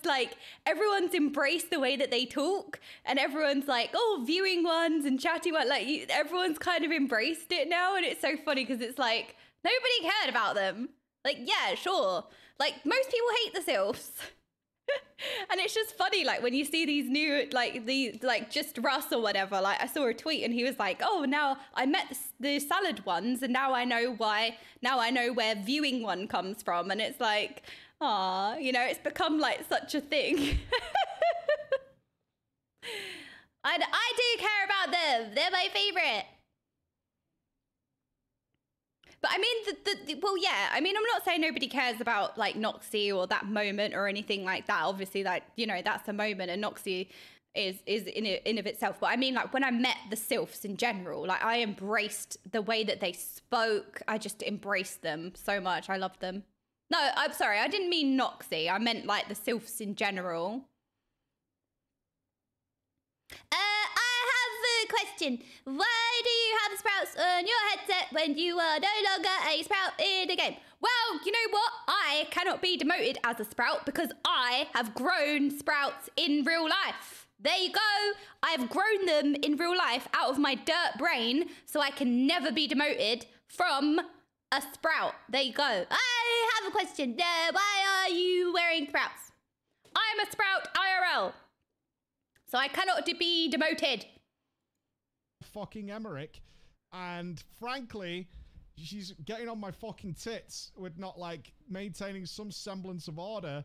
embraced the way that they talk and everyone's like, oh, viewing ones and chatting ones, like everyone's kind of embraced it now. And it's so funny because it's like, nobody cared about them. Like, yeah, sure. Like most people hate the sylphs. And it's just funny, like when you see these new, like just Russ or whatever, like I saw a tweet and he was like, oh, now I met the salad ones and now I know why, now I know where viewing one comes from. And it's like, ah, you know, it's become like such a thing. I do care about them. They're my favorite. But I mean, well, yeah, I mean, I'm not saying nobody cares about like Noxie or that moment or anything like that. Obviously, like, you know, that's a moment and Noxie is in of itself. But I mean, like when I met the sylphs in general, like I embraced the way that they spoke. I just embraced them so much. I loved them. No, I'm sorry. I didn't mean Noxie. I meant like the sylphs in general. Question. Why do you have sprouts on your headset when you are no longer a sprout in the game? Well, you know what? I cannot be demoted as a sprout because I have grown sprouts in real life. There you go. I've grown them in real life out of my dirt brain, so I can never be demoted from a sprout. There you go. I have a question. Why are you wearing sprouts? I'm a sprout IRL, so I cannot be demoted. Fucking Emmerich, and frankly she's getting on my fucking tits with not like maintaining some semblance of order,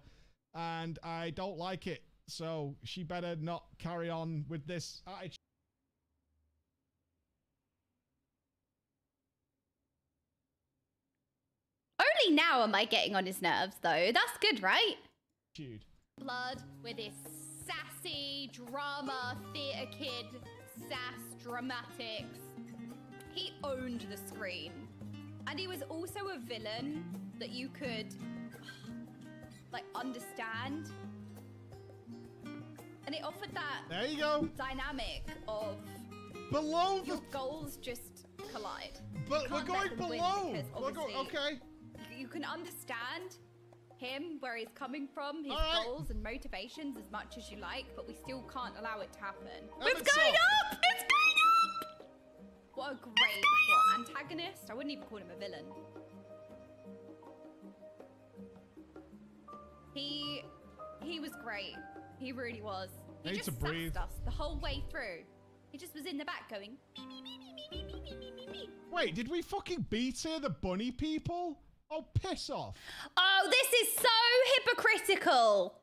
and I don't like it, so she better not carry on with this attitude. Only now am I getting on his nerves though. That's good, right? Blood with his sassy drama theatre kid sass dramatics. He owned the screen. And he was also a villain that you could like understand. And it offered that there you go dynamic of below your goals just collide. But we're going below. Okay. You can understand him, where he's coming from, his goals and motivations as much as you like, but we still can't allow it to happen. It's going up! It's going up! What a great antagonist. I wouldn't even call him a villain. He was great. He really was. He just sassed us the whole way through. He just was in the back going, me, me, me, me, me, me, me, me, me, me. Wait, did we fucking beat here the bunny people? Oh, piss off. Oh, this is so hypocritical.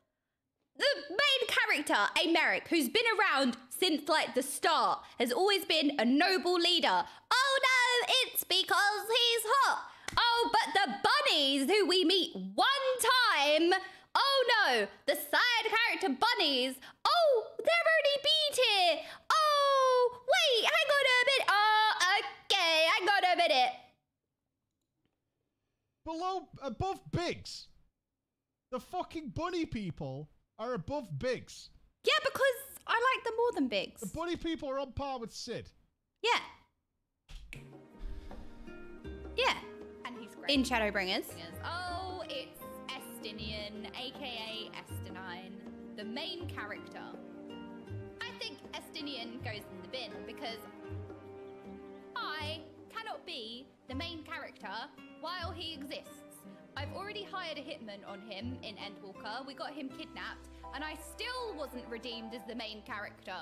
the main character, Americ, who's been around since like the start, has always been a noble leader. Oh no, it's because he's hot. Oh, but the bunnies who we meet one time. Oh no, the side character bunnies. Oh, they're only B tier. Oh, wait, hang on a minute. Oh, okay, hang on a minute. Above Biggs. The fucking bunny people are above Biggs. Yeah, because I like them more than Biggs. The bunny people are on par with Sid. Yeah. Yeah. And he's great. In Shadowbringers. Oh, it's Estinian, aka Estinine, the main character. I think Estinian goes in the bin because I cannot be the main character while he exists. I've already hired a hitman on him in Endwalker. We got him kidnapped, and I still wasn't redeemed as the main character.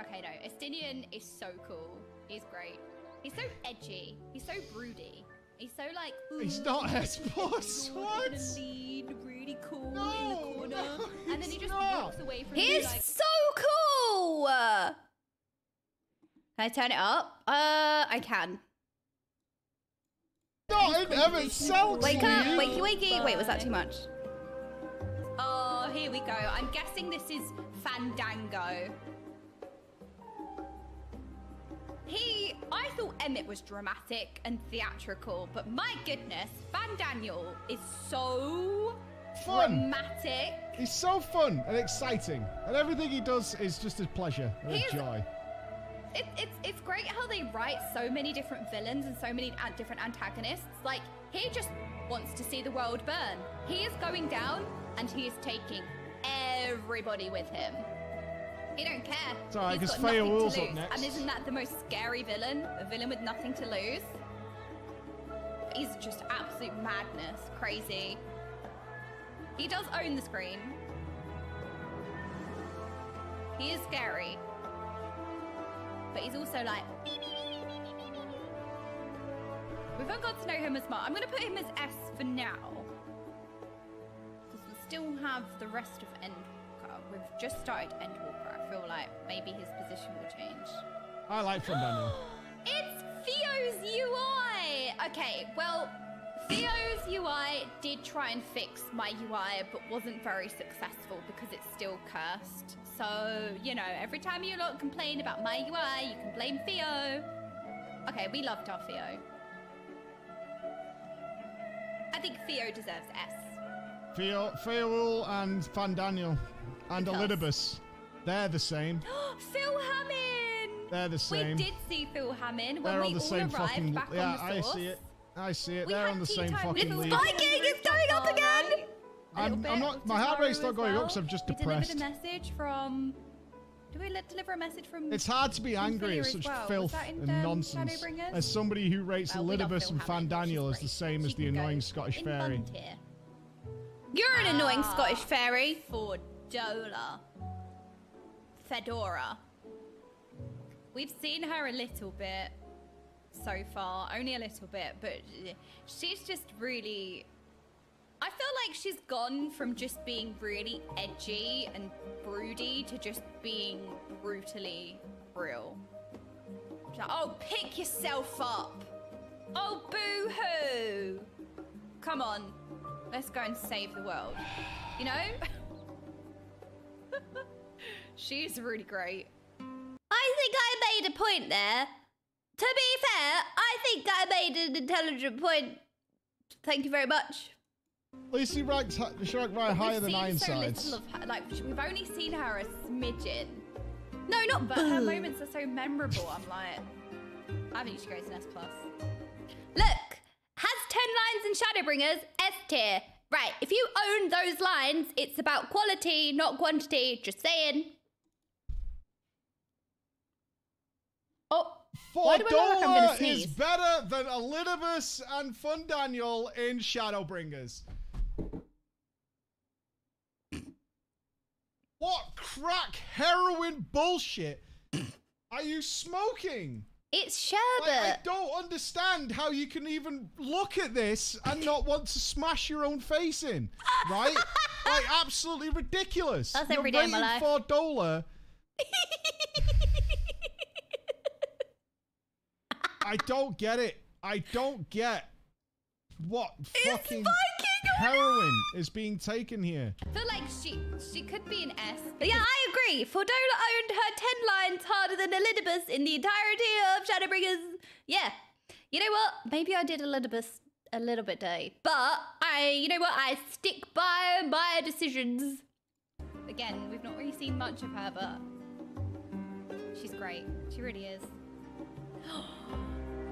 Okay, no, Estinian is so cool. He's great. He's so edgy. He's so broody. He's so like. He's not S-Plus. What? Lead, really cool no, in the corner, no, and then he just not. walks away from. He's like, so cool. Can I turn it up? I can. Not in Emmett Seltz. Wake up, wakey, wakey. Wait, was that too much? Oh, here we go. I'm guessing this is Fandango. I thought Emmett was dramatic and theatrical, but my goodness, Fandaniel is so dramatic. He's so fun and exciting, and everything he does is just a pleasure and a joy. It's great how they write so many different villains and so many different antagonists. Like, he just wants to see the world burn. He is going down, and he is taking everybody with him. He don't care. It's alright, He's because got Faye nothing Will's to up lose. next. And isn't that the most scary villain? A villain with nothing to lose? He's just absolute madness. Crazy. He does own the screen. He is scary. But he's also like... We've not got to know him as much. I'm going to put him as S for now. Because we still have the rest of Endwalker. We've just started Endwalker. I feel like maybe his position will change. I like Fandango. It's Theo's UI! Okay, well, Theo's UI did try and fix my UI, but wasn't very successful because it's still cursed. So, you know, every time you lot complain about my UI, you can blame Theo. Okay, we loved our Theo. I think Theo deserves S. Feowul and Fandaniel and Elidibus. They're the same. Phil Hammond! They're the same. We did see Phil Hammond when They're we on the all same arrived fucking. back Yeah, on the source. I see it. I see it. We They're had on the tea same time fucking with league. Viking is going up again! I'm not. My heart rate's not going up, so I'm just depressed. We delivered a message from. Did we deliver a message from? It's hard to be angry at such filth and nonsense as somebody who rates Elidibus and Fandaniel as the same as the annoying Scottish fairy. You're an annoying Scottish fairy. Fedora. We've seen her a little bit so far, only a little bit, but she's just really... I feel like she's gone from just being really edgy and broody to just being brutally real. She's like, oh, pick yourself up. Oh, boo-hoo. Come on, let's go and save the world. You know? She's really great. I think I made a point there. To be fair, I think I made an intelligent point. Thank you very much. At least she ranked right higher than Ironsides. Like, we've only seen her a smidgen. No, not but her moments are so memorable. I'm like, I think she goes in S+. Look, has 10 lines in Shadowbringers, S tier. Right, if you own those lines, it's about quality, not quantity. Just saying. Oh, Fordola is better than Elidibus and Fandaniel in Shadowbringers. What crack heroin bullshit are you smoking? It's sherbet. I don't understand how you can even look at this and not want to smash your own face in, right? Like, absolutely ridiculous. That's You're every day of my rating life. $4. I don't get it. I don't get what fucking heroin is being taken here. I feel like she could be an S. Yeah, I agree. Fordola owned her 10 lines harder than Elidibus in the entirety of Shadowbringers. Yeah. You know what? Maybe I did Elidibus a little bit dirty. But you know what? I stick by my decisions. Again, we've not really seen much of her, but she's great. She really is.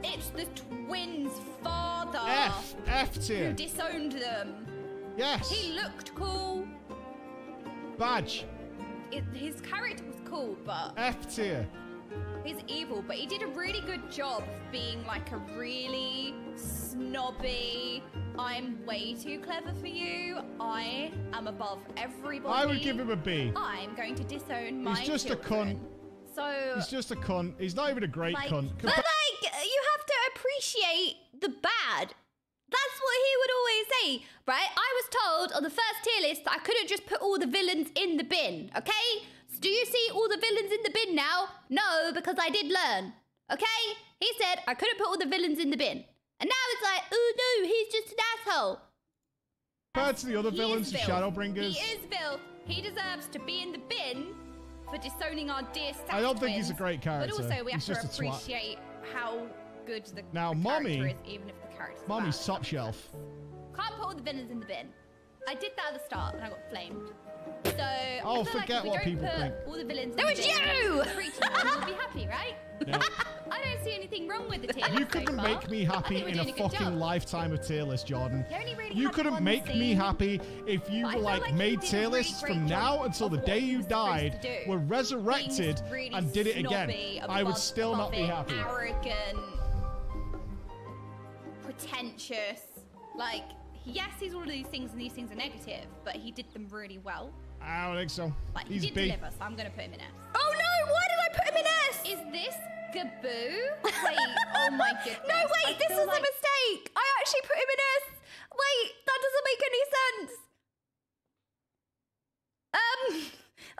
It's the twins' father. F tier. Who disowned them. Yes. He looked cool. Badge. His character was cool, but F tier. he's evil. But he did a really good job of being like a really snobby, I'm way too clever for you. I am above everybody. I would give him a B. I'm going to disown my He's just children. a cunt. So He's just a cunt. He's not even a great like, cunt. But like, you have to appreciate the bad. That's what he would always say, right? I was told on the first tier list that I couldn't just put all the villains in the bin, okay? So do you see all the villains in the bin now? No, because I did learn, okay? He said I couldn't put all the villains in the bin. And now it's like, oh no, he's just an asshole. Compared to the other villains, He is Shadowbringers. He is filth. He deserves to be in the bin for disowning our dear Sash I don't think twins. he's a great character. But also, we have He's to just a twat. appreciate how good the Now, character Mommy, is, even if the character's Mommy's bad. top shelf. Can't put all the villains in the bin. I did that at the start, and I got flamed. So I Oh, feel forget like if we what don't people put think. all the villains That in was the bin, you! the preacher will be happy, right? No. I don't see anything wrong with the tier You list so couldn't far. make me I happy think we're in a doing good fucking job. lifetime of tier list, Jordan. They only really You had couldn't one make me scene. happy if you But I were feel like like he made did a tier really lists great from job now until of the what day he you was supposed died, to do. were resurrected, Being really and did it again. snobby, I would above- still not above be it, happy. Arrogant, pretentious. Like, yes, he's all of these things, and these things are negative, but he did them really well. I don't think so. Like, He's he did B. deliver, so I'm gonna put him in S. Oh no! Why did I put him in S? Is this Gaboo? Wait, oh my goodness. No, wait, I this feel was like- a mistake. I actually put him in S. Wait, that doesn't make any sense.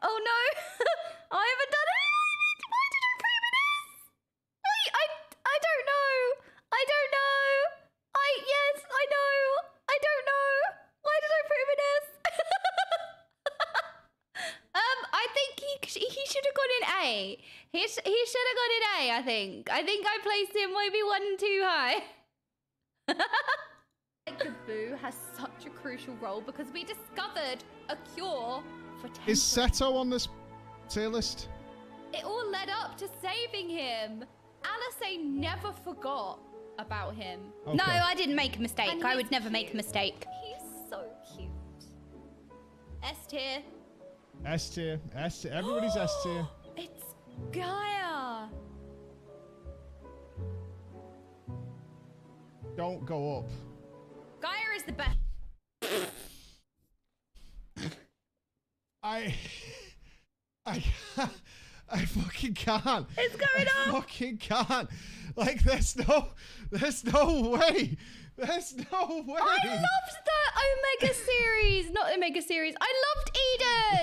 Oh no, I haven't done it. Why did I put him in S? Wait, I don't know. I don't know. Yes, I know. I don't know. Why did I put him in S? I think he should have gone in A. He should have gone in A, I think. I think I placed him maybe 1 too high. Gaboo has such a crucial role because we discovered a cure for temperance. Is Seto on this tier list? It all led up to saving him. Alice never forgot about him. Okay. No, I didn't make a mistake. And I he's would never make a cute. mistake. He's so cute. S tier. S tier. S tier. Everybody's S tier. It's Gaia. Don't go up. Gaia is the best. I fucking can't. It's going I up. fucking can't. Like, there's no way. There's no way. I loved the Omega series. Not Omega series. I loved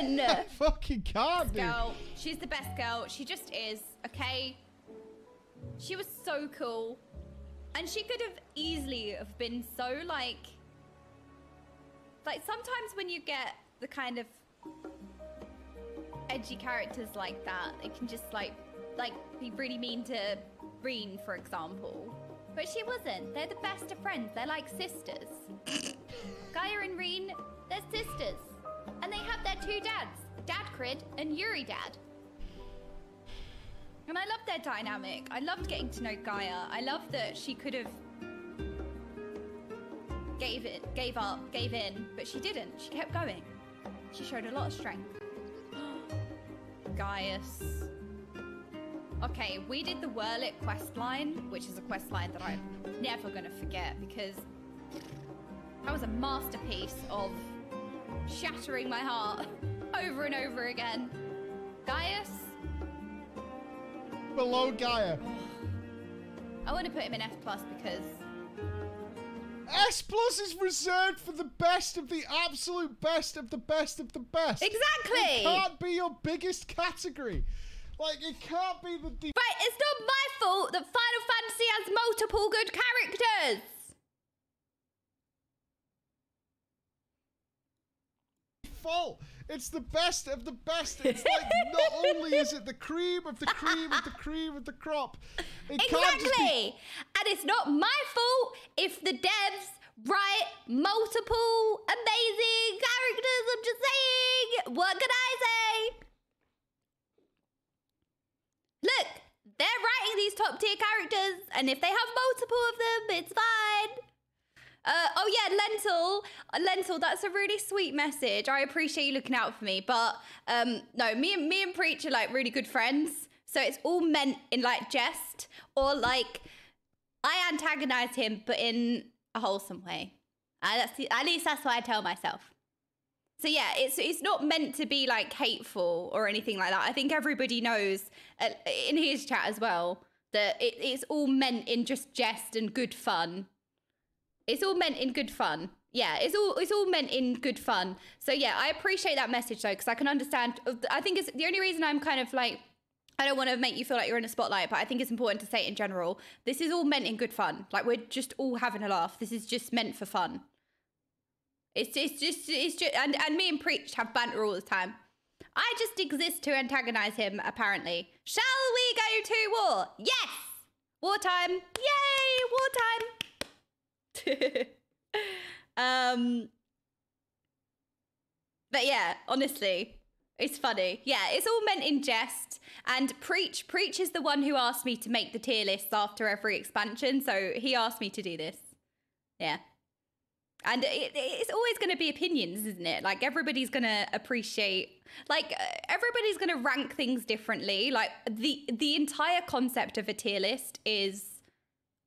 Eden. I fucking can't, dude. Girl, she's the best girl. She just is, okay? She was so cool. And she could have easily have been so, like sometimes when you get the kind of edgy characters like that, it can just like be really mean to Reen, for example. But she wasn't. They're the best of friends. They're like sisters. Gaia and Reen, they're sisters. And they have their 2 dads, Dad Crid and Yuri Dad. And I love their dynamic. I loved getting to know Gaia. I love that she could have gave up, gave in, but she didn't. She kept going. She showed a lot of strength. Gaius. Okay, we did the Whirlit quest line, which is a quest line that I'm never gonna forget because that was a masterpiece of shattering my heart over and over again. Gaius. Below Gaia. I want to put him in S+ because S plus is reserved for the best of the absolute best of the best of the best. Exactly. It can't be your biggest category. Like, it can't be the... Right, it's not my fault that Final Fantasy has multiple good characters. Fault. It's the best of the best. It's like, not only is it the cream of the cream of the cream of the crop. Exactly. And it's not my fault if the devs write multiple amazing characters. I'm just saying. What can I say? Look, they're writing these top tier characters, and if they have multiple of them, it's fine. Oh yeah, Lentil, that's a really sweet message. I appreciate you looking out for me, but no, me and Preach are like really good friends, so it's all meant in like jest, or like I antagonize him, but in a wholesome way. At least that's what I tell myself. So yeah, it's not meant to be like hateful or anything like that. I think everybody knows in his chat as well that it's all meant in just jest and good fun. It's all meant in good fun. Yeah, it's all meant in good fun. So yeah, I appreciate that message though, because I can understand. I think it's the only reason I'm kind of like, I don't want to make you feel like you're in a spotlight, but I think it's important to say it in general. This is all meant in good fun. Like, we're just all having a laugh. This is just meant for fun. It's just, and me and Preach have banter all the time. I just exist to antagonize him, apparently. Shall we go to war? Yes! Wartime. Yay! Wartime. But yeah, honestly, it's funny. Yeah, it's all meant in jest. And Preach is the one who asked me to make the tier lists after every expansion. So he asked me to do this. Yeah. And it's always going to be opinions, isn't it? Like, everybody's going to appreciate, like, everybody's going to rank things differently. Like, the entire concept of a tier list is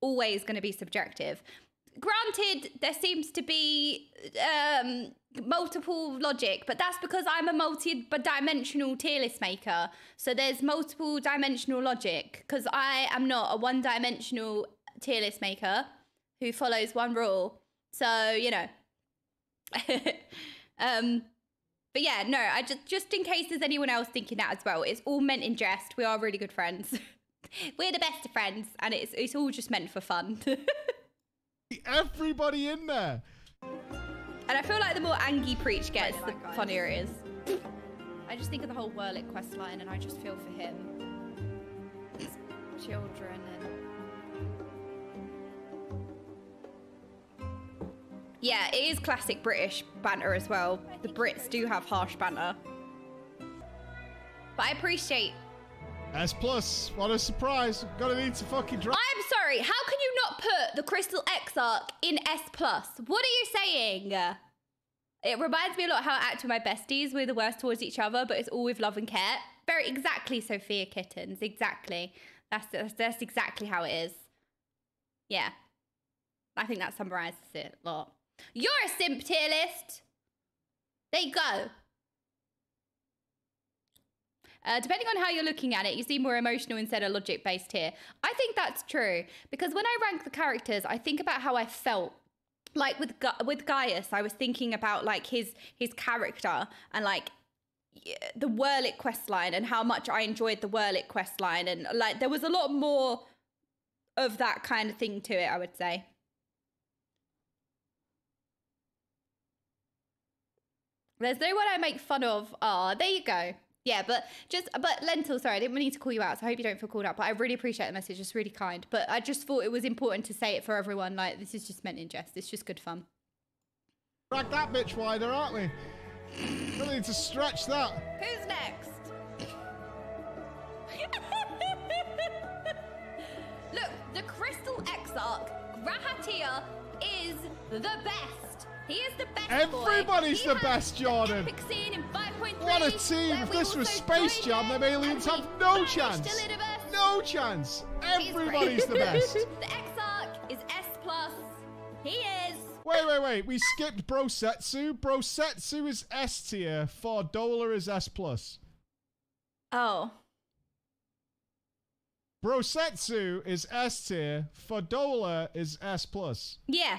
always going to be subjective. Granted, there seems to be multiple logic, but that's because I'm a multi-dimensional tier list maker. So there's multiple dimensional logic, because I am not a one-dimensional tier list maker who follows one rule. So, you know. But yeah, no, I just in case there's anyone else thinking that as well, it's all meant in jest. We are really good friends. We're the best of friends, and it's all just meant for fun. Everybody in there. And I feel like the more Angie Preach gets, the funnier it is. I just think of the whole Whirlic quest line, and I just feel for him. His children and... Yeah, it is classic British banter as well. The Brits do have harsh banter. But I appreciate... S+, what a surprise. Gonna need to fucking drop... I'm sorry, how can you not put the Crystal Exarch in S+? What are you saying? It reminds me a lot how I act with my besties. We're the worst towards each other, but it's all with love and care. Very exactly, Sophia Kittens. Exactly. That's exactly how it is. Yeah. I think that summarizes it a lot. You're a simp tier list. There you go. Depending on how you're looking at it, you seem more emotional instead of logic-based here. I think that's true, because when I rank the characters, I think about how I felt. Like with Gaius, I was thinking about like his character and like the Whirlic questline and how much I enjoyed the Whirlic questline, and like there was a lot more of that kind of thing to it, I would say. There's no one I make fun of. Ah, there you go. Yeah, but Lentil, sorry, I didn't need to call you out, so I hope you don't feel called out, but I really appreciate the message. It's really kind. But I just thought it was important to say it for everyone. Like, this is just meant in jest. It's just good fun. Drag that bitch wider, aren't we? We need to stretch that. Who's next? Look, the Crystal Exarch, Grahatia, is the best. He is the best. Everybody's the best, Jordan. What a team. If this was Space Jam, them aliens have no chance. No chance. Everybody's the best. The Exarch is S+. He is. Wait. We skipped Brosetsu. Brosetsu is S tier. Fordola is S+. Oh. Brosetsu is S tier. Fordola is S+. Yeah.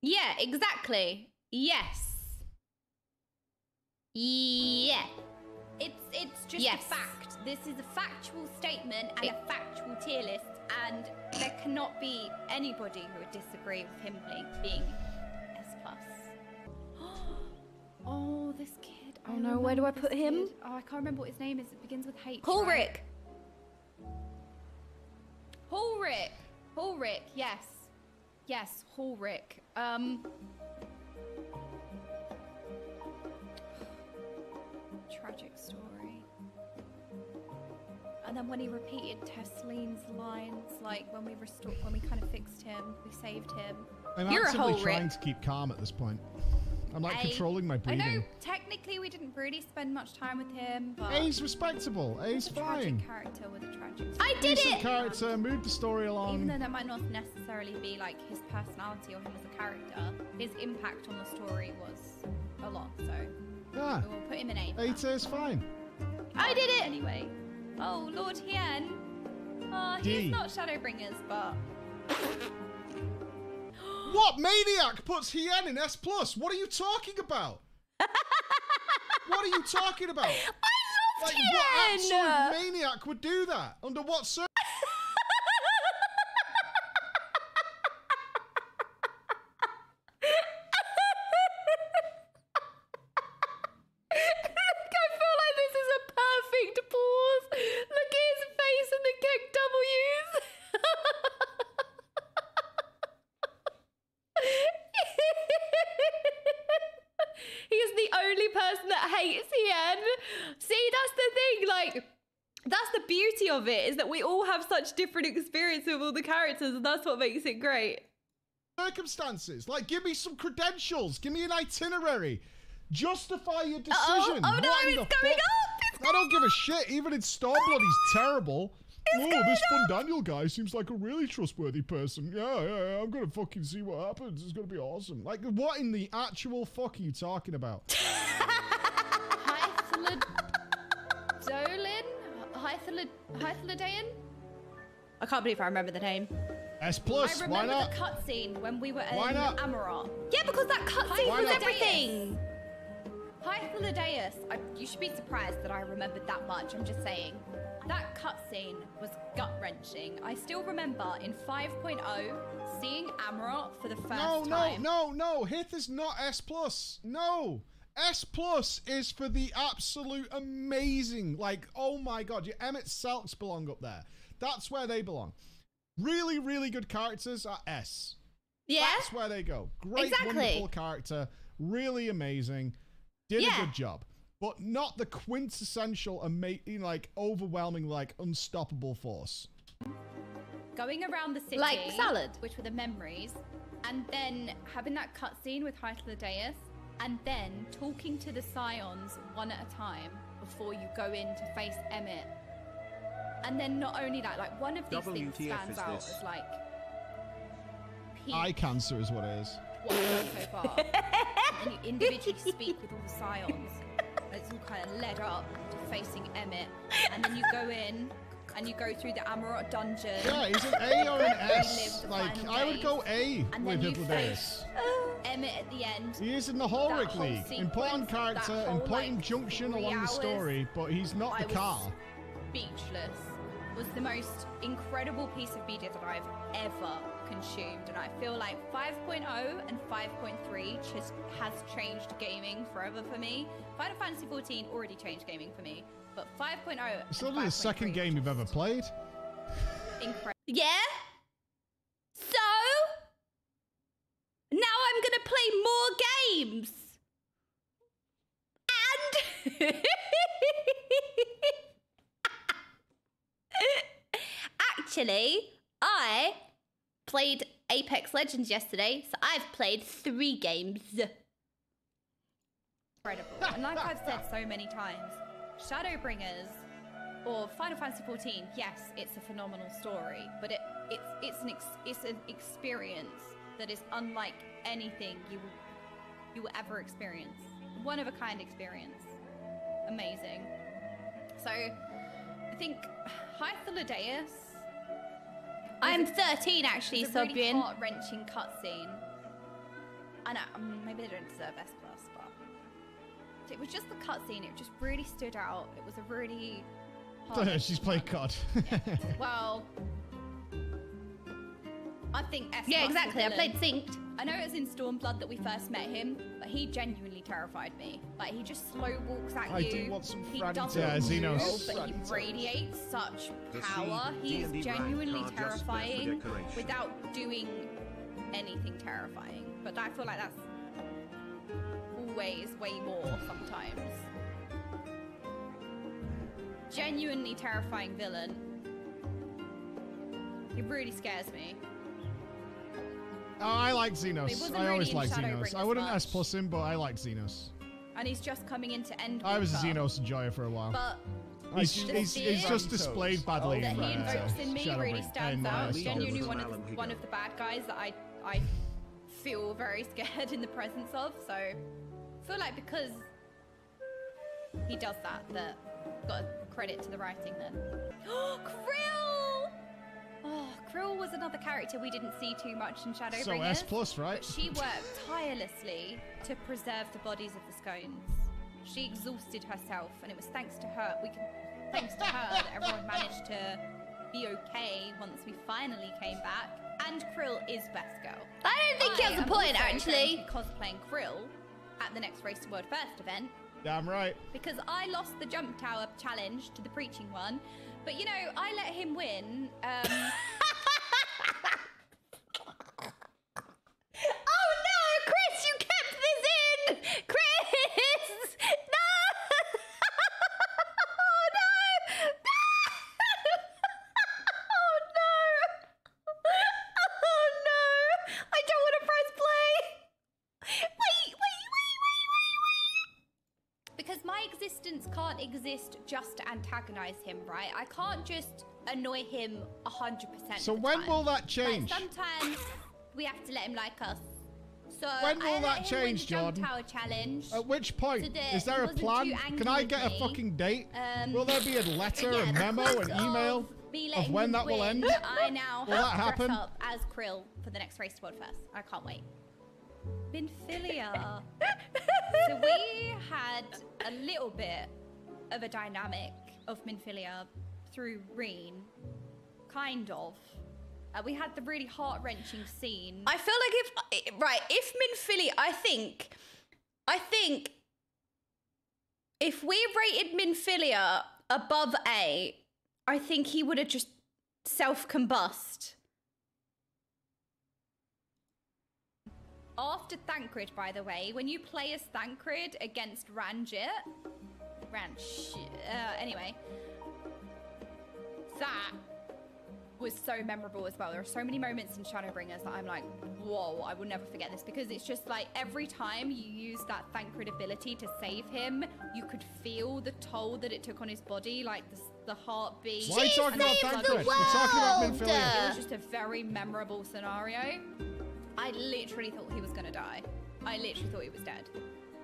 Yeah, exactly. Yes. Yeah. It's just a fact. This is a factual statement and a factual tier list, and there cannot be anybody who would disagree with him being S+. Oh, this kid. Oh no, where do I put him? Kid. Oh, I can't remember what his name is. It begins with H. Ulrich. Ulrich. Ulrich, yes. Yes, Ulrich. Tragic story. And then when he repeated Tesseline's lines, like when we kind of fixed him, we saved him. I'm actively trying to keep calm at this point. I'm like controlling my breathing. I know technically we didn't really spend much time with him, but A's respectable. A's fine. Tragic character with a tragic story. I did Decent character, moved the story along. Even though that might not necessarily be like his personality or him as a character, his impact on the story was a lot. So yeah, we'll put him in A. A tier is fine. I did it anyway. Oh, Lord Hien. He's not Shadowbringers, but. What maniac puts Hien in S+? What are you talking about? What are you talking about? I loved Hien! What absolute maniac would do that? Under what circumstances? Of it is that we all have such different experience with all the characters, and that's what makes it great. Circumstances, like give me some credentials, give me an itinerary, justify your decision. Oh no, it's going up! I don't give a shit. Even in Stormblood, he's terrible. This Fun Daniel guy seems like a really trustworthy person. Yeah, I'm gonna fucking see what happens. It's gonna be awesome. Like, what in the actual fuck are you talking about? Hythlodaean? I can't believe I remember the name. S+, I remember the cutscene when we were in Amarok. Yeah, because that cutscene was everything. Hythlodaeus. You should be surprised that I remembered that much. I'm just saying. That cutscene was gut-wrenching. I still remember in 5.0 seeing Amarok for the first time. No. Hith is not S+. No. S+ is for the absolute amazing, like, oh my god, your Emmett Selks belong up there. That's where they belong. Really, really good characters are S. Yeah. That's where they go. Great, wonderful character. Really amazing. Did a good job. But not the quintessential, amazing, like, overwhelming, like, unstoppable force. Going around the city. Like Salad. Which were the memories. And then having that cutscene with Hythlodaeus. And then talking to the Scions one at a time before you go in to face Emmett. And then not only that, like one of these things stands out as like eye cancer is what it is. What I've done so far. And you individually speak with all the Scions. It's all kind of led up to facing Emmett. And then you go in and you go through the Amarok dungeon. Yeah, he's an A or an S. Like, I would go A with Hythlodaeus. Emmett at the end. He is in the Ulrich League. Important character, important junction along the story, but he's not the car. Speechless. Was the most incredible piece of media that I've ever consumed, and I feel like 5.0 and 5.3 just has changed gaming forever for me. Final Fantasy XIV already changed gaming for me, but 5.0 it's only the second game you've ever played. Incredible. Yeah? So? Now I'm gonna play more games. And actually, I played Apex Legends yesterday, so I've played 3 games. Incredible. And like I've said so many times, Shadowbringers or Final Fantasy XIV, yes, it's a phenomenal story, but it's an experience that is unlike anything you will ever experience. One of a kind experience. Amazing. So I think Hythlodaeus. I'm 13 actually, It's a really Sobian. heart-wrenching cutscene. I know, maybe they don't deserve S+, but it was just the cutscene. It just really stood out. It was a really hard. She's played COD. Well, I think S+. Yeah, exactly. I played Synced. I know it was in Stormblood that we first met him, but he genuinely terrified me. Like, he just slow walks at you. I do want some he Fraddy doesn't Toads. Yeah, move, Xenos. but he radiates such power. He's D&D genuinely rank are just there for terrifying decoration. without doing anything terrifying. But I feel like that's always way more sometimes. Genuinely terrifying villain. He really scares me. Oh, I like He Xenos. wasn't I always really in liked Xenos. Shadowbringers I wouldn't much. S+ him, but I like Xenos. And he's just coming into Endwalker. I was a Xenos enjoyer for a while. But He's the just displayed badly that in he invokes in me really Shadowbringers. stands out. Genuinely Stormblood. one of the bad guys that I feel very scared in the presence of. So I feel like because he does that got a credit to the writing then. Oh, Krill! Oh, Krill was another character we didn't see too much in Shadowbringers. So S+, right? But she worked tirelessly to preserve the bodies of the Scones. She exhausted herself, and it was thanks to her that everyone managed to be okay once we finally came back. And Krill is best girl. I don't think he has a point, actually. Cosplaying Krill at the next Race to World First event. Damn right. Because I lost the jump tower challenge to the preaching one, but you know, I let him win. Oh no, Chris, you kept this in! Chris! No! Oh no! Oh no! Oh no! I don't want to press play! Wait! Because my existence can't exist just to antagonize him, right? I can't just annoy him 100%. So of the when time. will that change? Like, sometimes we have to let him like us. So When will I let that him change, win the jump Jordan? tower challenge. At which point? so that Is there he a wasn't plan? too angry Can I with get a me. fucking date? Will there be a letter, Yeah, a memo, because an email me of letting when him that will win, end? I now Will have that to happen? dress up as Krill for the next Race to World First. I can't wait. Minfilia. So we had a little bit of a dynamic of Minfilia through Reen, kind of. We had the really heart-wrenching scene. I feel like if Minfilia, I think if we rated Minfilia above A, I think he would have just self-combust. After Thancred, by the way, when you play as Thancred against anyway, that was so memorable as well. There are so many moments in Shadowbringers that I'm like, whoa, I will never forget this, because it's just like every time you use that Thancred ability to save him, you could feel the toll that it took on his body, like the heartbeat. Why are you talking about Thancred? We're talking about Minfilia. It was just a very memorable scenario. I literally thought he was gonna die. I literally thought he was dead.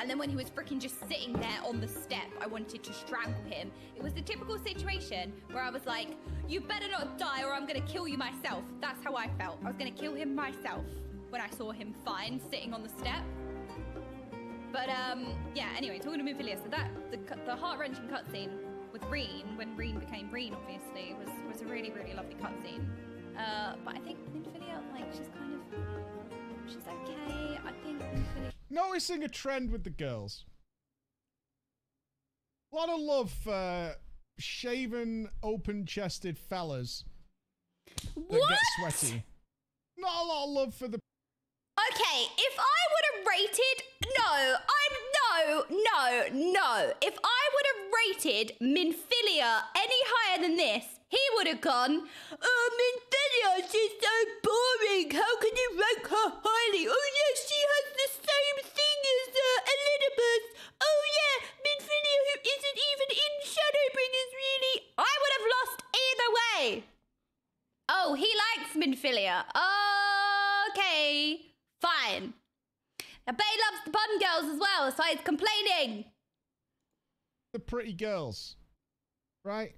And then when he was freaking just sitting there on the step, I wanted to strangle him. It was the typical situation where I was like, you better not die or I'm gonna kill you myself. That's how I felt. I was gonna kill him myself when I saw him fine sitting on the step. But yeah, anyway, talking to Minfilia, so that, the heart-wrenching cutscene with Reen, when Reen became Reen, obviously, was a really, really lovely cutscene. But I think Minfilia, like, she's kind of, she's okay. I think Minfilia... Noticing a trend with the girls. A lot of love for shaven, open-chested fellas that get sweaty. Not a lot of love for the... Okay, if I would have rated... No. If I would have rated Minfilia any higher than this, he would have gone, oh, Minfilia, she's so boring. How can you rank her highly? Oh, yeah, she has the same thing as Elidibus. Oh, yeah, Minfilia, who isn't even in Shadowbringers, really. I would have lost either way. Oh, he likes Minfilia. Okay, fine. I bet he loves the bun girls as well, so he's complaining. The pretty girls, right?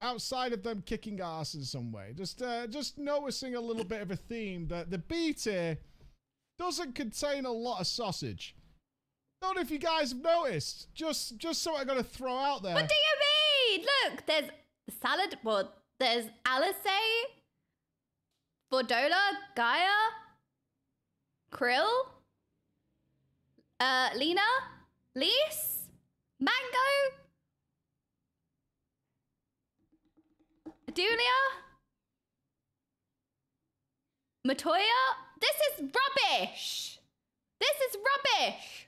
Outside of them kicking ass in some way. Just noticing a little bit of a theme that the B tier doesn't contain a lot of sausage. Don't know if you guys have noticed. Just something I gotta throw out there. What do you mean? Look, there's salad. Well, there's Alice, Fordola, Gaia, Krill, Lena, Lise, Mango, Adulia, Matoya. This is rubbish. This is rubbish.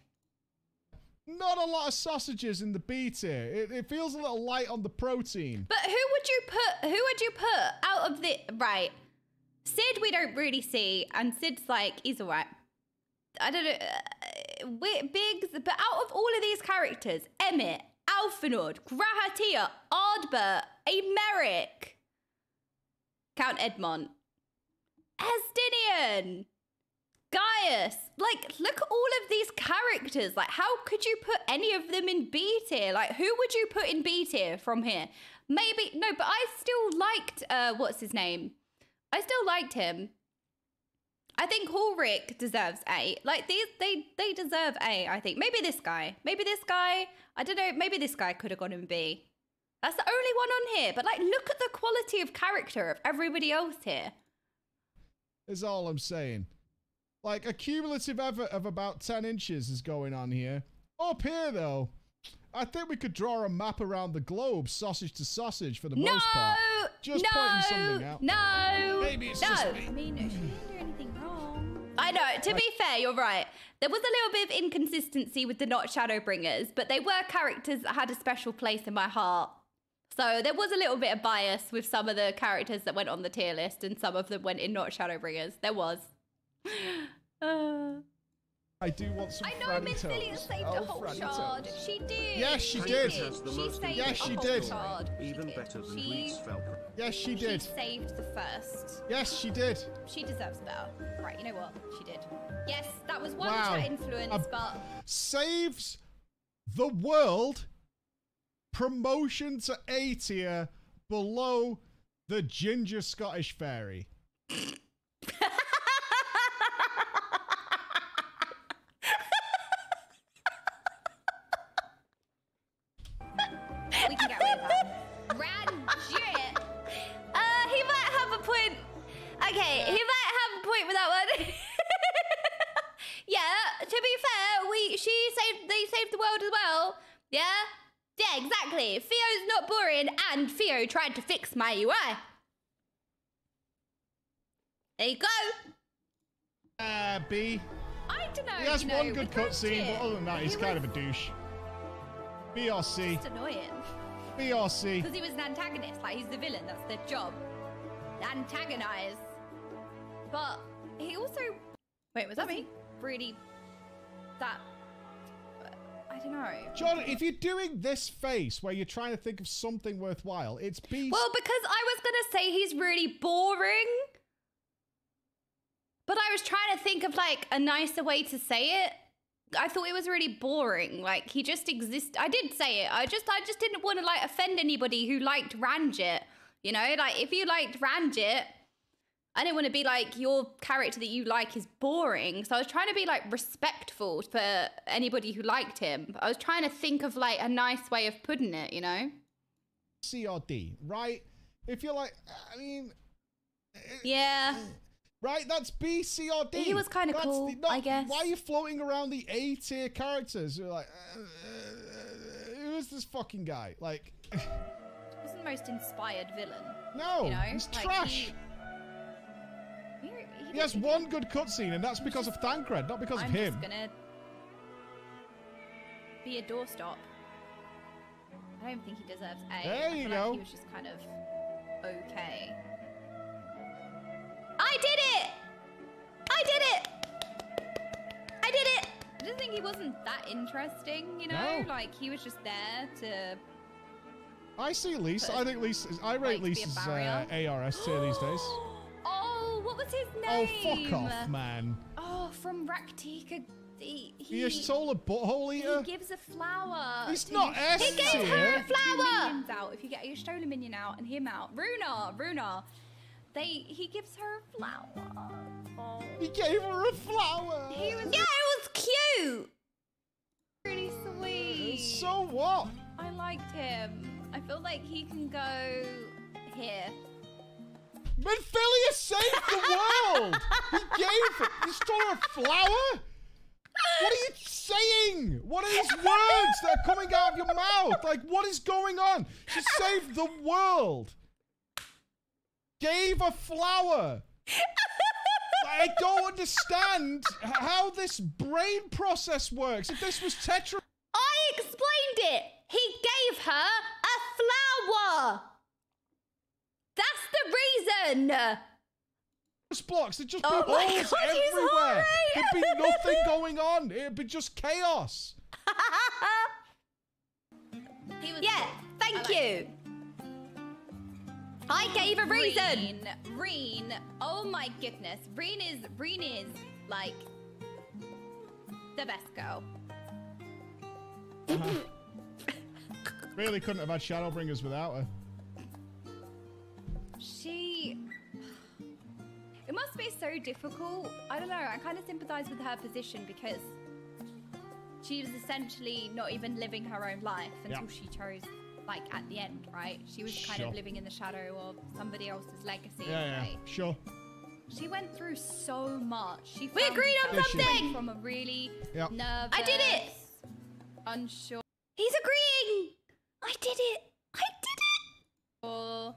Not a lot of sausages in the B tier. It feels a little light on the protein. But who would you put out of the right? Sid we don't really see, and Sid's like he's alright. I don't know, Biggs. But out of all of these characters, Emmett, Alphinaud, Grahatia, Ardbert, Emeric, Count Edmond, Estinian, Gaius, like, look at all of these characters. Like, how could you put any of them in B tier? Like, who would you put in B tier from here? Maybe, no, but I still liked, what's his name? I still liked him. I think Ulrich deserves A. Like, they deserve A, I think. Maybe this guy. I don't know, maybe this guy could have gone in B. That's the only one on here. But, like, look at the quality of character of everybody else here. Is all I'm saying. Like, a cumulative effort of about 10 inches is going on here. Up here, though, I think we could draw a map around the globe, sausage to sausage, for the most part. Just pointing something out. No! Maybe it's just me. I mean, she didn't do anything wrong. I know, to be fair, you're right. There was a little bit of inconsistency with the not Shadowbringers, but they were characters that had a special place in my heart. So there was a little bit of bias with some of the characters that went on the tier list, and some of them went in not Shadowbringers. There was. I do want some I know Miss Philly saved a whole shard. She did. Yes, she did. She saved yes, she a whole did. shard. Even better than Reed's Falcon. Yes, she did. She saved the first. Yes, she did. She deserves better. Right, you know what? She did. Yes, that was one Wow. chat influence, but... Saves the world. Promotion to A tier below the Ginger Scottish Fairy. We can get away with that. Ranjit. He might have a point. Okay, he might have a point with that one. Yeah, to be fair, they saved the world as well. Yeah? Yeah, exactly. Theo's not boring, and Theo tried to fix my UI. There you go. B. I don't know. He has one good with cutscene, Ranjit, but other than that, he's kind of a douche. B or C. Just annoying. B or C. Because he was an antagonist, like he's the villain, that's their job. Antagonize. But he also... Wait, was that me? Really... That... I don't know. John, if you're doing this face where you're trying to think of something worthwhile, it's B. Well, because I was going to say he's really boring. But I was trying to think of, like, a nicer way to say it. I thought it was really boring. Like, he just exists. I did say it. I just didn't want to, like, offend anybody who liked Ranjit. You know, like, if you liked Ranjit, I didn't want to be like, your character that you like is boring. So I was trying to be, like, respectful for anybody who liked him. I was trying to think of, like, a nice way of putting it, you know? C or D, right? If you're like, I mean... Yeah. Right, that's B, C, or D. He was kind of cool, I guess. Why are you floating around the A tier characters? You're like, who is this fucking guy? Like, he wasn't the most inspired villain. No, you know? he's like, trash. He has one good cutscene, and that's because of Thancred, not because of him. I'm just gonna be a doorstop. I don't think he deserves A. There you go. Like he was just kind of okay. I did it! I did it! I did it! I just think he wasn't that interesting, you know? No. Like, he was just there to... I see Lise. I think Lise. I rate Lisa's ARS tier these days. Oh, what was his Oh, name? fuck off, man. Oh, from Raktika. He You're solar butthole eater? He gives a flower. He's not S He gave tier. her a flower. Minions out. If you get your Stola minion out and him out. Runar. He gives her a flower. Oh. He gave her a flower. He was. Yeah, it was cute. Really sweet. So what? I liked him. I feel like he can go here. Menphilia saved the world. He stole her a flower. What are you saying? What are these words that are coming out of your mouth? Like, what is going on? She saved the world. Gave a flower. I don't understand how this brain process works. If this was Tetra... I explained it. He gave her a flower. That's the reason. Blocks, there'd just be holes everywhere. There'd be nothing going on. It'd be just chaos. Yeah, thank you. I gave a reason. Reen. Oh my goodness. Reen is like the best girl. Really couldn't have had Shadowbringers without her. It must be so difficult. I don't know. I kind of sympathize with her position because she was essentially not even living her own life until she chose, like, at the end, right? She was kind of living in the shadow of somebody else's legacy. Yeah, sure. She went through so much. We agreed on something! From a really nervous... I did it! Unsure... He's agreeing! I did it! I did it! Or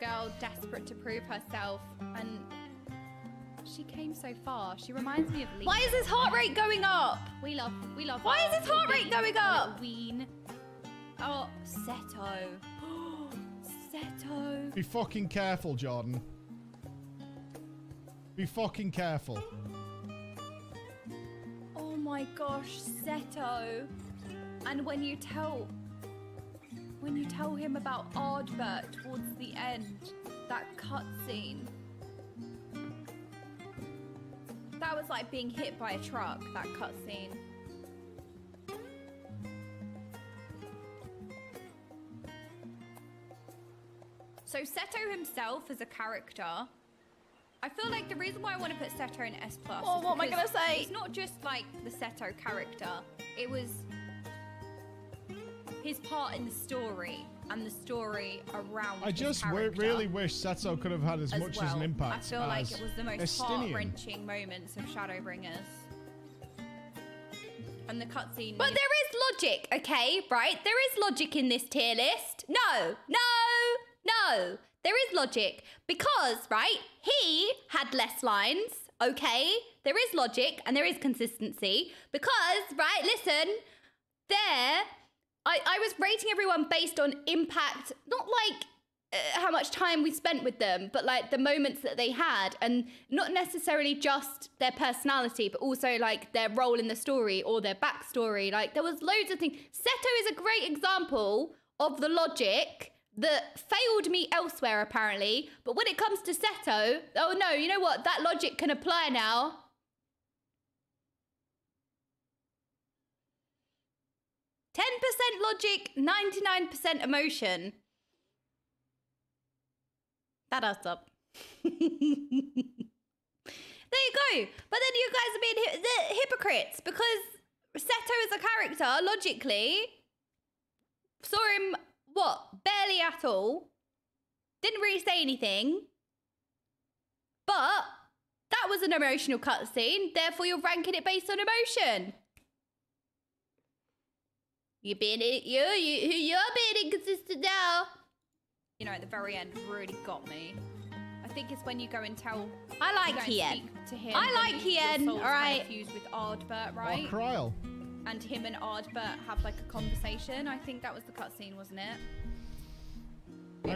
girl desperate to prove herself, and she came so far. She reminds me of Lisa. Why is his heart rate going up? We love. Why is his heart rate going up? Ween. Oh, Seto. Seto. Be fucking careful, Jordan. Be fucking careful. Oh my gosh, Seto. And when you tell him about Ardbert towards the end, that cutscene. That was like being hit by a truck, that cutscene. So Seto himself as a character, I feel like the reason why I want to put Seto in S+, oh, what am I gonna say? It's not just like the Seto character, it was his part in the story and the story around I just really wish Seto could have had as much as an impact. I feel like it was the most Estinian. heart-wrenching moments of Shadowbringers. And the cutscene... But there is logic, okay? Right? There is logic in this tier list. No. There is logic. Because, right, he had less lines, okay? There is logic and there is consistency. Because, right, listen, I was rating everyone based on impact, not like how much time we spent with them, but like the moments that they had, and not necessarily just their personality, but also like their role in the story or their backstory. Like there was loads of things. Seto is a great example of the logic that failed me elsewhere apparently, but when it comes to Seto, oh no, you know what? That logic can apply now. 10% logic, 99% emotion. That adds up. There you go. But then you guys are being hypocrites because Seto as a character, logically, saw him, barely at all. Didn't really say anything. But that was an emotional cutscene, therefore you're ranking it based on emotion. You're being inconsistent now. You know, at the very end really got me. I think it's when you go and tell... I like Hien. I like Hien, alright. Fused with Ardbert, right? Oh, Kryl. And him and Ardbert have like a conversation. I think that was the cutscene, wasn't it? I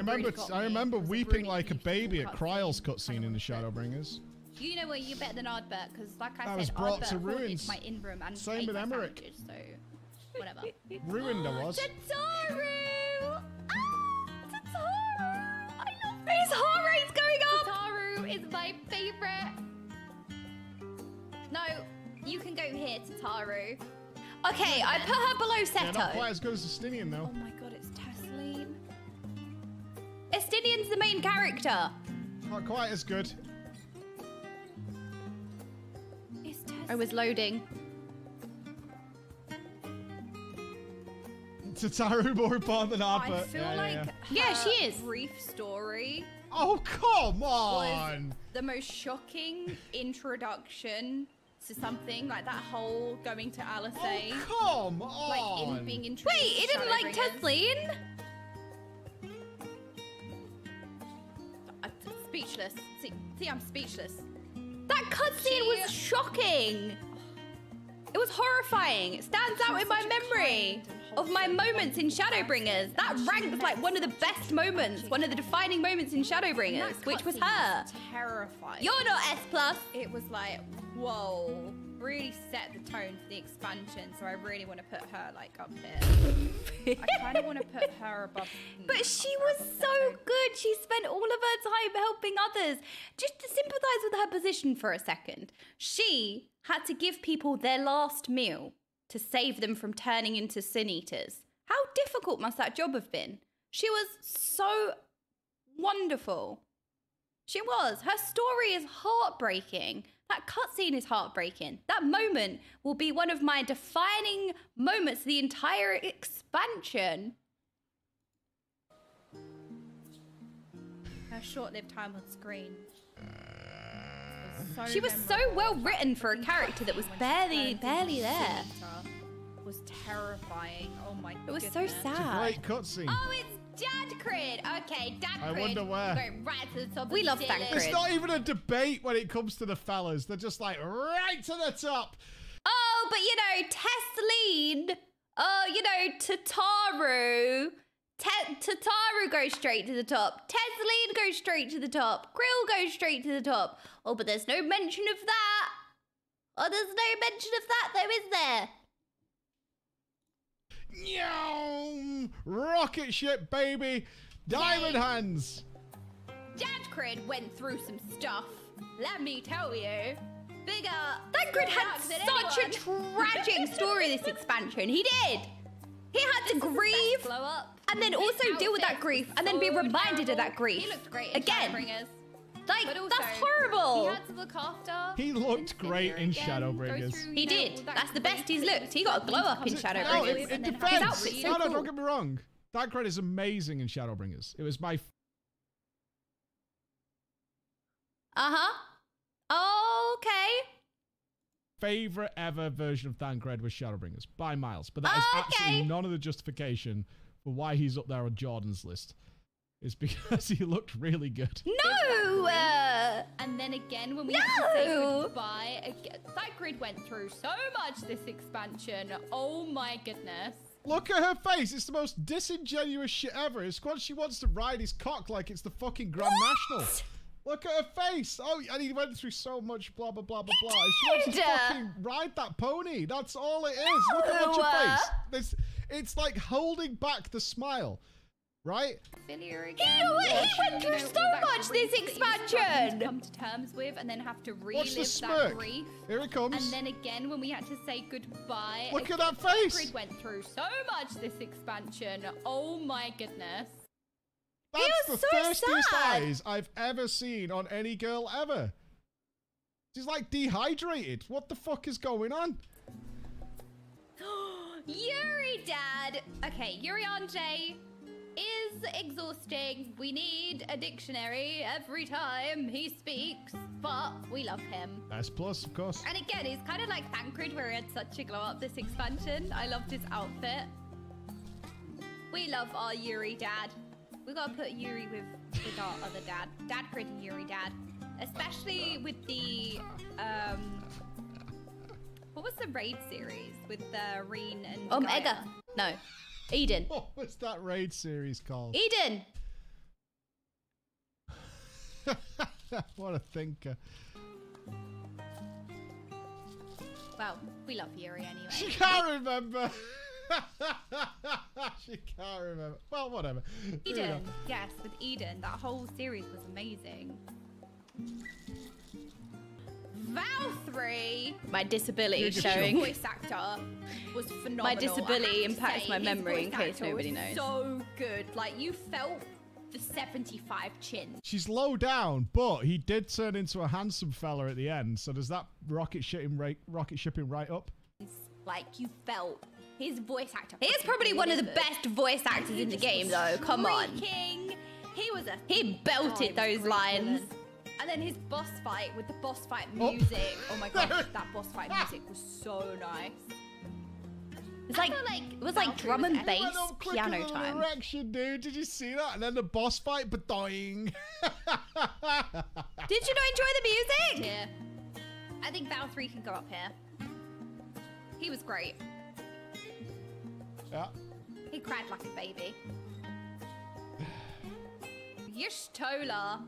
remember weeping like a baby at Kryl's cutscene in the Shadowbringers. You know what? You're better than Ardbert because, like I said, was brought to Ardbert ruins. my in-room and Same with Emmerich. Sandwiches, so whatever. Ruined I was. Tataru! Tataru! I love his heart rate's going up! Tataru is my favorite. No, you can go here, Tataru. Okay, I put her below Seto. Yeah, not quite as good as Estinian though. Oh my god, it's Tesleen. Estinian's the main character. Not quite as good. I was loading. Tataru more important than Ardbert. I feel like yeah, she is. Brief story. Oh, come Was on! the most shocking introduction to something like that whole going to Alice. Oh, come on! Like being introduced. Wait, he didn't like Tesleen? Speechless. See, I'm speechless. That cutscene was shocking. It was horrifying. It stands out in my memory of my moments in Shadowbringers. That ranks like one of the best moments, one of the defining moments in Shadowbringers, which was her. Terrifying. You're not S+. It was like, whoa, really set the tone for the expansion. So I really want to put her like up here. I kind of want to put her above. But she was so good. She spent all of her time helping others. Just to sympathize with her position for a second. She had to give people their last meal to save them from turning into sin eaters. How difficult must that job have been? She was so wonderful. She was. Her story is heartbreaking. That cutscene is heartbreaking. That moment will be one of my defining moments of the entire expansion. Her short-lived time on screen. She was so well written for a character that was barely there. Was terrifying. Oh my god. It was so sad. Great cutscene. Oh, it's Dadcrid. Okay, Dadcrid. I wonder where. Going right to the top. We of love the Dadcrid. It's not even a debate when it comes to the fellas. They're just like right to the top. Oh, but you know, Tesleen. Oh, you know, Tataru. Tataru goes straight to the top. Tesleen goes straight to the top. Grill goes straight to the top. Oh, but there's no mention of that. Oh, there's no mention of that, though, is there? Yum! Rocket ship, baby! Diamond hands! Dadcrid went through some stuff. Let me tell you. Bigger. Dadcrid had such a tragic story this expansion. He did. He had to grieve and then also deal with that grief and then be reminded of that grief. He looked great again. Like, But also, that's horrible. He had to look after. He looked great in Shadowbringers. He did. That's the best he's looked. He got a glow up in No, Shadowbringers. in His defense, outfit's so no, cool. don't get me wrong. Dadcrid is amazing in Shadowbringers. It was my Okay. favorite ever version of Thancred was Shadowbringers by miles. But that is absolutely none of the justification for why he's up there on Jordan's list. It's because he looked really good. No! And then again, when we had to say goodbye, Thancred went through so much this expansion. Oh my goodness. Look at her face. It's the most disingenuous shit ever. It's when she wants to ride his cock like it's the fucking Grand National. Look at her face. Oh, and he went through so much blah, blah, blah, blah, blah. And she wants to fucking ride that pony. That's all it is. Look at her face. It's like holding back the smile. Right? He went through so much this expansion. Come to terms with and then have to What's the relive that smirk? grief. Here it comes. And then again, when we had to say goodbye. Look at that face. Thancred went through so much this expansion. Oh my goodness. That's the thirstiest eyes I've ever seen on any girl ever. She's like dehydrated. What the fuck is going on? Yuri, Dad. Okay, Yuri on J is exhausting. We need a dictionary every time he speaks, but we love him. S+, of course. And again, it's kind of like Thancred, where he had such a glow up this expansion. I loved his outfit. We love our Yuri Dad. We gotta put Yuri with our other dad. Dadcrid and Yuri Dad. Especially with the, what was the raid series with Reen and Omega. No. Eden. What was that raid series called? Eden. What a thinker. Well, we love Yuri anyway. She can't remember. She can't remember. Well, whatever. Eden. Yes, with Eden. That whole series was amazing. Val3. My disability is The showing. voice actor was phenomenal. My disability I have to impacts say, my his memory, voice in case actor nobody was knows. So good. Like, you felt the 75 chin. She's low down, but he did turn into a handsome fella at the end. So does that rocket shipping right up? Like you felt his voice actor. He is probably one of the best voice actors in the game, though. Come on. He belted those lines. And then his boss fight with the boss fight music. Oh my god, that boss fight music was so nice. It was like drum and bass piano time. Direction, dude. Did you see that? And then the boss fight, but dying. Did you not enjoy the music? Yeah. I think Val 3 can go up here. He was great. Yeah. He cried like a baby. Y'shtola.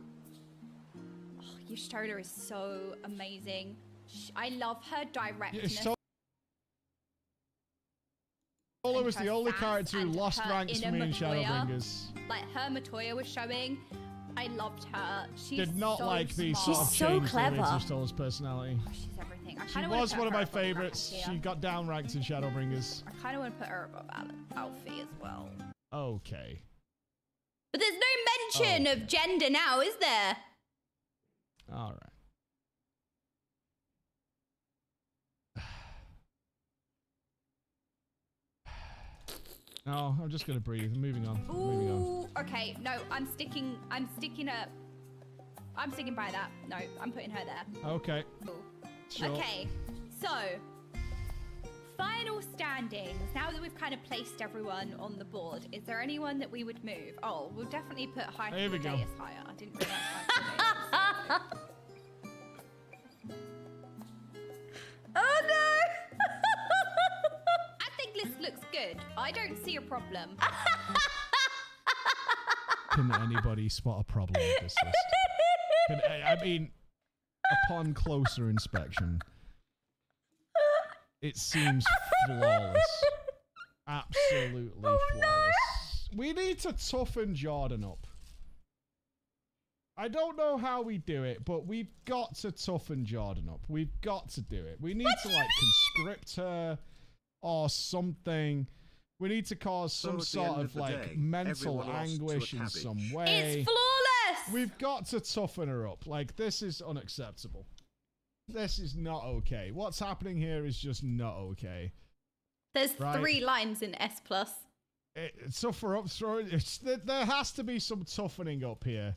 Oh, Y'shtola is so amazing. I love her directness. Y'shtola was the only character who lost ranks for me in Shadowbringers. Like her Matoya was showing. I loved her. She did not so like these smart. sort of change Y'shtola's personality. Oh, she's everything. She was one of my favorites. She got down ranked in Shadowbringers. I kind of want to put her above Alfie as well. Okay. But there's no mention of gender now, is there? All right. No, I'm just gonna breathe. Moving on. Ooh, moving on. Okay. No, I'm sticking by that. No, I'm putting her there. Okay. Sure. Okay. So, final standings. Now that we've kind of placed everyone on the board, is there anyone that we would move? Oh, we'll definitely put higher. Here we go. Higher. I didn't realize. Oh no! I think this looks good. I don't see a problem. Can anybody spot a problem with this list? I mean, upon closer inspection, it seems flawless. Absolutely flawless. No. We need to toughen Jordan up. I don't know how we do it, but we've got to toughen Jordan up. We've got to do it. We need to, like, conscript her or something. We need to cause some sort of, like, mental anguish in some way. It's flawless! We've got to toughen her up. Like, this is unacceptable. This is not okay. What's happening here is just not okay. There's 3 lines in S+. Tougher up, there has to be some toughening up here.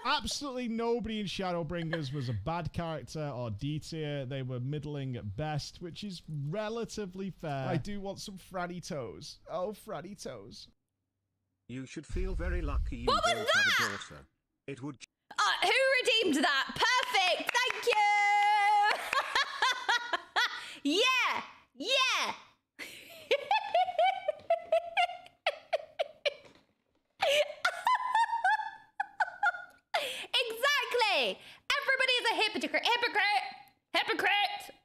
Absolutely nobody in Shadowbringers was a bad character or D tier. They were middling at best, which is relatively fair. I do want some Franny toes. Oh, Franny toes. You should feel very lucky you don't have a daughter. It would... Who redeemed that? Perfect! Thank you! Yeah! Yeah! Exactly! Everybody is a hypocrite! Hypocrite!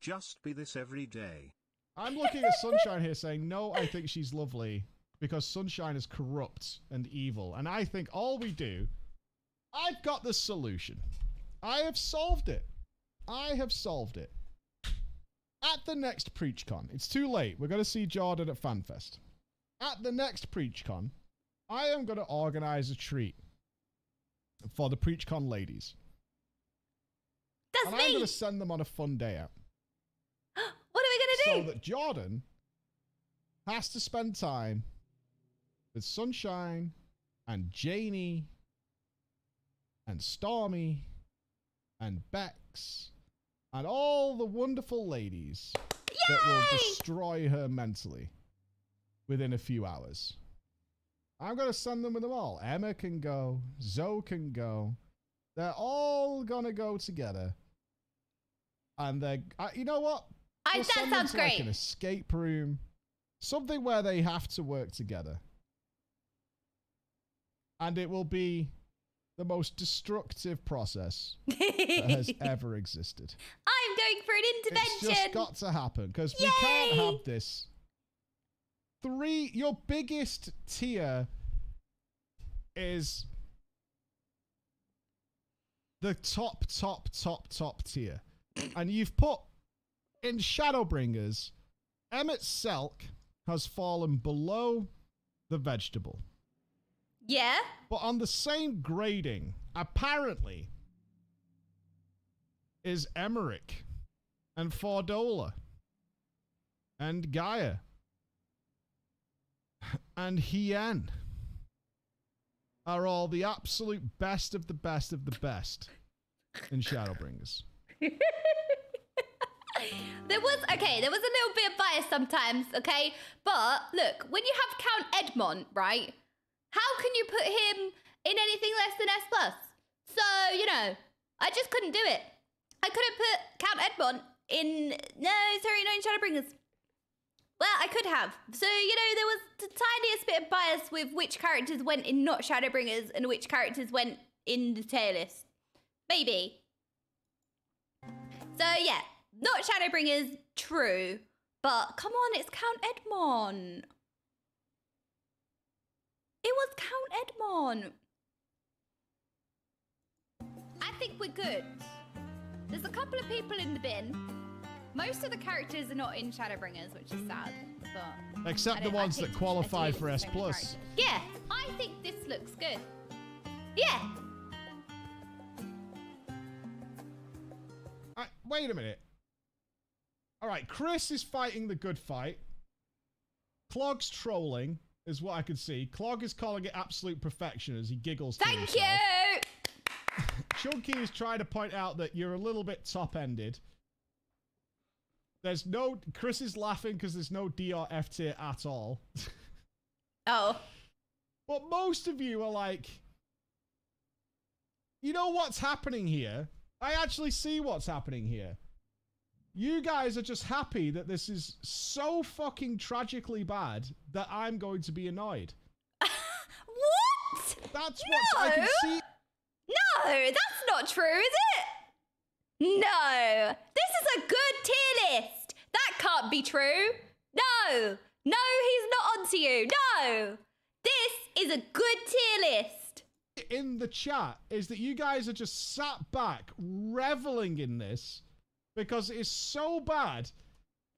Just be this every day. I'm looking at Sunshine here saying, no, I think she's lovely. Because Sunshine is corrupt and evil. And I think all we do... I've got the solution. I have solved it. I have solved it. At the next PreachCon, it's too late. We're going to see Jordan at FanFest. At the next PreachCon, I am going to organize a treat for the PreachCon ladies. That's and I'm going to send them on a fun day out. What are we going to do? So that Jordan has to spend time with Sunshine and Janie and Stormy and Bex and all the wonderful ladies that will destroy her mentally within a few hours. I'm going to send them with them all. Emma can go. Zoe can go. They're all going to go together. And they're... you know what? That sounds great. Like an escape room. Something where they have to work together. And it will be the most destructive process that has ever existed. I'm going for an intervention. It's just got to happen. Because we can't have this. Your biggest tier is the top tier. And you've put in Shadowbringers, Emmett Selk has fallen below the vegetable. Yeah. But on the same grading, apparently, is Emmerich and Fordola and Gaia and Hien are all the absolute best of the best of the best in Shadowbringers. There was a little bit of bias sometimes, okay? But look, when you have Count Edmond, right? How can you put him in anything less than S+? So, you know, I just couldn't do it. I couldn't put Count Edmond in, no, in Shadowbringers. Well, I could have. So, you know, there was the tiniest bit of bias with which characters went in not Shadowbringers and which characters went in the tier list. Maybe. So, yeah, not Shadowbringers, true. But, come on, it's Count Edmond. It was Count Edmond. I think we're good. There's a couple of people in the bin. Most of the characters are not in Shadowbringers, which is sad. But except the ones that qualify for S+. Yeah, I think this looks good. Yeah. Wait a minute. All right, Chris is fighting the good fight. Clog's trolling, is what I could see. Clog is calling it absolute perfection as he giggles to himself. Thank you! Chunky is trying to point out that you're a little bit top-ended. There's no... Chris is laughing because there's no D or F tier at all. Oh. But most of you are like... You know what's happening here? I actually see what's happening here. You guys are just happy that this is so fucking tragically bad that I'm going to be annoyed. What? That's what I can see. No, that's not true, is it? No. This is a good tier list. That can't be true. No. No, he's not onto you. No. This is a good tier list. In the chat is that you guys are just sat back reveling in this because it is so bad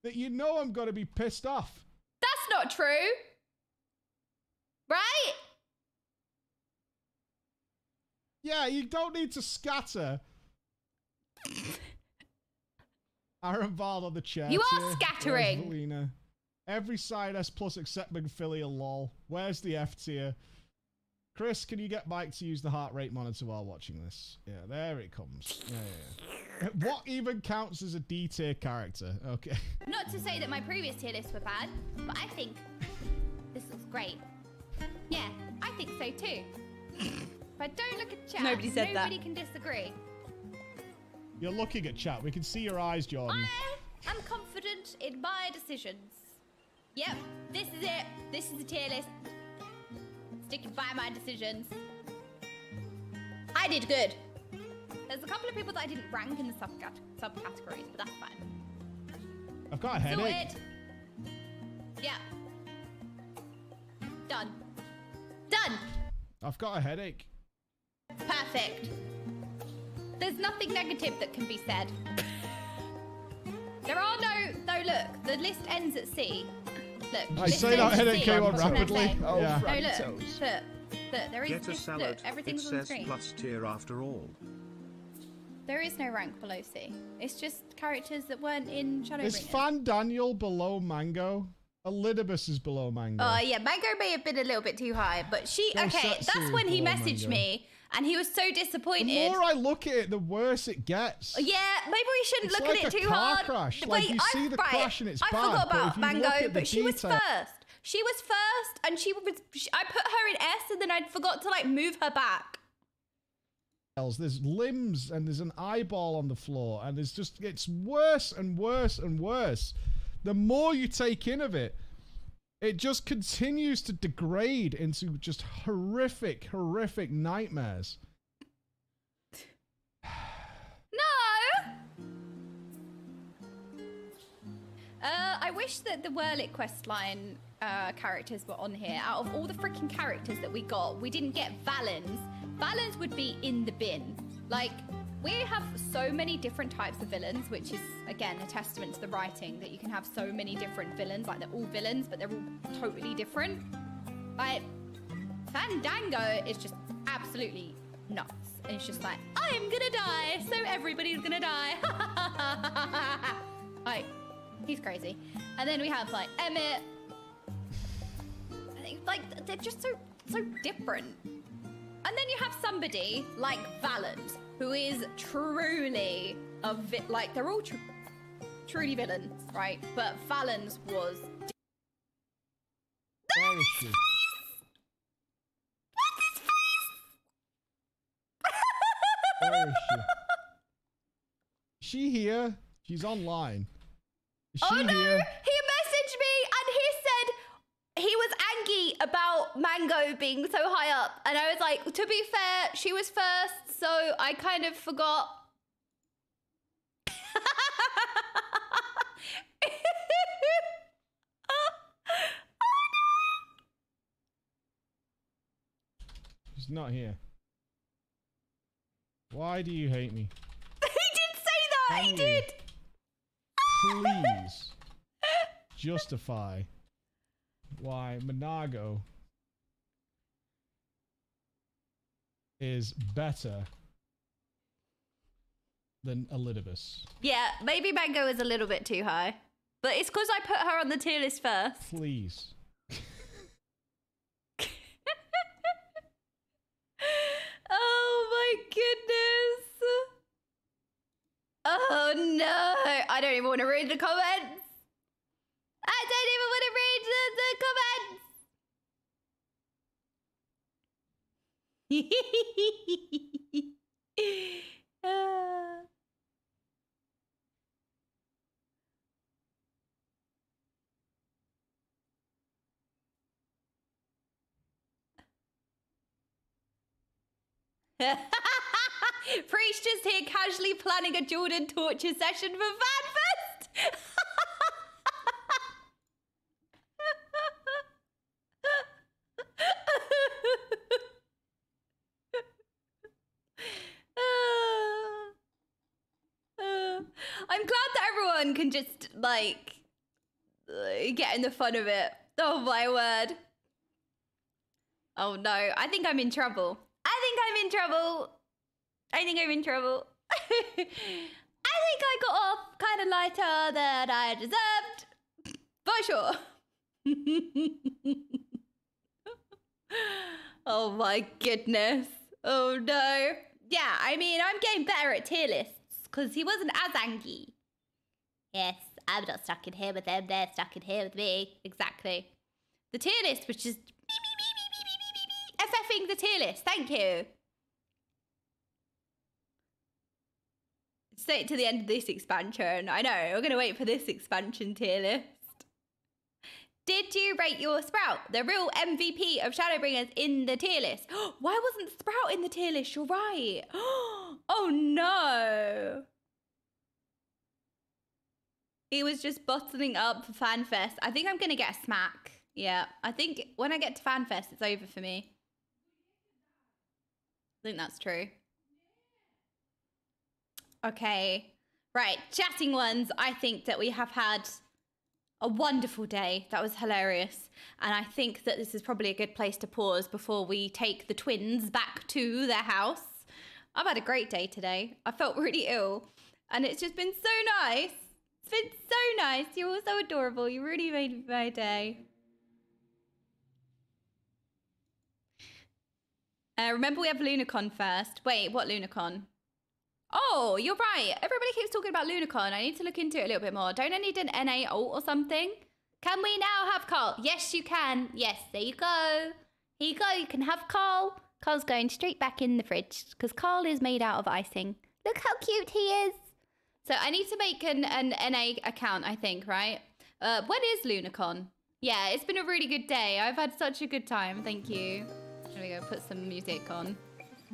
that you know I'm going to be pissed off. That's not true. Right? Yeah, you don't need to scatter. Aaron Ball on the chat. You are scattering. Valina? Every side S+ except McPhilia, lol. Where's the F tier? Chris, can you get Mike to use the heart rate monitor while watching this? Yeah, there it comes. Yeah. What even counts as a D tier character? Okay. Not to say that my previous tier lists were bad, but I think this looks great. Yeah, I think so too. But don't look at chat. Nobody said that. Nobody can disagree. You're looking at chat. We can see your eyes, Jordan. I am confident in my decisions. Yep, this is it. This is the tier list. Sticking by my decisions. I did good. There's a couple of people that I didn't rank in the subcategories, but that's fine. I've got a headache. Yeah. Done. Done. I've got a headache. Perfect. There's nothing negative that can be said. There are no, look, the list ends at C. Look, I say that headache came on rapidly. Oh, yeah. No, look, there is Get a salad. Look, everything's it on the says screen. plus tier after all. There is no rank below C. It's just characters that weren't in Shadowbringers. Is Fan Daniel below Mango? Elidibus is below Mango. Oh, yeah, Mango may have been a little bit too high, but she... Okay, that's when he messaged me, and he was so disappointed. The more I look at it, the worse it gets. Yeah, maybe we shouldn't It's look like at it a too car hard. crash. Wait, Like, you see the crash and it's I bad, forgot but about if you Mango, look at the but she was detail- first. She was first, and I put her in S, and then I forgot to, like, move her back. There's limbs and there's an eyeball on the floor and there's just, it's worse and worse and worse. The more you take in of it, it just continues to degrade into just horrific, horrific nightmares. No! I wish that the Whirlit questline characters were on here. Out of all the freaking characters that we got, we didn't get Valens. Valens would be in the bin. Like, we have so many different types of villains, which is, again, a testament to the writing, that you can have so many different villains. Like, they're all villains, but they're all totally different. Like, Fandango is just absolutely nuts. And it's just like, I'm gonna die, so everybody's gonna die. Like, he's crazy. And then we have like Emmett. I think like they're just so different. And then you have somebody like Valens, who is truly like they're all truly villains, right? But Valens was. Where is she? Where is she? Is she here? She's online. Is she oh no! here? He messaged me and he said he was angry about Mango being so high up, and I was like, to be fair, she was first, so I kind of forgot. She's not here. Why do you hate me? He did say that! He did! Please justify why Monago is better than Elidibus. Yeah, maybe Mango is a little bit too high. But it's because I put her on the tier list first. Please. Oh my goodness. Oh no. I don't even want to read the comments. I don't even want to read the comments. Preach just here casually planning a Jordan torture session for FanFest. I'm glad that everyone can just like get in the fun of it. Oh my word. Oh no, I think I'm in trouble. I think I'm in trouble. I think I got off kind of lighter than I deserved. For sure. Oh my goodness. Oh no. Yeah, I mean, I'm getting better at tier lists because he wasn't as angry. Yes, I'm not stuck in here with them. They're stuck in here with me. Exactly. The tier list was just FFing the tier list. Thank you. Stay to the end of this expansion. I know, we're going to wait for this expansion tier list. Did you rate your Sprout, the real MVP of Shadowbringers, in the tier list? Why wasn't Sprout in the tier list? You're right. Oh no. He was just bottling up for FanFest. I think I'm going to get a smack. Yeah, I think when I get to FanFest, it's over for me. I think that's true. Okay, right, chatting ones. I think that we have had a wonderful day. That was hilarious. And I think that this is probably a good place to pause before we take the twins back to their house. I've had a great day today. I felt really ill and it's just been so nice. It's been so nice. You're all so adorable. You really made my day. Remember we have LunaCon first. Wait, what LunaCon? Oh, you're right. Everybody keeps talking about LunaCon. I need to look into it a little bit more. Don't I need an NA alt or something? Can we now have Carl? Yes, you can. Yes, there you go. Here you go. You can have Carl. Carl's going straight back in the fridge because Carl is made out of icing. Look how cute he is. So I need to make an NA account, I think, right? When is LunaCon? Yeah, it's been a really good day. I've had such a good time. Thank you. There we go. Put some music on.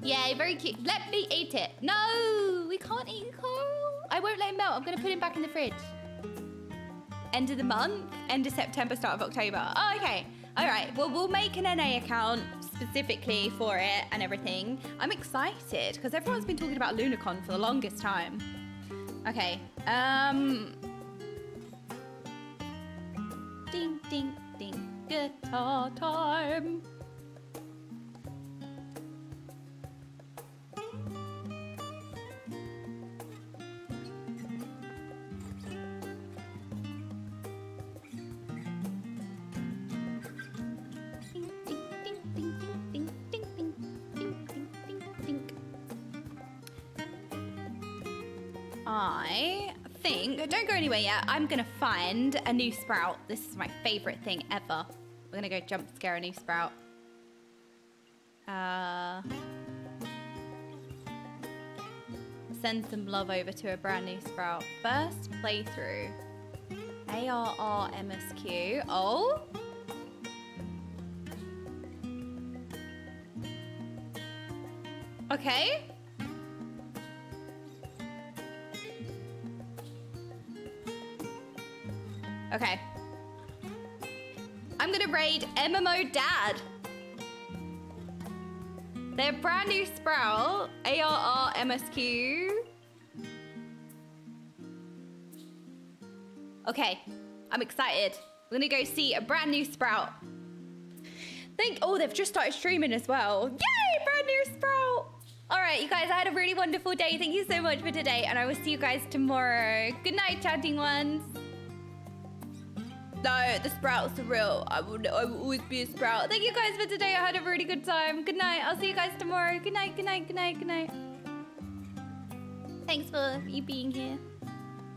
Yeah, very cute. Let me eat it. No, we can't eat Carl. I won't let him melt. I'm going to put him back in the fridge. End of the month, end of September, start of October. Oh, okay. All right. Well, we'll make an NA account specifically for it and everything. I'm excited because everyone's been talking about LunaCon for the longest time. Okay. Ding, ding, ding. Guitar time. I think, don't go anywhere yet, I'm gonna find a new sprout. This is my favorite thing ever. We're gonna go jump scare a new sprout. Send some love over to a brand new sprout. First playthrough. ARR MSQ. Oh. Okay. Okay. I'm gonna raid MMO Dad. Their brand new sprout, ARR MSQ. Okay, I'm excited. We're gonna go see a brand new sprout. Oh, they've just started streaming as well. Yay, brand new sprout. All right, you guys, I had a really wonderful day. Thank you so much for today, and I will see you guys tomorrow. Good night, chatting ones. No, the sprouts are real. I will always be a sprout. Thank you guys for today. I had a really good time. Good night. I'll see you guys tomorrow. Good night, good night, good night, good night. Thanks for you being here.